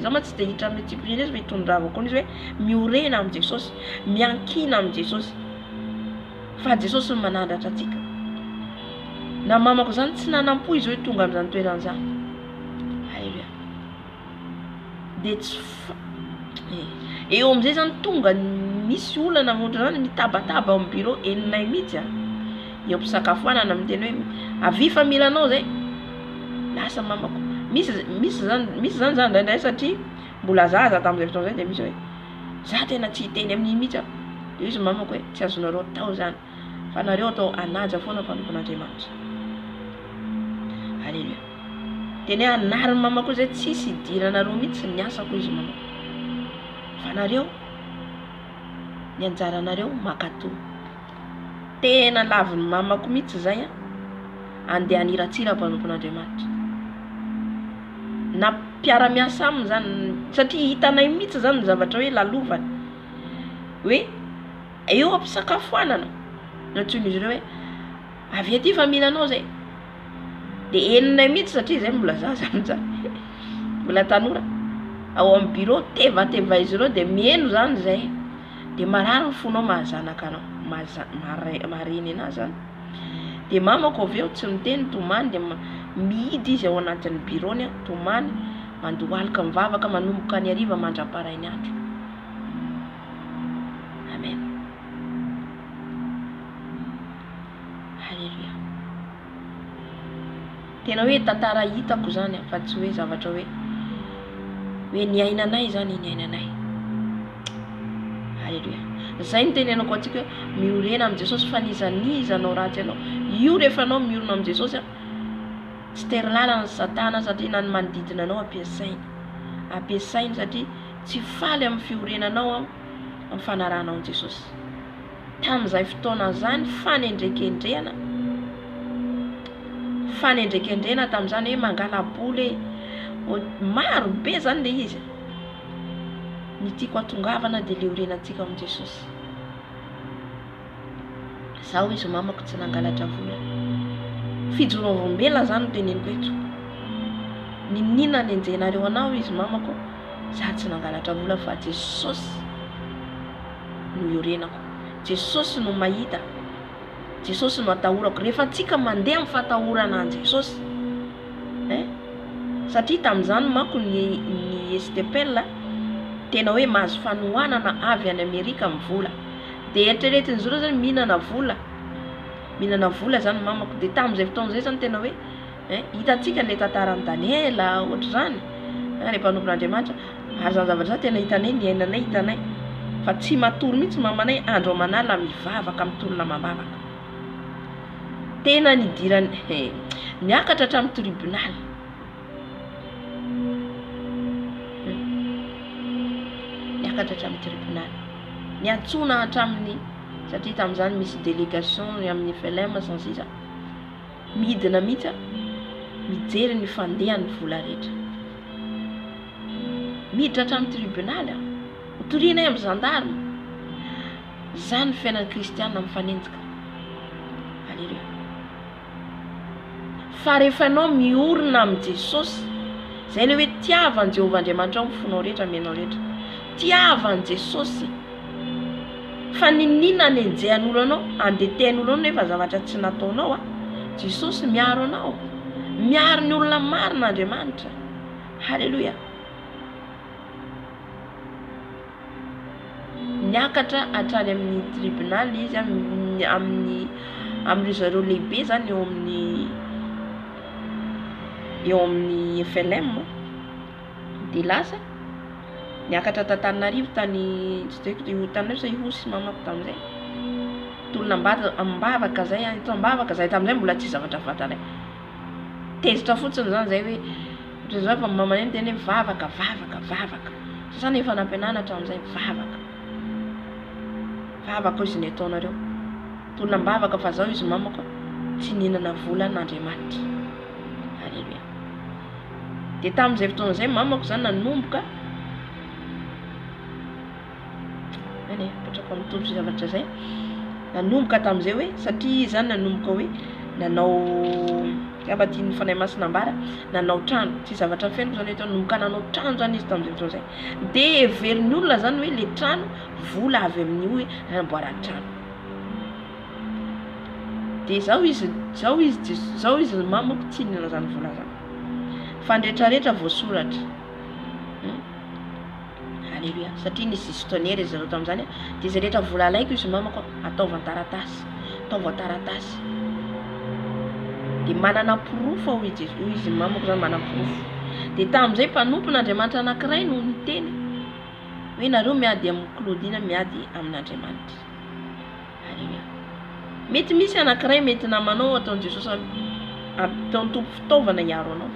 S1: za ma tsy dia hitra amin'ny discipline izy fa hitondravako izy hoe miorena amin'ny Jesosy, miankina amin'ny Jesosy, fa Jesosy no manandratra antsika. Na mamako zany tsy nanampo izy hoe tonga amin'izany toerana zany. Halleluja. Dia tsy eo amin'izay zany tonga misy olana montra zany mitabataba ao amin'ny bureau eninay mihitsy eo ampisakafoanana miteny hoe avy familanao zay. Lasa mamako misy zany ndraindray, satria mbola zaza tamin'izay fotoana zay, dia misy hoe za tena tsy hiteny amin'iny mihitsy aho. Dia izy mamako hoe tsy azonareo tao zany, fa nareo atao anaja foana mpanompon'Andriamanitra. Halleluja. Tena hoe anarany mamako zay tsisy idiranareo mihitsy ny asako izy mamako, fa nareo ny anjaranareo makatò. Tena laviny mamako mihitsy zay andeha haniratsira mpanompon'Andriamanitra. Na mpiara-miasa aminy zany, satria hitanay mihitsy zany ny zavatra hoe lalovany, hoe eo ampisakafoanana natsoin'izy ireo hoe avy aty familanao zay. Dia eninay mihitsy, satria zay mbola zaza amin'izany, mbola tanora ao amin'ny bureau tevateva izy ireo, dia mieno zany zay. Dia marary ny fonao mahazanaka anao, mareny anazy zany. Dia mamako avy eo tsy miteny, tomany, dia mihidy izy ao anatin'ny bureau-ny, tomany mandohalika mivavaka manomboka ny hariva mandra-parainy andro. Amen. Halleluja. Tena hoe tantara hitako zany, fa tsy hoe zavatra hoe ny ainanay zany, ny ainanay. Halleluja. Zay ny tenenako antsika hoe miorena amin'ny Jesosy, fa nizanizanao ratsy ianao. Io rehefa anao miorona amin'ny Jesosy, tsy tery lalana ny Satana, satria na ny manodidina anao ampiasainy, satria tsy faly amin'ny fiorenanao amin'ny fanaranao an Jesosy. Tamin'izay fotoana zany fanendrekendrehana tamin'izany hoe mangala boly maro be zany le izy. Ny tiako hatongavana dia le orenantsika amin'ny Jesosy. Zaho izy mamako tsy nangalatra vola, fijorovam-bela zany teneniko eto. Ninona nenjenareo anao izy mamako, za tsy nangalatra vola, fa Jesosy no iorenako, Jesosy no mahita, Jesosy no atahorako. Rehefa antsika mandeha amin'ny fatahorana an Jesosy, satria tamin'izany manko ny STPL tena hoe mahazo fanohanana avy any Amerika amin'ny vola. Dia eritreretin'ny zao zany mihinana vola zany mamako. Dia tamin'izay fotoana izay zany tena hoe hitantsika ilay tantaran'ny Daniela ohatra zany ilay mpanompon'Andriamanitra, ary zany zavatra tena hitanay ny ainanay hitanay fa tsy matory mihitsy mamanay andro manala mivavaka amin'ny tolona mambavaka. Tena nidirany niakatra hatramin'ny tribunal. Niakatra hatramin'ny tribunal. Niantsona hatramin'ny satria tamin'izany misy délégation amin'ny FLM sansisa midina mihitsy mijery ny fandehan'ny vola rehetra. Miditra hatramin'ny tribunal hotorianay amin'ny gendarme. Zany fiainan'ny kristianina mifanenjika. Halleluja. Fa rehefa anao miorina amin'ny Jesosy, zay le hoe tiavan'i Jehovah Andriamanitra ao fonao rehetra menao rehetra. Tiavan'i Jesosy. Fa ninina ny enjehan'olo anao, andetehan'olo anao nefa zavatra tsy nataonao Jesosy miaro anao. Miaro ny olona marina Andriamanitra. Halleluja. Niakatra hatrany amin'ny tribunal izy amin'ny zareo lehibe zany eo amin'ny FLM. Dia lasa niakatra Tananarivo tany Tananarivo ihosy mamako tamin'izay. Tolona ambavaka zay ambavaka zay tamin'izay mbola tsy zavatra fantanay. Tezitra fotsiny zany zay hoe zao fa mamanay teny hoe vavaka. Sasany efa nampianana hatramin'izay vavaka izy ny ataonareo. Tolona ambavaka fa zao izy mamako tsy nihinana vola n'Andriamanitra. Halleluja. Dia tamin'izay fotoana izay mamako zany nanomboka petraka amin'ny tombo zavatra zay. Nanomboka tamin'izay hoe satria zany nanomboka hoe nanao abatian'ny fanahy masina ambara nanao trano. Tsy zavatra feniko zany hoe nanomboka nanao trano zany izy tamin'izay fotoana zay. Dia heverin'ny olona zany hoe le trano vola avy amin'ny hoe nanamboarany trano. Dia zao izy mamako tsy nina zany vola zany. Fa ndretrarehetra voasoratra. Halleluja. Satria nisy gestionnaire izy zareo tamin'izany. Dia izay rehetra vola alaiko izy mamako ataova taratasy. Dia manana porofo ao izy mamako zany manana porofo. Dia tamin'izay mpanompon'Andriamanitra anankiray no niteny hoe nareo miady amin'ny Claudine miady amin'Andriamanitra. Halleluja. Mety misy anankiray mety namanao ataon'i Jesosy ataon'ny tompo fitaovana hiaro anao.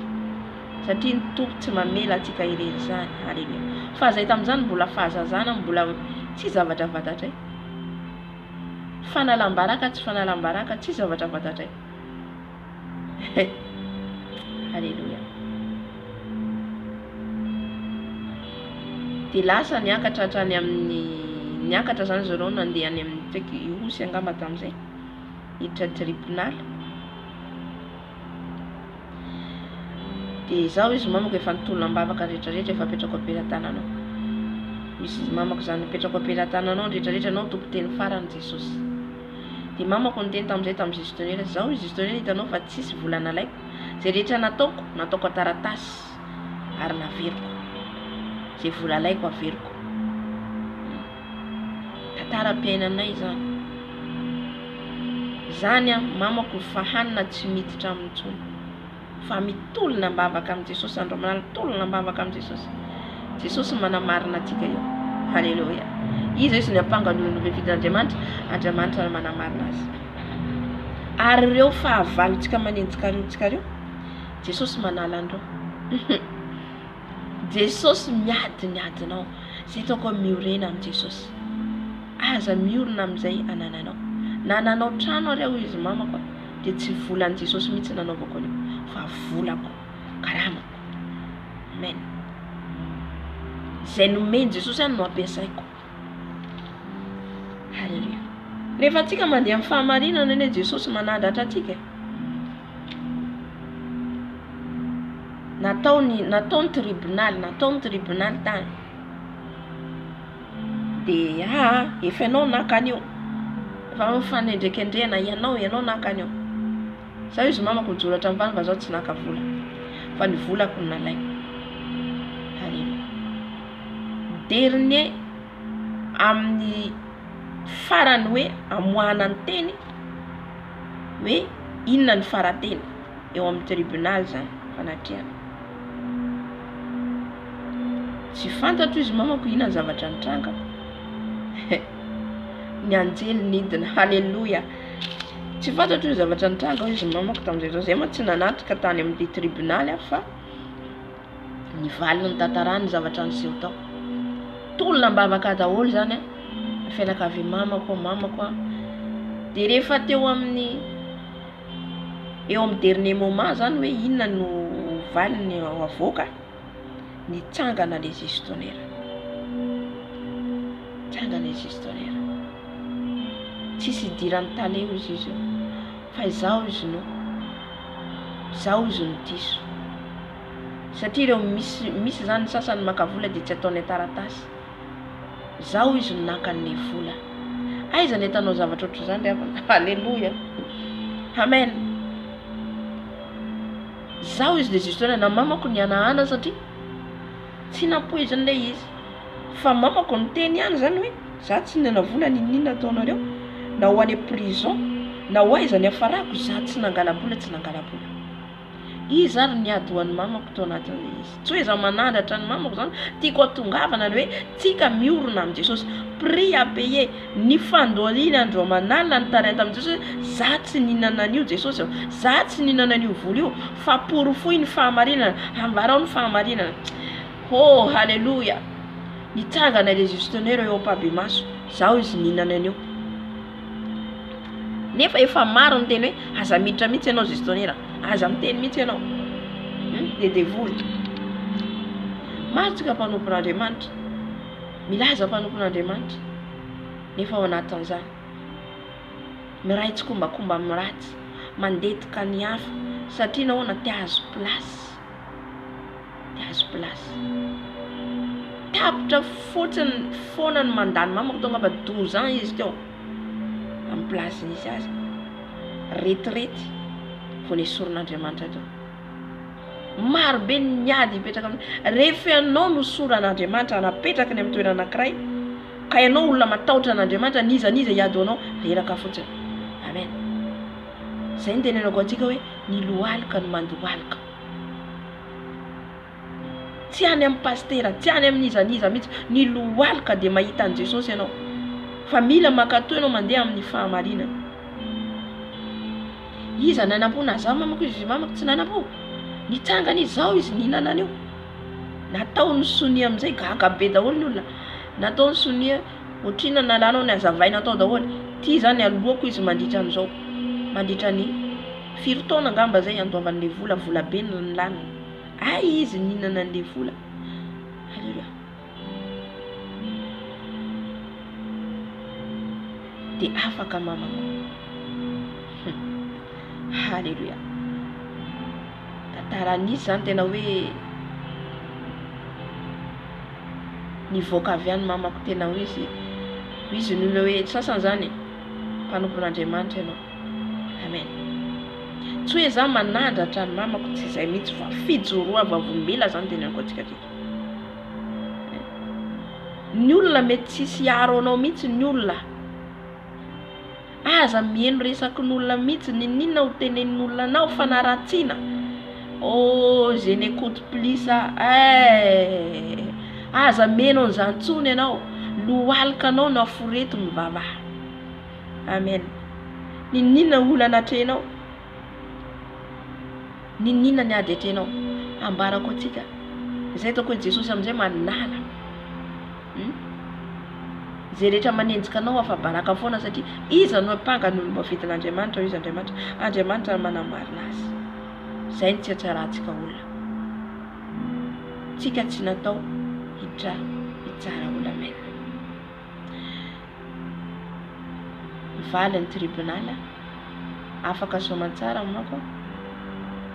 S1: Satria ny tompo tsy mamela antsika irery zany. Halleluja. Fa zay tamin'izany mbola fahazazana, mbola tsy zavatra fantatray. Fanalam-baraka tsy fanalam-baraka tsy zavatra fantatray. Halleluja. Dia lasa niakatra hatrany amin'ny niakatra zany zareo nandeha any amin'ny tseky ihosy angamba tamin'izay hiditra tribunal. Dia zao izy mamako efa nitolona ambavaka rehetrarehetra efa apetrako ampelantananao. Misy mamako zany apetrako ampelantananao rehetrarehetra anao tompon-teny farany Jesosy. Dia mamako niteny tamin'izay tamin'ny gestionnaire zao izy gestionnaire hitanao fa tsisy vola nalaiko. Zay rehetra nataoko taratasy ary naveriko. Zay vola alaiko averiko. Tantara-piainanay zany. Zany mamako fahanina tsy miditra amin'ny tsony. Fa mitolona ambavaka amin'ny Jesosy andro manala tolona ambavaka amin'ny Jesosy. Jesosy manamarina antsika eo. Halleluja. Izy ny ampangany olona fifidian'Andriamanitra, Andriamanitra manamarina azy. Ary ireo fahavalontsika manenjika reo, Jesosy manala andreo. Jesosy miadinao. Zay toko miorena amin'ny Jesosy. Aza miorina amin'izay anananao. Nananao trano reo izy mamako. Dia tsy volan'i Jesosy mihitsy nanaovako anio. Fa volako, karamako. Amen. Zay nomeny Jesosy no ampiasaiko. Halleluja. Rehefa antsika mandeha amin'ny fahamarinana ane Jesosy manadatra antsika. Nataony tribunal tany. Dia efa ianao nakanio. Efa mifanendrekendrena ianao nakanio. Zao izy mamako mijoratra amin'ny fa zao tsy naka vola. fa ny volako nalaiko. Halleluja. Dernier amin'ny farany hoe amoahana ny teny hoe inona ny farateny eo amin'ny tribunal zany fanatriana. Tsy fantatro izy mamako inona ny zavatra nitranga. Ny anjely nidina. Halleluja. Tsy fantatro izy zavatra nitranga izy mamako tamin'izay zay moa tsy nanatrika tany amin'ny tribunal fa nivaliny tantarany zavatra niseho tao. Tolona mbavaka daholo zany fianakavy mamako de rehefa teo amin'ny eo amin'ny dernier moment zany hoe inona no valiny avoaka nitsangana les gestionnaires. Tsangana les gestionnaires. Tsisy idirany taleo izy io fa izao izy no izao izy no diso satria ireo misy zany sasany makavola de tsy ataony taratasy. Izao izy no nakan'ny vola. Aiza ny etanao zavatra ohatry zany rehefa. Halleluja. Amen. Izao izy de gestionnaire na mamako ny anahana satria tsy napoiziny le izy. Fa mamako ny teny ihany zany hoe za tsy nana vola ninina ataonareo na ho any prison na ho aiza ny afarako za tsy nangala-bola tsy nangala-bola. Izy ary niady ho an'ny mamako tao anatin'le izy. Tsy hoe za manandratra ny mamako zany tiako atongavana hoe tsika miorona amin'ny Jesosy. Prix à payer. Ny fandolina andro manalina ny tarenta amin'ny Jesosy. Za tsy ninana an'io Jesosy. Za tsy ninana an'io vola io fa porofoy ny fahamarinana. Ambarao ny fahamarinana. Oh, halleluja. Nitsangana les gestionnaires eo am-pabe maso. Zao izy ninana an'io. Nefa efa maro ny teny hoe aza miditra mihitsy ianao gestionnaire. Aza miteny mihitsy ianao. De devoly. Maro tsika mpanompon'Andriamanitra. Milaza mpanompon'Andriamanitra. Nefa ao anatin'izany. Miray tsy kombakomba amin'ny ratsy. Mandetika ny hafa. Satria nahoana te hahazo place. Te hahazo place. Tapitra fotsiny foana ny mandany mamako tonga ba 12 ans izy teo. Amin'ny place nisy azy. Retraite. Vao nesoron'Andriamanitra teo. Maro be ny miady ipetraka amin'ny. Rehefa ianao no soran'Andriamanitra napetraka ny amin'ny toerana anankiray ka ianao olona matahotra an'Andriamanitra niza hiady anao reraka fotsiny. Amen. Zay ny tenenako antsika hoe ny lohalika no mandohalika. Tsy any amin'ny pastera, tsy any amin'ny niza mihitsy, ny lohalika de mahita an Jesosy ianao. Fa mila makatoa ianao mandeha amin'ny fahamarinana. Iza nanam-pona za mamako izy mamako tsy nanam-po. Nitsangana izao izy ninana an'io. Natao ny sonia amin'izay gaga be daholo ny olona. Natao ny sonia otrina nalanao ny azavaina atao daholo. Ty zany alohako izy mandritra an'izao. Mandritra ny 4 taona ngamba zay andoavan'le vola be ny laniny. Ay izy ninana an'le vola. Halleluja. De afaka mamako. Halleluja. Tantaranisy zany tena hoe nivoaka avy any mamako tena hoe izy nolo hoe sasany zany mpanompon'Andriamanitra ianao. Amen. Tsy hoe za manandratra ny mamako tsy izay mihitsy fa fijoroava olombela zany tenenako antsika aty. Ny olona mety tsisy aro anao mihitsy ny olona. Aza mihaino resaky ny olona mihitsy ninina ho tenenin'olona anao fanaratsiana. Oh, je n'écoute plus ça. Aza meno an'izany tsony ianao. Lohalika anao no aforety mivavaha. Amen. Ninina olana atrenao. Ninina ny ady atrenao. Ambarako antsika. Izay toko hoe Jesosy amin'izay manala. Zay rehetra manenjika anao afa baraka foana satria iza no apanga ny olomba fitin'Andriamanitra izy Andriamanitra manamarina azy. Zay ny tsy hatsarantsika olona. Tsika tsy natao hitsara olona mena. Valy ny tribunal afaka soamantsara mako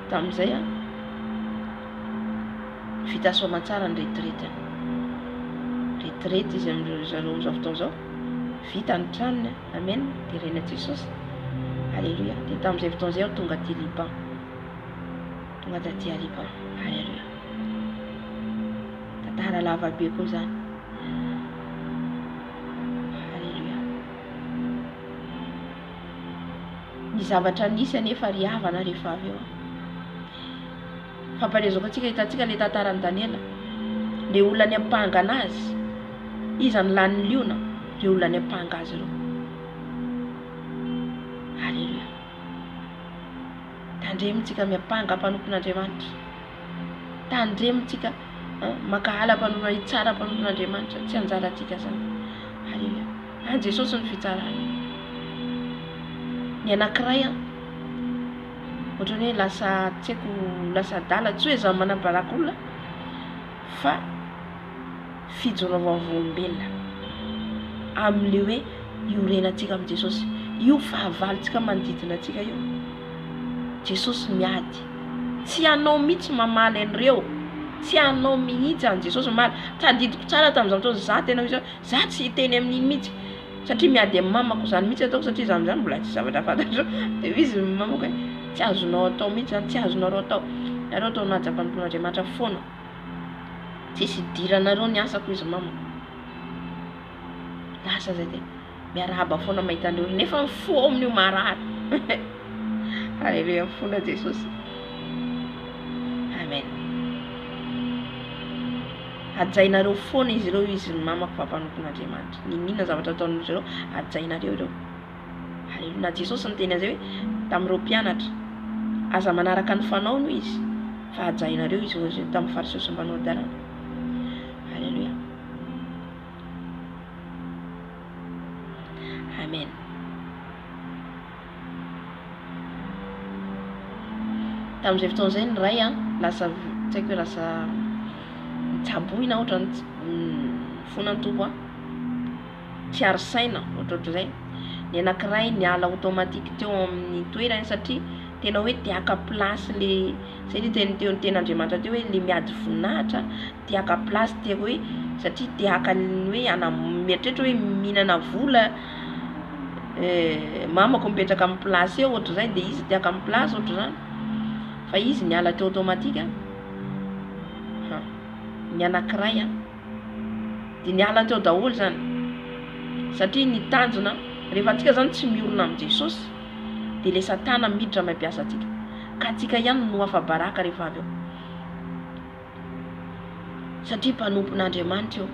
S1: tamin'izay vita soamantsara ny retraite. Retraite izy amin'izao fotoana zao vita ny tranony. Amen. De rena Jesosy. Halleluja. De tamin'izay fotoana zay tonga ty Liban. tonga daty ariva. Haleluya. Tantara lava be koa zany. Haleluya. Ny zavatra nisy anefa ry havana rehefa avy eo. Fampalezoko atsika hitantsika le tantarany Daniela. Le olona ny ampanga anazy, izy any lany liona, le olona ny ampanga azy reo. Haleluya. Tandremintsika miapanga mpanompon'Andriamanitra. Tandremintsika makahala mpanompo itsara mpanompon'Andriamanitra, tsy anjara atsika zany. Haleluya. Any Jesosy ny fitsarany. Ny anankiray ohatrany hoe lasa tsy haiko, lasa adala, tsy hoe za manabaraka olona fa fijoravavombelona am'le hoe iorenantsika amin'ny Jesosy, io fahavalontsika manodidina atsika io. Jesosy miady, tsy anao mihitsy mamaly an'ireo, tsy anao mihitsy any Jesosy mamaly. Tadidiko tsara tamin'izany fotoana za tena hoe za tsy hiteny amin'iny mihitsy, satria miady amin'ny mamako zany mihitsy ataoko, satria za amin'izany mbola tsy zavatra fantatro. Dia izy mamako hoe tsy azonao atao mihitsy zany, tsy azonareo atao. Nareo atao naja mpanompon'Andriamanitra foana, tsisy idiranareo ny asako izy mamako. Lasa zay dia miarahaba foana mahita an'ireo, nefa mifo amin'io marary. Haleluya, fona Jesosy. Amen. Ajainareo foana izy ireo, izy mamako fa mpanompon'Andriamanitra. Ninona zavatra ataon'izy ireo, ajainareo ireo. Haleluya. Na Jesosy ny teny azy hoe tamin'ireo mpianatra, aza manaraka ny fanao no izy, fa ajainareo izy ireo tamin'ny fariseo sy mpanao dalàna. Haleluya. Amen. Tamin'izay fotoana izay ny ray lasa tsy haiko hoe lasa tsaboina ohatrany fonany tompo tsy ary saina ohatrohatr'izay. Ny anankiray niala automatique teo amin'ny toerany satria tena hoe tiaka place le zay ny teny ten'Andriamanitra teo hoe le miady voninahitra, tiaka place tiako hoe satria tiaka ny hoe mieritreritra hoe mihinana vola mamako mipetraka amin'ny place eo ohatr'izay, dia izy tiaka amin'ny place ohatr'izany. Fa izy niala teo automatique ny anankiray dia niala teo daholo zany, satria ny tanjona rehefa atsika zany tsy miorona amin'ny Jesosy dia le satana miditra mampiasa atsika, ka atsika ihany no afa-baraka rehefa avy eo, satria mpanompon'Andriamanitra eo,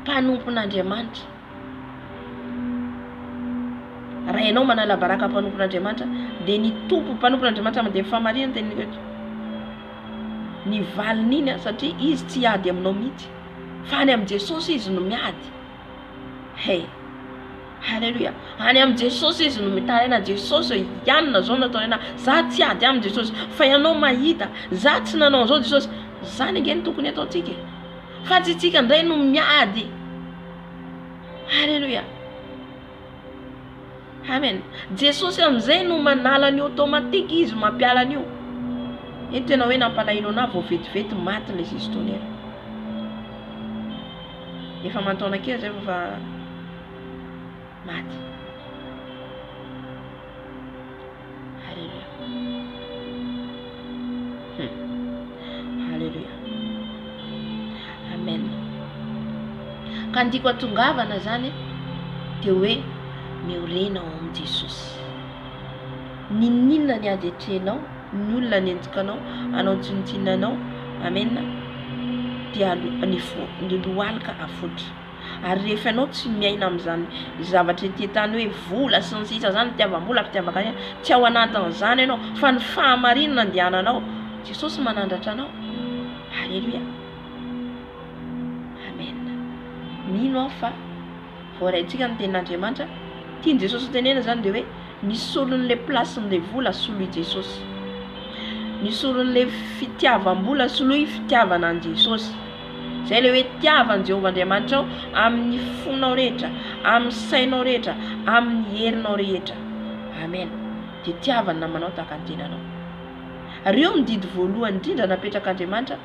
S1: mpanompon'Andriamanitra. Raha ianao manala baraka mpanompon'Andriamanitra dia ny tompo mpanompon'Andriamanitra mandeha famarinana teny eto ny valiny iny satria izy tsy hiady aminao mihitsy fa any amin'ny Jesosy izy no miady. Hey, haleluya. Any amin'ny Jesosy izy no mitaraina. Jesosy ianona zao natao ena, za tsy ady amin'ny Jesosy fa ianao mahita za tsy nanao zao Jesosy, zany ange ny tokony ataontsika, fa tsy tsika indray no miady. Haleluya. Amen. Jesosy amin'izay no manala ny automatique, izy mampiala an'io. Eto tena hoe nampalahelo ana vao vetivety maty le zizitony ero. Efa mantaona kely zay fa maty. Haleluya. Haleluya. Amen. Ka ndiko atongavana zany dia hoe miorenao amin'ny Jesosy. Ninona ny adetrenao, ny olona ny enjikanao, anao tsinontsinanao, amen, dia ny lohalika afotra. Ary rehefa anao tsy miaina amin'izany zavatra tetany hoe vola sy ny sisa zany, fitiavam-bola, fitiavan-kanina, tsy ao anatin'izany ianao fa ny fahamarinana andehananao, Jesosy manandratra anao. Haleluya. Amen. Mino aho fa voaraintsika ny tenin'Andriamanitra. Tiany Jesosy tenena zany dia hoe nisy olon'le placen'le vola soloy Jesosy, nisy olon'le fitiavam-bola soloy fitiavana an Jesosy. Zay le hoe tiavan Jehovah Andriamanitra ao amin'ny fonao rehetra, amin'ny sainao rehetra, amin'ny herinao rehetra. Amen. Dia tiavany namanao tahaka ny tenanao. Reo mididy voalohany indrindra napetraka Andriamanitra,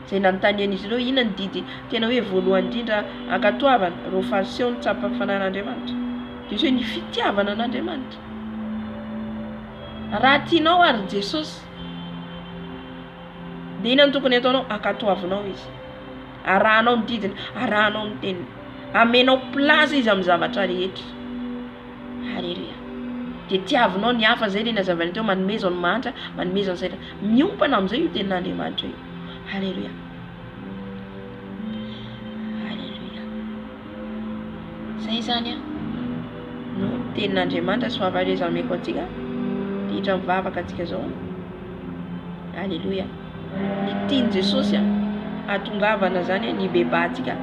S1: zay nanontanian'izy ireo inona ny didy tena hoe voalohany indrindra ankatoavana, reo fariseo ny tsapa fanan'Andriamanitra. Dia hoe ny fitiavana an'Andriamanitra. Raha tianao ary Jesosy, Dia inona no tokony ataonao? Akatoavinao izy, arahanao ny didiny, arahanao ny teniny, amenao place izy amin'ny zavatra rehetra. Halleluja. Dia tiavinao ny hafa zay ilay nazavany teo, manomezana ny mantra, manomezana ny saina, miompana amin'izay io tenin'Andriamanitra io. Halleluja. Halleluja. Zay zany no tenin'Andriamanitra sy fahavalezameko antsika ditra mivavaka antsika zao. Halleluja. Ny tiany Jesosy atongavana zany ny bebahantsika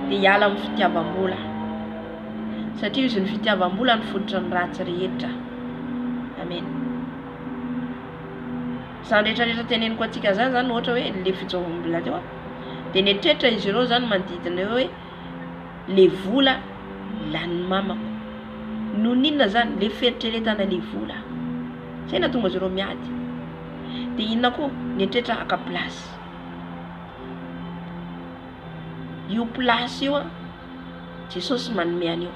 S1: dia hiala amin'ny fitiavam-bola, satria izy ny fitiavam-bola ny fototra ny ratsy rehetra. Amen. Zany rehetrarehetra teneniko antsika zany ohatra hoe le fitsaovam-bola teo dia netretra izy ireo zany manodidina hoe le vola lany mamako. No ninona zany le feritreretana le vola, zay na tonga zero miady. Dia inona koa netretra aka place. Io place io Jesosy manome an'io.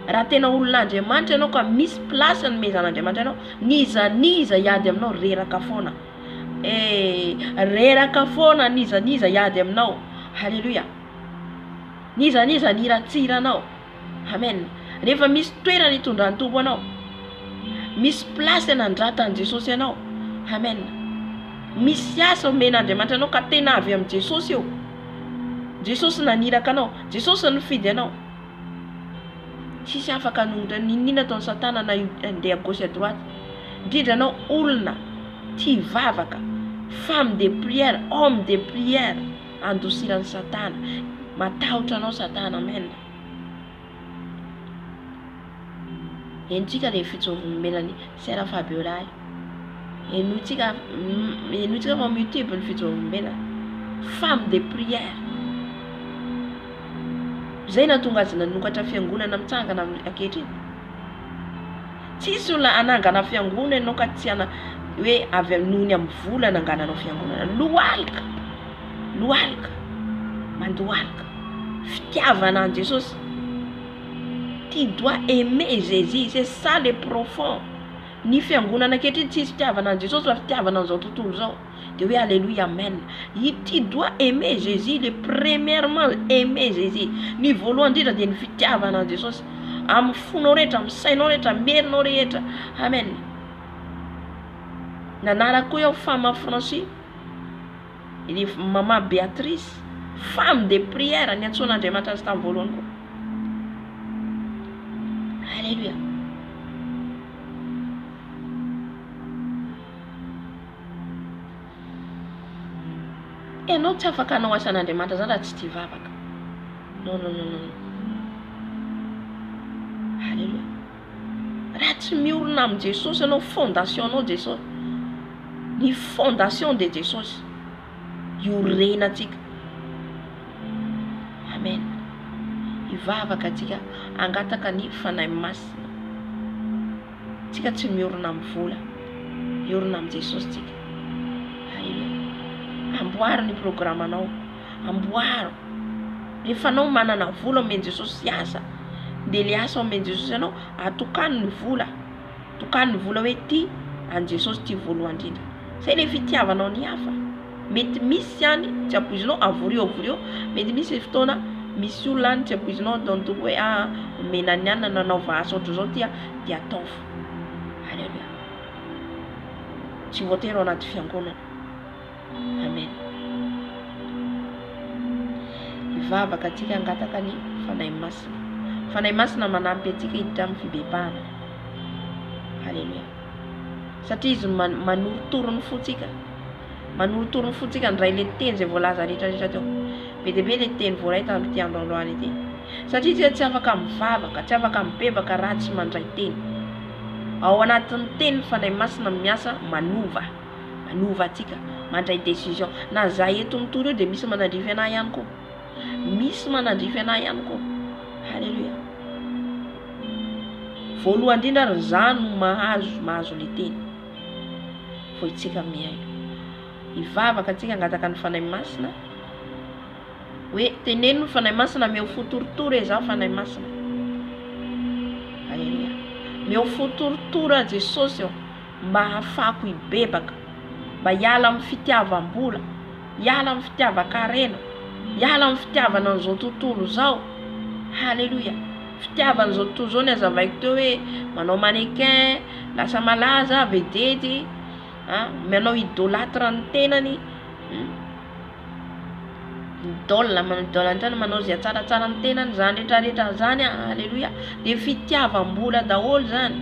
S1: Raha tena olon'Andriamanitra ianao ka misy place nomezan'Andriamanitra ianao, niza iady aminao, reraka foana. Reraka foana, niza iady aminao. Halleluja. Niza niratsiranao. Amen. Rehefa misy toerana hitondran'ny tompo anao, misy place nandratan'i Jesosy ianao. Amen. Misy asa omen'Andriamanitra anao ka tena avy amin'ny Jesosy io. Jesosy naniraka anao, Jesosy nifidy anao. Sisy afaka nongotra ninona ataon'ny Satana na andeha à gauche à droite. Indrindra anao olona tia vavaka, femme de prière, homme de prière, andosiran'ny Satana. Matahotra anao Satana. Amen. Entsika le fitsaovam-bolan'ny sera Fabiola. Entsika fa multiple ny fitsaovam-bola. Femme de prière. Zay na tonga azy nanokatra fiangonana mitsangana ankehitriny. Tsisy olona anangana fiangonana ianao ka tsy ana hoe avy amin'ony amin'ny vola nangananao fiangonana. Lohalika, mandohalika. Fitiavana an Jesosy. Tu dois aimer Jésus, c'est ça le profond. Ni fiangonana ankehitriny tsisy fitiavana an Jesosy fa fitiavana an'izao tontolo zao. De oui, alléluia, amen. Tu dois aimer Jésus, premièrement aimer Jésus. Ni voalohany indrindra dia ny fitiavana an Jesosy amin'ny fonao rehetra, amin'ny sainao rehetra, merinao rehetra. Amen. Nanaraka koa eo femme Francie, et maman Béatrice, femme de prière, ny antsoan'Andriamanitra azy tamin'ny voalohany koa. Alléluia. Ianao tsy afaka hanao asan'Andriamanitra zany raha tsy tia vavaka. Non. Alléluia. Raha tsy miorina amin'ny Jesosy ianao, fondation anao Jesosy. Ny fondation de Jesosy iorena atsika. Amen. Ivavaka atsika angataka ny fanahy masina. Tsika tsy miorina amin'ny vola, miorina amin'ny Jesosy tsika. Alléluia. Amboaro ny programme anao, amboaro. Rehefa anao manana vola omeny Jesosy asa, dia le asa omeny Jesosy anao atokany ny vola. Tokany ny vola hoe ty an Jesosy ty voalohany indrindra. Zay le fitiavanao ny hafa. Mety misy ihany tsy ampoizinao avorio, mety misy fotoana misy olona any tsy ampoizinao dantoko hoe omena ny anana nanaova asa ohatry zao ty dia ataovy. Alléluia. Tsy voatery ao anaty fiangonana. Amen. Ivavaka atsika angataka ny fanahy masina. Fanahy masina manampy atsika hiditra amin'ny fibebahana. Alléluia. Satria izy manorotorony fotsika. Manorotorony fotsika ndray le teny zay voalaza rehetrarehetra teo. Be dia be le teny voaray tamin'ity androandroany ity. Satria tsy afaka mivavaka, tsy afaka mibebaka raha tsy mandray teny. Ao anatin'ny teny fanahy masina miasa manova atsika, mandray décision. Na zahay eto mitory eo dia misy manandrify anahy ihany koa. Alléluia. Voalohany indrindra za no mahazo le teny. Foi tsika miaino. Ivavaka atsika angataka ny fanahy masina. Hoe teneno ny fanahy masina meo fotorotoro za fanahy masina. Alléluia. Meo fotorotoro Jesosy mba hafako ibebaka, mba hiala amin'ny fitiavam-bola, Hiala amin'ny fitiavan-karena, hiala amin'ny fitiavana an'izao tontolo zao. Halleluja. Fitiavana zao tontolo zao ny azavaiko teo hoe manao mannequin, lasa malaza, vedety, manao idolâtre ny tenany, manao idolâtre manao zay tsaratsara ny tenany, zany rehetrarehetra zany. Halleluja. De fitiavam-bola daholo zany.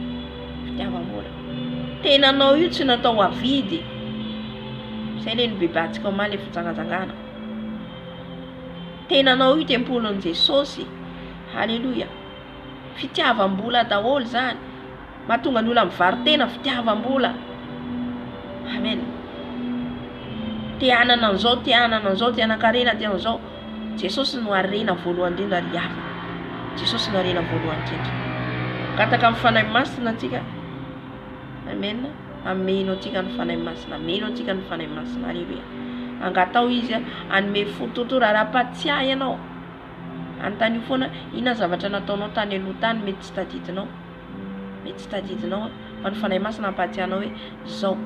S1: Fitiavam-bola. Tenanao io tsy natao avidy. Zay le bebatsika omaly le fitsangajangana. Tenanao io tempolon'i Jesosy. Halleluja. Fitiavam-bola daholo zany. Mahatonga ny olona mivary tena fitiavam-bola. Amen. Te hanana an'izao, te hanana an'izao, te hanan-karena, te an'izao. Jesosy no harena voalohany indrindra ry hafa. Jesosy no harena voalohany indrindra. Gataka amin'ny fanahy masina antsika. Amen. Ameno antsika ny fanahy masina. Ameno antsika ny fanahy masina. Halleluja. Angatao izy anome fototora raha-patsiahy ianao. Anontany foana inona zavatra nataonao tany aloha tany mety tsy tadidinao. Mety tsy tadidinao fa ny fanahy masina ampatsiahanao hoe zao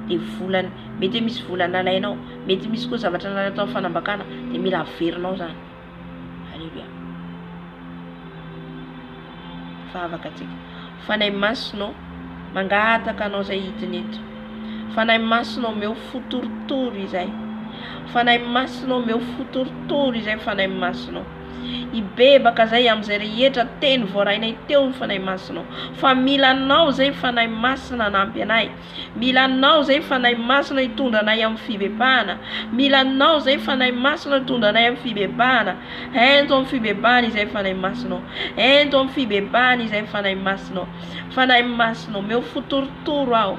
S1: de volany, mety misy volana alainao, mety misy koa zavatra natao fanambakana de mila averinao zany. Halleluja. Vavaka tsika. Fanahy masina mangataka anao zay hidiny eto. Fanahy masina omeo fotorotoro izay. Fanahy masina omeo fotorotoro izay fanahy masina. Ibebaka zay am'izay rehetra teny voarainay teo ny fanahy masina. Fa mila anao zay fanahy masina hanampy anay. Mila anao zay fanahy masina hitondra anay amin'ny fibebahana. Mila anao zay fanahy masina hitondra anay amin'ny fibebahana. Ento amin'ny fibebahana izay fanahy masina. Ento amin'ny fibebahana izay fanahy masina. Fanahy masina omeo fotorotoro aho.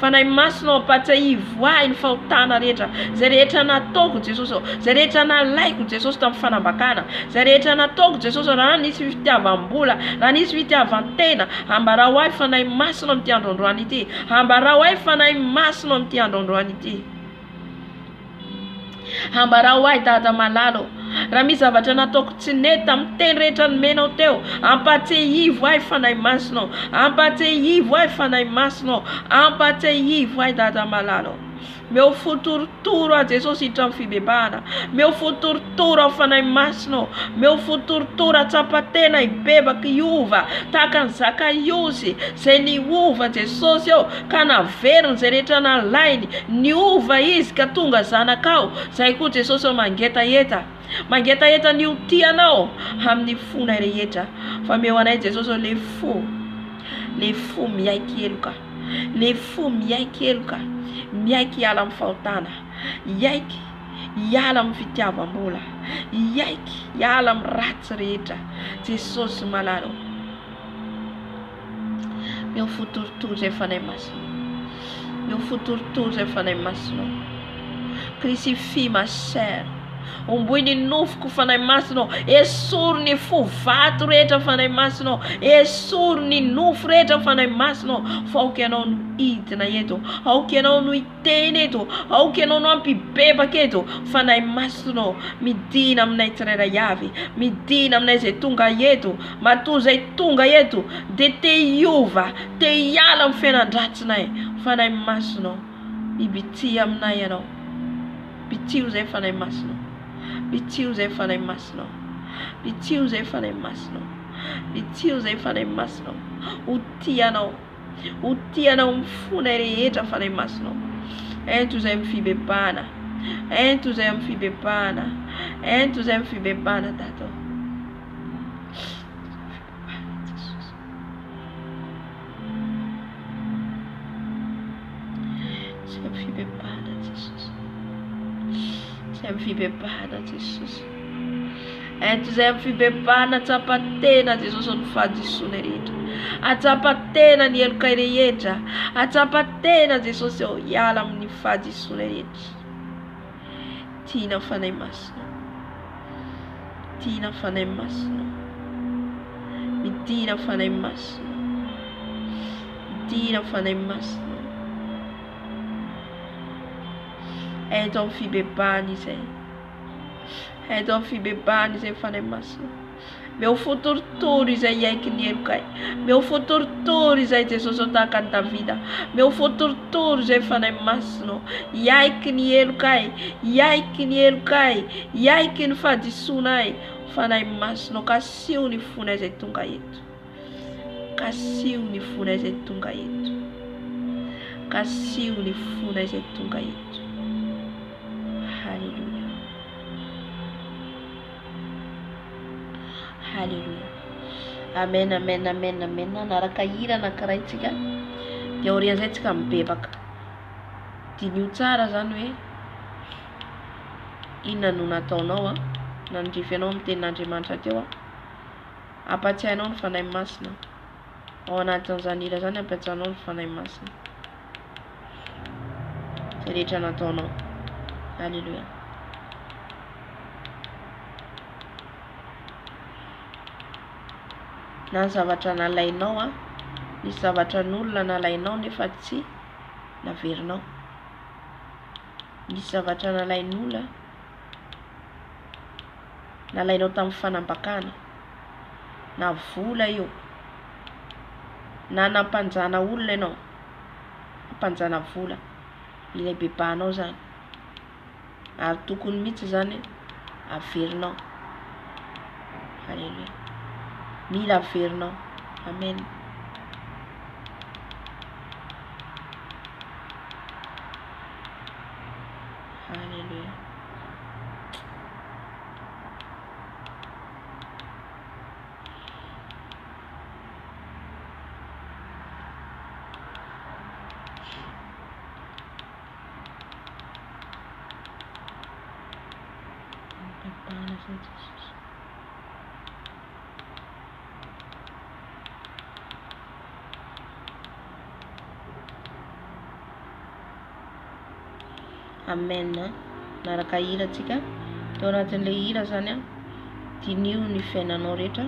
S1: Fanahy masina ampatsiahivo ahy ny fahotana rehetra. Zay rehetra nataoko Jesosy, zay rehetra nalaiko Jesosy tamin'ny fanambakana, zay rehetra nataoko Jesosy raha nisy fitiavam-bola, raha nisy fitiavan-tena, ambarao ahy fanahy masina amin'ity androandroany ity. Ambarao ahy fanahy masina amin'ity androandroany ity. Ambarao ahy dada malalo. Raha misy zavatra nataoko tsy nety amin'ny teny rehetra nomenao teo, ampatsiahivo ahy fanahy masina. Ampatsiahivo ahy fanahy masina. Ampatsiahivo ahy dada malalo. Meo fotorotoro a Jesosy hiditra amin'ny fibebahana. Meo fotorotoro a fanahy masina. Meo fotorotoro atsapatena ibebaka iova tahaka ny Zakaiosy zay niova Jesosy eo ka naveriny zay rehetra nalainy. Niova izy ka tonga zanakao. Zay koa Jesosy eo mangetaeta. Mangetaeta ny tianao amin'ny fonay rehetra. Fa meo anay Jesosy le fo miaiky eloka. Le fo miaiky eloka. Miaiky hiala amin'ny fahotana. Iaiky hiala amin'ny fitiavam-bola. Iaiky hiala amin'ny ratsy rehetra. Jesosy malalo. Meo fotorotoro zay fanahy masina. Meo fotorotoro zay fanahy masina. Crucifie ma sœur. Omboy ny nofoko fanahy masina. Esoro ny fo vato rehetra fanahy masina. Esoro ny nofo rehetra fanahy masina. Fa aoka ianao no hidina eto. Aoka ianao no hiteny eto. Aoka ianao no ampibebaka eto. Fanahy masina. Midina aminay tsirairay avy. Midina aminay zay tonga eto. Matoa zay tonga eto. De te hiova. Te hiala amin'ny fiainan-dratsinay. Fanahy masina. Ibity aminay ianao. Bitio zay fanahy masina. Bitio zay fanahy masina. Bitio zay fanahy masina. Bitio zay fanahy masina. Otianao. Otianao mifonay rehetra fanahy masina. Ento zay amin'ny fibebahana. Ento zay amin'ny fibebahana. Ento zay amin'ny fibebahana tato. Zay amin'ny fibebahana Jesus. Zay amin'ny fibebahana Jesosy. Ento zay amin'ny fibebahana atsapatena Jesosy ny fahadisoana rehetra. Atsapatena ny elokay rehetra. Atsapatena Jesosy eo hiala amin'ny fahadisoana rehetra. Tiana fanahy masina. Tiana fanahy masina. Midina fanahy masina. Midina fanahy masina. Eto amin'ny fibebahana izay. Eto amin'ny fibebahana izay fanahy masina. Meu futuro izay aiky ny elokay. Meu futuro izay Jesosy tahaka ny Davida. Meu futuro izay fanahy masino. Iaiky ny elokay. Iaiky ny elokay. Iaiky ny fahadisoanay. Fanahy masino. Kasiho ny fonay izay tonga eto. Kasiho ny fonay izay tonga eto. Kasiho ny fonay izay tonga eto. Haleluya. Haleluya. Amen, amen, amen, amen. Naraka hira anankiray tsika. Dia aorian'izay tsika mibebaka. Dinio tsara zany hoe inona no nataonao nandrify anao amin'ny tenin'Andriamanitra teo ampatsiahinao ny fanahy masina. Ao anatin'izany hira zany ampatsiahinao ny fanahy masina. Izay rehetra nataonao. Haleluya. Na ny zavatra nalainao nisy zavatra n'olona nalainao nefa tsy naverinao. Nisy zavatra nalain'olona nalainao tamin'ny fanambakana. Na vola io. Na nampanjana olona ianao. Nampanjana vola. Ilay bebanao zany. Ary tokony mihitsy zany averinao. Haleluya. Mila averinao. Amen. Haleluya. Amen. Naraka hira tsika. Teo anatin'ilay hira zany dinio ny fiainanao rehetra.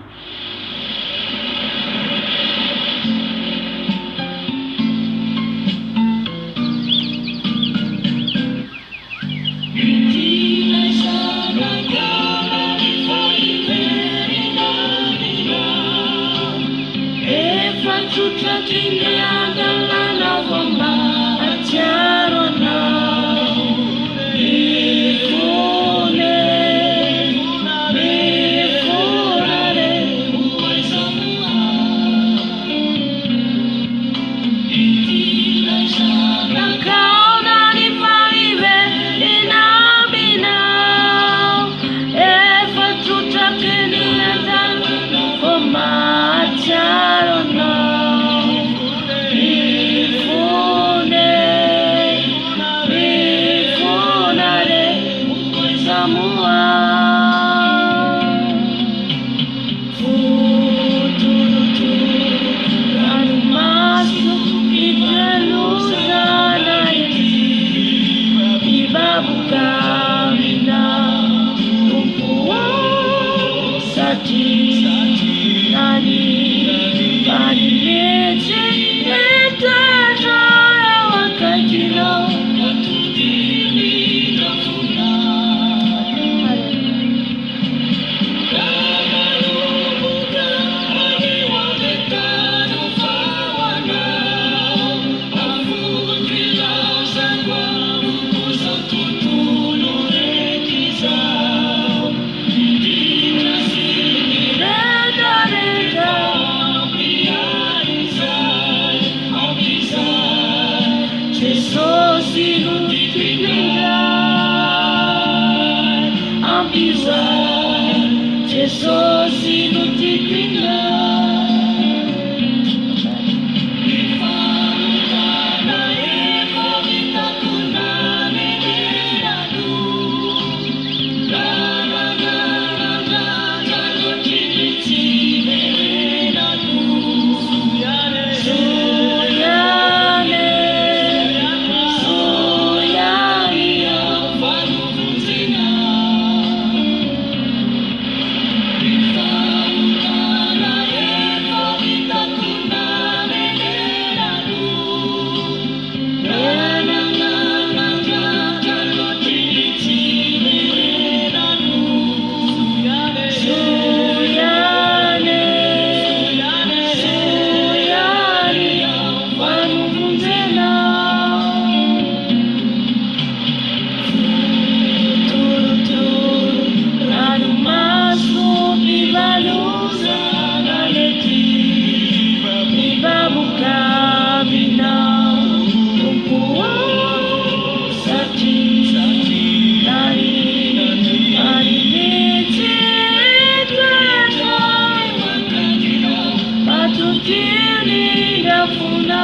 S2: nafuna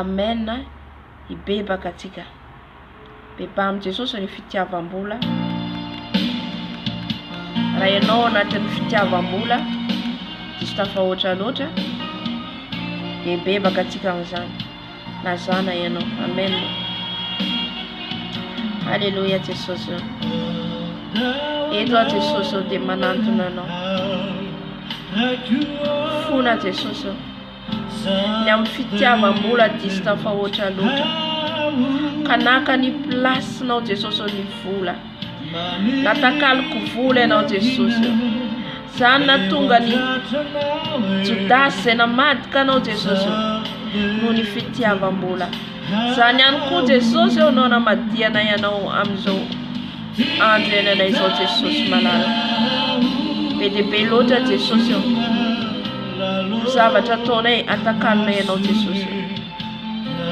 S2: Amen. Ibeba katika beba Jesús ni fitiavam-bola. Raha ianao anatin'ny fitiavam-bola diso tafahoatra loatra dia beba katika amin'izany na zana ianao. Amen. Alléluia Jesosy. Eto a Jesosy dia manantona anao. Fona Jesosy. Ny amin'ny fitiavam-bola diso tafahoatra loatra. Kanaka ny plasinao Jesosy ny vola. Natakaliko vola ianao Jesosy. Zany natonga ny Jodasy izay namadika anao Jesosy noho ny fitiavam-bola. Zany ihany koa Jesosy anao namadiana ianao amin'izao andro ianana izao Jesosy malala. Be dia be loatra Jesosy. Zavatra ataonay atakalonay ianao Jesosy.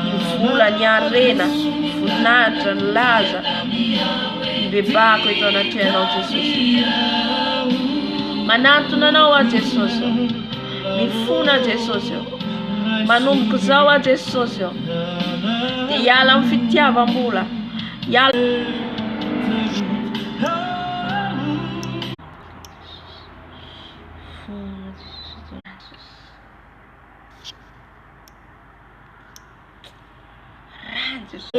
S2: Ny vola, ny arena, voninahitra, ny laza, ny bebako eto anaty ianao Jesosy. Manantona anao a Jesosy. Mifona Jesosy. Manomboka izao a Jesosy. Dia hiala amin'ny fitiavam-bola. Jesús,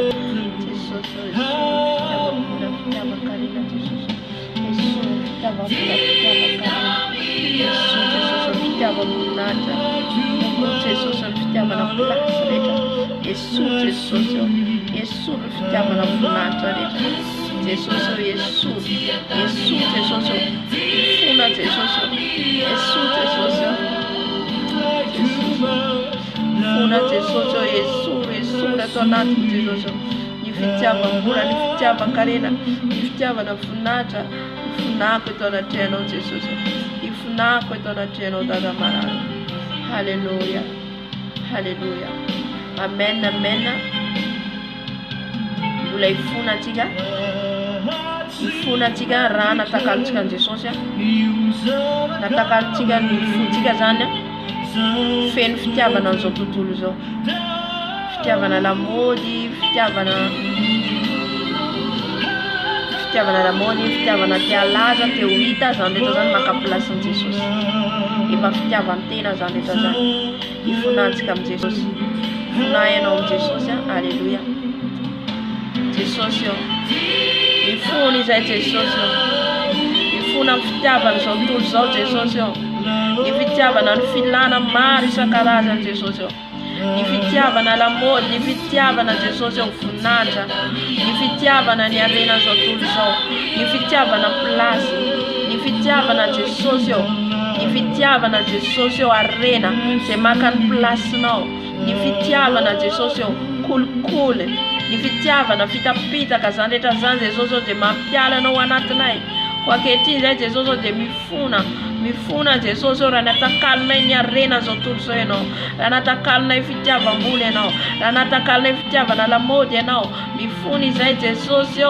S2: fitiavam kanina Jesús. Fitiavam kanina. Jesús, fitiavam nata. Jesús, fitiavam na plaça reta. Jesus, fitiavam na nata reta. Jesus, funa Jesus. Funa Jesus, tornado Jesus. Ny fitiavam-bola, ny fitiavan karena, ny fitiavana voninahitra, ny fonako eto anaty anao Jesosy. Ny fonako eto anaty anao Dada marana. Halleluja. Halleluja. Amen, amen. Mbola ifona antsika. Ifona antsika raha natakalontsika an Jesosy. Natakalontsika ny fontsika zany feno fitiavana an'izao tontolo izao. Fitiavana lamody, fitiavana lamody, fitiavana tialaza, teo hita zany rehetra zany makaplasin'i Jesosy. Efa fitiavan-tena zany rehetra zany. Ifonantsika amin'i Jesosy. Fonay ianao amin'i Jesosy. Alleluia. Jesosy mifona izay Jesosy. Mifona amin'ny fitiavana izao tontolo izao Jesosy. Ny fitiavana ny filana maro isan-karazany Jesosy. Ny fitiavana lamody, ny fitiavana Jesosy voninahitra, ny fitiavana ny arena zao tontolo izao, ny fitiavana plasy, ny fitiavana Jesosy, ny fitiavana Jesosy arena izay maka ny plasinao, ny fitiavana Jesosy kolikoly, ny fitiavana fitapitaka zany rehetra zany Jesosy dia mampiala anao anatinay. Ko ankehitriny zay Jesosy dia mifona Jesosy raha natakalonay ny arena zao tontolo izao ianao, raha natakalonay fitiavam-bola ianao, raha natakalonay fitiavana lamody ianao, mifona izay Jesosy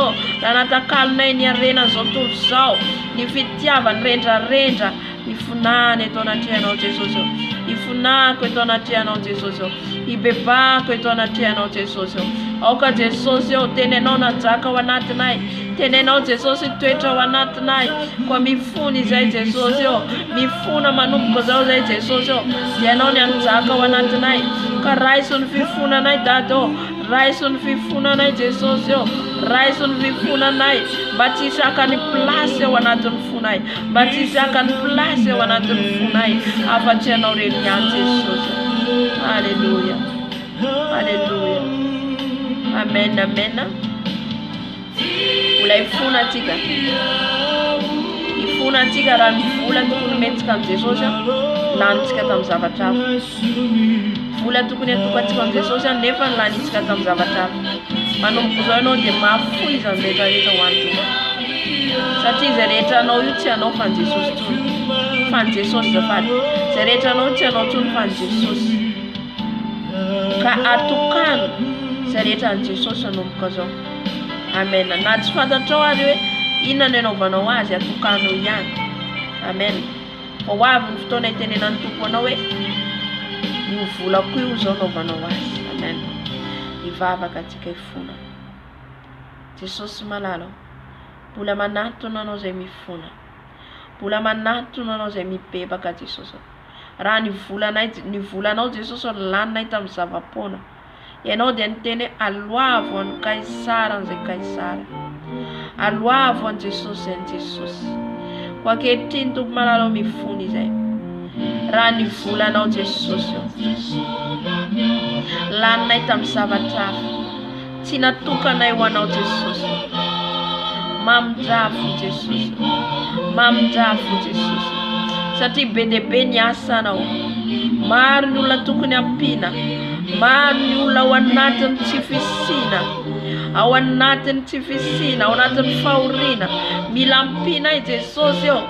S2: raha natakalonay ny arena zao tontolo izao, ny fitiavany rendrarendra, ifonany eto anaty ianao Jesosy. Ifonako eto anaty ianao Jesosy. Ibebako eto anaty ianao Jesosy. Aoka Jesosy tenenao najaka ao anatinay. Tenenao Jesosy toetra ao anatinay. Koa mifona izay Jesosy. Mifona manomboka zao zay Jesosy. Dia anao ny anjaka ao anatinay. Ka raiso ny fifonanay Dada. Raiso ny fifonanay Jesosy. Raiso ny fifonanay. Mba tsy hisaka ny plasy ao anatin'ny fonay. Mba tsy hisaka ny plasy ao anatin'ny fonay. Afa-tsy anao reny ihany Jesosy. Alleluia. Alleluia. Amen, amen. Vola ifona atsika. Ifona atsika raha ny vola tokony mentsika amin'ny Jesosy lanitsika tamin'ny zavatra hafa. Vola tokony atokantsika amin'ny Jesosy nefa lanitsika tamin'ny zavatra hafa. Manomboka izao ianao dia mahafoy izany rehetrarehetra ho antoka. Satria izay rehetra anao io tsy anao fa ny Jesosy tsony. Fa ny Jesosy zafady. Izay rehetra anao tsy anao tsony fa ny Jesosy. Ka atokano izay rehetra ny Jesosy anomboka izao. Amen. Na tsy fantatrao ary hoe inona ny anaovanao azy atokano ihany. Amen. Fa ho avy ny fotoana itenenan'ny Tompo anao hoe io volako io izao anaovanao azy. Amen. Hivavaka antsika hifona. Jesosy malalo. Mbola manatona anao izay mifona. Mbola manatona anao izay mibebaka Jesosy. Raha ny volanao Jesosy laninay tamin'ny zava-pona. Ianao dia niteny aloavo an'ny Kaisara an'izay Kaisara. Aloavo an'i Jesosy an'i Jesosy. Kwa ankehitriny Tompo malalo mifona izay. Raha ny volanao Jesosy laninay tamin'ny zavatra hafa. Tsy natokanay ho anao Jesosy. Mamindrafo Jesosy. Mamindrafo Jesosy. Satria be dia be ny asanao. Maro ny olona tokony ampiana. Maro ny olona ao anatin'ny tsy fisina. Ao anatin'ny tsy fisina. Ao anatin'ny fahoriana. Mila ampiana i Jesosy eo.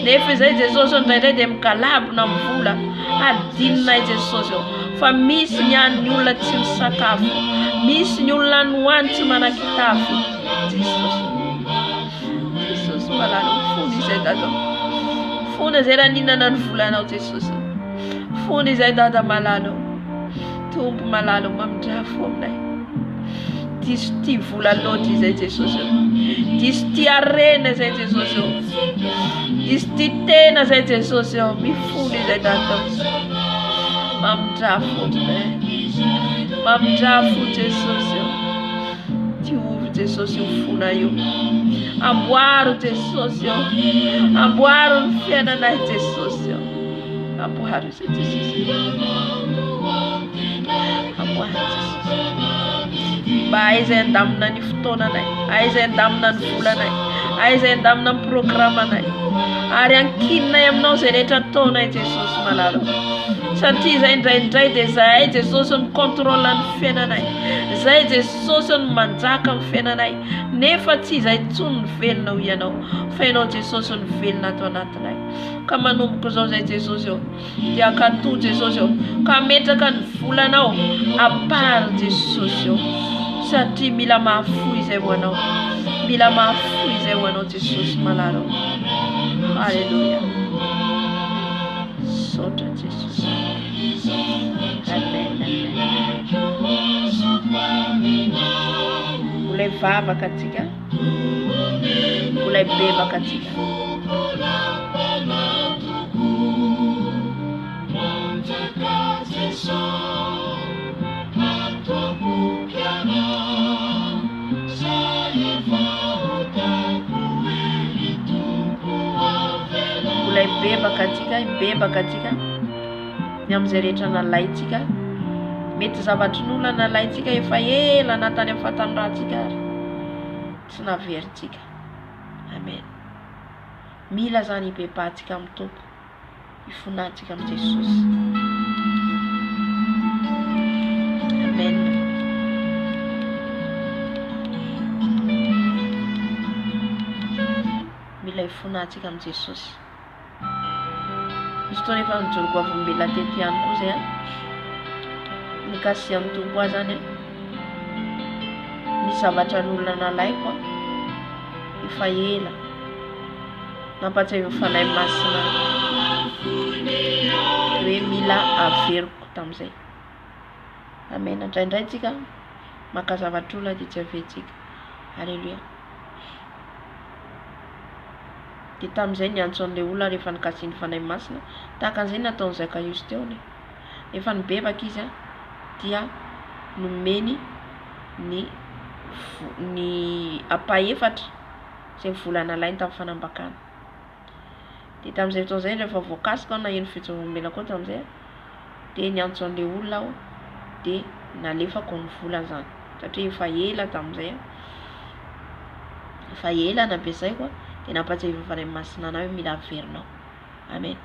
S2: Nefa izay Jesosy indraindray dia mikalabona amin'ny vola. Adinina i Jesosy eo. Fa misy ny an'ny olona tsy misakafo. Misy ny olona ny hoany tsy manakitafo. Jesosy. Jesosy malalo fony izay dada. Fony izay raha ninana ny volanao Jesosy. Fony izay dada malalo. Tompo malalo mamindrafo aminay. Diso ty vola loatra izay Jesosy. Diso ty arena izay Jesosy. Diso ty tena izay Jesosy. Mifony izay dada. Mamindrafo aminay. Mamindrafo Jesosy. Ty ovy Jesosy ufuna io. Amboaro Jesosy. Amboaro ny fiainanay Jesosy. Amboaro izay Jesosy. Amboaro Jesosy. Mba aiza andamina ny fotoananay. Aiza andamina ny volanay. Aiza andamina ny programanay. Ary ankininay aminao izay rehetra ataonay Jesosy malalo. Satria izay indraindray dia zahay Jesosy ny kontrola ny fiainanay. Zay Jesosy ny manjaka ny fiainanay. Nefa tsy izay tsony ny velona ho ianao. Fa ianao Jesosy ny velona ato anatinay. Ka manomboka izao izay Jesosy eo. Dia akatoa Jesosy eo. Ka metraka ny volanao apary Jesosy eo. Satria mila mahafoy izay ho anao. Mila mahafoy izay ho anao Jesosy malalo. Halleluja. Sotra Jesosy. Amen. Mulai vavaka atsika. Mulai bebaka atsika. Mulai bebaka atsika. Ny amin'izay rehetra nalaitsika. Mety zavatry n'olona nalaitsika efa ela natany amin'ny fahatanrahantsika ary tsy naverintsika. Amen. Mila zany hibebahantsika amin'ny Tompo. Hifonantsika amin'ny Jesosy. Amen. Mila hifonantsika amin'ny Jesosy. Izy toa rehefa mijoroko avombela tety ihany koa zay mikasy amin'ny Tompo azy zany ny zavatra n'olona nalaiko efa ela nampatsiahy ny fanahy masina hoe mila averiko tamin'izay. Amen. Indraindray tsika maka zavatra olona dia tsy averitsika. Halleluja. Dia tamin'izay niantso an'ilay olona rehefa nikasiany fanahy masina tahaka an'izay nataon'ny Zakaiosy teo efa nibebaka izy dia nomeny ny apa-efatra izay volana lainy tamin'ny fanambakana. Dia tamin'izay fotoan'izay rehefa voakasika aho naheno fitsaboana koa tamin'izay dia niantso an'ilay olona aho dia nalefako ny vola zany
S1: satria efa ela tamin'izay efa ela nampiasay koa dia nampatsiahy mifanahy masina anao hoe mila averinao. Amen.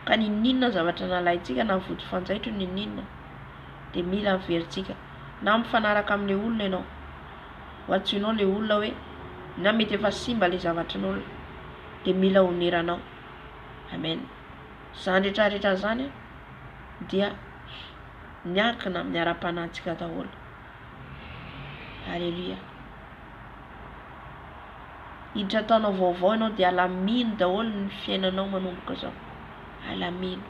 S1: Ka ninninona zavatra nalaintsika na voto fanjaitro ninninona dia mila averintsika na mifanaraka amin'ilay olona ianao ho antsoinao ilay olona hoe na mety efa simba ilay zavatran'olona dia mila oneranao. Amen. Zany rehetrarehetra zany dia miankina amin'ny ara-panahintsika daholo. Halleluja. Hiditra taona vaovao ianao dia alamino daholo ny fiainanao manomboka zao. Alamino.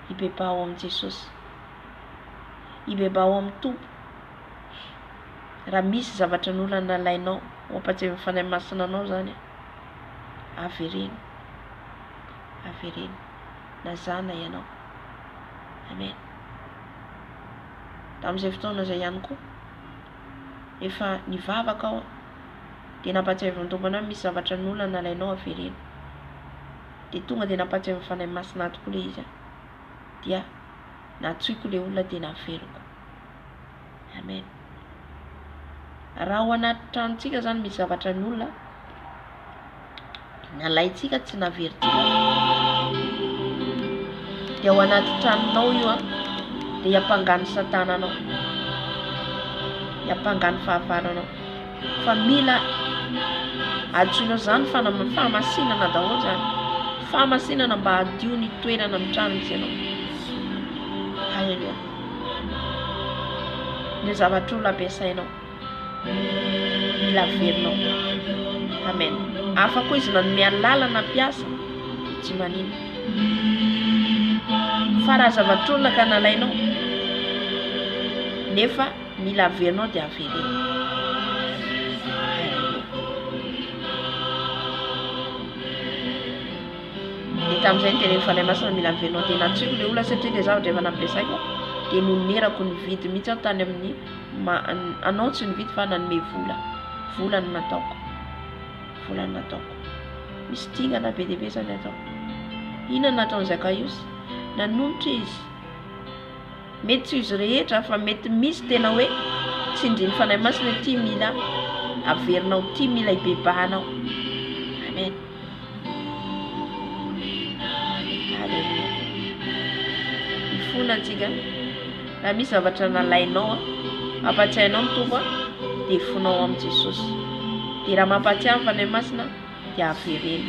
S1: Hibebaha ao amin'i Jesosy. Hibebaha ao amin'ny Tompo. Raha misy zavatra n'olona nalainao mampatsiahy mifanahy masina anao zany avereno. Avereno. Nazana ianao. Amen. Tamin'izay fotoana izay ihany koa efa nivavaka aho dia nampatsiahy amin'ny Tompo anao misy zavatra n'olona nalainao avereno. Dia tonga dia nampatsiahy mifanahy masina tokoa ilay izy dia natsoiko ilay olona dia naveriko. Amen. Raha ao anaty tranontsika zany misy zavatra n'olona nalaintsika tsy naverintsika dia ao anaty tranonao io dia hiampangany satananao, hiampangany fahafaranao. Fa mila antsoinao zany fahamasinana daholo zany, fahamasinana mba hadio ny toerana amin'ny trano misy ianao. Halleluja. Ny zavatra olona ampiasainao mila averinao. Amen. Hafa koa izy nanome lalana ampiasa tsy manino. Fa raha zavatra olona ka nalainao nefa mila averinao dia avereno. Dia tamin'izay ny tena mifanahy masina mila averinao dia natsoiko ilay olona satria ilay zavatra efa nampiasaiko dia nonerako ny vidy mihitsy aho tany amin'ny anao tsy nividy fa nanome vola no nataoko. Vola no nataoko. Misy tingana be dia be zany ataoko. Inona nataony Zakaios? Nanolotra izy. Mety tsy izy rehetra fa mety misy tena hoe tsy indriny fanahy masina ty mila averinao, ty mila hibebahanao. Amen. Halleluja. Ifona antsika raha misy zavatra nalainao ampatsiahinao ny Tompo dia ifonao amin'i Jesosy. Dia raha mampatsiahy mifanahy masina dia avereno.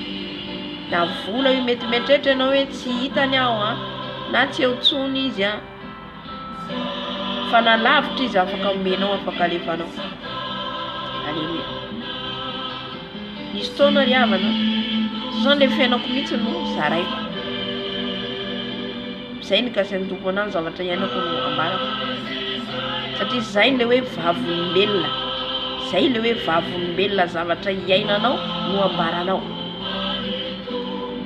S1: Na vola io mety mieritreritra ianao hoe tsy hitany aho na tsy eo tsony izy fa nalavitra izy afaka omenao, afaka alefanao. Halleluja. Nisy taona ry havana zany ilay fiainako mihitsy no zaraiko. Izay ny kasain'ny Tompo anahy zavatra iainako no ambarako. Satria izay ilay hoe vavolombelona, izay ilay hoe vavolombelona zavatra iainanao no ambaranao.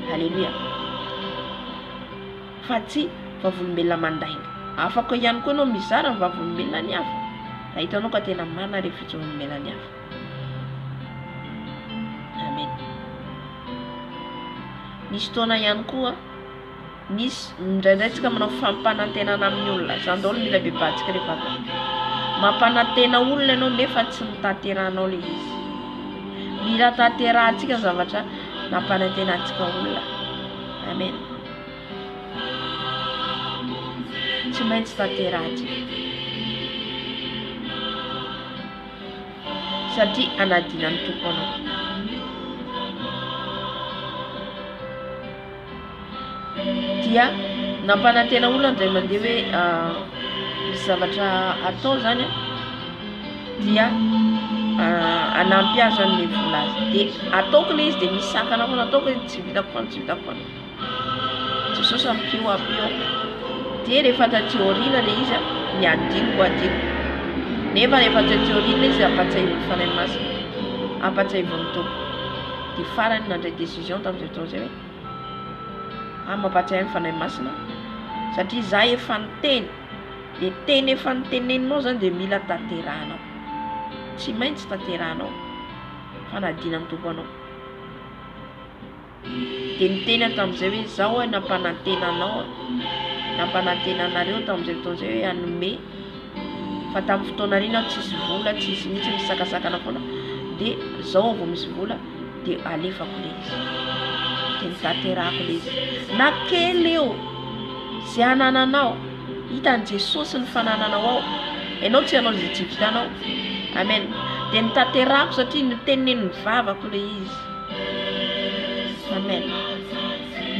S1: Halleluja. Fa tsy vavolombelona mandainga. Afaka ihany koa ianao mizara ny vavolombelona ny hafa raha hitanao ka tena marina rehefa vavolombelona ny hafa. Amen. Nisy taona ihany koa nisy indraindray tsika manao fampanantenana amin'ny olona. Zany daholo mila bebahantsika rehefa mampanantena olona ianao nefa tsy mitanterahanao ilay izy. Mila tanterahantsika zavatra nampanantenantsika olona. Amen. Tsy maintsy tanterahantsika satria anadina ny Tompo anao. Dia nampanantena olona izay mandeha hoe misy zavatra atao zany dia anampy azy an'ilay vola azy dia ataoko ilay izy dia misy sakana foana ataoko hoe tsy vitako foana, tsy vitako foana. Jesosy ampio dia rehefa taty aoriana ilay izy miadiniko adiniko. Nefa rehefa taty aoriana izy ampatsiahy mifanahy masina, ampatsiahy ny Tompo. Dia farany nandray décision tamin'izay fotoana izay hoe mampatsiahy mifanahy masina satria izaho efa niteny dia teny efa niteneninao zany dia mila tanterahanao. Tsy maintsy tanterahanao fanadina ny Tompo anao. Dia niteny tamin'izay hoe izaho nampanantenanao, nampanantenanareo tamin'izay fotoana izay hoe hanome fa tamin'ny fotoana reny aho tsisy vola, tsisy mihitsy misakasakana foana, dia zao vao misy vola dia alefako le izy, dia nitaterahako le izy na kely eo zay anananao. Hitan'i Jesosy ny fanananao ao, ianao tsy hanao zay tsy vitanao. Amen. Dia nitaterahako satria nitenen'ny vavako le izy. Amen.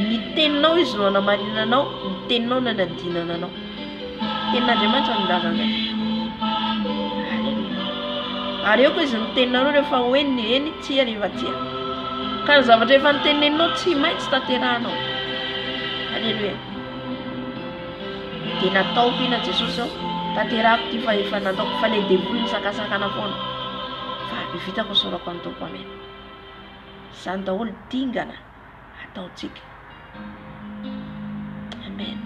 S1: Niteninao izy no hanamarinanao, niteninao no hanadinananao. Tenin'Andriamanitra no milaza. Ary eo koa izy niteninanao rehefa hoe eny tia rehefa tia. Ka ny zavatra efa niteneninao tsy maintsy taterahanao. Halleluia. Dia nataoko ina Jesosy ao, taterahako ty fa efa nataoko fa le devoly misakasakana foana. Fa vitako sorako antaoko. Amen. Zany daholo dingana ataontsika. Amen.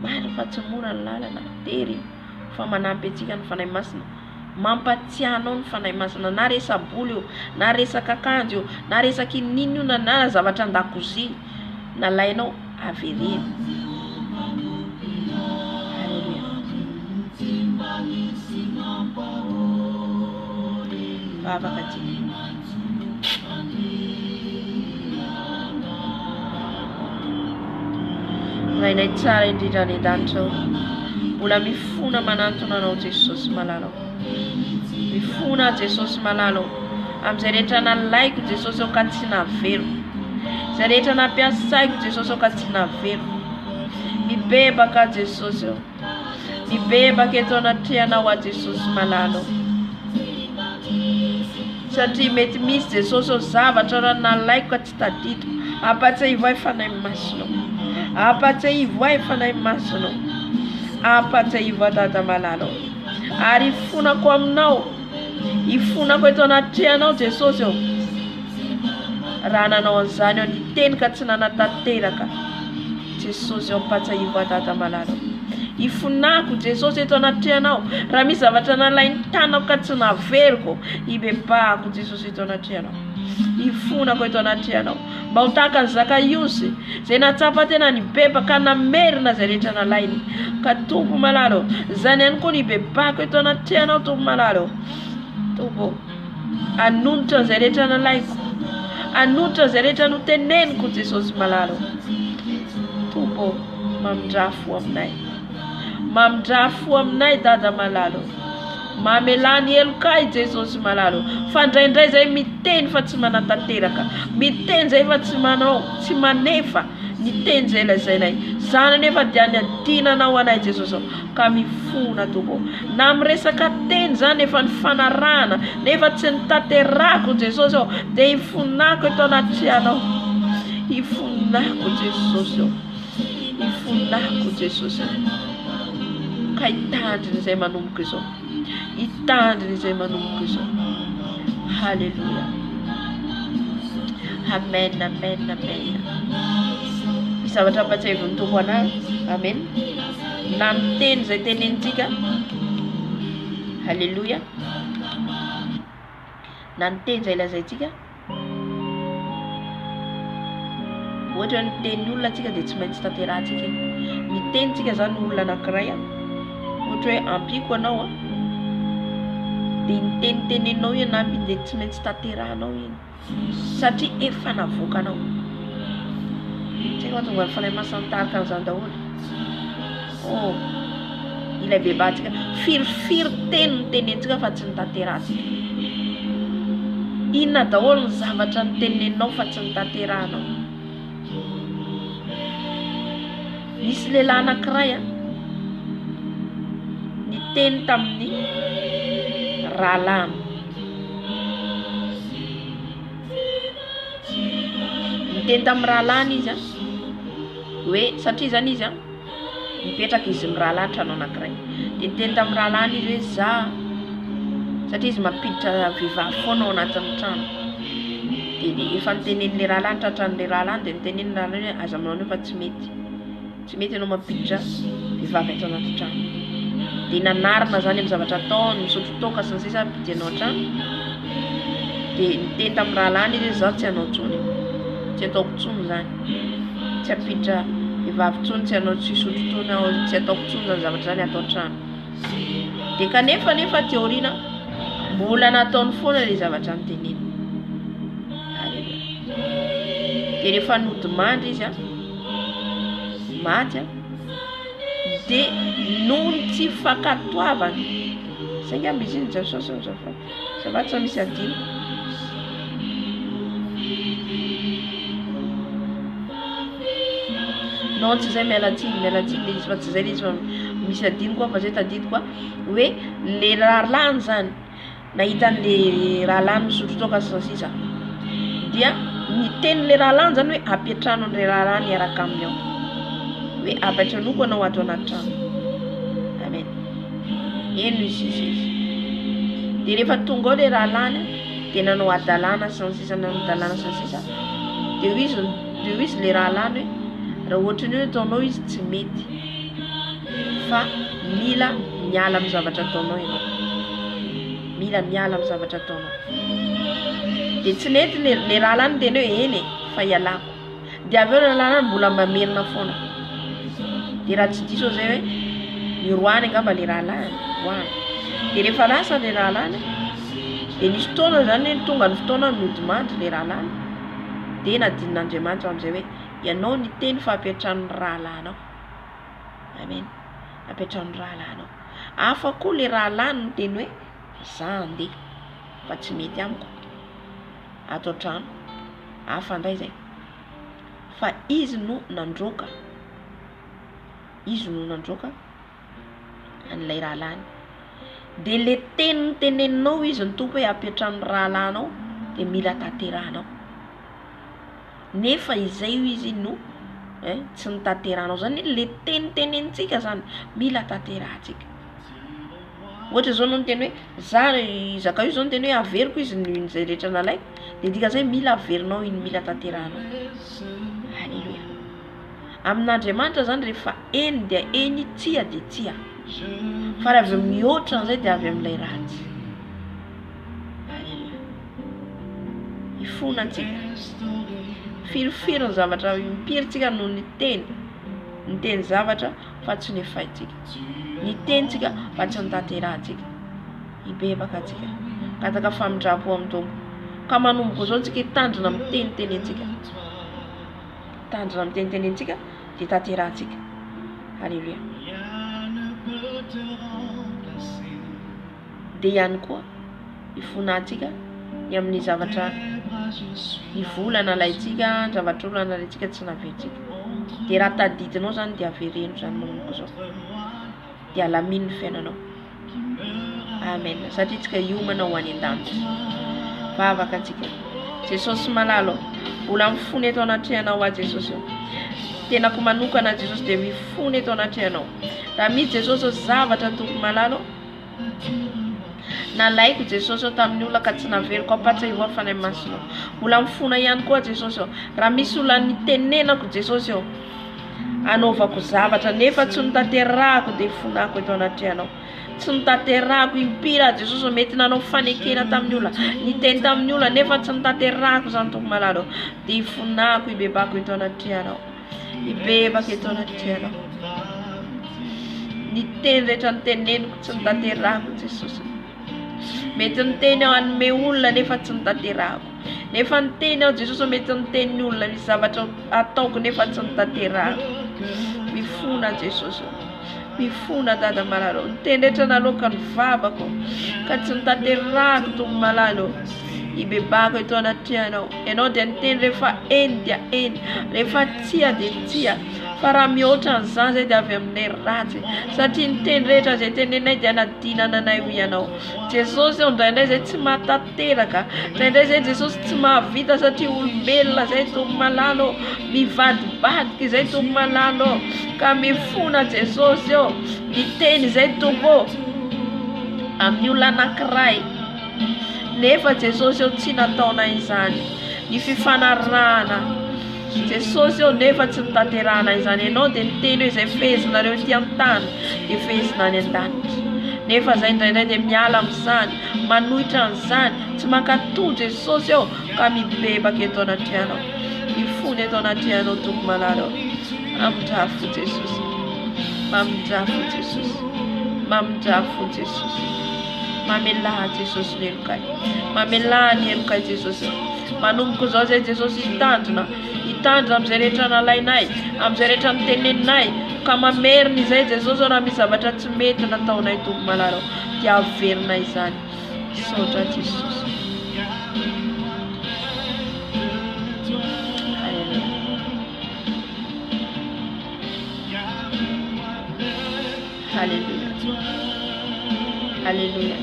S1: Maro fa tsy mora ny lalana tery fa manampy antsika ny fanahy masina. Mampatsiahanao ny fanahy masina, na resa-bolo io, na resaka akanjo io, na resaka inona io, na zavatra an-dakozia nalainao averina. Halleluia. Vavaka ty. Rainay tsara indrindra ny danitra ao, mbola mifona manantona anao Jesosy malalao. Mifona Jesosy malalao amin'izay rehetra nalaiko Jesosy ao ka tsy navero, izay rehetra nampiasaiko Jesosy ao ka tsy navero. Mibebaka Jesosy ao, mibebaka eto anatrehanao a Jesosy malalao, satria mety misy Jesosy ao zavatra raha nalaiko ka tsy tadidiko. Ampatsiahivo ahy fanahy masinao, ampatsiahivo ahy fanahy masinao, ampatsiahivo ahy Dada malalao. Ary ifonako aminao, ifonako eto anatrehanao Jesosy ao. Raha nanao an'izany ao niteny ka tsy nanatanteraka Jesosy ao, ampatsiahivo ahy Dada malalao. Ifonako Jesosy eto anatrehanao, raha misy zavatra nalainy tanako ka tsy naveriko, ibebahako Jesosy eto anatrehanao. Ifonako eto anatrehanao mba ho tahaka ny Zakaiosy zay natsapa tena nibebaka namerina zay rehetra nalainy. Ka Tompo malalao, zany ihany koa nibebahako eto anatrehanao Tompo malalao. Tompo, anonotra an'izay rehetra nalaiko, anonotra an'izay rehetra noteneniko Jesosy malalao. Tompo, mamindra-fo aminay, mamindra-fo aminay Dada malalao. Mamelany elokay Jesosy malalao. Fa ndraindray zay miteny fa tsy manatanteraka, miteny zay fa tsy manao, tsy manefa niteny zay lazainay. Zany nefa dia ny adinanao anay Jesosy ao, ka mifona Tompo. Na miresaka teny zany efa ny fanarahana, nefa tsy nitaterako Jesosy ao, dia ifonako eto anatrehanao. Ifonako Jesosy ao, ifonako Jesosy ao. Ka hitandriny izay manomboka izao, hitandriny izay manomboka izao. Halleluia. Amen, amen, amen. Misy zavatra ampatsiahivon'ny Tompo anahy. Amen. Na miteny izay tenentsika. Halleluia. Na niteny izay lazaintsika. Ohatra ny teny olona tsika dia tsy maintsy tanterahantsika. Nitenitsika zany olona anankiray. Ohatra hoe ampiko anao dia niteniteninao io anampy dia tsy maintsy tanterahanao iny, satria efa navoakanao. Tsika fa tonga ny fanahy masina tarika an'izany daholo. Oh, ilay bebahantsika firifiry teny nitenentsika fa tsy nitanterahantsika. Inona daholo ny zavatra niteneninao fa tsy nitanterahanao. Nisy lehilahy anankiray niteny tamin'ny rahalany. Niteny tamin'ny rahalany izy hoe satria zany izy mipetraka izy mirahalany trano anankiray. Dia niteny tamin'ny rahalany izy hoe za, satria izy mampiditra vehivavy foana ao anatin'ny trano. Dia efa nitenen'ilay rahalany tratran'ilay rahalany, dia nitenen'ny rahalany hoe aza manao fa tsy mety, tsy mety ianao mampiditra vehivavy ato anaty trano. Dia nanarina zany amin'ny zavatra ataony, misotro toaka sy ny sisa ampidianao an-trano. Dia niteny tamin'ny rahalany izy hoe zaho tsy hanao intsony, tsy ataoko intsony zany, tsy hampiditra vehivavy intsony, tsy hanao tsy hisotro intsony aho, tsy ataoko intsony zany zavatra zany atao an-trano. Dia kanefa teoriana mbola nataony foana ilay zavatra noteneniny. Dia rehefa nody mandry izy maty dia noho ny tsy fankatoavany zay ngamba izy iny Jesosy zavatsy misy adino. Non tsy zay mialatsiny le izy fa tsy zay le izy fa misy adino koa fa zay tadidy koa hoe le rahalany zany nahitan'le rahalany misotro toaka sasisa dia niteny le rahalany zany hoe apetrano le rahalany iaraka aminy ao hoe apetranoko anao ato anaty trano. Amen. Eno izy. Dia rehefa tonga ao le rahalany dia nanao adalana sy ny sisa dia izy le rahalany hoe raha ohatra ny hoe ataonao izy tsy mety fa mila miala amin'ny zavatra ataonao ianao. Dia tsy nety le rahalany teny hoe eny fa ialako. Dia avy eo le rahalany mbola mamerina foana. Dia raha tsy diso zay hoe miroany angamba le rahalany hoany. Dia rehefa lasa le rahalany dia nisy fotoana zany tonga ny fotoana nody mandry le rahalany dia nadin'Andriamanitra amin'izay hoe ianao niteny fa apetrano rahalanao. Amen. Apetrano rahalanao. Hafa koa le rahalany niteny hoe za andeha fa tsy mety amiko ato an-trano. Hafa ndray zay fa izy no nandroka an'ilay rahalany. Dia le teny teneninao izy ny tompo hoe apetrano rahalanao dia mila tanterahanao. Nefa izay io izy no tsy nitanterahanao zany le teny tenenitsika zany mila tanterahantsika. Ohatra zao no teny hoe zaka io zao no teny hoe averiko izy ny zay rehetra nalaiko dia dika mila averinao iny mila tanterahanao. Halleluja. Amin'Andriamanitra zany rehefa eny dia eny, tsia dia tsia. Fa raha avy mihoatra an'izay dia avy amin'ilay ratsy. Halleluja. Ifona antsika. Firofiry ny zavatra mipiritsika no niteny zavatra fa tsy nefaitsika. Nitentsika fa tsy nitanterahantsika. Ibebaka atsika. Kataka famindrapo amin'ny tompo. Ka manomboka zao tsika tandrina amin'ny tenentsika. Tandrina amin'ny tenentsika dia tanterahantsika. Halleluja. Dia ihany koa ifonantsika ny amin'ny zavatra ivolana laitsika, zavatra olana laitsika tsy naveritsika. Dia raha tadidinao zany dia avereno zany manomboka zao. Dia alamino ny fiainanao. Amen. Satria tsika hiomana ho any an-danitra. Vavaka antsika. Jesosy malalo, mbola mifony eto anatrehana Jesosy. Tenako manokana Jesosy dia mifony eto anatrehana. Raha misy Jesosy zavatra toko malalo nalaiko Jesosy tamin'ny olona ka tsy naveriko apatsaivo fanahy masina. Mbola mifona ihany koa Jesosy. Raha misy olona nitenenako Jesosy anaovako zavatra nefa tsy nitaterahako dia fonako eto anatrehana. Tsy nitaterahako impira Jesosy mety nanao fanekena tamin'ny olona, niteny tamin'ny olona nefa tsy nitaterahako zany toko malalo dia ifonako ibebako eto anatrehana. Ibebaka eto anatrehana. Niteny rehetra niteneniko tsy nitaterahako Jesosy. Mety niteny aho anome olona nefa tsy nitaterahako. Nefa niteny aho Jesosy mety niteny olona misy zavatra ataoko nefa tsy nitaterahako. Mifona Jesosy. Mifona dada malalo. Niteny rehetra naloka ny vavako ka tsy nitaterahako toko malalo. Ibebako eto anatrehana. Ianao dia niteny rehefa eny dia eny, rehefa tsia dia tsia. Fa raha mihoatra an'izany zay dia avy aminay ratsy. Satria niteny rehetra zay tenenay dia nadinana anay ho ianao. Jesosy indraindray zay tsy mahatanteraka. Indraindray zay Jesosy tsy mahavita satria olombelona zay toko malalo. Mivadibadika izay toko malalo. Ka mifona Jesosy niteny izay toko amin'ny olona anankiray. Nefa Jesosy tsy nataonay izany. Ny fifanarahana Jesosy nefa tsy nitaterahana izany. Ianao dia niteny hoe izay fehezinareo ty an-tany dia fehezina any an-danitra. Nefa zay indraindray dia miala amin'izany, manohitra an'izany, tsy mankatoa Jesosy ka mibebaka eto anatrehana. Mifony eto anatrehana toko malalo. Mamindrafo Jesosy. Mamindrafo Jesosy. Mamjafo Jesus. Mamela Jesus lelukai. Mamela lelukai Jesus. Manomboka zao zay Jesosy hitandrina amizay rehetra nalainay, amizay rehetra niteneninay, ka mamerina izay Jesosy raha misy zavatra tsy mety nataonay Tompo Malalao, dia averina izany. Misaotra Jesosy. Hallelujah. Hallelujah.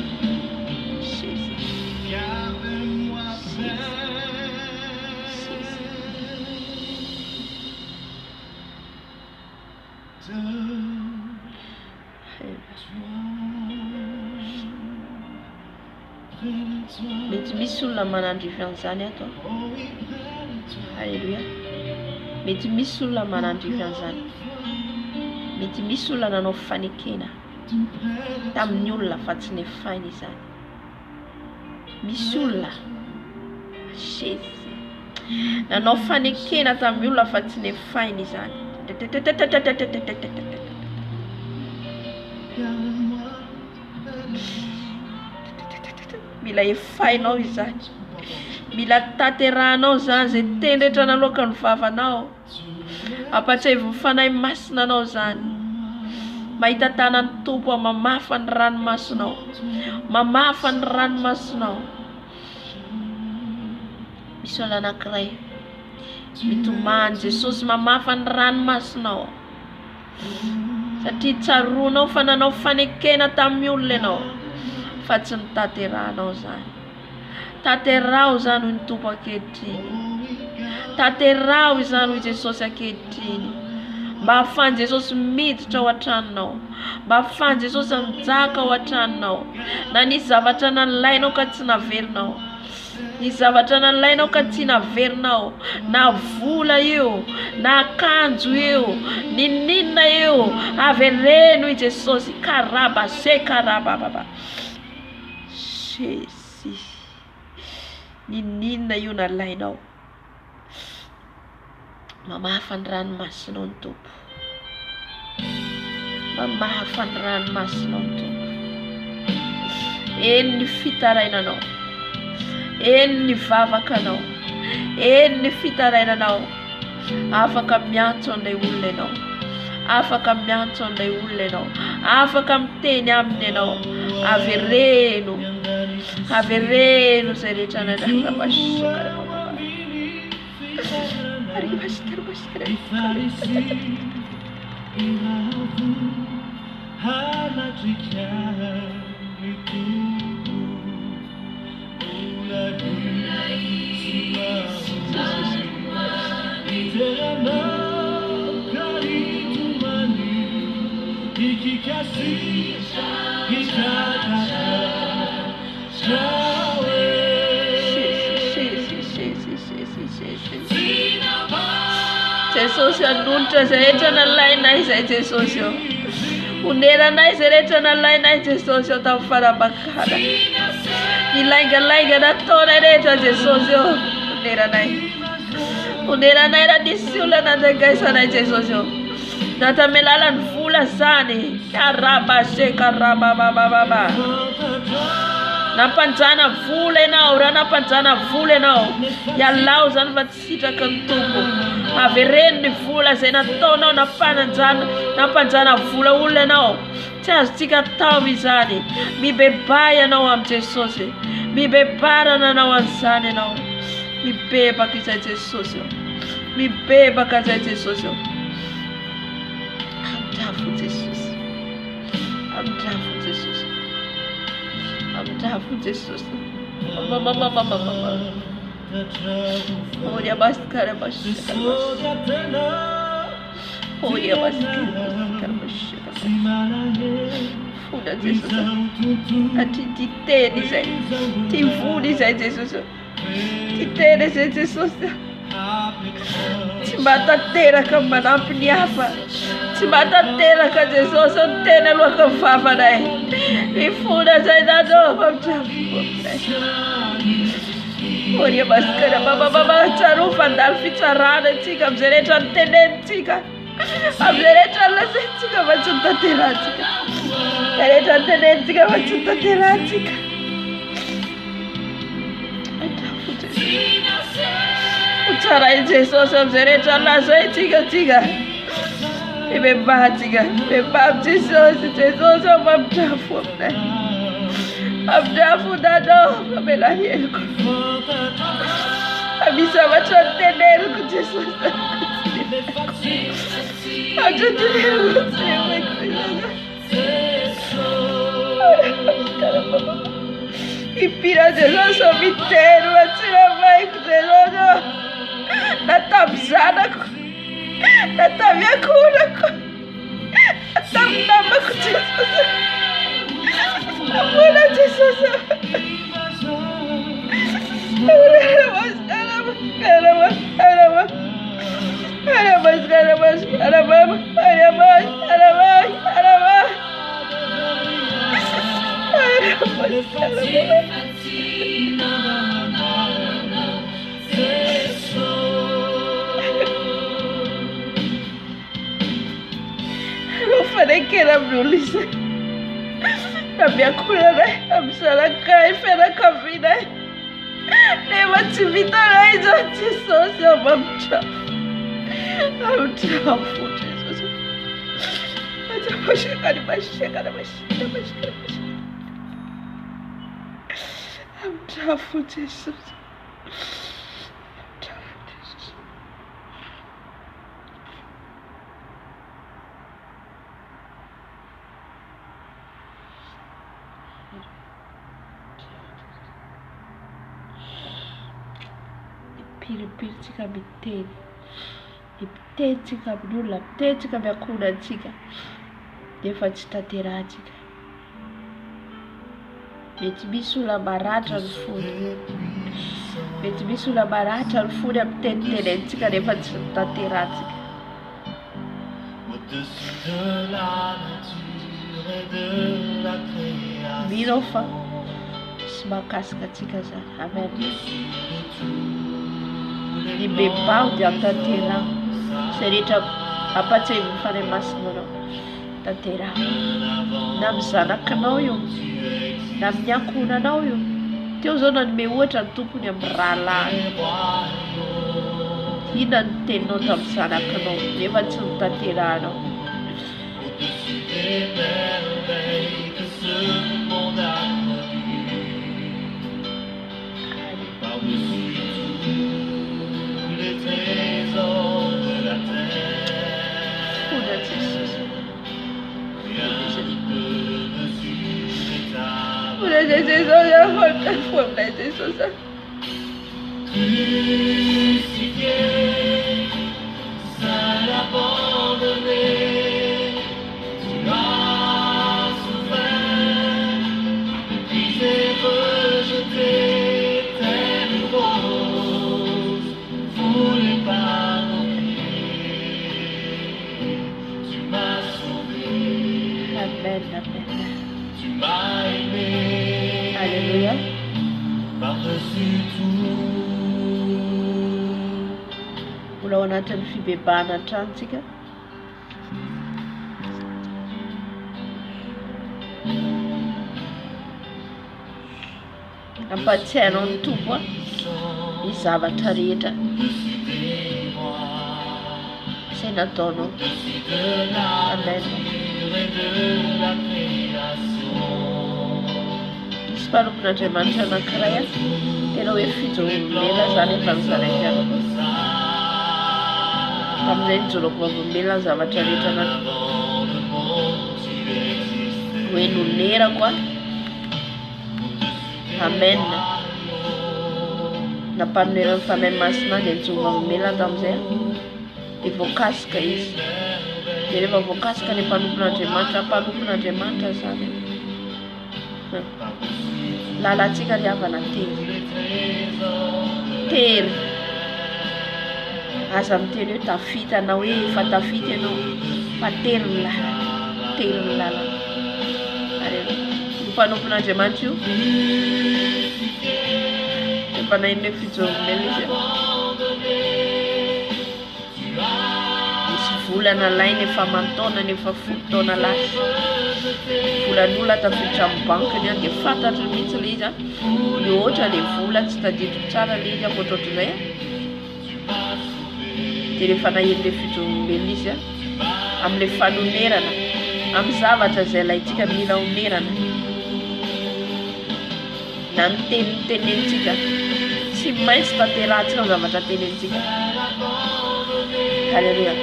S1: Mety misy olona manandrify an'izany ato. Haleluya. Mety misy olona manandrify an'izany. Mety misy olona nanao fanekena tamin'ny olona fa tsy nefainy izany. Misy olona nanao fanekena tamin'ny olona fa tsy nefainy izany. Mila efainao izany. Mila taterahanao izany zay teny rehetra naloakany vavanao. Apatsai fanahy masina anao izany. Mahita tanan'ny Tompo mamafa ny ranomasonao. Mamafa ny ranomasonao. Misy olona anankiray mitomany Jesosy mamafa ny ranomasonao. Satria tsaronao fa nanao fanekena tamin'ny olona ianao. Fa tsy nitanterahanao izany. Tanterao izany hoy ny Tompo ankehitriny. Tanterao izany hoy Jesosy ankehitriny. Mba ahafahan'i Jesosy miditra ao an-tranonao. Mba ahafahan'i Jesosy mijaka ao an-tranonao. Na nisy zavatra nalainao ka tsy naverinao. Nisy zavatra nalainao ka tsy naverinao. Na vola io, na akanjo io, ninina io, avereno hoy Jesosy. Karaba se karabababa. Jesus. Ninina io nalainao. Mamafa ny ranomasinao ny Tompo. Mamafa ny ranomasinao ny Tompo. Eny ny fitarainanao. Eny ny vavakanao. Eny ny fitarainanao. Afaka miantso an'ilay olona ianao. Afaka miantso an'ilay olona ianao. Afaka miteny aminy ianao. Avereno. Avereno zay rehetra nanarabashikara. Jesosy andonitra zay rehetra nalainay zay Jesosy io. Oneranay zay rehetra nalainay Jesosy io tamin'ny fanambakana. Ilaingalainga nataonay rehetra Jesosy io. Oneranay. Oneranay raha nisy olona nandrangaisanay Jesosy io. Na tamin'ny alalan'ny vola zany. Karabashe karababababa. Nampanjana vola ianao, raha nampanjana vola ianao. Ialao zany fa tsy sitraka ny Tompo. Avereno ny vola zay nataonao nampanjana vola olona ianao. Tsy azontsika atao izany. Mibebay ianao amin'ny Jesosy. Mibebarana anao an'izany ianao. Mibebaka izay Jesosy. Mibebaka izay Jesosy. Amdrafo Jesosy. Amdrafo Jesosy. Amdrafo Jesosy. Oria baskara bashika. Oria baskara bashika. Fuda Jesosy. Ati titeni zay. Tivuni zay Jesosy. Titeni zay Jesosy. Tsy matateraka manampy ny hafa. Tsy matateraka Jesosy ny tena aloaka vavanay. Mifona zay dadô famtrapo. Oria baskara baba tsaro fandalo fitsarana antsika amizay rehetra nitenenitsika. Amizay rehetra lazaintsika fa tsy nitanterahantsika.
S2: rehetra tenentsika fa tsy tanterahantsika. Ho tsara i Jesosy amin'izay rehetra lazaintsika tsika. Fibebahantsika, fibebaha Jesosy, Jesosy ao mampirafo aminay. Mampirafo dadao, mamela heloko. Misy zavatra noteneniko Jesosy. Impira Jesosy ao miteno atsiravaiko Jesosy. Natamy zanako, natamy akonako, natamy namako Jesosy. Amona Jesosy. Fanekera mnulisa namiakulana amsalakai fenakavina nevatsivitana izo Jesosy amamtrafu Jesosy atamashekani mashekana mashekana amtrafu Jesosy. Piripiritsika miteny, mitentsika amin'olona, mitentsika miakonantsika, nefa tsy tanterahantsika. Mety misy olona maratra ny fony, mety misy olona maratra ny fony amin'ny tenitenentsika nefa tsy tanterahantsika. Mino fa sy mahakasika antsika zany. Amen. Ny bebao dia tanteraha. Izay rehetra ampatsay mifanahy masina anao, tanteraha. Na amin'ny zanakanao io, na amin'ny ankonanao io. Teo zao nanome ohatra ny tompony amin'ny rahalahy. Inona ny teninao tamin'ny zanakanao nefa tsy nitanterahanao. Alléluia. Par-dessus tout. Mbola ao anatin'ny fibebahana an-tranontsika. Ampatsiainao ny tompo ny zavatra rehetra izay nataonao. Amen. Misy mpanompon'Andriamanitra anankiray tena hoe fijomelona zany efa nizaraikana. Tamin'izay nijoroko mavomelona ny zavatra rehetra anaty. Hoe nonera koa. Amen. Nampanonera ny fanahy masina dia nijoro mavomelona tamin'izay. Dia voakasika izy. Dia rehefa voakasika ny mpanompon'Andriamanitra zany. Lalantsika ny havana tery. Aza miteny hoe tafita na hoe efa tafita ianao. Fa tery ny lalana. Tery ny lalana. Ny mpanompon'Andriamanitra io. Efa nain'ny fijomelona izy. Misy volana lainy efa mantaona nefa folo taona lasa.
S1: volan'olona tafiditra amin'ny bankiny dia fantatry mihitsy ilay izy mihoatra ilay vola tsy tadidiko tsara ilay izy ohatrohatr'izay dia rehefa naheno ilay fitorombelona izy amin'ilay fanonerana amin'ny zavatra izay ilayntsika mila onerana na mitenenitsika tsy maintsy tanterahantsika ny zavatra tenenitsika. Halleluja.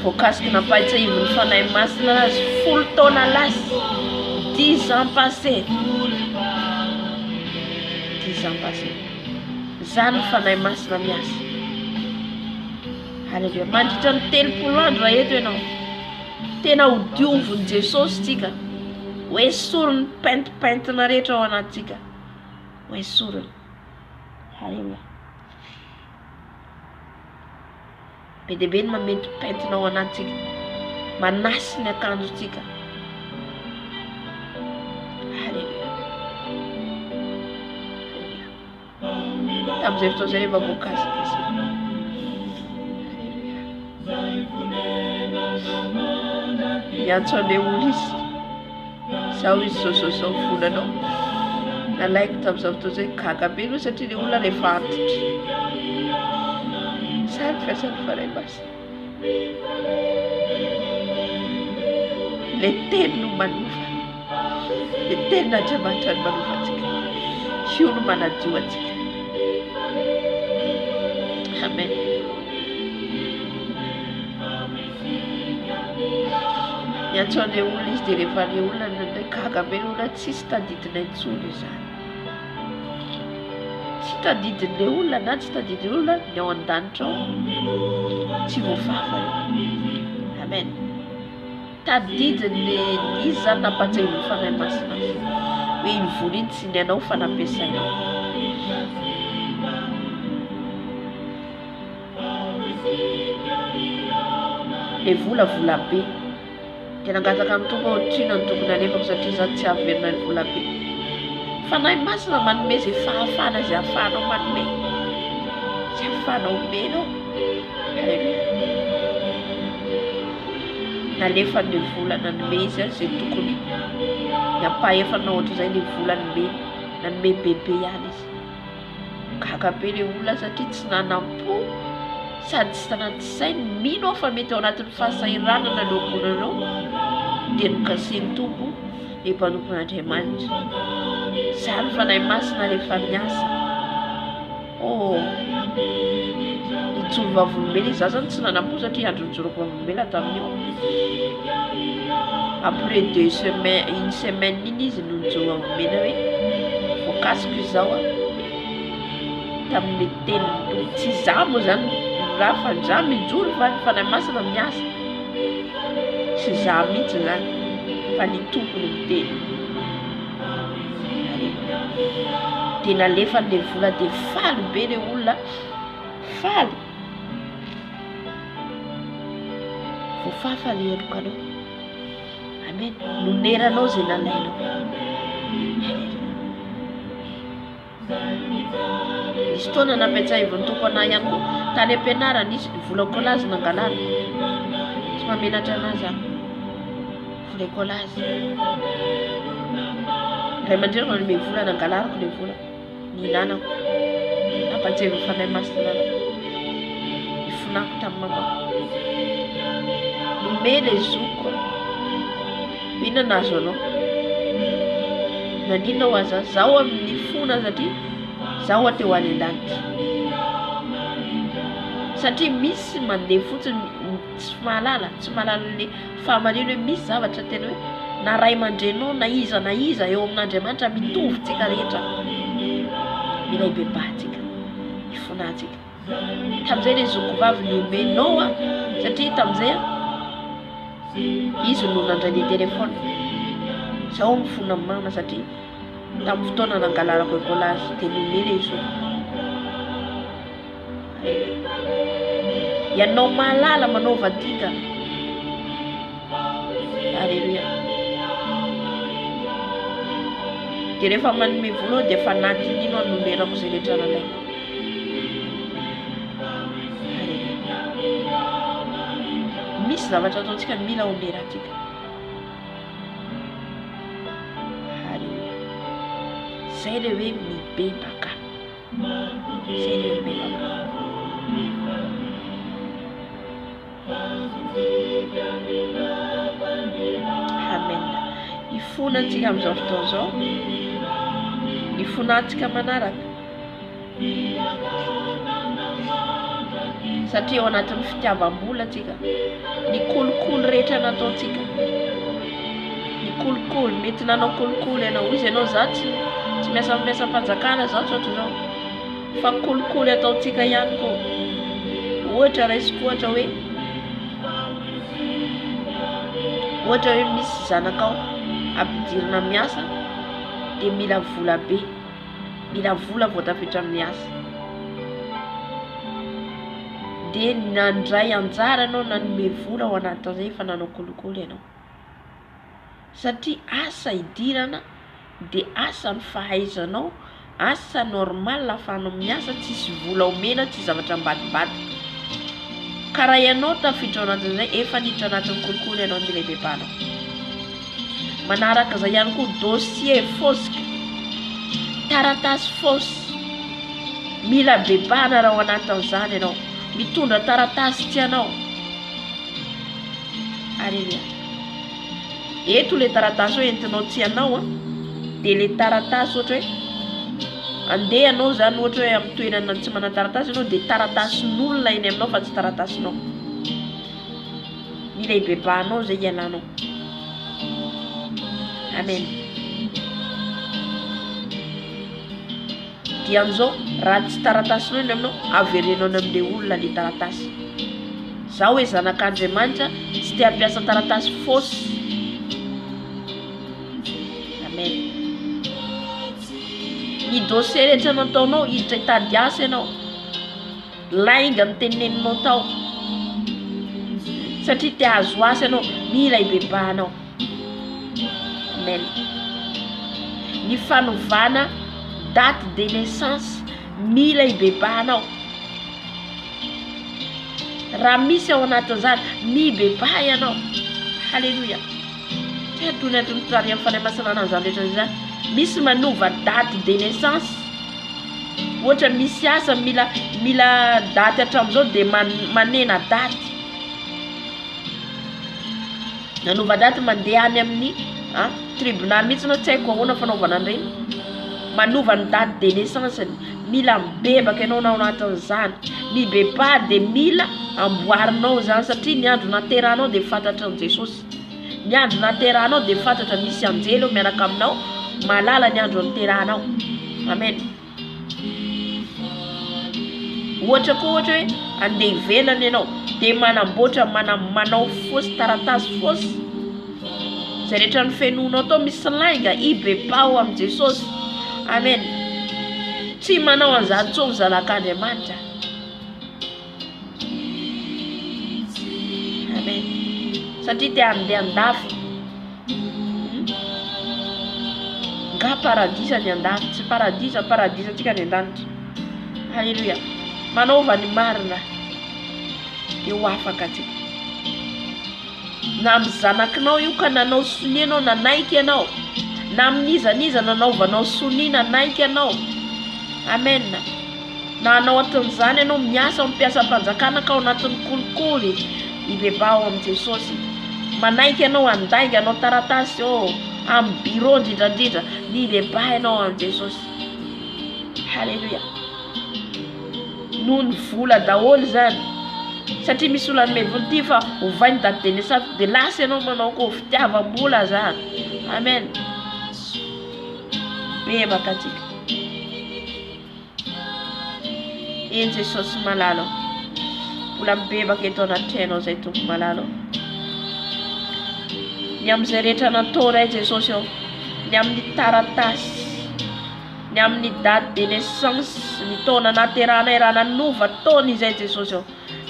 S1: Voakasiky nampaitsahivon'ny fanahy masina azy 10 taona lasy 10 ans passé 10 ans passé zany fanahy masina miasa. Halleluja. Mandritra ny 30 andro raha eto ianao tena ho diovon'i Jesosy tsika hoe sorony pentipentina rehetra ao anatsika hoe sorony. Halleluja. Be dia be ny mamety pentina ao anatsika manasy ny akanjotsika. Halleluja. Tamin'izay fotoana izay rehefa voakasika izy. Miantso an'ilay olo izy zao izy zao volanao nalaiko tamin'izao fotoana izay gaga be aloha satria ilay olona rehefa antitra sary fiasan'ny fanahy masina. Le teny no manofa, le tenin'Andriamanitra no manofa antsika, io no manadio antsika. Amen. Miantso an'ilay olona izy dia rehefa ilay olona nandray gaga be olona tsisy tadidina intsony izany. Tsy tadidin'ilay olona na tsy tadidin'ilay olona ny ao an-danitra ao tsy voafafa. Amen. Tadidin'ilay izy zany nampatsahivon'ny fanahy masina azy hoe iny vola iny tsy ny anao fa nampiasainao. Le vola be dia nangataka amin'ny tompo ohatrina ny tokony alefako satria zany tsy averina ny vola be. Fanahy masina manome izay fahafana izay ahafahanao manome, izay ahafahanao omenao. Halleluja. Nalefa ny vola nanome izy izay tokony nampahefanao ohatr'izay ny vola nanome bebe ihany izy. Gaga be ilay olona satria tsy nanam-po sady tsy tanaty sainy mino fa mety ao anatin'ny fahasahiranana ilay okonanao dia nokasiany tompo ny mpanompon'Andriamanitra. Zany fanahy masina rehefa miasa. Nijoro vavolombelona izy zany tsy nanam-po satria andro nijoroko vavolombelona tamin'io. Après 2 semaines, une semaine iny izy no nijoro vavolombelona hoe voakasiko izao tamin'ilay teniny tsy izaho moa zany raha fa izaho mijoro fa ny fanahy masina miasa. Tsy izaho mihitsy zany fa ny tompony miteny. Dia nalefa n'ilay vola dia faly be ilay olona, faly. Voafafa ilay elokanao. Amen. Noneranao izay nalainao. Nisy fotoana nampiatsahivon'ny tompo anahy ihany koa tany am-pianarana izy volako lazy nangalana. Tsy mamenatra anazy aho. Volako lazy. Ray aman-dreny nanome vola nangalarako ilay vola. Nihinanako. Nampatsahivon'ny fanahy masina ifonako tamin'ny mamako. Nome ilay zoko. Inona nazo anao? Nanina ho aza zaho amin'ny fona satria zaho ateo any an-danitra. Satria misy mandeha fotsiny tsy mahalala ilay fahamarino hoe misy zavatra tena hoe na ray aman-drenao na iza eo amin'Andriamanitra mitovy-tsika rehetra. Mila hibebahantsika, hifonantsika. Tamin'izay ilay zokovavy nomenao satria tamin'izay izy no nandray ilay telefona. Zaho mifona amin'ny mama satria tamin'ny fotoana nangalarako ekolazy dia nome ilay zoko. Ianao mahalala manao vadika. Halleluja. Dia rehefa manome vola dia efa natin'ino anomerako izay rehetra nalaiko. zavatra ataontsika mila omeratsika. Halleluja. Zay le hoe mibebaka. Zay le hoe mibebaka. Amen. Ifonantsika amin'izao fotoana izao. Ifonantsika manaraka. Satria ao anatin'ny fitiavam-bola antsika. Ny kolokolo rehetra nataontsika. Ny kolokolo, mety nanao kolokolo ianao izy ianao za tsy miasa fanjakana zao tsotra zao. Fa kolokolo ataontsika ihany koa. Ohatra raisiko ohatra hoe misy zanakao ampidirina miasa dia mila vola be. Mila vola vao tafiditra miasa. Dia nandray anjara anao nanome vola ao anatin'izay fa nanao kolokolo ianao. Satria asa idirana dia asa ny fahaizanao, asa normal afahanao miasa, tsisy vola omena, tsy zavatra mbadibady. Ka raha ianao tafiditra ao anatin'izay efa niditra anatin'ny kolokolo ianao mila ibebanao. Manaraka izay ihany koa dossier fosika, taratasy fosy, mila bebana raha ao anatin'izany ianao. Mitondra taratasy tianao. Alleluia. Eto le taratasy hoe entinao tianao dia le taratasy ohatra hoe andeha anao zany ohatra hoe amin'ny toerana tsy manana taratasy ianao dia taratasin'olona eny aminao fa tsy taratasinao. Mila ibebanao zay ialanao. Amen. Dia an'izao raha tsy taratasinao eny aminao averenao amin'ilay olona le taratasy. Zaho hoe zanak'Andriamanitra tsy te hampiasa taratasy fosy. Amen. Ny dossier rehetra nataonao hiditra hitady asa ianao, lainga ny teneninao tao. Satria te hahazo asa ianao, mila ibebanao. Amen. Ny fanovana date de naissance, mila ibebanao. Raha misy ao anatin'izany, mibeba ianao. Halleluja. Toy tsara amin'ny fanahy masina an'izany rehetra izany. Misy manova date de naissance. Ohatra misy asa mila date hatramin'izao dia manena date. Nanova date mandeha any amin'ny tribunal mihitsy na tsy haiko ahoana fanaovana an'ireny. Manova ny date de naissance, mila mibebaka ianao ao anatin'izany. Mibeba dia mila amboarinao zany satria ny andro naterahanao dia fantatra an' Jesosy. Ny andro naterahanao dia fantatra misy anjely ao miaraka aminao, malala ny andro naterahanao. Amen. Ohatra koa ohatra hoe andeha ivelany ianao dia manamboatra manao fosy taratasy fosy. Zay rehetra ny fenonao tao misy lainga ibebao amin'i Jesosy. Amen. Tsy manao an'izany tsony zanak'Andriamanitra. Amen. Satria te handeha andafy. Nga paradisa ny andafy, tsy paradisa antsika ny an-danitra. Halleluja. Manaova ny marina dia ho afaka atsika. Na amin'ny zanakinao io ka nanao sonia ianao, nanaiky ianao. Na amin'izaniza nanaovanao sonia, nanaiky ianao. Amen. Na anao atin'izany ianao miasa mampiasa fanjakana ka ao anatin'ny kolikoly, ibebao amin'i Jesosy. Manaiky ianao andainga anao taratasy amin'ny bureau indrindrandrindra, mibeba ianao amin'i Jesosy. Halleluja. Noho ny vola daholo zany. Satria misy olona mevony ity fa hovainy date de naissance dia lasa ianao manao koa fitiavam-bola zany. Amen. Bebaka atsika. Eny Jesosy malalo. Mbola mibebaka eto anaty trainao zay tompo malalo. Ny amin'izay rehetra nataonay Jesosy ao, ny amin'ny taratasy, ny amin'ny date de naissance, ny taona naterahanay raha nanova taona izay Jesosy ao.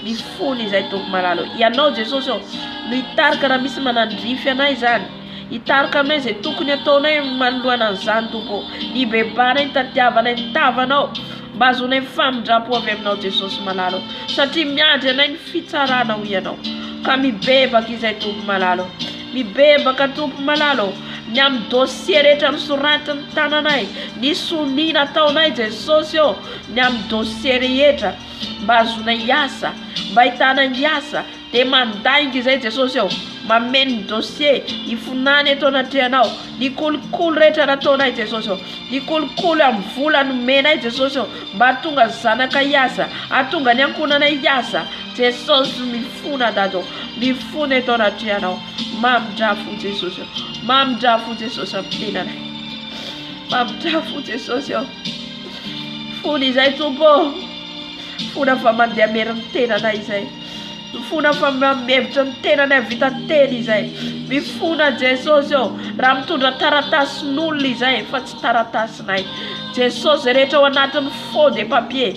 S1: Mifony izay tompo malalo. Ianao Jesosy ao no hitarika raha misy manandrify anay zany. Hitarika aminay izay tokony ataonay manoloana an'izany tompo. Ny bebanay, ny tatiavanay, ny tavanao mba azonay famindrampo avy aminao Jesosy malalo. Satria miandry anay ny fitsarana ho ianao.
S2: ka mibebaka izay tompo malalo, mibebaka tompo malalo ny amin'ny dossier rehetra misoratiny tananay, ny sonina ataonay Jesosy eo ny amin'ny dossier rehetra mba azonay asa, mba hitanay asa dia mandainga izay Jesosy eo, mameno dossier ifonany eto anatrehanao, ny kolokolo rehetra nataonay Jesosy eo, ny kolokolo amin'ny vola nomenay Jesosy eo mba tonga zanaka hiasa, atonga ny ankonanay hiasa. Jesosy mifona dado, mifona eto anatrehanao, mamidrafo Jesosy eo, mamidrafo Jesosy amin'ny tenanay, mamidrafo Jesosy eo. Fona izay tompo, fona fa mandeha meriny tenanay izay, mifona fa mamevitra ny tenanay vita teny izay, mifona Jesosy eo raha mitondra taratasin'olona izay fa tsy taratasinay Jesosy rehetra ao anatin'ny faux de papier,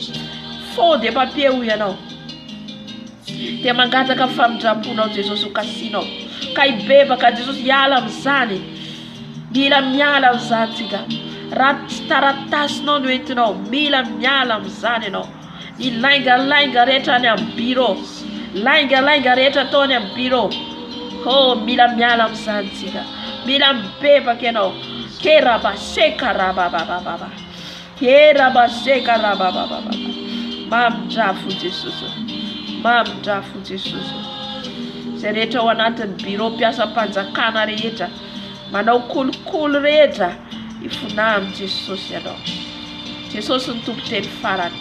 S2: faux de papier ho ianao dia mangataka famindramponao Jesosy ho kasinao, ka hibebaka Jesosy hiala amin'izany, mila miala amin'izany tsika, raha tsy taratasinao no entinao, mila miala amin'izany ianao. Ny laingalainga rehetra any amin'ny bureau, laingalainga rehetra atao any amin'ny bureau, oh mila miala amin'izany tsika, mila mibebaka ianao. Kerabaseka rababababa, kerabaseka rababababa, mamidrafo Jesosy, mamidrafo Jesosy. Izay rehetra ao anatin'ny bureau mpiasam-panjakana rehetra, manao kolokolo rehetra, ifona amin'ny Jesosy ianao. Jesosy ny tompo teny farany,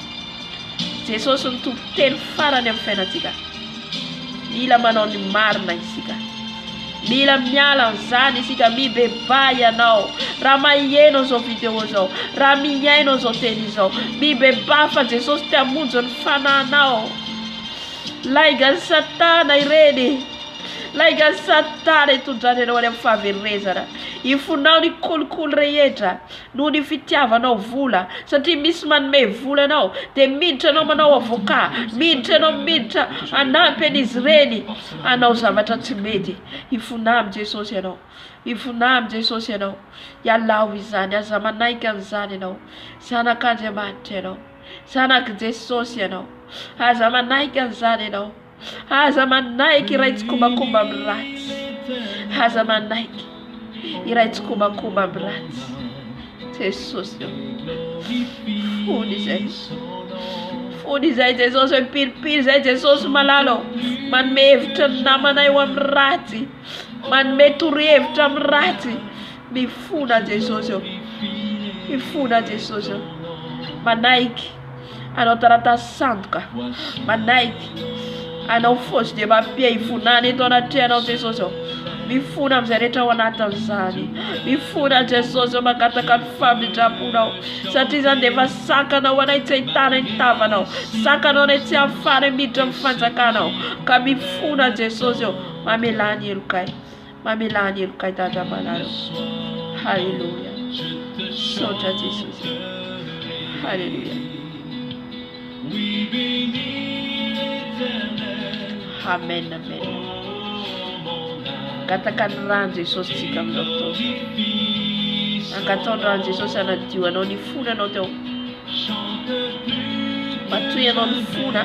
S2: Jesosy ny tompo teny farany amin'ny fiainantsika. Mila manao ny marina isika, mila miala amin'izany isika, mibeba ianao. Raha maheno izao video izao, raha miaino izao teny izao, mibeba fa Jesosy te hamonjy ny fanahinao. Lainga ny Satana ireny, lainga ny Satana hitondrany any amin'ny fahaverezana, ifonao ny kolokolo rehetra noho ny fitiavanao vola, satria misy manome vola anao dia miditra anao manao avoka, miditra anao miditra hanampy an'izy ireny anao zavatra tsy mety. Ifona amin'ny Jesosy ianao, ifona amin'ny Jesosy ianao, hialao izany, aza manaiky an'izany ianao, zanak'Andriamanitra ianao, zanak' Jesosy ianao, aza manaiky an'izany ianao, aza manaiky iray tsikomakomba amin'ny ratsy, aza manaiky iray tsikomakomba amin'ny ratsy. Jesosy eo, fony izay, fony izay Jesosy eo, mipiripiry izay Jesosy malalo, manome hevitra ny namanay ho amin'ny ratsy, manome torohevitra amin'ny ratsy, mifona Jesosy eo, mifona Jesosy eo, manaiky anao taratasy sandoka, manaiky anao fausse de papier ifonany eto anatrehanao Jesosy eo, mifona amin'izay rehetra ao anatin'izany, mifona Jesosy eo, mangataka ny famindramponao, satria izany dia efa sakanao anay tsy ahitana ny tavanao, sakanao anay tsy ahafara miditra amin'ny fanjakanao, ka mifona Jesosy eo, mamelany elokay, mamelany elokay Dada malalo. Halleluja, sotra Jesosy, halleluja. Amen, amen. Katakan rano Jesosy tsika amin'izao fotoana, ankataony rano Jesosy anadio anao ny fona anao teo, matoy anao ny fona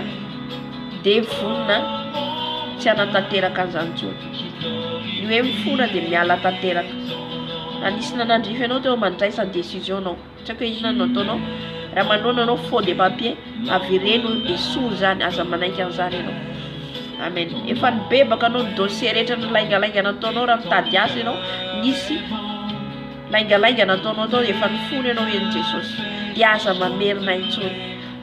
S2: dia vonina tsy hanatanteraka an'izany intsony. Ny hoe mifona dia miala tanteraka. Anisy nanandrify anao teo mandraisa décision anao, tsy haiko hoe inona no ataonao, raha manao anao faux de papier, avereno esoa izany, aza manaiky an'izany ianao. Amen. Efa nibebaka anao ny dossier rehetra ny laingalainga nataonao raha mitady asa ianao, nisy laingalainga nataonao tao efa nifony ianao eny Jesosy, dia aza mamerina intsony.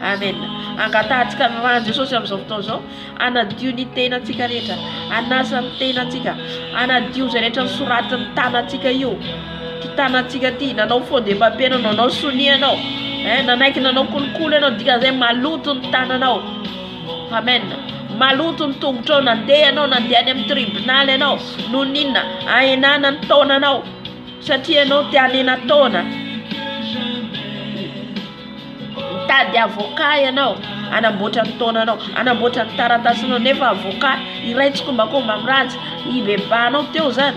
S2: Amen. Angatantsika ny rano Jesosy amin'izao fotoana izao, anadio ny tenantsika rehetra, anasa ny tenantsika, anadio izay rehetra nisoratiny tanantsika io, ty tanantsika ty, nanao faux de papier anao, nanao sonia anao, nanaiky nanao kolokolo ianao, dikan'izay maloto ny tananao. Amen. Maloto ny tongotrao, nandeha anao, nandeha any amin'ny tribunal ianao, no ninona ahenana ny taonanao, satria ianao te hanena taona. Mitady avoka ianao, anamboatra ny taonanao, anamboatra ny taratasinao, nefa avoka iray tsikomakomba amin'ny ratsy ibebanao teo zany,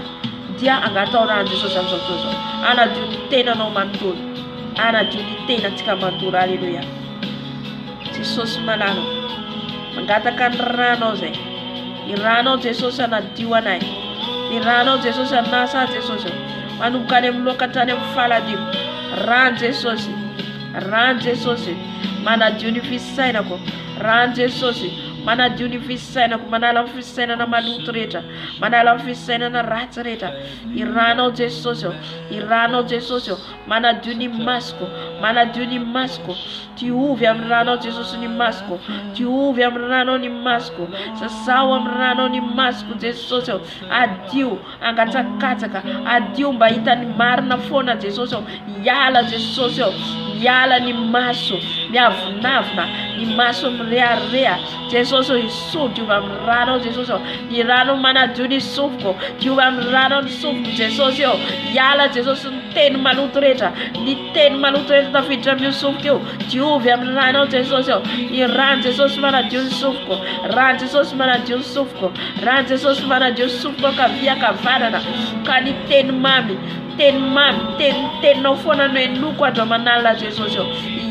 S2: dia angatao rano Jesosy amin'izao fotoana izao, anadio ny tenanao manontolo, anadio ny tenantsika manontolo. Alleluia. Jesosy malalo, mangataka ny rano zay, Ny ranao Jesosy anadio anay. Ny ranao Jesosy anasa Jesosy. Manomboka any amin'ny loka hatrany amin'ny faladimo. Rano Jesosy. Rano Jesosy. Manadio ny fisainako. Rano Jesosy. Manadio ny fisainako. Manala amin'ny fisainana maloto rehetra. Manala amin'ny fisainana ratsy rehetra. Iranao Jesosy. Iranao Jesosy. Manadio ny masoko. Manadio ny masoko. Diovy amin'ny ranao Jesosy ny masoko. Diovy amin'ny ranao ny masoko. Sasao amin'ny ranao ny masoko Jesosy. Adio angatsakatsaka. Adio mba hitany marina foana Jesosy. Iala Jesosy. Iala ny maso. Miavonavona. Ny maso mirearea. Jesosy iso diovy amin'ny ranao Jesosy. Ny ranao manadio ny sofoko. Diovy amin'ny ranao ny sofoko Jesosy. Iala Jesosy ny teny maloto rehetra. Ny teny maloto rehetra tafiditra amin'ny sofoko. Diovy amin'ny ranao Jesosy. Ny rano Jesosy manadio ny sofoko. Rano Jesosy manadio ny sofoko. Rano Jesosy manadio ny sofoko kavia kavanana. Ka ny teny mamy. Teny mamy. Teninao foana no enoko andro manala Jesosy.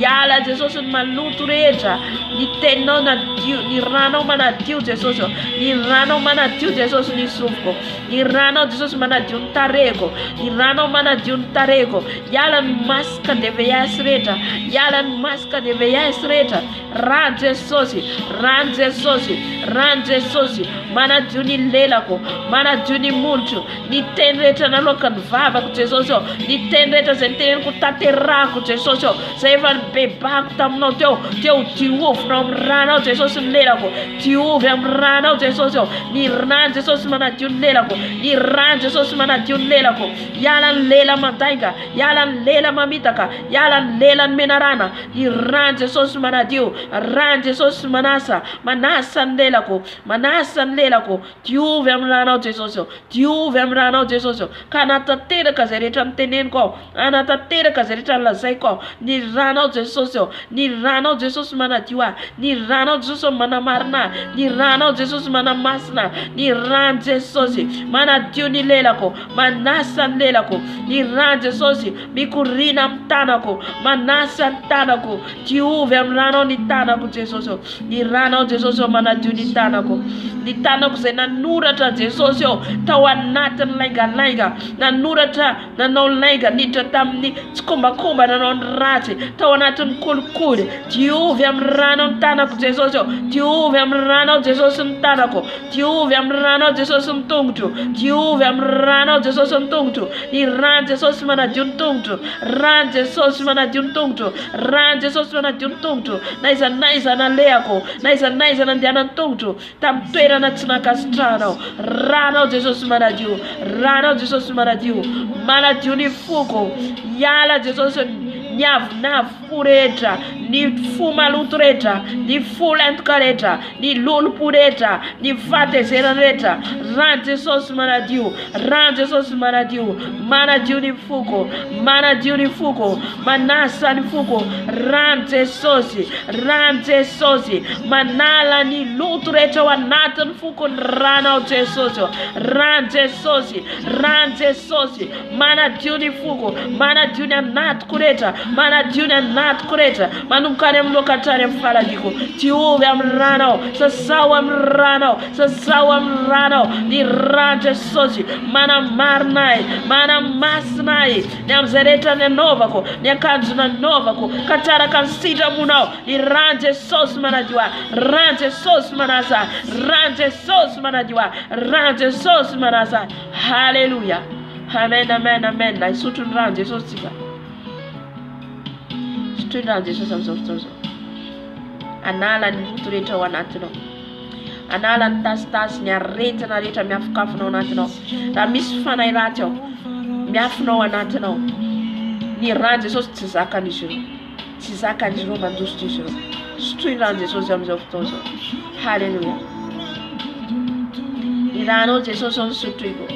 S2: Iala Jesosy ny maloto rehetra. Ny teninao nadio. Ny ranao manadio Jesosy. Ny ranao manadio Jesosy ny sofoko. Ny ranao Jesosy manadio ny tareko. Ny ranao manadio ny tareko. Iala ny masaka de veiasy rehetra. Iala ny masaka de veiasy rehetra. Rano Jesosy. Rano Jesosy. Rano Jesosy. Manadio ny lelako. Manadio ny molotro. Ny teny rehetra naloaka ny vavako Jesosy. Ny teny rehetra zay teneniko taterako Jesosy. Zay efa bebako taminao teo. Teo diovina amin'ny ranao Jesosy ny lelako. Diovy amin'ny ranao Jesosy. Ny rano Jesosy manadio ny lelako. Ny rano Jesosy manadio ny lelako. Iala ny lela mandainga. Iala ny lela mamitaka. Iala ny lela ny menarana. Ny rano Jesosy manadio. Rano Jesosy manasa. Manasa ny lelako. Manasa ny lelako. Diovy amin'ny ranao Jesosy. Diovy amin'ny ranao Jesosy. Ka anatateraka zay rehetra miteneniko ao. Anatateraka zay rehetra lazaiko ao. Ny ranao Jesosy. Ny ranao Jesosy manadio ahy. Ny ranao Jesosy manamarina. Ny ranao Jesosy manamasina. Ny rano Jesosy manadio ny lelako. Manasa ny lelako. Ny rano Jesosy mikorina amin'ny tanako. Manasa ny tanako. Diovy amin'ny ranao ny tanako Jesosy. Ny ranao Jesosy manadio ny tanako. Ny tanako zay nanoratra Jesosy tao anatin'ny laingalainga. Nanoratra nanao lainga niditra tamin'ny tsikombakomba nanao ny ratsy. Tao anatin'ny kolikoly. Diovy amin'ny ranao ny tanako Jesosy. Diovy amin'ny ranao Jesosy ny tanako. Diovy amin'ny ranao Jesosy ny tongotro. Diovy amin'ny ranao Jesosy ny tongotro. Ny rano Jesosy manadio ny tongotro. Rano Jesosy manadio ny tongotro. Rano Jesosy manadio ny tongotro. Naiza nalehako. Naiza nandehanany tongotro. Tamin'ny toerana tsy nakasitrahanao. Ranao Jesosy manadio. Ranao Jesosy manadio. Manadio ny foko. Iala Jesosy ny avonavo rehetra. Ny fo maloto rehetra. Ny fo lentoka rehetra. Ny lolopo rehetra. Ny fatezerana rehetra. Rano Jesosy manadio. Rano Jesosy manadio. Manadio ny foko. Manadio ny foko. Manasa ny foko. Rano Jesosy. Rano Jesosy. Manala ny loto rehetra ao anatin'ny foko ny ranao Jesosy. Rano Jesosy. Rano Jesosy. Manadio ny foko. Manadio ny anatiko rehetra. Manadio ny anatiko rehetra. Manomboka any amin'ny loka hatrany amin'ny faladiko. Diovy amin'ny ranao. Sasao amin'ny ranao. Sasao amin'ny ranao. Ny rano Jesosy manamarina ahy. Manamasina ahy. Ny amin'izay rehetra ny anaovako. Ny akanjo nanaovako. Ka tsaraka ny sitramonao. Ny rano Jesosy manadio ahy. Rano Jesosy manasa ahy. Rano Jesosy manadio ahy. Rano Jesosy manasa ahy. Haleluya. Amen, amen, amen. Isotro ny rano Jesosy tsika. Isotro ny rano Jesosy amin'izao fotoana izao. Anala ny loto rehetra ao anatinao. Anala ny tasitasy ny aretina rehetra miafokafonao anatinao. Raha misy fanahy ratsy ao, miafonao anatinao. Ny rano Jesosy tsy zakan'izy ireo. Tsy zakan'izy ireo mandositra izy ireo. Isotro ny rano Jesosy amin'izao fotoana izao. Haleluya. Ny ranao Jesosy sotroiko.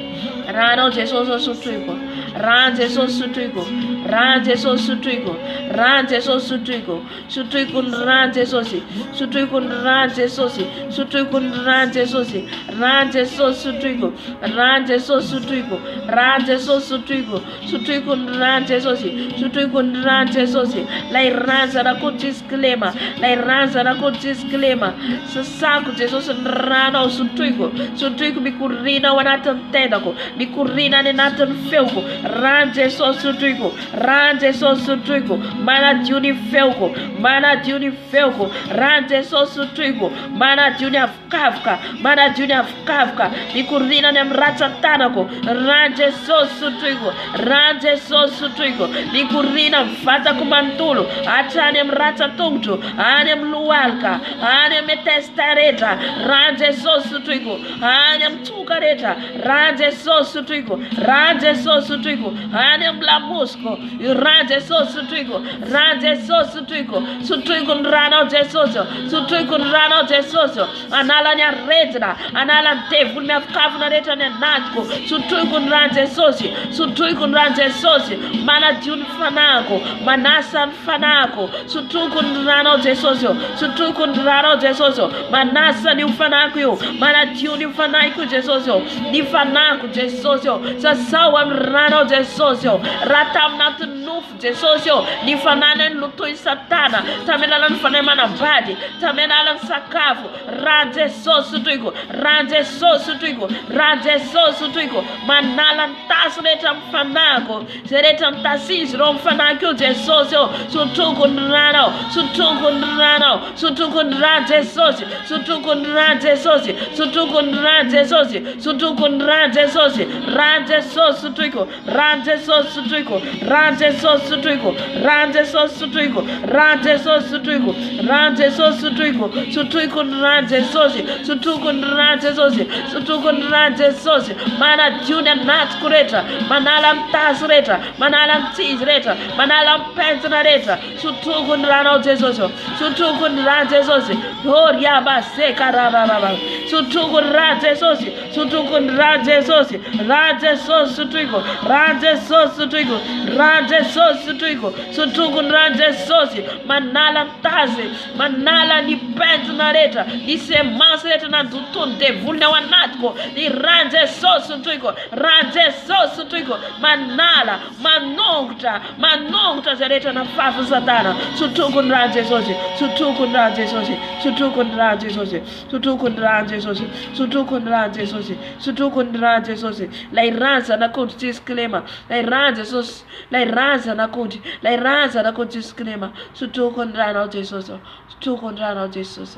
S2: Ranao Jesosy sotroiko. ran Jesus sutuiko, ran Jesus sutuiko, ran Jesus sutuiko, sutuiko ran Jesus, sutuiko ran Jesus, sutuiko ran Jesus, ran Jesus sutuiko, ran Jesus sutuiko, ran Jesus sutuiko, sutuiko ran Jesus, sutuiko ran Jesus, lai ranza na kutisklema, lai ranza na kutisklema, sasaku Jesus rana sutuiko, sutuiko bikurina wanatan tendako, bikurina ne natan feuko, ran Jesus sutuiko, ran Jesus sutuiko, mana juni feuko, mana juni feuko, ran Jesus sutuiko, mana juni afkafka, mana juni afkafka, bikurina ne mrata tanako, ran Jesus sutuiko, ran Jesus sutuiko, bikurina mfata kumantulo, atane mrata tungtu, ane mlualka, ane metestareta, ran Jesus sutuiko, ane mtukareta, ran Jesus sutuiko, ran Jesus sutuiko, ane mlamusko, ran Jesus sutuiko, ran Jesus sutuiko, sutuiko rana Jesus, sutuiko rana Jesus, anala nya retna, anala devil me afkafuna reta ne natko, sutuiko ran Jesus, sutuiko ran Jesus, mana jun fanako, manasa fanako, sutuiko rana Jesus, sutuiko rana Jesus, manasa ni ufanako yo, mana jun ufanako Jesus, ni fanako Jesus, sasawa rana Jesus, ratam nat nuf Jesus, ni fanana lutoi satana, tamenalan fanemana badi, tamenalan sakafu, ran Jesus sutuiko, ran Jesus sutuiko, ran Jesus sutuiko, manalan tas retam fanako, seretam tasis rom fanako Jesus, sutuiko rana, sutuiko rana, sutuiko ran Jesus, sutuiko ran Jesus, sutuiko ran Jesus, sutuiko ran Jesus, ran Jesus sutuiko, ran Jesus sutuiko, ran Jesus sutuiko, ran Jesus sutuiko, ran Jesus sutuiko, ran Jesus sutuiko, sutuiko ran Jesus, sutuiko ran Jesus, sutuiko ran Jesus, mana juna nat kureta, manalam tas reta, manalam tis reta, manalam pensna reta, sutuiko ran Jesus, sutuiko ran Jesus, horia base karababa, sutuiko ran Jesus, sutuiko ran Jesus, ran Jesus sutuiko, ran Jesus sutuiko, ran Jesus sutuiko, sutuiko ran Jesus, manala taze, manala ni pensna reta, ni semence reta na dutun devul na wanatko, ni ran Jesus sutuiko, ran Jesus sutuiko, manala, manongta zereta na fafu satana, sutuiko ran Jesus, sutuiko ran Jesus, sutuiko ran Jesus, sutuiko ran Jesus, sutuiko ran Jesus, sutuiko ran Jesus, la iranza na konti disclaimer, la iranza Jesus, la iranza na konti, la iranza na konti disclaimer, sutuiko ran Jesus, sutuiko ran Jesus.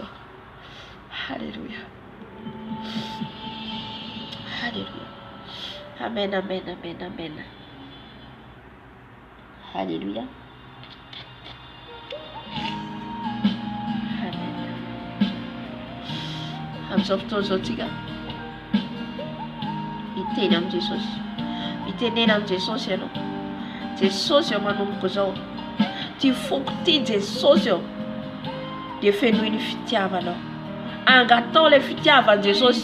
S2: Hallelujah. Hallelujah. Amen, amen, amen, amen. Hallelujah. Amen. I'm soft to tiga. Itenam Jesus. Itenam Jesus no. Jesus yo manum kozo. Ti fokti Jesus yo. De fenu ni fitiava no. Angaton le fitiava Jesus.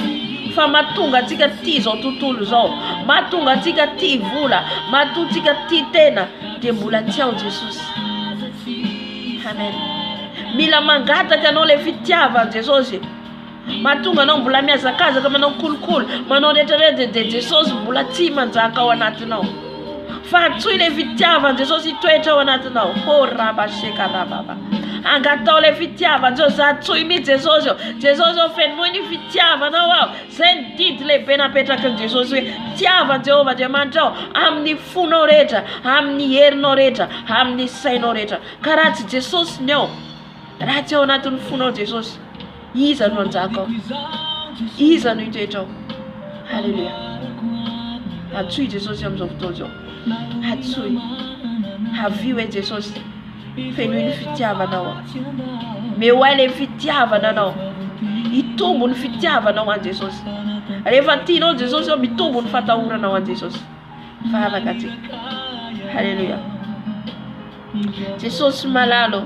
S2: Fa matunga tika tizo tutulu zo. Matunga tika ti vula. Matu tika ti tena. De mula tiao Jesus. Amen. Mila mangata kano le fitiava Jesus. Matunga non bula mia za casa kama non cool mano deterede de Jesus bula tima nzaka wanati no fa tswile fitiava Jesus itweta wanati no ho raba sheka rababa anga le fitiava Jesus atswimi Jesus fe nweni fitiava na wao sendit le pena peta kan Jesus tiava Jehova demantao amni funoreta amni yernoreta amni sainoreta karati Jesus no racha wanati funo Jesus Iza no nzako. Iza no iteto. Hallelujah. Hatsui Jesus yamzoftozo. Hatsui. Haviwe Jesus. Fenu fitiava nawa. Me wale fitiava na. Itumu fitiava na wan Jesus. Revantino Jesus yo bitumu fata ura na wan Jesus. Fahama kati. Hallelujah. Jesus malalo.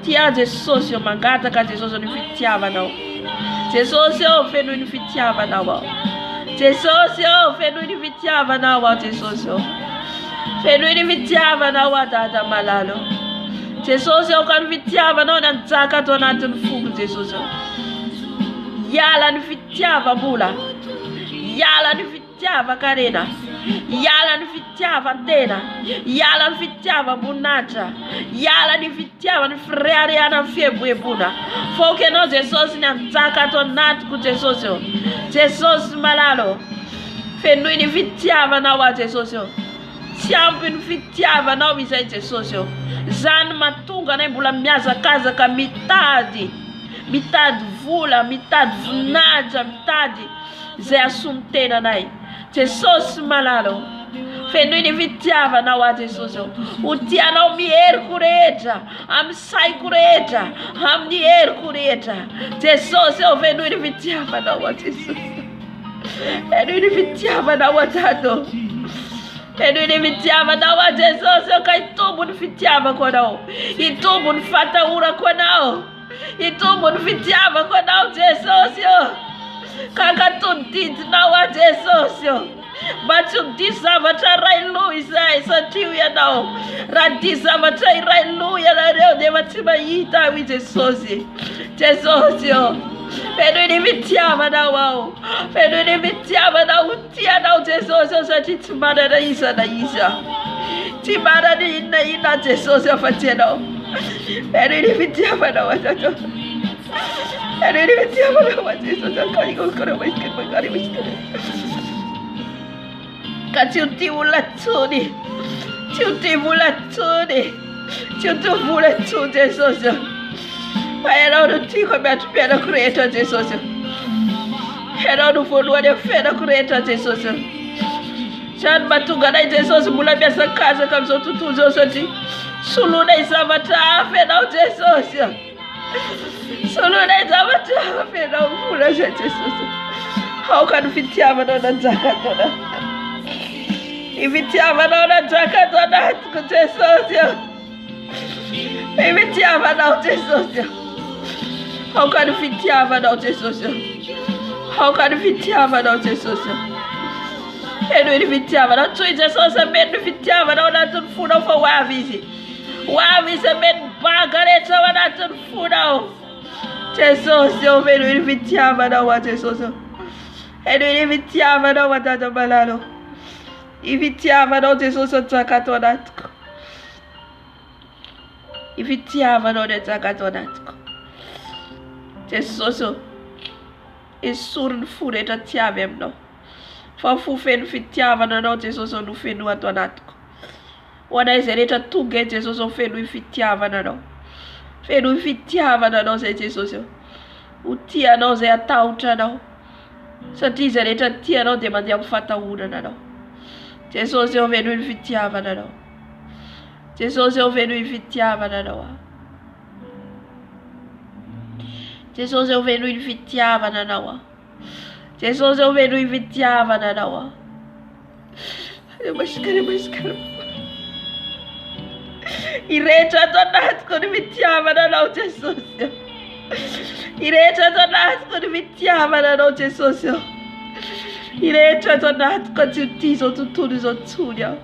S2: Tia Jesus yo mangata ka Jesus ni fitiava na. Jesus yo fenu ni fitiava na wa. Jesus yo fenu ni fitiava na wa Jesus yo. Fenui ni fitiava na watata malalo. Jesus yo kan fitiava na nzaka to na tunfugu Jesus. Yala ni fitiava bula. Yala ni fitiava Kanina. Yala ni fitiava tena. Yala ni fitiava bunacha. Yala ni fitiava ni frere ana fiebwe buna. Foke no Jesus ni nzaka to nat ku Jesus yo. Jesus malalo. Fenui ni fitiava na wa Jesus yo. Siampi ni fitiava na wisa Jesus yo. Zan matunga na bula miaza kaza ka mitadi. Mitadi vula, mitadi vunaja, mitadi ze asumtena nai. Jesus malalo. Fenui ni vitiava na wa Jesus yo. Utiana o mier kureja. Am sai kureja. Am nier kureja. Jesus yo fenui ni vitiava na wa Jesus. Fenui ni vitiava na wa tato. Fenui ni vitiava na wa Jesus yo. Kaitubu ni vitiava kwa nao. Itubu ni fata ura kwa nao. Itubu ni vitiava kwa nao Jesus yo. Kaka tuntiti na wa Jesus yo. Batu disava tarai luisa isatiu ya nao. Radisava tarai luya na reo de batima yita wi Jesus. Jesus yo. Fenui ni vitiava na wao. Fenui ni vitiava na utia na Jesus yo. Sati timada na isa na isa. Timada ni ina Jesus yo fatia nao. Fenui ni vitiava na watato. Fenui ni vitiava na wa Jesus yo. Kani kuskore maishkere magari maishkere. Kati ulatuni. Tiuti ulatuni. Tiuti ulatuni Jesus yo. Era no tico me atupenda creator Jesus. Era no fundo de feda creator Jesus. Chan matunga na Jesus mula biasa casa kamso tutuzo soti. Sulu na isavata feda Jesus. Sulu na isavata feda mula Jesus. How can fitiava no nzaka na? Ifitiava no nzaka na ku Jesus. Ifitiava no Jesus. How can you fitiava now, Jesus? How can you fitiava now, Jesus? And we fitiava now, Jesus also made fitiava now, not to food of a wavis. Wavis a made baggaret, so not to food now. Jesus, you made fitiava now, Jesus. And we fitiava now, what at the balado. If fitiava now, Jesus, and Zakatonat. If fitiava now, the Zakatonat. Jesus is soon food at a tiavem no. For fufen fitiava no Jesus no fenu at one atco. When I said it to get Jesus of fenu fitiava no. Fenu fitiava no say Jesus. Utia no se a tauta no. So tis a little tia no demandiam fata uda no. Jesus of fenu fitiava no. Jesus of fenu fitiava no. Jesus eu venu e fitiava na nawa. Jesus eu venu e fitiava na nawa. Mas cara. Irecha tonat con fitiava na nawa Jesus. Irecha tonat con fitiava na nawa Jesus. Irecha tonat con tiso tudo zo tunia.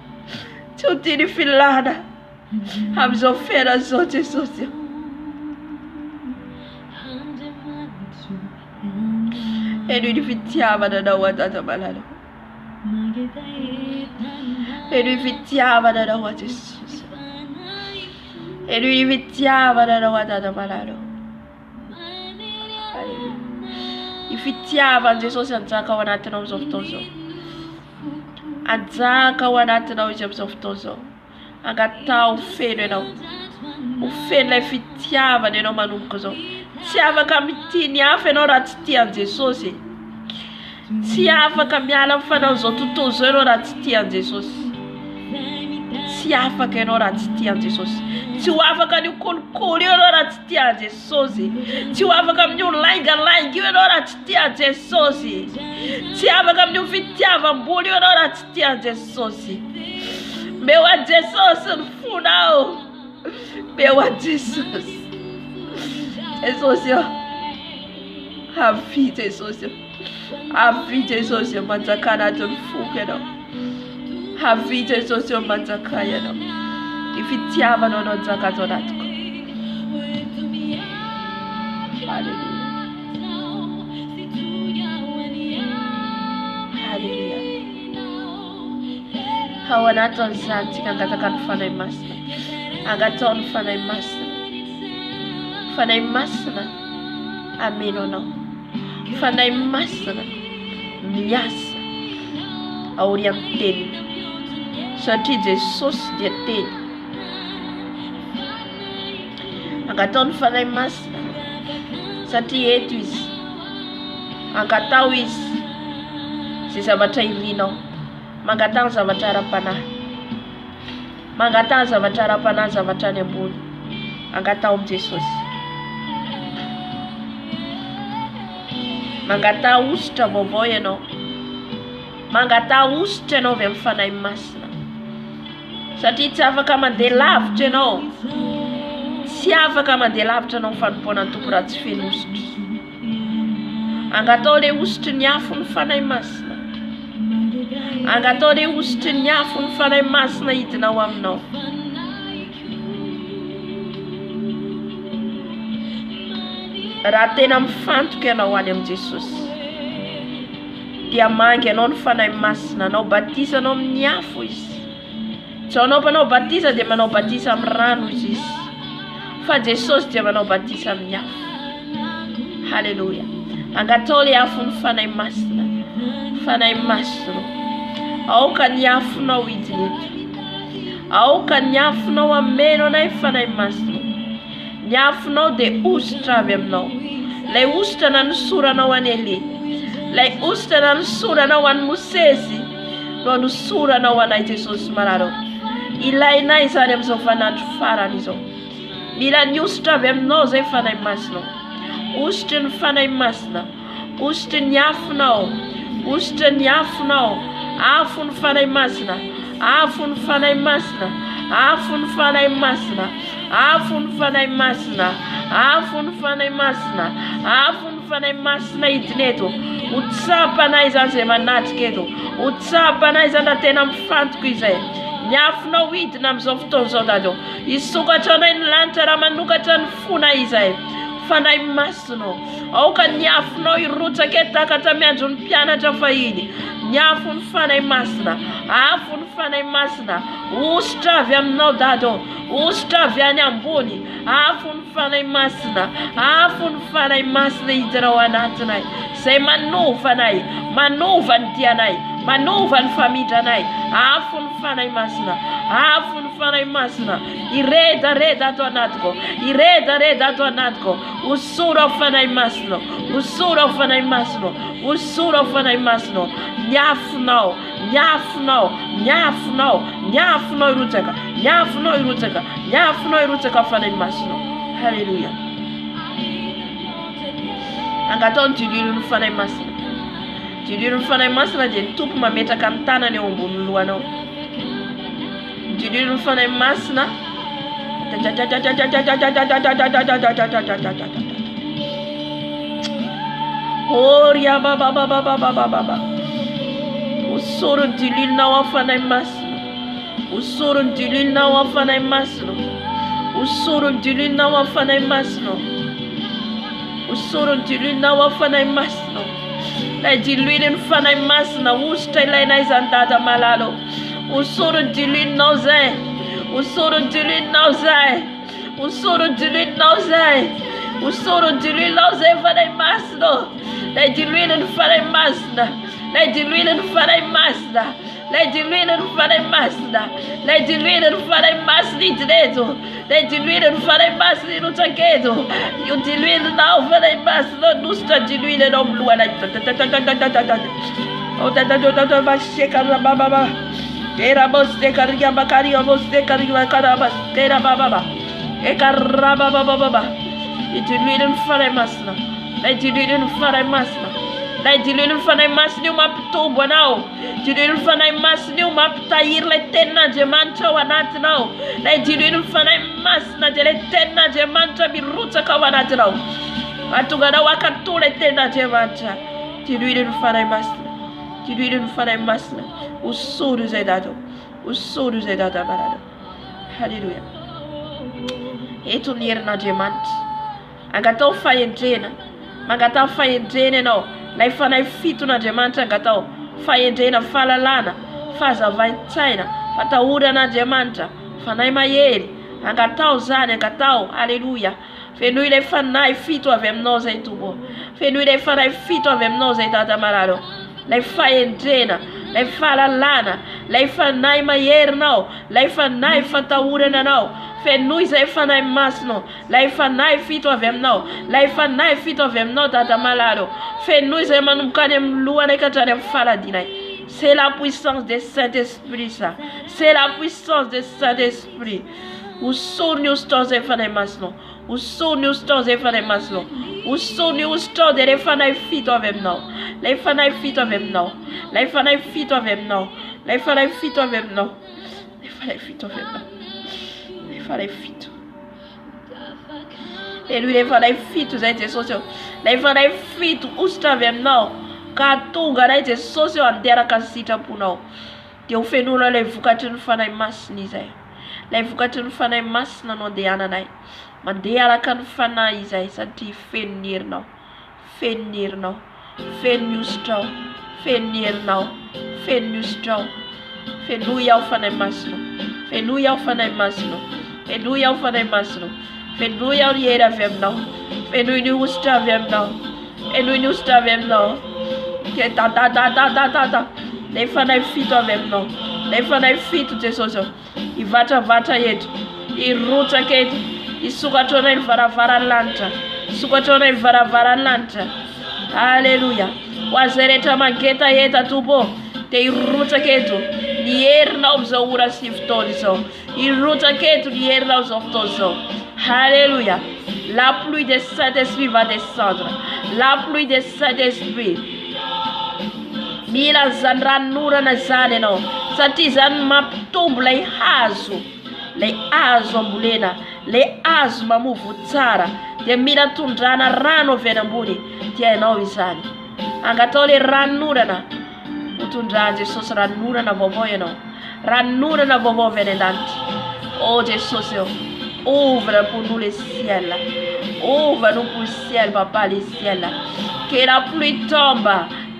S2: Tutti filada. Hamzo fera zo Jesus. E lui fitiava da watata malalo. E lui fitiava da Jesus. E lui fitiava da watata malalo. I fitiava Jesus anzaka wanata na uzoftozo. Anzaka wanata na uzoftozo. Agata ufene na. Ufene fitiava de no manumkozo. Tiava kamitini afa no rattia Jesus. Tiava kamiala fana zotuto zero rattia Jesus. Tiava que no rattia Jesus. Tiava kani kulkuli no rattia Jesus. Tiava kamnyu langa no rattia Jesus. Tiava kamnyu fitiava mbuli no rattia Jesus. Mewa Jesus funao. Mewa Jesus. Jesus, have Jesus, have Jesus, Matakana to Fukeno, Havita Jesosy eo manjakay anao. Ny fitiavanao anao nijaka ato anatiko. Halleluja. Halleluja. Ao anatin'izany tsika angataka ny fanahy masina. Angatao ny fanahy masina. Fanahy masina ameno anao. Fanahy masina miasa aory amin'ny teniny. Satria Jesosy dia teny. Angatao ny fanahy masina. Satria eto izy. Angatao izy zay zavatra ilianao. Mangatao ny zavatra ara-panahy. Mangatao ny zavatra ara-panahy, zavatra any ambony. Angatao amin'ny Jesosy. Mangatao ositra vaovao ianao. Mangatao ositra ianao avy amin'ny fanahy masina. Satria tsy afaka mandeha lavitra ianao. Tsy afaka mandeha lavitra ianao fanompoana ny tompo raha tsy feno ositra. Angatao le ositra ny afo ny fanahy masina. Angatao le ositra ny afo ny fanahy masina hidinao aminao. Raha tena mifantoka ianao any amin'ny Jesosy, dia mangy ianao ny fanahy masina. Anao batisa anao amin'ny afo izy. Tsy anao manao batisa dia manao batisa amin'ny rano izy. Fa Jesosy dia manao batisa amin'ny afo. Halleluja. Angatao le afo ny fanahy masina. Fanahy masina. Aoka ny afonao hidiny eto. Aoka ny afonao ameno anay fanahy masina. Ny afonao dia ositra avy aminao. Ilay ositra nanosoranao any Elia. Ilay ositra nanosoranao any Mosesy no anosoranao anay Jesosy mararao. Ilainay izany amin'izao vanandro farany izao. Mila ny ositra avy aminao izay fanahy masina. Ositra ny fanahy masina. Ositra ny afonao. Ositra ny afonao. Afo ny fanahy masina. Afo ny fanahy masina. Afo ny fanahy masina. Afo ny fanahy masina. Afo ny fanahy masina. Afo ny fanahy masina hidiny eto. Ho tsapanay izany izay manatrika eto. Ho tsapanay izany raha tena mifantoka izay. Ny afonao hidina amin'izao fotoana izao dado. Hisokatra anay ny lanitra raha manokatra ny fona izay. Fanahy masina. Aoka ny afonao hirotsaka takatra miandro ny mpianatra fahiny. Ny afo ny fanahy masina. Afo ny fanahy masina. Ositra avy aminao dado. Ositra avy any ambony. Afo ny fanahy masina. Afo ny fanahy masina hidinao anatinay. Zay manova anay. Manova ny dianay. Manova ny famidranay. Afo ny fanahy masina. Afo ny fanahy masina. Ireda ato anatiko. Ireda ato anatiko. Usura ao fanahy masina. Usura ao fanahy masina. Usura ao fanahy masina. Nyafunao. Nyafunao. Nyafunao. Nyafunao irutsaka. Nyafunao irutsaka. Nyafunao irutsaka fanahy masina. Hallelujah. Angatao ny dililo ny fanahy masina. Dililo ny fanahy masina dia ny tompo mametraka amin'ny tanany eo ambony lohanao. Dililo ny fanahy masina. Oria baba. Usoro ny dilinao ao fanahy masina. Usoro ny dilinao ao fanahy masina. Usoro ny dilinao ao fanahy masina. Usoro ny dilinao ao fanahy masina. Lay diluiny ny fanahy masina. Ositra ilainay izany dada malalo. Usoro ny dilinao zay. Usoro ny dilinao zay. Usoro ny dilinao zay. Usoro ny dilinao zay fanahy masina. Lay diluiny ny fanahy masina. Lay diluiny ny fanahy masina. Lay diluiny ny fanahy masina. Lay diluiny ny fanahy masina hidin'eto. Lay diluiny ny fanahy masina hirotsaka eto. Io diluiny nao fanahy masina. Nositra diluiny anao milohanay. Era boste karia bakaria boste karia karabas. Era baba. Ekaraba baba. Diluiny ny fanahy masina. Lay diluiny ny fanahy masina. Lay diluiny ny fanahy masina io mampitombo anao. Diluiny ny fanahy masina io mampitahiry lay tenin'Andriamanitra ao anatinao. Lay diluiny ny fanahy masina dia lay tenin'Andriamanitra mirotsaka ao anatinao. Mahatonga anao akatò lay tenin'Andriamanitra. Diluiny ny fanahy masina. Diluiny ny fanahy masina. Usoro izay dado.
S1: Usuru zay data malalo. Haleluya. Eto ny herin'Andriamanitra. Angatao fahendrena. Mangatao fahendrena ianao. Ilay fanahy fiton'Andriamanitra angatao fahendrena, fahalalana, fahazavain-tsaina, fatahoran'Andriamanitra, fanahy mahery. Angatao zany, angatao. Haleluya. Fenoy ilay fanahy fito avy aminao zay tombo. Fenoy ilay fanahy fito avy aminao zay data malalo. Ilay fahendrena, ilay fahalalana, ilay fanahy maherinao, ilay fanahy fatahorananao. Fenoy zay fanahy masinao, ilay fanahy fito avy aminao, ilay fanahy fito avy aminao data malalo. Fenoy zay manomboka any amin'ny lohanay ka hatrany amin'ny faladinay. C'est la puissance du Saint-Esprit ça. C'est la puissance du Saint-Esprit. Usoni usito zay fanahy masinao. Usoni usito zay fanahy masinao. Usoni usito de ilay fanahy fito avy aminao. Ilay fanahy fito avy aminao. Ilay fanahy fito avy aminao. Ilay fanahy fito avy aminao. Ilay fanahy fito avy aminao. Ilay fanahy fito. Ilay ilay fanahy fito zay Jesosy eo. Ilay fanahy fito usito avy aminao. Ka tonga anay Jesosy eo andeharaka ny sitraponao. Dia ho fenona ilay vokatry ny fanahy masina izay. Ilay vokatry ny fanahy masina no andehananay. Mandeha araka ny fanahy izay satria feno ny herinao. Feno ny herinao. Feno ny ositrao. Feno ny herinao. Feno ny ositrao. Fenoy aho fanahy masina. Fenoy aho fanahy masina. Fenoy aho fanahy masina. Fenoy aho ny hery avy aminao. Fenoy ny ositra avy aminao. Fenoy ny ositra avy aminao. Ilay fanahy fito avy aminao. Ilay fanahy fito Jesosy. Ivatravatra eto. Irotsaka eto. Isokatra anay ny varavaran'ny lanitra. Isokatra anay ny varavaran'ny lanitra. Haleluya. Ho azy rehetra mangeta eta tombo. Dia irotsaka eto. Ny herinao amin'izao ora sy fotoana izao. Irotsaka eto ny herinao amin'izao fotoana izao. Haleluya. La pluie de Saint-Esprit va descendre. La pluie de Saint-Esprit. Mila zany ranorana zany ianao. Satria zany mampitombo ilay hazo. Ilay hazo ambolena. Ilay hazo mamovo tsara. Dia mila tondrana rano avy any ambony. Dia ianao izany. Angatao ilay ranorana. Hotondrahan Jesosy ranorana vaovao ianao. Ranorana vaovao avy any an-danitra. Oh Jesosy eo. Ouvre pour nous les ciels. Ouvre-nous pour le ciel, papa, les ciels. Que la pluie tombe.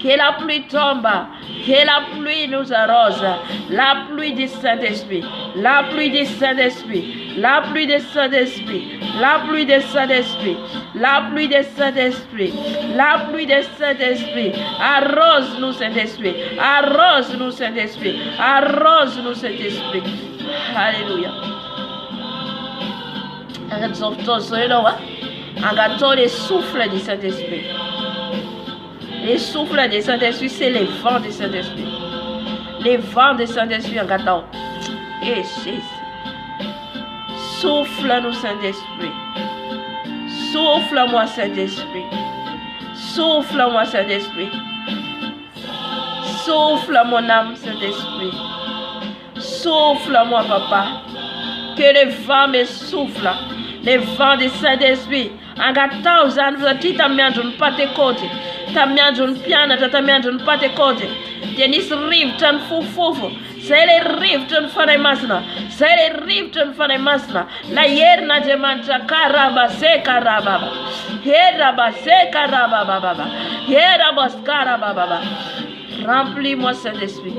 S1: Que la pluie tombe. Que la pluie nous arrose. La pluie du Saint-Esprit. La pluie du Saint-Esprit. La pluie du Saint-Esprit. La pluie du Saint-Esprit. La pluie du Saint-Esprit. La pluie du Saint-Esprit. Arrose-nous, Saint-Esprit. Arrose-nous, Saint-Esprit. Arrose-nous, Saint-Esprit. Alléluia. Angatons les souffles du Saint-Esprit. Les souffles du Saint-Esprit, c'est les vents du Saint-Esprit. Les vents du Saint-Esprit, angatons. Et c'est souffle-nous, Saint-Esprit. Souffle-moi, Saint-Esprit. Souffle-moi, Saint-Esprit. Souffle mon âme, Saint-Esprit. Souffle-moi, papa. Que le vent me souffle. Le vent du Saint-Esprit. Angatao zany satria tamin'ny andro ny Pentekoty. Tamin'ny andro ny mpianatra, tamin'ny andro ny Pentekoty. Dia nisy rivotra ny fofofo. Zay le rivotra ny fanahy masina. Zay le rivotra ny fanahy masina. La herin'Andriamanitra karabase karababa. Herabase karababa. Herabas karababa. Remplis-moi Saint-Esprit.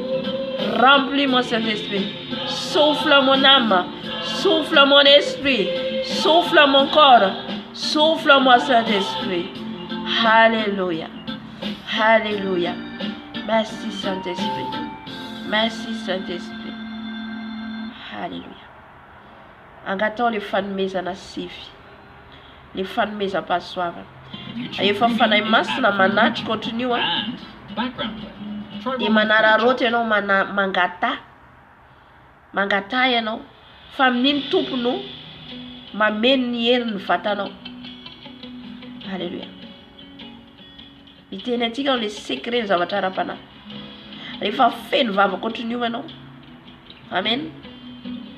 S1: Remplis-moi Saint-Esprit. Souffle mon âme. Souffle mon esprit. Souffle mon corps. Souffle-moi Saint-Esprit. Alléluia. Alléluia. Merci Saint-Esprit. Merci Saint-Esprit. Alléluia. Angatao le fanomezana na sivy. Le fanomezana pasoava. Efa fanahy masina manatry continue. Dia manararoty ianao mangata. Mangata ianao. Fa amin'iny tompono mameno ny herin'ny vatanao. Alléluia. Miteny antsika le secret ny zavatra ara-panahy. Rehefa feno vava continue ianao. Amen.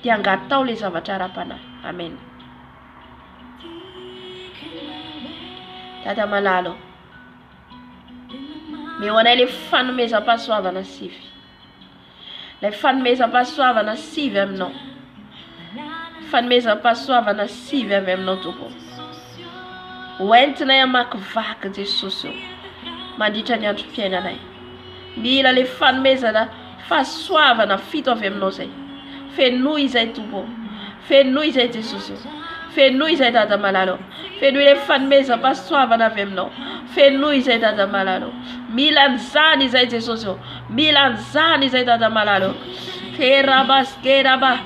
S1: Dia angatao le zavatra ara-panahy. Amen. Tata malalo. Meo anay le fanomezam-pahasoavana sivy.
S2: Ilay fanomezam-pahasoavana sivy aminao. Fanomezam-pahasoavana sivy avy aminao tompoko. Hoentinay hamakivaky Jesosy io mandritra ny androm-piainanay. Mila ilay fanomezana fahasoavana fito avy aminao zay. Fenoy izay tompoko. Fenoy izay Jesosy io. Fenoy izay dada malalo. Fenoy ilay fanomezam-pahasoavana avy aminao. Fenoy izay dada malalo. Mila an'izany izay Jesosy io. Mila an'izany izay dada malalo. Kerabaskeraba.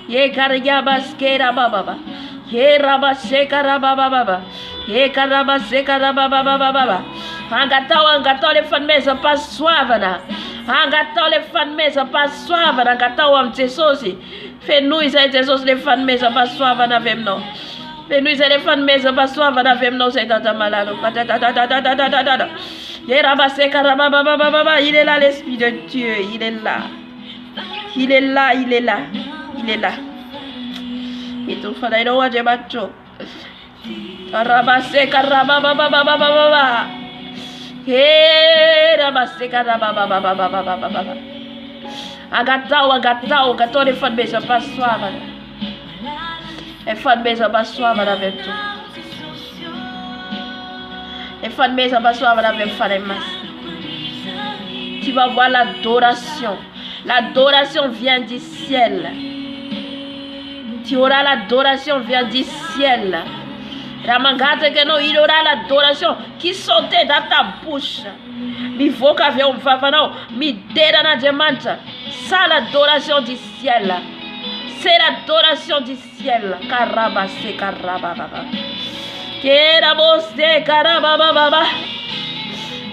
S2: Yekarabaskerababa. Yerabasekarababa. Yekarabasekarababa. Angatao ilay fanomezam-pahasoavana. Angatao ilay fanomezam-pahasoavana. Angatao am Jesosy. Fenoy izay Jesosy ilay fanomezam-pahasoavana avy aminao. Fenoy izay ilay fanomezam-pahasoavana avy aminao zay dada malalo. Yerabasekarababa. Il est là l'Esprit de Dieu. Il est là. Il est là, il est là. Il est là. Et tout fallait le voir Jebacho. Rabasekarababa. Rabasekarababa. Agatao les fanomezam-pahasoavana. Les fanomezam-pahasoavana avec tout. Les fanomezam-pahasoavana avec Fanemas. Tu vas voir l'adoration. L'adoration vient du ciel. Tu auras l'adoration vient du ciel. Ramangate que non, il aura l'adoration qui sautait dans ta bouche. Mi voca via un favano, mi dera na demanta. Ça l'adoration du ciel. C'est l'adoration du ciel. Karabase karababa. Kerabose karababa.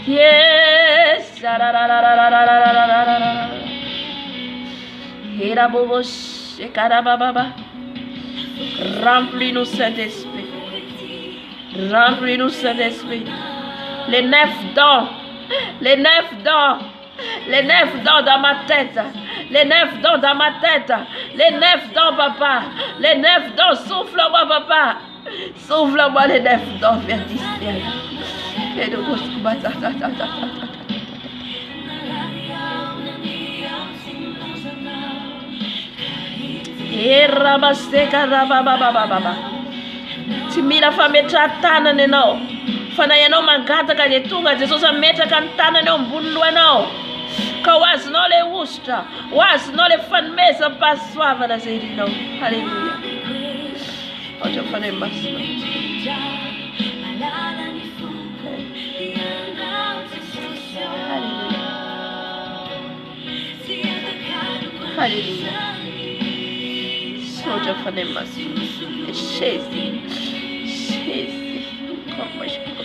S2: Yes. Kerabose karababa. Remplis-nous Saint-Esprit. Remplis-nous Saint-Esprit. Les 9 dents. Les 9 dents. Les 9 dents dans ma tête. Les 9 dents dans ma tête. Les 9 dents, papa. Les 9 dents, souffle-moi, papa. Souffle-moi les 9 dents vers du ciel. Et de Timila fametra tanany anao. Fanahy anao mangataka dia tonga Jesosy ametraka ny tanany ao ambony lohanao. Ka ho azonao ilay ositra, ho azonao ilay fanomezam-pahasoavana izay irinao. Halleluja. Ohatra fanahy masina. Halleluja. Halleluja. Ohatra fanahy masina. Jésus. Como je peux te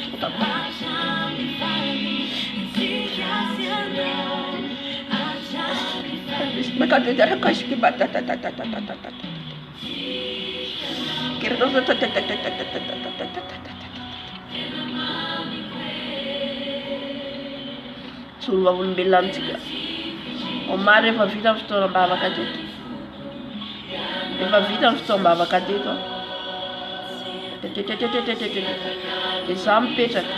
S2: Sulva vulmbilantika. Omare va vita fotoana bavaka teto. Efa vita fotoana bavaka teto. Dia za mipetraka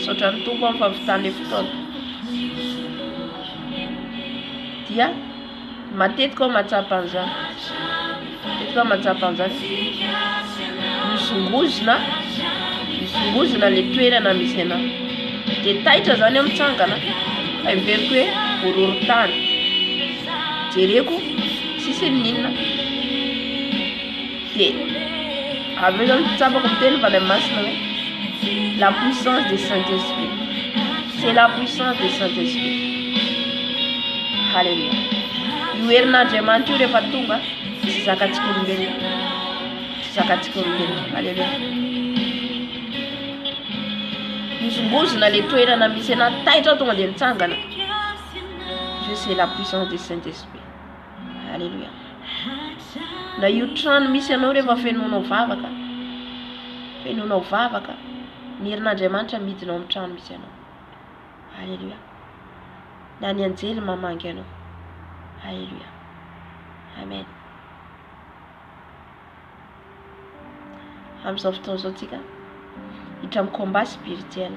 S2: saotra ny tompo amin'ny favitany fotoana. Dia matetika aho mahatsapa an'izany. Matetika aho mahatsapa an'izany. Misongozona ilay toerana misy anahy. Dia taitra zany aho mitsangana. Everiko hoe horohorontany. Jereko sisy ninona. Dia avy eo zany fitsapako miteny fanahy masina hoe la puissance du Saint-Esprit. C'est la puissance du Saint-Esprit. Halleluja. Io herin'Andriamanitra io rehefa tonga tsy zakantsika olombelona. Tsy zakantsika olombelona. Halleluja. Misongozona ilay toerana misy anahy taitra tonga dia mitsangana. C'est la puissance du Saint-Esprit. Halleluja. Na io trano misy anao rehefa fenonao vavaka. Fenonao vavaka. Ny herin'Andriamanitra midina ao amin'ny trano misy anao. Halleluja. Na ny anjely mamangy anao. Halleluja. Amen. Amin'izao fotoana izao tsika hiditra amin'ny combat spirituel.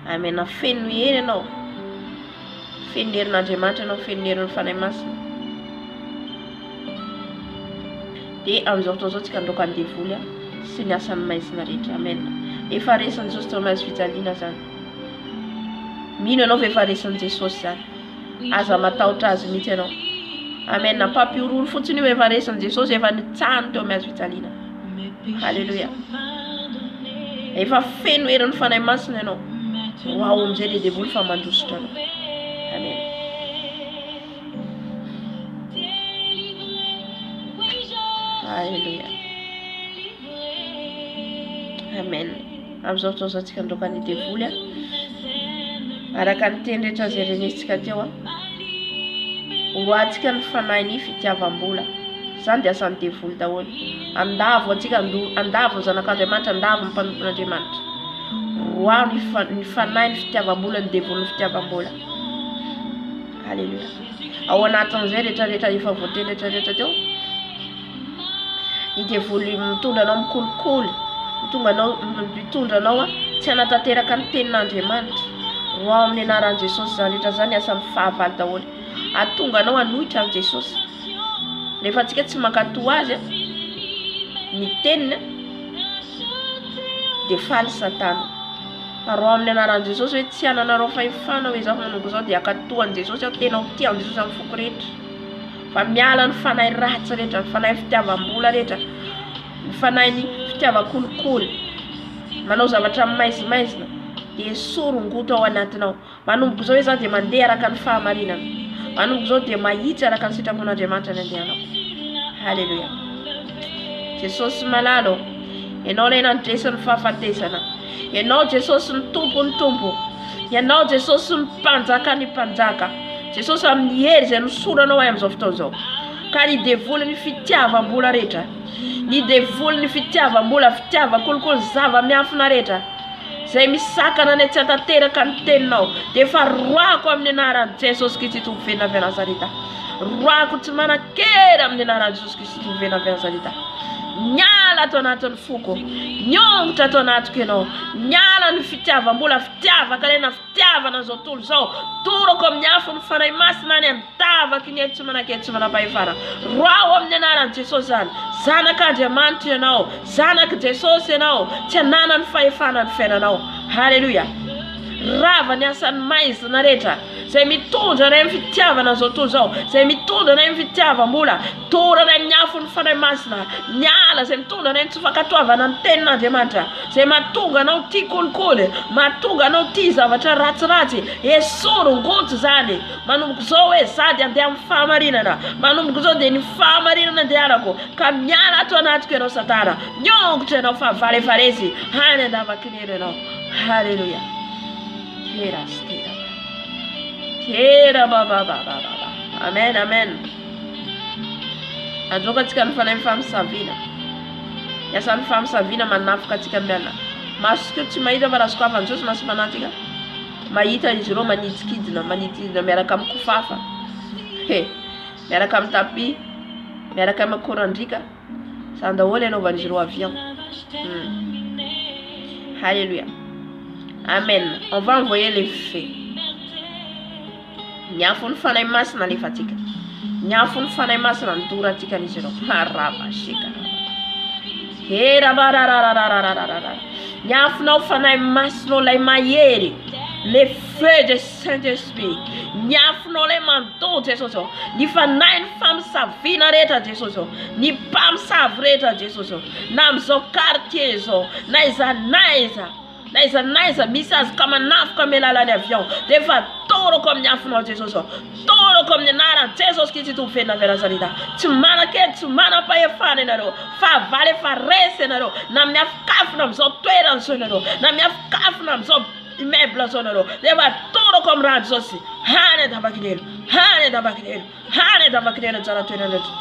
S2: Amen. Feno hery anao. Feno herin'Andriamanitra anao, feno herin'ny fanahy masina.
S1: dia amin'izao fotoana izao tsika andoka andevoly sy ny asany maizina rehetra. Amen. Efa resan'i Jesosy teo amin'ny fijaliana zany. Mino ianao fa efa resan'i Jesosy zany. Aza matahotra azy mihitsy ianao. Amen. Nampiorolo fotsiny io efa resan'i Jesosy efa nitsahany teo amin'ny fijaliana. Halleluja. Efa feno herin'ny fanahy masina ianao. Wow, amin'izay ilay devoly fa mandositra anao. Amen. Halleluja. Amen. Amin'izao fotoana izao tsika andoka ny devoly araka ny teny rehetra izay renesitsika teo hoatsika ny fanahiny fitiavam-bola. Zany dia asan'ny devoly daholo. Andavo atsika andavo zanak'Andriamanitra, andavo ny mpanompon'Andriamanitra. Roa ny fanahiny fitiavam-bola, ny devoly ny fitiavam-bola. Halleluja. Ao anatin'izay rehetrarehetra efa voateny rehetrarehetra teo, ny devoly mitondra anao mikolikoly, mitondra anao tsy hanatanteraka ny tenin'Andriamanitra. Roa amin'ny anaran'i Jesosy zany rehetra zany asan'ny fahavalo daholo. Atonga anao hanohitra an' Jesosy. Rehefa antsika tsy mankatoa azy ny teniny dia faly Satana. Roa amin'ny anaran'i Jesosy hoe tsy hananareo fahefana hoe zaho manomboka izao dia akatoan'i Jesosy aho tena ho tia an' Jesosy amin'ny foko rehetra. Fa miala ny fanahy ratsy rehetra, ny fanahy fitiavam-bola rehetra, ny fanahy fitiavan-kolikoly, manao zavatra maizimaizina dia esorongoto ao anatinao. Manomboka izao hoe zaho dia mandeha araka ny fahamarinana. Manomboka izao dia mahitsy araka ny sitrapon'Andriamanitra ny andehanako. Halleluja. Jesosy malalo, ianao ilay nandresan'ny fahafatesana. Ianao Jesosy ny tompo. Ianao Jesosy ny mpanjaka ny mpanjaka. Jesosy amin'ny hery izay nosoranao amin'izao fotoana izao. Ka ny devoly ny fitiavam-bola rehetra, ny devoly ny fitiavam-bola, fitiavan-kolikoly zava-miafina rehetra izay misakana ny tsy hatateraka ny teninao dia efa roako amin'ny anaran'i Jesosy Kristy tompon venavy Nazareta. Roako tsy manan-kera amin'ny anaran'i Jesosy Kristy tompon venavy Nazareta. Miala ato anatin'ny foko, niongotra ato anatiko ianao. Miala ny fitiavam-bola, fitiavaka rena, fitiavana izao tontolo izao. Toroko amin'ny afo ny fanahy masina any andavaky ny eto tsy manan-kely tsy manam-pahefana. Roao amin'ny anaran'i Jesosy zany. Zanak'Andriamanitra ianao, zanak'i Jesosy ianao, tsy hanana ny fahefana ny fiainanao. Halleluja. Rava ny asan'ny maizina rehetra izay mitondra iray amin'ny fitiavana izao tontolo izao, izay mitondra iray amin'ny fitiavam-bola, tora iray amin'ny afo ny fanahy masina. Miala izay mitondra iray amin'ny tsy fankatoavana ny tenin'Andriamanitra, izay mahatonga anao tia kolikoly, mahatonga anao tia zavatra ratsiratsy. Esorongoto zany. Manomboka izao hoe zady andeha amin'ny fahamarinana. Manomboka izao dia ny fahamarinana andehanako. Ka miala ato anatiko ianao Satana. Niongotra ianao fa valefaresy. Hany andavakinero ianao. Halleluja. Tera baba. Amen, amen. Androka atsika ny fanahy famisavina. Iasan'ny famisavina manafoka atsika miala. Masoko tsy mahita fa raha sokafan'i Jesosy masy manatika. Mahita izy ireo manitsikidina miaraka amin'ny kofafa. Miaraka amin'ny tapi, miaraka amin'ny korandrika. Zany daholo anaovan'izy ireo avion. Halleluja. Amen. On va envoyer les faits. Niafo ny fanahy masina alefatsika. Niafo ny fanahy masina nidoratsika n'izy ireo. Haraba shika. Niafonao fanahy masina lay mahery. Les feux de Saint-Esprit. Niafonao lay mandoa Jesosy. Ny fanahy ny famisavina rehetra Jesosy. Ny mpamosavy rehetra Jesosy. Na amin'izao quartier izao. Naiza misy azy ka manafoka amin'ny alalan'ny avion. Dia efa toroko amin'ny afonao Jesosy. Toroko amin'ny anaran'i Jesosy Kristy tompon venavy Nazareta. Tsy manan-kely, tsy manam-pahefana ianareo. Fa valy efa resy ianareo. Na miafokafona amin'izao toerana izao ianareo. Na miafokafona amin'izao immeuble izao ianareo. Dia efa toroko amin'ny raha Jesosy. Hany andavakinelo. Hany andavakinelo anjara toerana rehetra.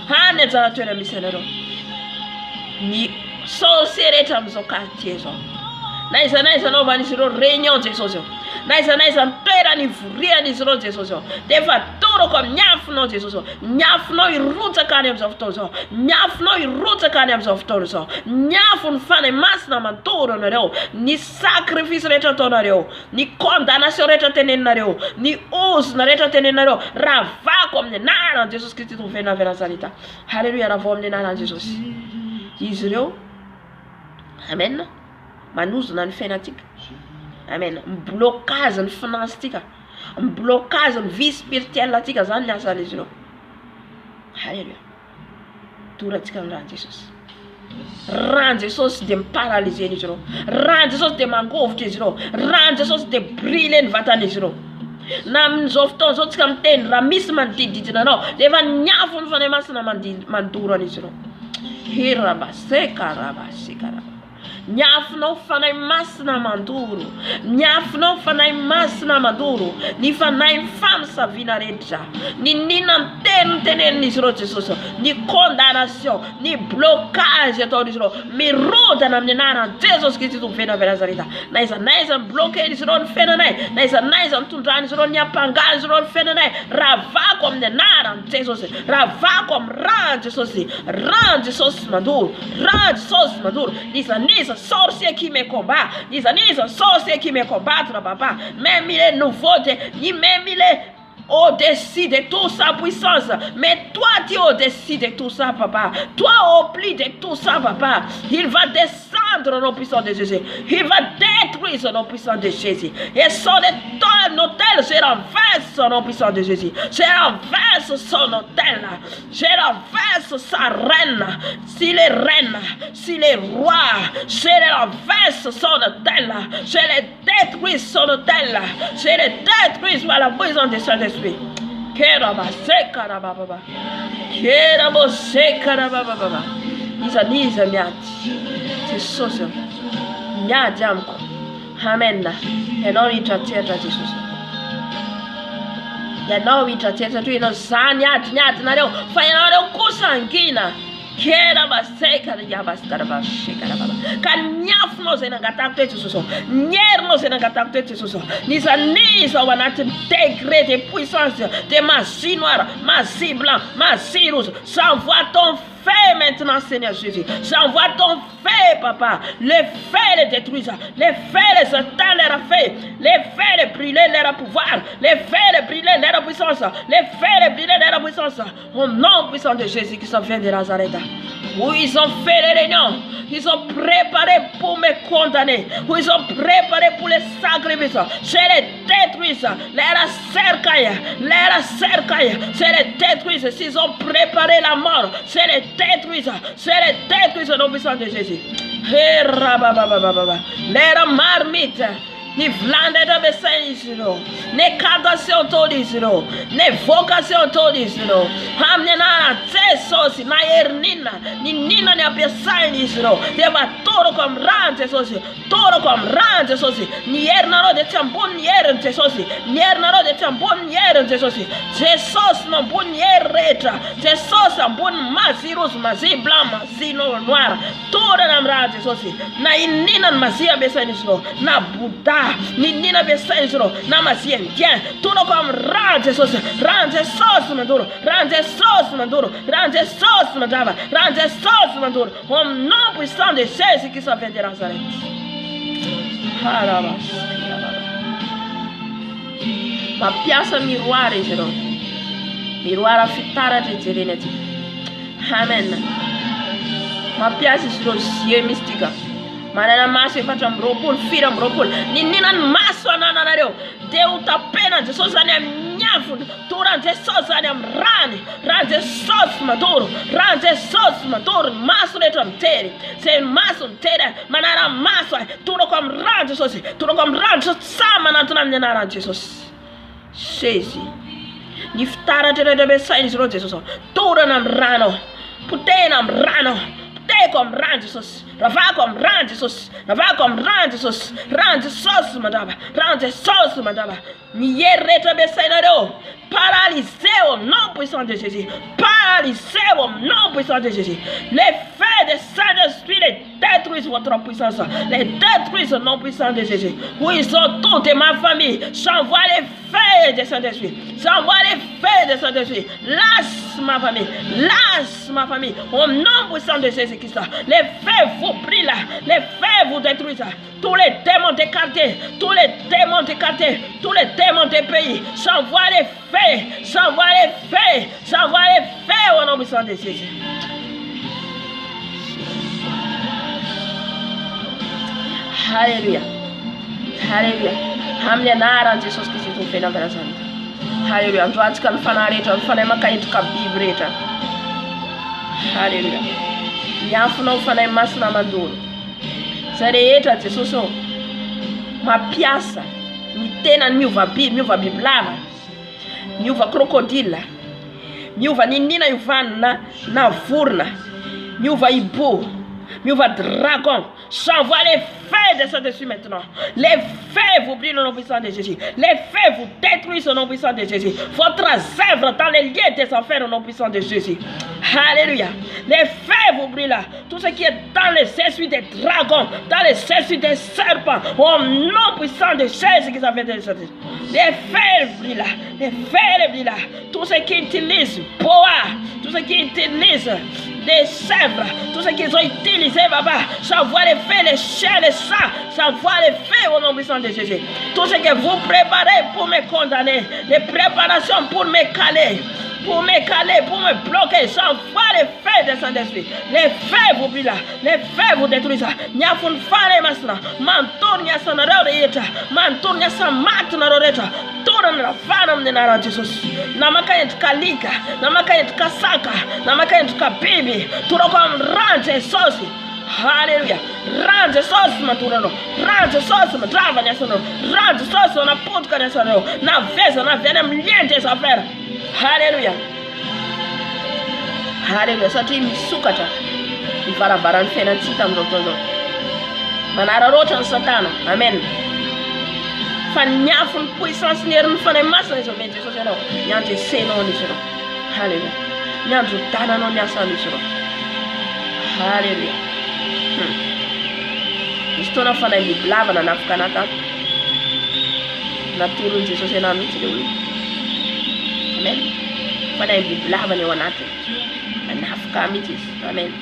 S1: Hany anjara toerana misy ianareo. Ny sorcier rehetra amin'izao quartier izao. Naiza anaovan'izy ireo réunion Jesosy. Naiza toerany ivorian'izy ireo Jesosy. Dia efa
S2: toro comme nyafno Jesus nyafno iruta kani mzoftozo nyafno iruta kani mzoftozo nyafun fane masna mantoro na reo ni sacrifice reta tona reo ni condamnation reta tenen na reo ni os na reta tenen na reo rava comme nana Jesus Christ tu vena vera salita hallelujah rava comme nana Jesus Israel amen manus na fanatique amen blocage fanatique blocage vie spirituelle là tika zan nyasa les gens hallelujah tout ratika ran Jesus ran Jesus de paralyser les gens ran Jesus de mangof les gens ran Jesus de brûler vatan les gens nam zofton zot kam ten ramis man didi no deva nyafun fane masna man dura les gens hiraba sekaraba nyafno fanai masna manduro nyafno fanai masna manduro ni fanai fam sa vinareja ni tenen ni sro Jesus ni condamnation ni blocage to ni sro mi roda na mnana Jesus Christ tu fena vera zarita naisa bloquer ni sro fena naisa tundrani sro nya pangal sro fena nai rava comme nana Jesus rava comme ran Jesus manduro nisa sorcier qui me combat, ils sont sorcier qui me combattent, papa. Même il est nouveauté, même il est au-dessus de toute sa puissance. Mais toi, tu es au-dessus de tout ça, papa. Toi, au plus de tout ça, papa. Il va descendre nos puissances de Jésus. Il va détruire nos puissances de Jésus. Et son autel se renverse nos puissances de Jésus. Se renverse son autel. Je renverse sa reine. S'il est reine, s'il est roi, je le renverse son autel. Je le détruis son autel. Je le détruis par la puissance de Saint-Esprit. Keraba sekara baba. Kerabo sekara baba. Niza miati. Jesus. Miati amko. Amen. Enori tatieta Jesus. Enori tatieta tu ino sanyati na leo. Fanya leo kusangina. Keraba sekara yabastara ba sekara baba. Kanyafno zena gatakte Jesus. Nyerno zena gatakte Jesus. Nisa wanate degré de puissance de magie noire, magie blanc, magie rouge. J'envoie ton feu maintenant, Seigneur Jésus. J'envoie ton feu, papa. Les feux les détruisent. Les feux les éteignent leur feu. Les feux les brûler leur pouvoir. Les feux les brûler leur puissance. Les feux les brûler leur puissance. Au nom puissant de Jésus qui s'en vient de Nazareth. Où ils ont fait les réunions. Ils ont préparé pour me condamner. Où ils ont préparé pour les sacrifices. Je les détruis. Les cercailles. Je les détruis. S'ils ont préparé la mort. Je les détruis. Je les détruis au nom puissant de Jésus. Les marmites. Ni vlanded besensiro, ne kadasyon todisiro, ne vocation todisiro. Hamnena tsesosi na ernina, ni nina ne apesanisiro. Deva toro kom rante sosi, toro kom rante sosi. Ni ernaro de tambon yerne sosi, ni ernaro de tambon yerne sosi. Jesus no bon yerretra, Jesus ambon masirus masi blanc, masi noir. Toro nam rante sosi, na inina masia besanisiro, na Buddha. Ni nina besensro na masien tout comme rante sauce manduro rante sauce mandava rante sauce manduro au nom puissant de Jésus qui s'en vient de Nazareth. Ma piazza miroir a fittara de serenity. Amen. Ma piazza sullo cielo mistica. Manana maso infatti ambropol fira ambropol nina maso anana leo Deu tapena Jesus ane mnyafu tura Jesus ane mrani ranje sos maduro maso letra mteri se maso mteri manara maso tura kwa mranje sama na tuna mnyana ranje Jesus shezi niftara tere de besai ni Jesus tura na mrano putena mrano comme rang Jesus, rava comme rang Jesus, rang sauce madaba, ni yerreta besainado, paralysé au nom puissant de Jésus, les feux de Saint-Esprit les détruisent votre puissance. Les détruisent au nom puissant de Jésus. Où ils sont toutes et ma famille. J'envoie les feux des Saint-Esprit. J'envoie les feux des Saint-Esprit. Lâche ma famille. Lâche ma famille. Au nom puissant de Jésus-Christ. Les feux vous brûlent là. Les feux vous détruisent. Tous les démons écartés. Tous les démons écartés. Tous les démons des pays. J'envoie les feux. J'envoie les feux. J'envoie les feux au nom puissant de Jésus. Hallelujah. Hallelujah. Hamle nara Jesus Christ tu fena berazani. Hallelujah. Ndo atika fanareta, fana makaita bibreta. Hallelujah. Yafu no fana masna maduro. Sareeta Jesus o. Mapiasa. Mitena miuva biblava. Miuva crocodila. Miuva ninina yuvana na vurna. Miuva ibu. Miuva dragon. J'envoie les feux de Saint-Esprit maintenant. Les feux vous brûlent au nom puissant de Jésus. Les feux vous détruisent au nom puissant de Jésus. Votre œuvre dans les lieux des enfers au nom puissant de Jésus. Alléluia. Les feux vous brûlent. Tout ce qui est dans les esprits des dragons, dans les esprits des serpents, au nom puissant de Jésus qui a fait des choses. Les feux brûlent. Les feux brûlent. Tout ce qui utilise boa, tout ce qui utilise des chèvres, tout ce qu'ils ont utilisé, papa, j'envoie les feux, les chiens, les chats, j'envoie les feux au nom puissant de Jésus. Tout ce que vous préparez pour me condamner, les préparations pour me caler, pour me bloquer, j'envoie les feux des Saint-Esprit. Les feux vous brûlent, les feux vous détruisent. Nyafun fane masna, mantor nyasa na roreta, mantor nyasa mat na roreta. Tora na fana mnena Jesus. Namakayet kalika, namakayet kasaka, namakayet kabibi. Tura kwa mranje sosi. Hallelujah. Ranje sosi maturano. Ranje sosi matrava nyasono. Ranje sosi na putka nyasono. Na veza na vene mliente safera. Hallelujah. Hallelujah. Sati misukata. Ivarabaran fena tsita mrotozo. Manara rotan satano. Amen. Fanyafun puissance nierun fane masa iso mete so seno. Nyante seno ni seno. Hallelujah. Nyantu tana no nyasa ni seno. Hallelujah. Isto na fana mi blava na nafkanata. Na turun Jesus seno mi tile. Amen. Fana mi blava ne wanate. Nafka mitis. Amen.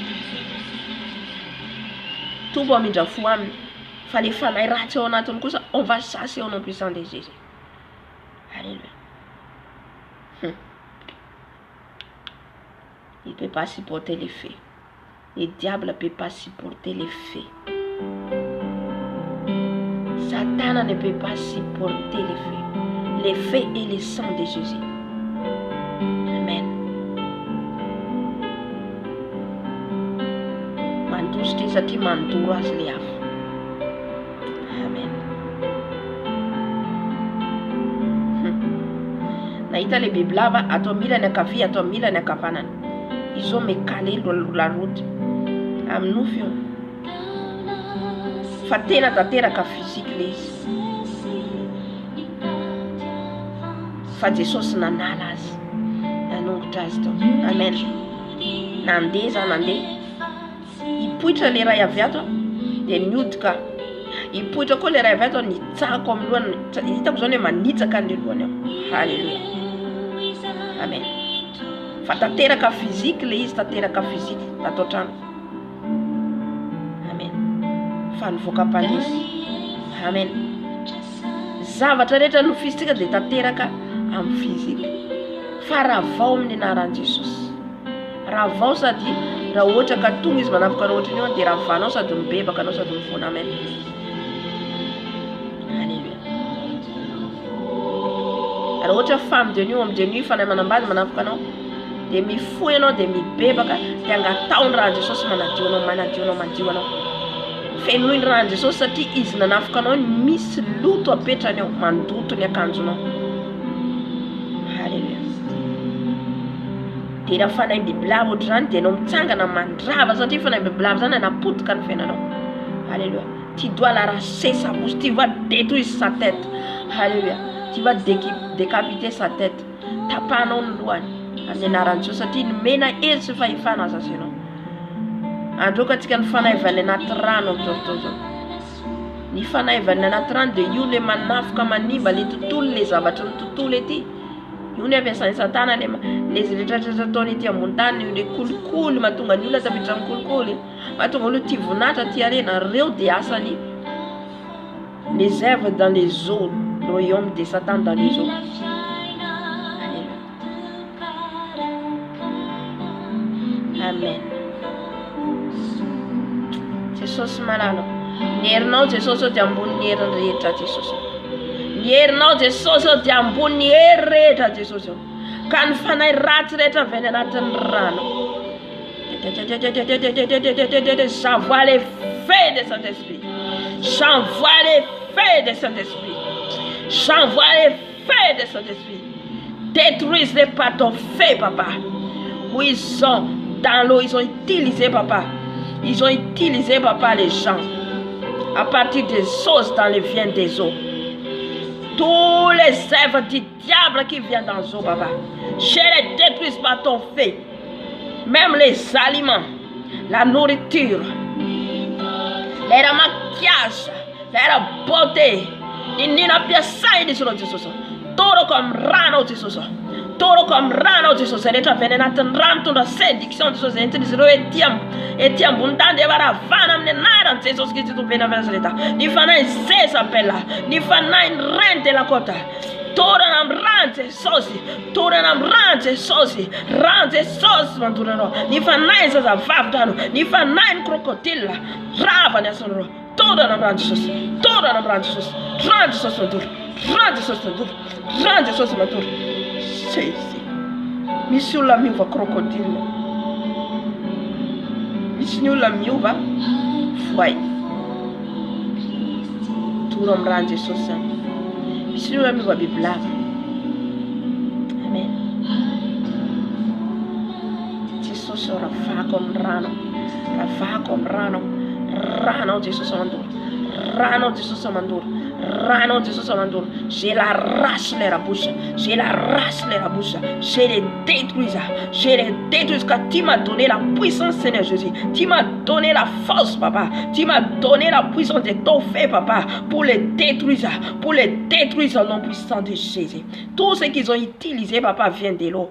S2: Tubo mi jafuam. Fallait faire la rater on attend que ça on va chasser au nom puissant de Jésus. Alléluia. Il ne peut pas supporter les faits. Le diable ne peut pas supporter les faits. Satan ne peut pas supporter les faits. Les faits et le sang de Jésus. Amen. Mantus tisati manturas liaf. Naita le biblava atomila na kafi atomila na kapanan. Ils ont me calé la route. Amnufio. Fatena tatera ka physique les. Fati sos na nalas. Anong tasto. Amen. Nandeza nande. Ipuita le raya viato. De nutka. Ipuita ko le raya viato ni tsa kom luan. Ita kuzone manita kan luan. Hallelujah. Amen. Fatatera ka physique le is tatera ka physique tatotan. Amen. Fan voka panis. Amen. Zavatra rehetra no fisika de tatera ka am physique. Fa ravao amin'ny anaran Jesus. Ravao sady raha ohatra ka tonga izy manafika ohatra ny de ravanao sady mibebaka anao sady mivona. Amen. Alors autre femme de nuit fana manambady manafika anao de mifoy anao de mibebaka de angatao ny raha Jesosy manadio anao fenoy ny raha Jesosy satria izy nanafika anao misy loto apetrany ao mandoto ny akanjonao. Hallelujah. De raha fanay bibilava ohatry zany de anao mitsangana mandrava satria fanay bibilava zany anapotika ny fiainanao. Alléluia. Tu dois l'arracher sa bouche, tu vas détruire sa tête. Alléluia. Tu vas décapiter sa tête. Tapanao ny lohany amin'ny anaran'ny Jesosy satria nomena hery sy fahefana azy anao.
S1: Andro katika nifanaivana anaty rano am'izao. Ny fanaivana anaty rano dia io le manafoka manimba le tontolo le zavatra ny tontolo ety. Io ny ampiasain'ny Satana le rehetrarehetra ataony ety ambony tany, io le kolikoly mahatonga ny olona tafiditra amin'ny kolikoly, mahatonga olona tia vonatra tia arena. Reo dia asany les œuvres dans les eaux, le royaume de Satan dans les eaux. Amen. Jesosy malalo. Ny herinao Jesosy dia ambony hery rehetra Jesosy. Ny herinao Jesosy dia ambony hery rehetra Jesosy. Ka ny fanahy ratsy rehetra avy any anatin'ny rano. J'envoie les feux de Saint-Esprit. J'envoie les feux de Saint-Esprit. J'envoie les feux de Saint-Esprit. Détruisez-les par ton feu, papa. Où ils sont dans l'eau, ils ont utilisé, papa. Ils ont utilisé, papa, les gens. À partir des choses dans les viens des eaux. Tous les œuvres du diable qui viennent dans les eaux, papa. Je les détruis par ton feu. Même les aliments, la nourriture, les maquillages, les beauté. Il n'y a pas ça, il dit Toro comme rano Jesús. Toro comme rano Jesús. Elle est avvenenata ranto da séduction Jesús. Elle est abondante. Elle va vana nara Jesús qui tu viens vers l'état. Ni fana se s'appelle. Ni fana in rente la cota. Toro nam rante sosi. Toro nam rante sosi. Rante sosi manturano. Ni fana se zavavdano. Ni fana in crocodile. Rava ne sono. Toro nam rante sosi. Toro nam rante sosi. Rante sosi mantur. Rante sosi mantur. Rante sosi mantur. Sì. Missiu la miuva crocodile. Missiu la miuva fuai. Turo nam rante sosi. Missiu la miuva bibla. Amen. Jesus ora fa com rano. Fa com rano. Rano Jesus mandur. Rano Jesus mandur. Rano Jesus mandur. Je la rache les rabouches. Je la rache les rabouches. Je les détruis. Je les détruis car tu m'as donné la puissance, Seigneur Jésus. Tu m'as donné la force, papa. Tu m'as donné la puissance de ton fait, papa, pour les détruire. Pour les détruire au nom puissant de Jésus. Tout ce qu'ils ont utilisé, papa, vient de l'eau.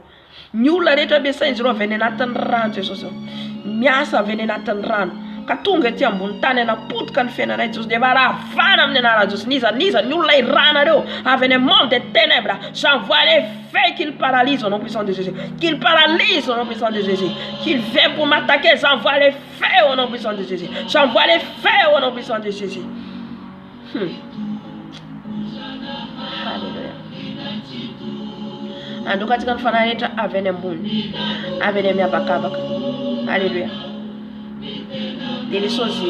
S1: Nous la rétablir ils ont venu n'attendre Jésus. Miasa venu n'attendre. Katunga tia montane na put kan fena na Jesus de bara fana mnena Jesus niza nulla irana do avene monde de ténèbres. J'envoie les feux qu'ils paralysent au nom puissant de Jésus. Qu'ils paralysent au nom puissant de Jésus. Qu'ils viennent pour m'attaquer, j'envoie les feux au nom puissant de Jésus. J'envoie les feux au nom puissant de Jésus. Alléluia. Ando katika mfana yetu avene mbuni. Avene miabakabaka. Alléluia. Des choses,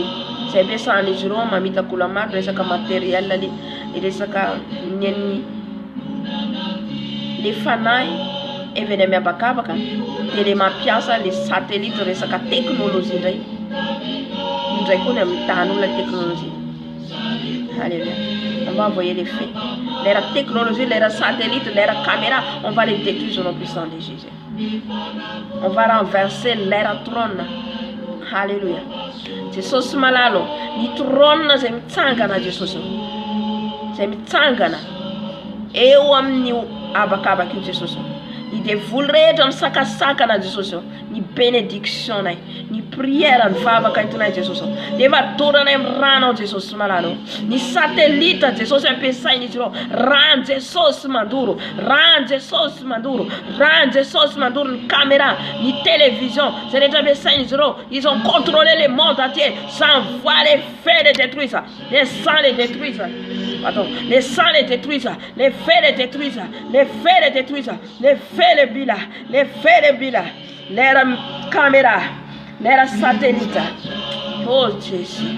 S1: c'est bien ça, les jours, ma mita coulama, les sacs matériels, les sacs les fanailles, et venez à Bakabaka, et les mapiasa, les satellites, les sacs technologie. Nous avons la technologie. Alléluia. On va envoyer les faits. La technologie, les satellites, les caméras, on va les détruire au nom puissant de Jésus. On va renverser leur trône. Alléluia. Jesus malalo. Ni trône na zemitsangana Jesus. Zemitsangana. Eo amni abakabaki Jesus. Ni devoulretra ny sakasakana Jesus. Ni bénédiction nay. Ni prière ny vavaka itona Jesus. Deva torana am rano Jesus malalo. Ni satellite Jesus ampesainy izy ro. Ran Jesus manduro. Ran Jesus manduro. Ran Jesus manduro ny caméra, ni télévision. C'est déjà ampesainy izy ro. Ils ont contrôlé le monde entier. Sans voir les faits les détruire. Les sangs les détruire. Pardon. Les sangs les détruire. Les faits les détruire. Les faits les détruire. Les faits les bila. Les faits les bila. Les caméras. Les satellites. Oh Jésus.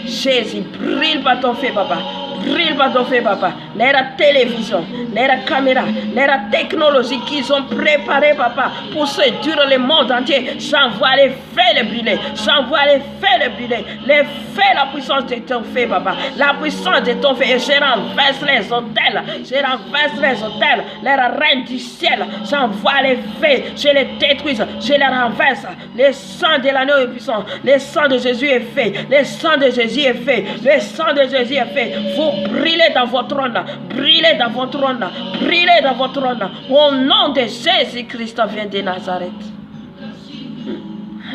S1: Jésus, brille par ton feu, papa.
S2: brille par ton feu, papa. La télévision, la caméra, la technologie qu'ils ont préparée, papa, pour séduire le monde entier. J'envoie les feux les brûler. J'envoie les feux les brûler. Les feux, la puissance de ton feu, papa. La puissance de ton feu. Et je renverse les hôtels. Je renverse les hôtels. Les reines du ciel. J'envoie les feux. Je les détruis. Je les renverse. Le sang de l'agneau est puissant. Le sang de Jésus est fait. Le sang de Jésus est fait. Le sang de Jésus est fait. Vous brûlez dans votre trône. Brûlez dans votre trône. Brûlez dans votre trône. Au nom de Jésus-Christ vient de Nazareth.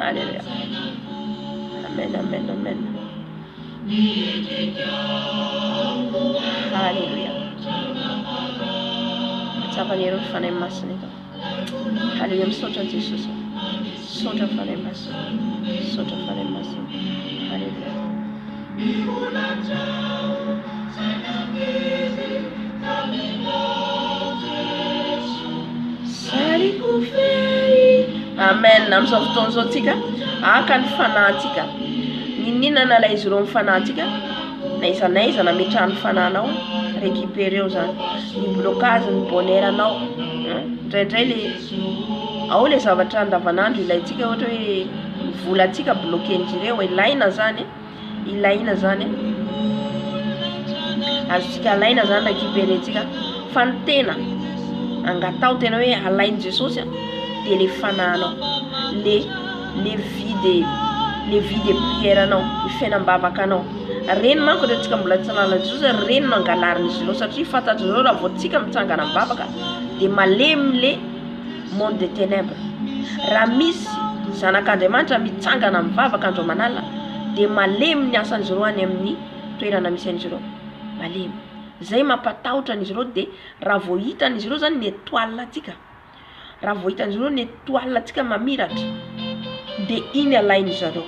S2: Alléluia. Amen, amen, amen. Alléluia. Tabanero fanay masina ito. Alléluia. Misaotra Jesus. Misaotra fanay masina. Misaotra fanay masina. Alléluia. Amen. Amizao fotoana zao tika aka ny fanatika. Ninina la izy reo mifanatika. Naiza na metrahany fananao récupéreo zany. Ny blocage ny bonheur anao. Ndraindray le ao le zavatra andavanandro ilaitsika ohatra hoe volatsika bloquen'zireo ilaina zany. Ilaina zany. Azontsika alaina zany récupérentsika fa ny tena angatao tena hoe alainy Jesosy de le fananao le vie de prière anao ny fiainam-bavaka anao reny manko rehefa tsika mbola tsy nalala Jesosy reny no angalarin'izy ireo satria fantatro zao raha vao tsika mitsangana amin'ny vavaka de malemy le monde de ténèbres. Raha misy zanak'Andriamanitra mitsangana amin'ny vavaka andro manala de malemy ny asan'izy ireo any amin'ny toerana misy an'izy ireo. Malemy. Zay mampatahotra an'izy ireo de raha vao hitan'izy ireo zany ny étoile atsika. Raha vao hitan'izy ireo ny étoile atsika mamiratra de iny alainy zareo.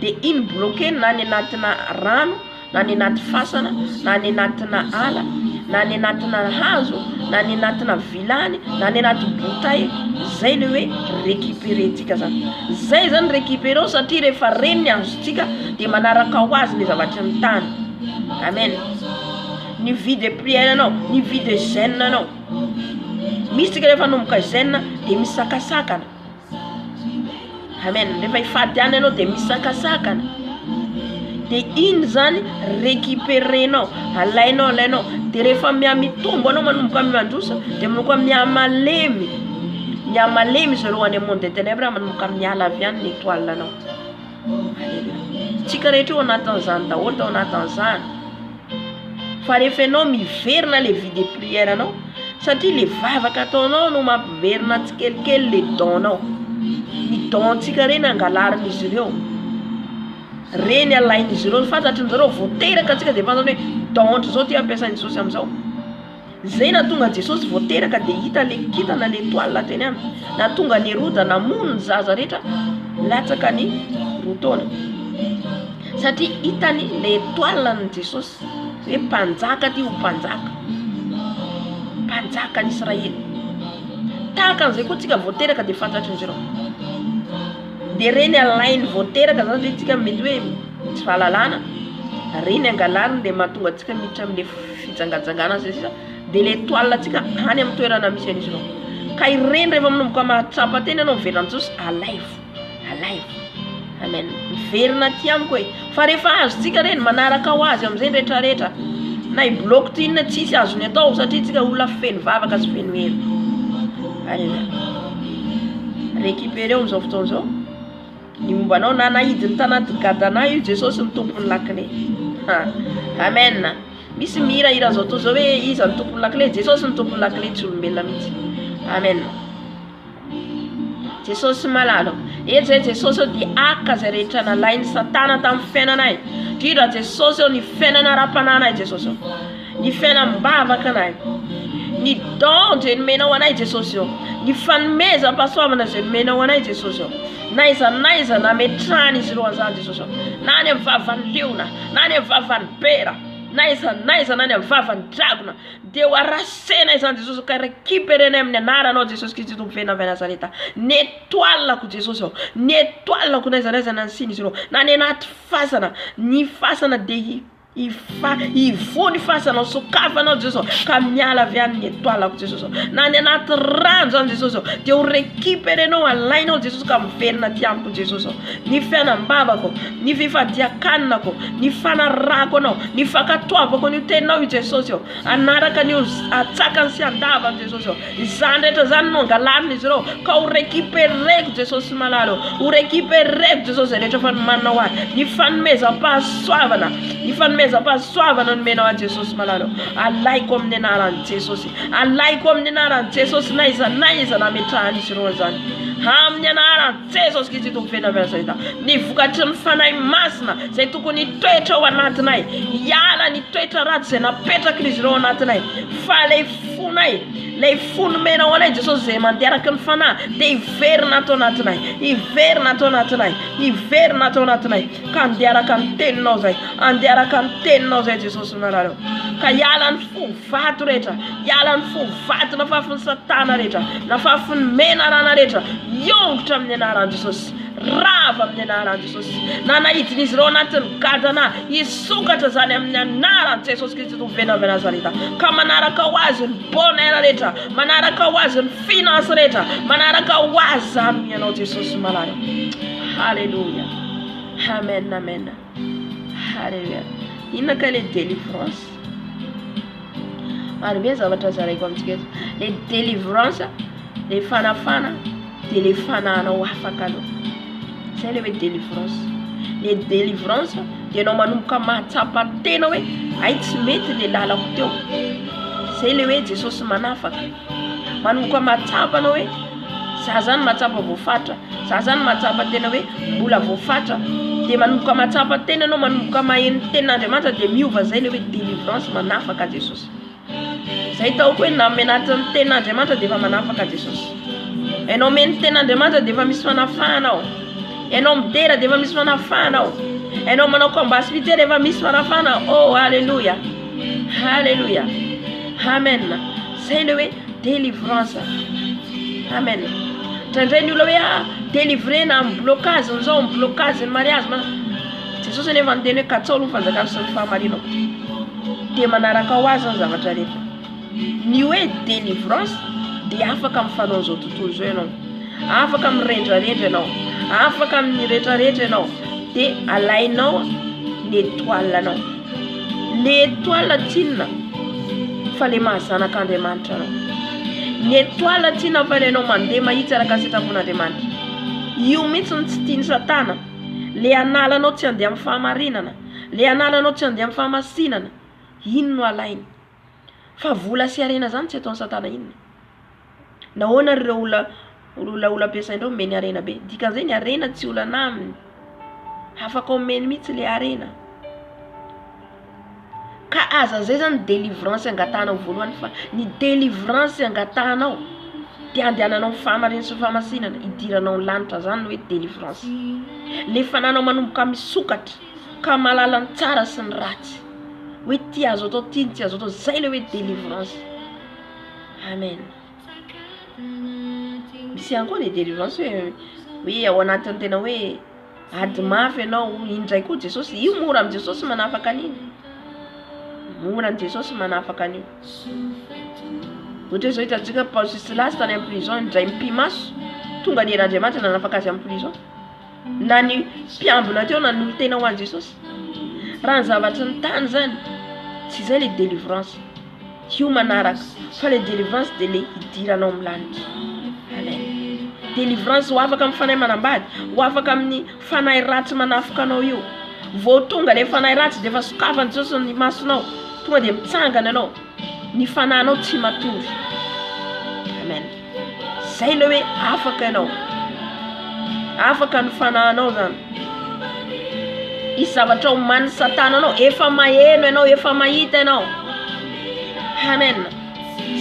S2: De iny bloqué na ny anatina rano, na ny anaty fasana, na ny anatina ala, na ny anatina hazo, na ny anatina vilany, na ny anaty botay. Zay le hoe récupérentsika zany. Zay zany récupéreo satria rehefa reny ny azontsika de manaraka ho azy le zavatra ny tany. Amen. Ny vie de prière anao, ny vie de jeûne anao. Misy tsika rehefa nomboka jeûne de misakasakana. Amen. Rehefa ifadiana anao de misakasakana. De iny zany récupérenao, alainao. De rehefa miamitombo anao manomboka miandrosa de manomboka miamalemy. Miamalemy zareo any monde des ténèbres manomboka miala avy any ny étoile anao. Alléluia. Tsika rehetra anatin'izany daholo tao anatin'izany. Fa rehefa anao miverina le vie de prière anao satria le vavaka ataonao no mampiverina tsikelikely le donao. Ny dontsika reny angalarin'izy ireo. Reny alain'izy ireo fantatrin'izy ireo voateraka atsika de fantany hoe dontra zao ty ampiasain'i Jesosy am'izao. Zay na tonga Jesosy voateraka de hita le kitana le toile teny aminy. Na tonga ny roda namono ny zaza rehetra latsaka ny rotona. Satria hitany le toile ny Jesosy. Hoe mpanjaka ty ho mpanjaka. Mpanjaka n'Israely. Tahaka an'izay koa tsika voateraka de fantatrin'izy ireo. De reny alainy voateraka zany tsika mety hoe tsy fahalalana. Reny angalariny de mahatonga tsika miditra amin'le fijangajangana zay. De le toile tsika any amin'ny toerana misy an'izy ireo. Ka ireny rehefa manomboka mahatrapa teny anao miverina Jesosy alaivo. Amen. Miverina ty amiko hoe. Fa rehefa azotsika reny manaraka ho azy am'izay rehetrarehetra. Na ibloque ty inona tsisy azony atao satria tsika olona feno vavaka sy feno hely. Alléluia. Récupéreo am'izao fotoana zao. Ny mombanao na nahidy ny tanaty gadana io Jesosy ny tompony lakile. Amen. Misy mihirahira zao to zao hoe iza ny tompony lakile, Jesosy ny tompony lakile tsy olombelona mihitsy. Amen. Jesosy malalo. Eto zay Jesosy dia aka zay rehetra nalainy Satana tamin'ny fiainanay. Dira Jesosy ny fiainana ara-pananay Jesosy. Ny fiainam-bavaka anay. Ny donje nomenao anay Jesosy. Ny fanomezam-pahasoavana zay nomenao anay Jesosy. Naiza na metrahany izy ireo an'izany Jesosy. Na any amin'ny vavan'ny liona, na any amin'ny vavan'ny bera. Naiza na any amin'ny vavan'ny dragona. De ho arasena izany Jesosy ka récupérenay amin'ny anaranao Jesosy Kristy tompo fena avy Nazareta. Ny étoileko Jesosy. Ny étoileko naiza ny siny izy ireo. Na ny anaty fasana, ny fasana de ivony fasanao sokafanao Jesosy ka miala avy amin'ny étoile Jesosy na ny anaty rano zany Jesosy dia ho récupérenao alainao Jesosy ka miverina ty amiko Jesosy ny fianambavako ny fifadian-kaninako ny fanarahako anao ny fakatoavako ny teninao io Jesosy anaraka ny atsakany sy andavany Jesosy izany rehetra zany no angalanina izy ireo ka ho récupéreko Jesosy malalo ho récupéreko Jesosy rehetra fanomanao azy ny fanomezam-pahasoavana ny fanomezam-pahasoavana nomenao a Jesosy malalo alaiko amin'ny anaran'i Jesosy alaiko amin'ny anaran'i Jesosy na iza nametrahany izy ireo zany amin'ny anaran'i Jesosy Kristy tompena velasahita ny vokatry ny fanahy masina zay tokony toetra ao anatinay iala ny toetra ratsy zay napetraka izy ireo anatinay fa lay fonay lay fonomenao anay Jesosy zay manderaka ny fanahy dia iverina ato anatinay iverina ato anatinay iverina ato anatinay ka andearaka ny teninao zay andearaka ny teninao zay Jesosy narareo ka iala ny fovato rehetra iala ny fovato na fafiny satana rehetra na fafiny menarana rehetra yongotra amin'ny anaran'i Jesosy rava amin'ny anaran'i Jesosy na nahidiny izy ireo anatin'ny gadana isokatra zany amin'ny anaran'i Jesosy Kristy tovena avy Nazareta ka manaraka ho azy ny bonheur rehetra manaraka ho azy ny finance rehetra manaraka ho azy aminy ianao Jesosy malala halleluja amen amen halleluja inona ka le délivrance marobe zavatra zaraiko amintsika eto le délivrance le fanafana dia le fanahanao afaka aloha zay le hoe délivrance le délivrance dia anao manomboka mahatsapa tena hoe ay tsy mety le lalako teo zay le hoe Jesosy manafaka manomboka mahatsapa anao hoe za zany mahatsapa voafatra za zany mahatsapa tena hoe mbola voafatra dia manomboka mahatsapa tena anao manomboka maheno tenin'Andriamanitra dia miova zay le hoe délivrance manafaka Jesosy zay taoko hoe na amenatin'ny tenin'Andriamanitra dia efa manafaka Jesosy enao meny tenin'Andriamanitra dia efa misy fanafahanao enao midera dia efa misy fanafahanao enao manao kombasy fitera efa misy fanafahana oh halleluja halleluja amen zay le hoe délivrance amen indraindray ny olona hoe délivré na amin'ny blocage nizao amin'ny blocage ny mariage Jesosy nefa niteny hoe katsao ny fanjakana sy ny fahamarinao dia manaraka ho azy ny zavatra rehetra ny hoe délivrance dia afaka mifanao zao tontolo zao ianao afaka mirendrarendra ianao afaka amin'ny rehetrarehetra ianao dia alainao ny étoile anao ny étoile tsinona fa le mahazanak'Andriamanitra anao ny étoile tsinona fa le anao mandeha mahitsy araka sitrapon'Andriamanitra io mihitsy ny tsy tiany satana le analanao tsy handeha amin'ny fahamarinana le analanao tsy handeha amin'ny fahamasinana ino no alainy fa vola sy arena zany tsy ataon'ny satana inona nahoana ireo olona ampiasaindreo omeny arena be dikan'izay ny arena tsy olana aminy afaka omeny mihitsy le arena ka aza zay zany délivrance angatanao voalohany fa ny délivrance angatanao dia andehananao ny fahamarinana sy fahamasinana idiranao ny lanitra zany no hoe délivrance le fananao manomboka misokatra ka malala ny tsara sy ny ratsy hoe ty azo atao ty tsy azo atao zay le hoe délivrance amen misy ihany koa le délivrance hoe ao anatin'ny tena hoe ady mafy ianao indray koa Jesosy io mora amin'ny Jesosy manafaka an'iny mora ny Jesosy manafaka an'io ohatra zao hitantsika Paul sy Silas tany amin'ny prison indray mipimaso tonga ny heran'Andriamanitra nanafaka azy amin'ny prison na ny mpiambina teo na ny olo tena ho an'i Jesosy raha ny zavatra ny tany zany tsy zay le délivrance io manaraka fa le délivrance dia le idiranao amin'ny lanitra amen délivrance ho afaka amin'ny fanahy manambady ho afaka amin'ny fanahy ratsy manafaka anao io vao tonga le fanahy ratsy dia efa sokafany Jesosy ny masonao tonga dia mitsangana anao ny fanahinao tsy matory amen zay le hoe afaka ianao afaka ny fanahinao zany isy zavatra omany satana anao efa maheno ianao efa mahita ianao amen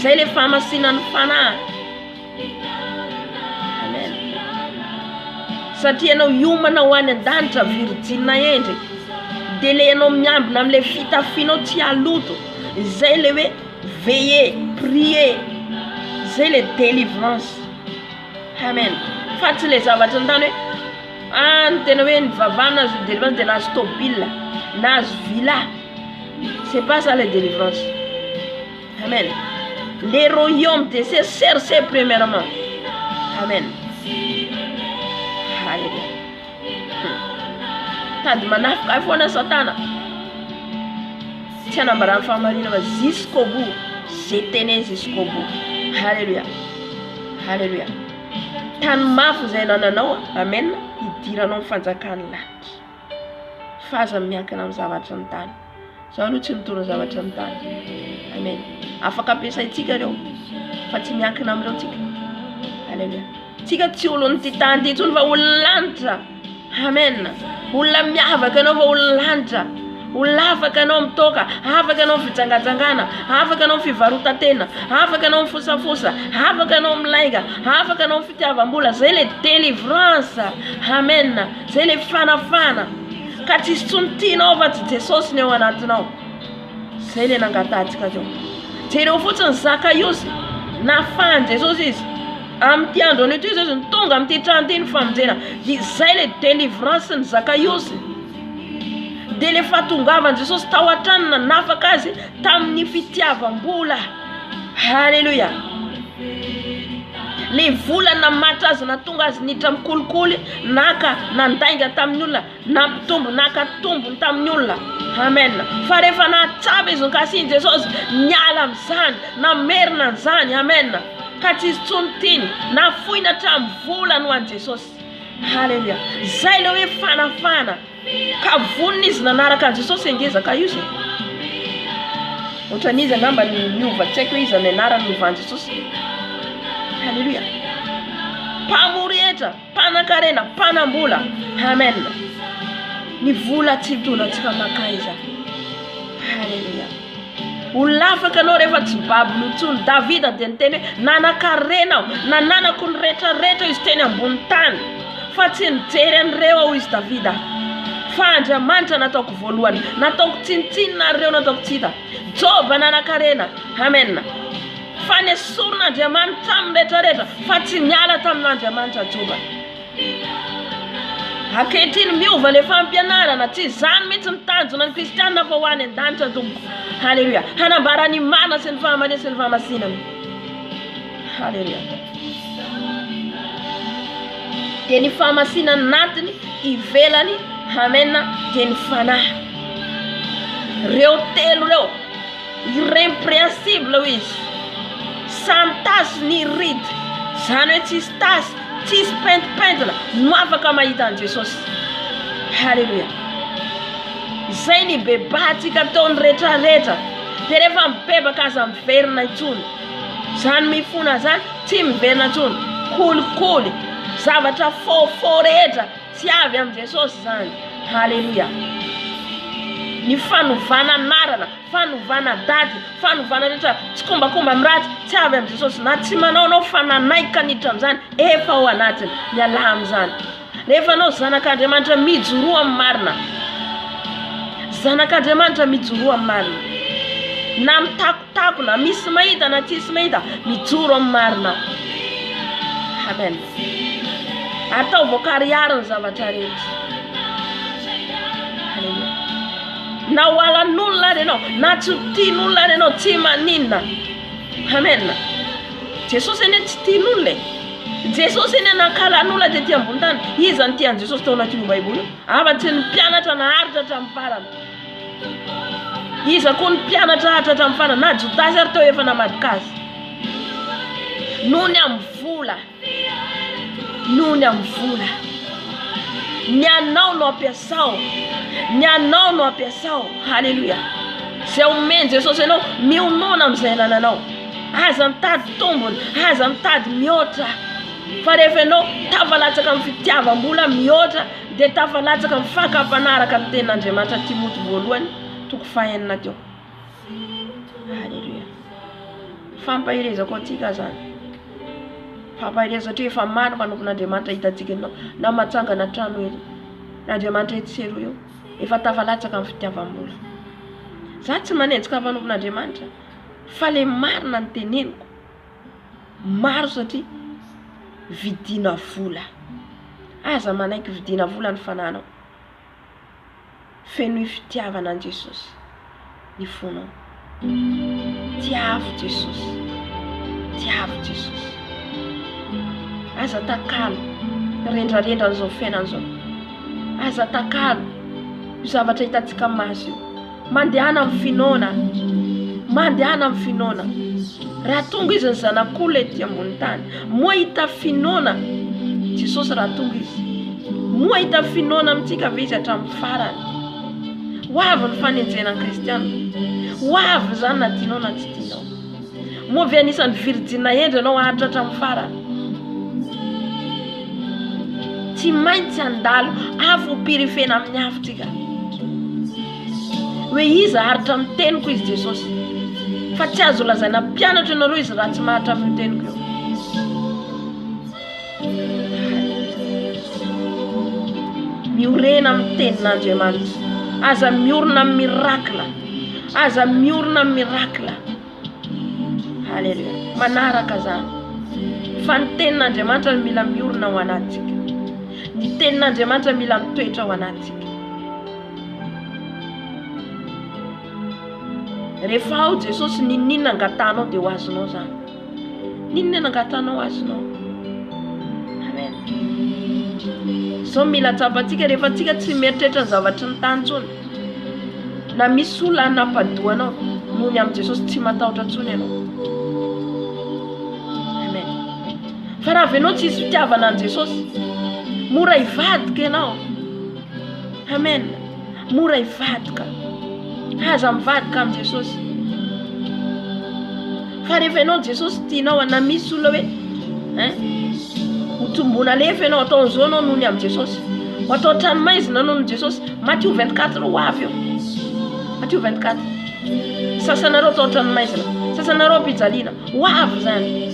S2: zay le fahamasinany fanahy amen satria ianao iomana ho any an-danitra virgine endry dia le ianao miambina amin'ilay fitafianao tsy haloto zay le hoe veiller prier zay le délivrance amen fa tsy le zavatra ny tany hoe ny tena hoe ny vavana azo délivrance dia nahazo tobile nahazo villa C'est pas ça la délivrance. Amen. Les royaumes de se chercher premièrement. Amen. Alléluia. Tady manafika foana Satana. Tsy hanambarany fahamarinana jusqu'au bout. J'ai tenu jusqu'au bout. Alléluia. Alléluia. Tany mafy zay nananao. Amen. Idiranao fanjakany lanitra. Faza miankina amin'ny zavatra ny tany. Zaho aloha tsy mitondra zavatra ny tany. Amen. Afaka ampiasaitsika reo fa tsy miankina amin'ireo tsika. Alléluia. Tsika tsy olon'ny ty tany ty intsony fa olona lanitra. Amen. Olona miavaka anao fa olona lanitra. Olona afaka anao mitoka, afaka anao fijangajangana, afaka anao fivarotan-tena, afaka anao mifosafosa, afaka anao milainga, afaka anao fitiavam-bola. Zay le délivrance. Amen. Zay le fanafana. Ka tsisy tsony tianao fa tsy Jesosy ny ao anatinao. Zay le nangatantsika teo. Jereo fotsiny Zakaiosy nafahany Jesosy izy. Amin'ity andro an'ity izy tonga amin'ity trano ity ny famonjena. Zay le délivrance ny Zakaiosy. Dia le fahatongavany Jesosy tao an-trano nanafaka azy tamin'ny fitiavam-bola. Halleluja. Le vola namatra azy natonga azy niditra mikolikoly naka nandainga tamin'ny olona nampitombo naka tombony tamin'ny olona. Amen. Fa rehefa nahatsapa izy nkasiany Jesosy niala amin'izany namerina an'izany. Amen. Ka tsisy tsony tiny nafoina hatramin'ny vola no an'i Jesosy. Halleluja. Zay le hoe fanafana. Ka vonina izy nanaraka an'i Jesosy engezaka io zay. Ohatran'izy angamba niova tsy haiko izy nanarany niovan'i Jesosy. Halleluja. Pamoretra, panakarena, panambola. Amen. Ny vola tsy mitondrantsika makaiza. Halleluja. Olona afaka anao rehefa tsy babiny intsony. Davida dia niteny hoe nanakarena aho, nananako ny rehetrarehetra izy teny ambony tany. Fa tsy nijery an'ireo aho izy Davida. Fa Andriamanitra nataoko voalohany, nataoko tsinitsinina an'ireo nataoko tsy hita. Joba nanakarena. Amen. Fa nesorina Andriamanitra amin'ny rehetrarehetra fa tsy niala tamin'Andriamanitra Joba. Ankehitriny miova le fampianarana, tsy izany mihitsy ny tanjona ny kristianina fa ho any an-danitra tompoko. Halleluja. Hanambara ny marina sy ny fahamarina sy ny fahamasinana. Halleluja. Dia ny fahamasinana natiny ivelany. Amen. Dia ny fanahy. Reo telo reo irrémpréhensible izy. Samy tasy ny ridy. Zany hoe tsisy tasy, tsisy pentimpentina no afaka mahita an'i Jesosy. Halleluja. Zay ny bebatsika taony rehetrarehetra. Dia rehefa mibebaka aza miverina intsony. Zany mifona zany tsy miverina intsony. Kolikoly. Zavatra fofo rehetra tsy avy amin'i Jesosy zany. Halleluja. Ny fanovana anarana, fanovana daty, fanovana rehetra tsy kombakomba miratsy tsy avy amin'i Jesosy. Na tsy manaonao fananaika niditra amin'izany efa ao anatiny miala amin'izany. Rehefa anao zanak'Andriamanitra mijoroa amin'ny marina. Zanak'Andriamanitra mijoroa amin'ny marina. Na mitakotako na misy mahita na tsisy mahita mijoro amin'ny marina. Amen. Atao voakariary ny zavatra rehetra. Halleluja. Na hoalan'olona ary ianao, na tsy tian'olona ary ianao, tsy maninona. Amen. Jesosy eny tsy tian'olona. Jesosy eny nankalan'olona dia ty ambony tany. Iza ny tian'i Jesosy tao anatin'io Baiboly? Afa-tsy ny mpianatra naharitra hatramin'ny farany. Iza koa ny mpianatra haritra hatramin'ny farany. Na Jodasy ary teo efa namadikazy. Noho ny amin'ny vola. Noho ny amin'ny vola. Ny anao no ampiasao. Ny anao no ampiasao. Halleluja. Zay omeny Jesosy ianao mionona amin'izay nananao. Aza mitady tombony, aza mitady mihoatra. Fa rehefa ianao tafalatsaka amin'ny fitiavam-bola mihoatra, dia tafalatsaka amin'ny fakam-panaraka ny tenin'Andriamanitra Timoty voalohany toko fahaenina teo. Halleluja. Fampahirezako antsika zany. Fampahireza satria efa maro manompon'Andriamanitra hitantsika ianao. Na matsangana trano ely. N'Andriamanitra etsero eo. Efa tafalatsaka amin'ny fitiavam-bola. Za tsy manenjika manompon'Andriamanitra. Fa le marina ny teneniko. Maro satria vidina vola. Aza manaiky vidina vola ny fananao. Feno fitiavana an' Jesosy.
S1: ny fonao. Tiavo Jesosy, tiavo Jesosy. Aza takalo rendrarendra an'izao fiainan'izao. Aza takalo io zavatra hitantsika maso io. Mandehana amin'ny finoana, mandehana amin'ny finoana. Raha tonga izy ny zanak'olona ety ambony tany, moa hita finoana Jesosy raha tonga izy. Moa hita finoana amintsika ve izy hatramin'ny farany. Ho avy ny fanenjenan'ny kristiana. Ho avy zany na tianao na tsy tianao. Moa ve anisan'ny virjina endry ianao hatratra hatramin'ny farany. Tsy maintsy andalo avy ho pirifena amin'ny hafotsika. Hoe izy haritra amin'ny teniko izy Jesosy. Fa tsy azo lazaina mpianatra ianareo izy raha tsy maharitra amin'ny teniko eo. Miorena amin'ny tenin'Andriamanitra. Aza miorina amin'ny mirakla. Aza miorina amin'ny mirakla. Halleluja. Manaraka zany. Fa ny tenin'Andriamanitra mila miorina ao anatsika. Ny tenin'Andriamanitra mila mitoetra ao anatsika. Rehefa ao Jesosy ninona angatanao dia ho azonao zany. Ninona angatanao azonao. Amen. So mila tsapantsika rehefa tsika tsy mieritreritra ny zavatry ny tany intsony. Na misy olona nampadoanao noho ny amin'ny Jesosy tsy matahotra intsony ianao. Amen. Fa raha venao tsisy fitiavana an Jesosy, mora ivadika ianao. Amen. Mora ivadika. Aza mivadika amin'ny Jesosy. Fa rehefa ianao Jesosy tianao na misy olona hoe hotombona lefa ianao ataon'izao ianao noho ny amin'ny Jesosy. Ho atao tranomaizina noho ny Jesosy. Matthieu 24 ho avy eo. Matthieu 24. Sasanareo atao tranomaizina. Sasanareo pijaliana. Ho avy zany.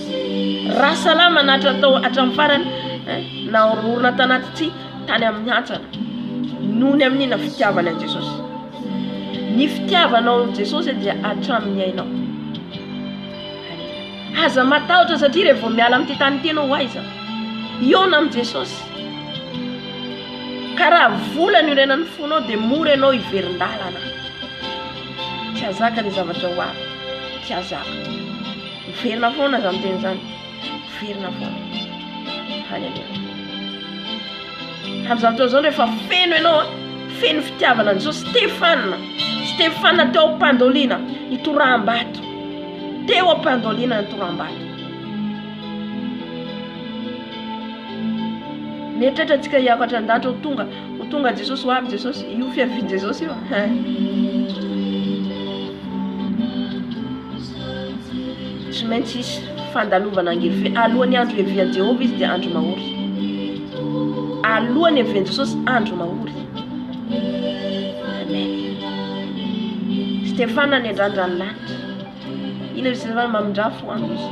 S1: Raha salama na atao hatramin'ny farany na orona tanaty tsy tany amin'ny antsana. Noho ny amin'ina fitiavana an Jesosy. Ny fitiavanao Jesosy dia hatramin'ny ainao. Aza matahotra satria rehefa miala amin'ny tany tianao ho aiza. Iona amin'ny Jesosy. Ka raha vola ny renan'ny fonao dia mora ianao hiverin-dalana. Tsy azaka ny zavatra ho avy. Tsy azaka. Verina foana za miteny zany. Verina foana. Halleluja. Amin'izany fotoana izao rehefa feno ianao, feno fitiavana an'izao Stefana teo am-pandoliana itoraham-bato. Teo am-pandoliana itoraham-bato. Mieritreritra antsika hiakatra an-danitra ho tonga Jesosy ho avy Jesosy. Io fiavian Jesosy io. Tsy maintsy isy fandalovana angery. Alohan'ny andro hiavian Jehovah izy dia andro mahory. Alohan'ny hiavian Jesosy andro mahory. Amen. Stefana niandrandran'ny lanitra. Ina Stefana mamindrafo andro izy.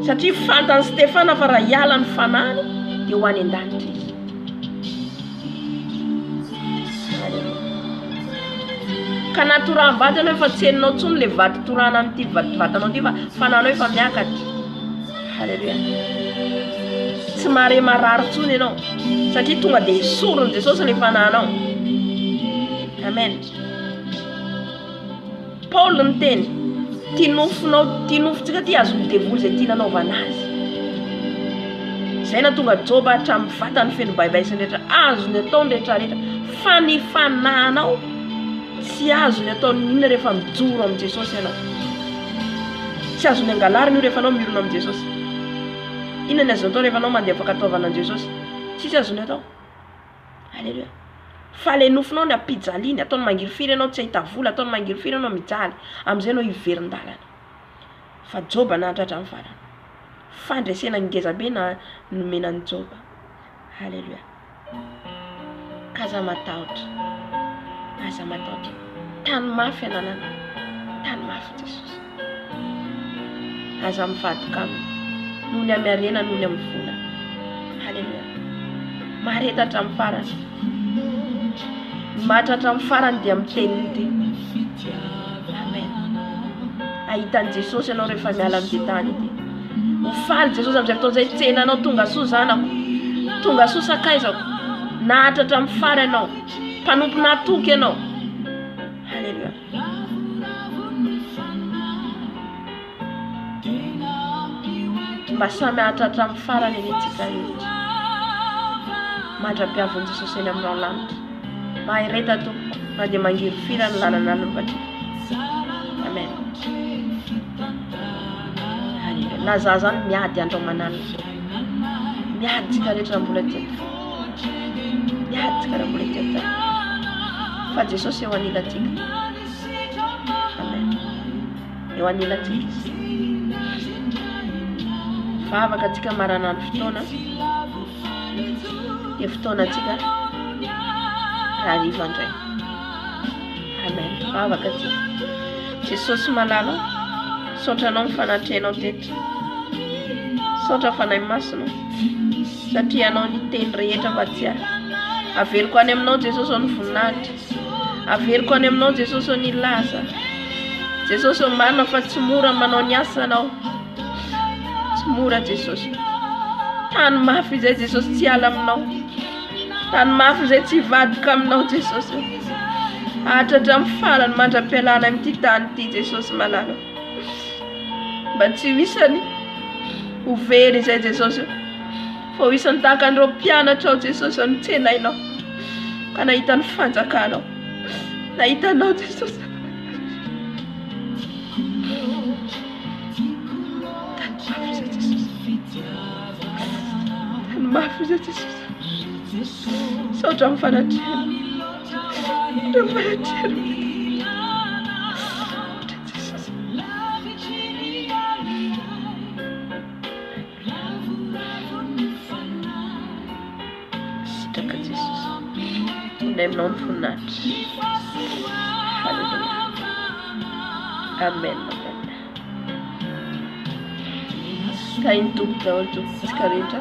S1: Satria fantany Stefana fa raha hiala ny fanahiny dia ho any an-danitra izy. Ka natoraham-bato ianao efa tsy heninao intsony le vato torahana amin'ity vatanao ity fa fananao efa miakatra. Halleluja. Tsy mare marary intsony ianao satria tonga dia esorony Jesosy le fananao. Amen. Paul ny teny tinofontsika ty azo midevoly izay tia nanaovana azy. Izay na tonga Job hatramin'ny vatany feno baibaisiny rehetra azony atao ny rehetrarehetra fa ny fanahinao tsy azony atao ninona rehefa mijoro amin'ny Jesosy ianao. Tsy azony angalarina io rehefa anao mirona amin'ny Jesosy. Inona ny azony atao rehefa anao mandeha afaka ataovana an Jesosy? Tsisy azony atao. Halleluja. Fa le nofinao ny ampijaliany ataony mangirifiry ianao tsy ahita vola, ataony mangirifiry ianao mijaly. Amin'izay ianao hiverin-dalana. Fa Job nahatratra amin'ny farany. Fandresena ngeza be na nomenan'ny Job. Halleluja. Kaza matahotra. Aza matahotra. Tany mafy ananana. Tany mafy Jesosy. Aza mivadika aminy. Noho ny amiarena, noho ny amin'ny vola. Halleluja. Mareta hatramin'ny farany. Mahatratra amin'ny farany dia mitenity. Amen. Ahitan'i Jesosy ianao rehefa miala amin'ny tany ity. Hofaly Jesosy amin'izay fotoana izay tsenanao tonga soa zanako. Tonga soa sakaizako. Nahatratra amin'ny farany ianao. Mpanompo natoky ianao. Halleluja. mba samy hatratra amin'ny farany antsika rehetra. Mandra-piavon'i Jesosy eny amin'ny lanitra. Mahay reta tompoko na dia mangiry firy ny lalana anaovantsika. Amen. Na za zany miady andro manalina. Miady tsika rehetra mbola teto. Miady tsika raha mbola teto. Fa Jesosy eo anilantsika. Amen. Eo anilantsika. Fa afaka tsika maranano fotoana. Dia fotoanantsika hariva indray. Amen. Fa afaka tsika. Jesosy malala. Saotranao mifanatrenao teto. Saotra fanahy masonao. Satria anao niteny rehetra fa tsy averiko any aminao Jesosy ny voninahitra. Averiko any aminao Jesosy ny laza. Jesosy marina fa tsy mora manao ny asanao. Tsy mora Jesosy. Tany mafy izay Jesosy tsy ala aminao. Tany mafy izay tsy vadika aminao Jesosy. Hatratra amin'ny farany mandram-pialana amin'ity tany ity Jesosy malala. Mba tsy hisany ho very izay Jesosy. Fa ho hisany tahaka an'ireo mpianatra ao Jesosy ny tsenainao. Ka nahita ny fanjakanao. Nahitanao Jesosy. Tany mafy izay Jesosy. Saotra amin'ny fanatrena. Ireo fanatrena. Aminao ny voninahitra. Hallelujah. Amen. Amen. Ka iny tompoko daholo tompoko tsika rehetra.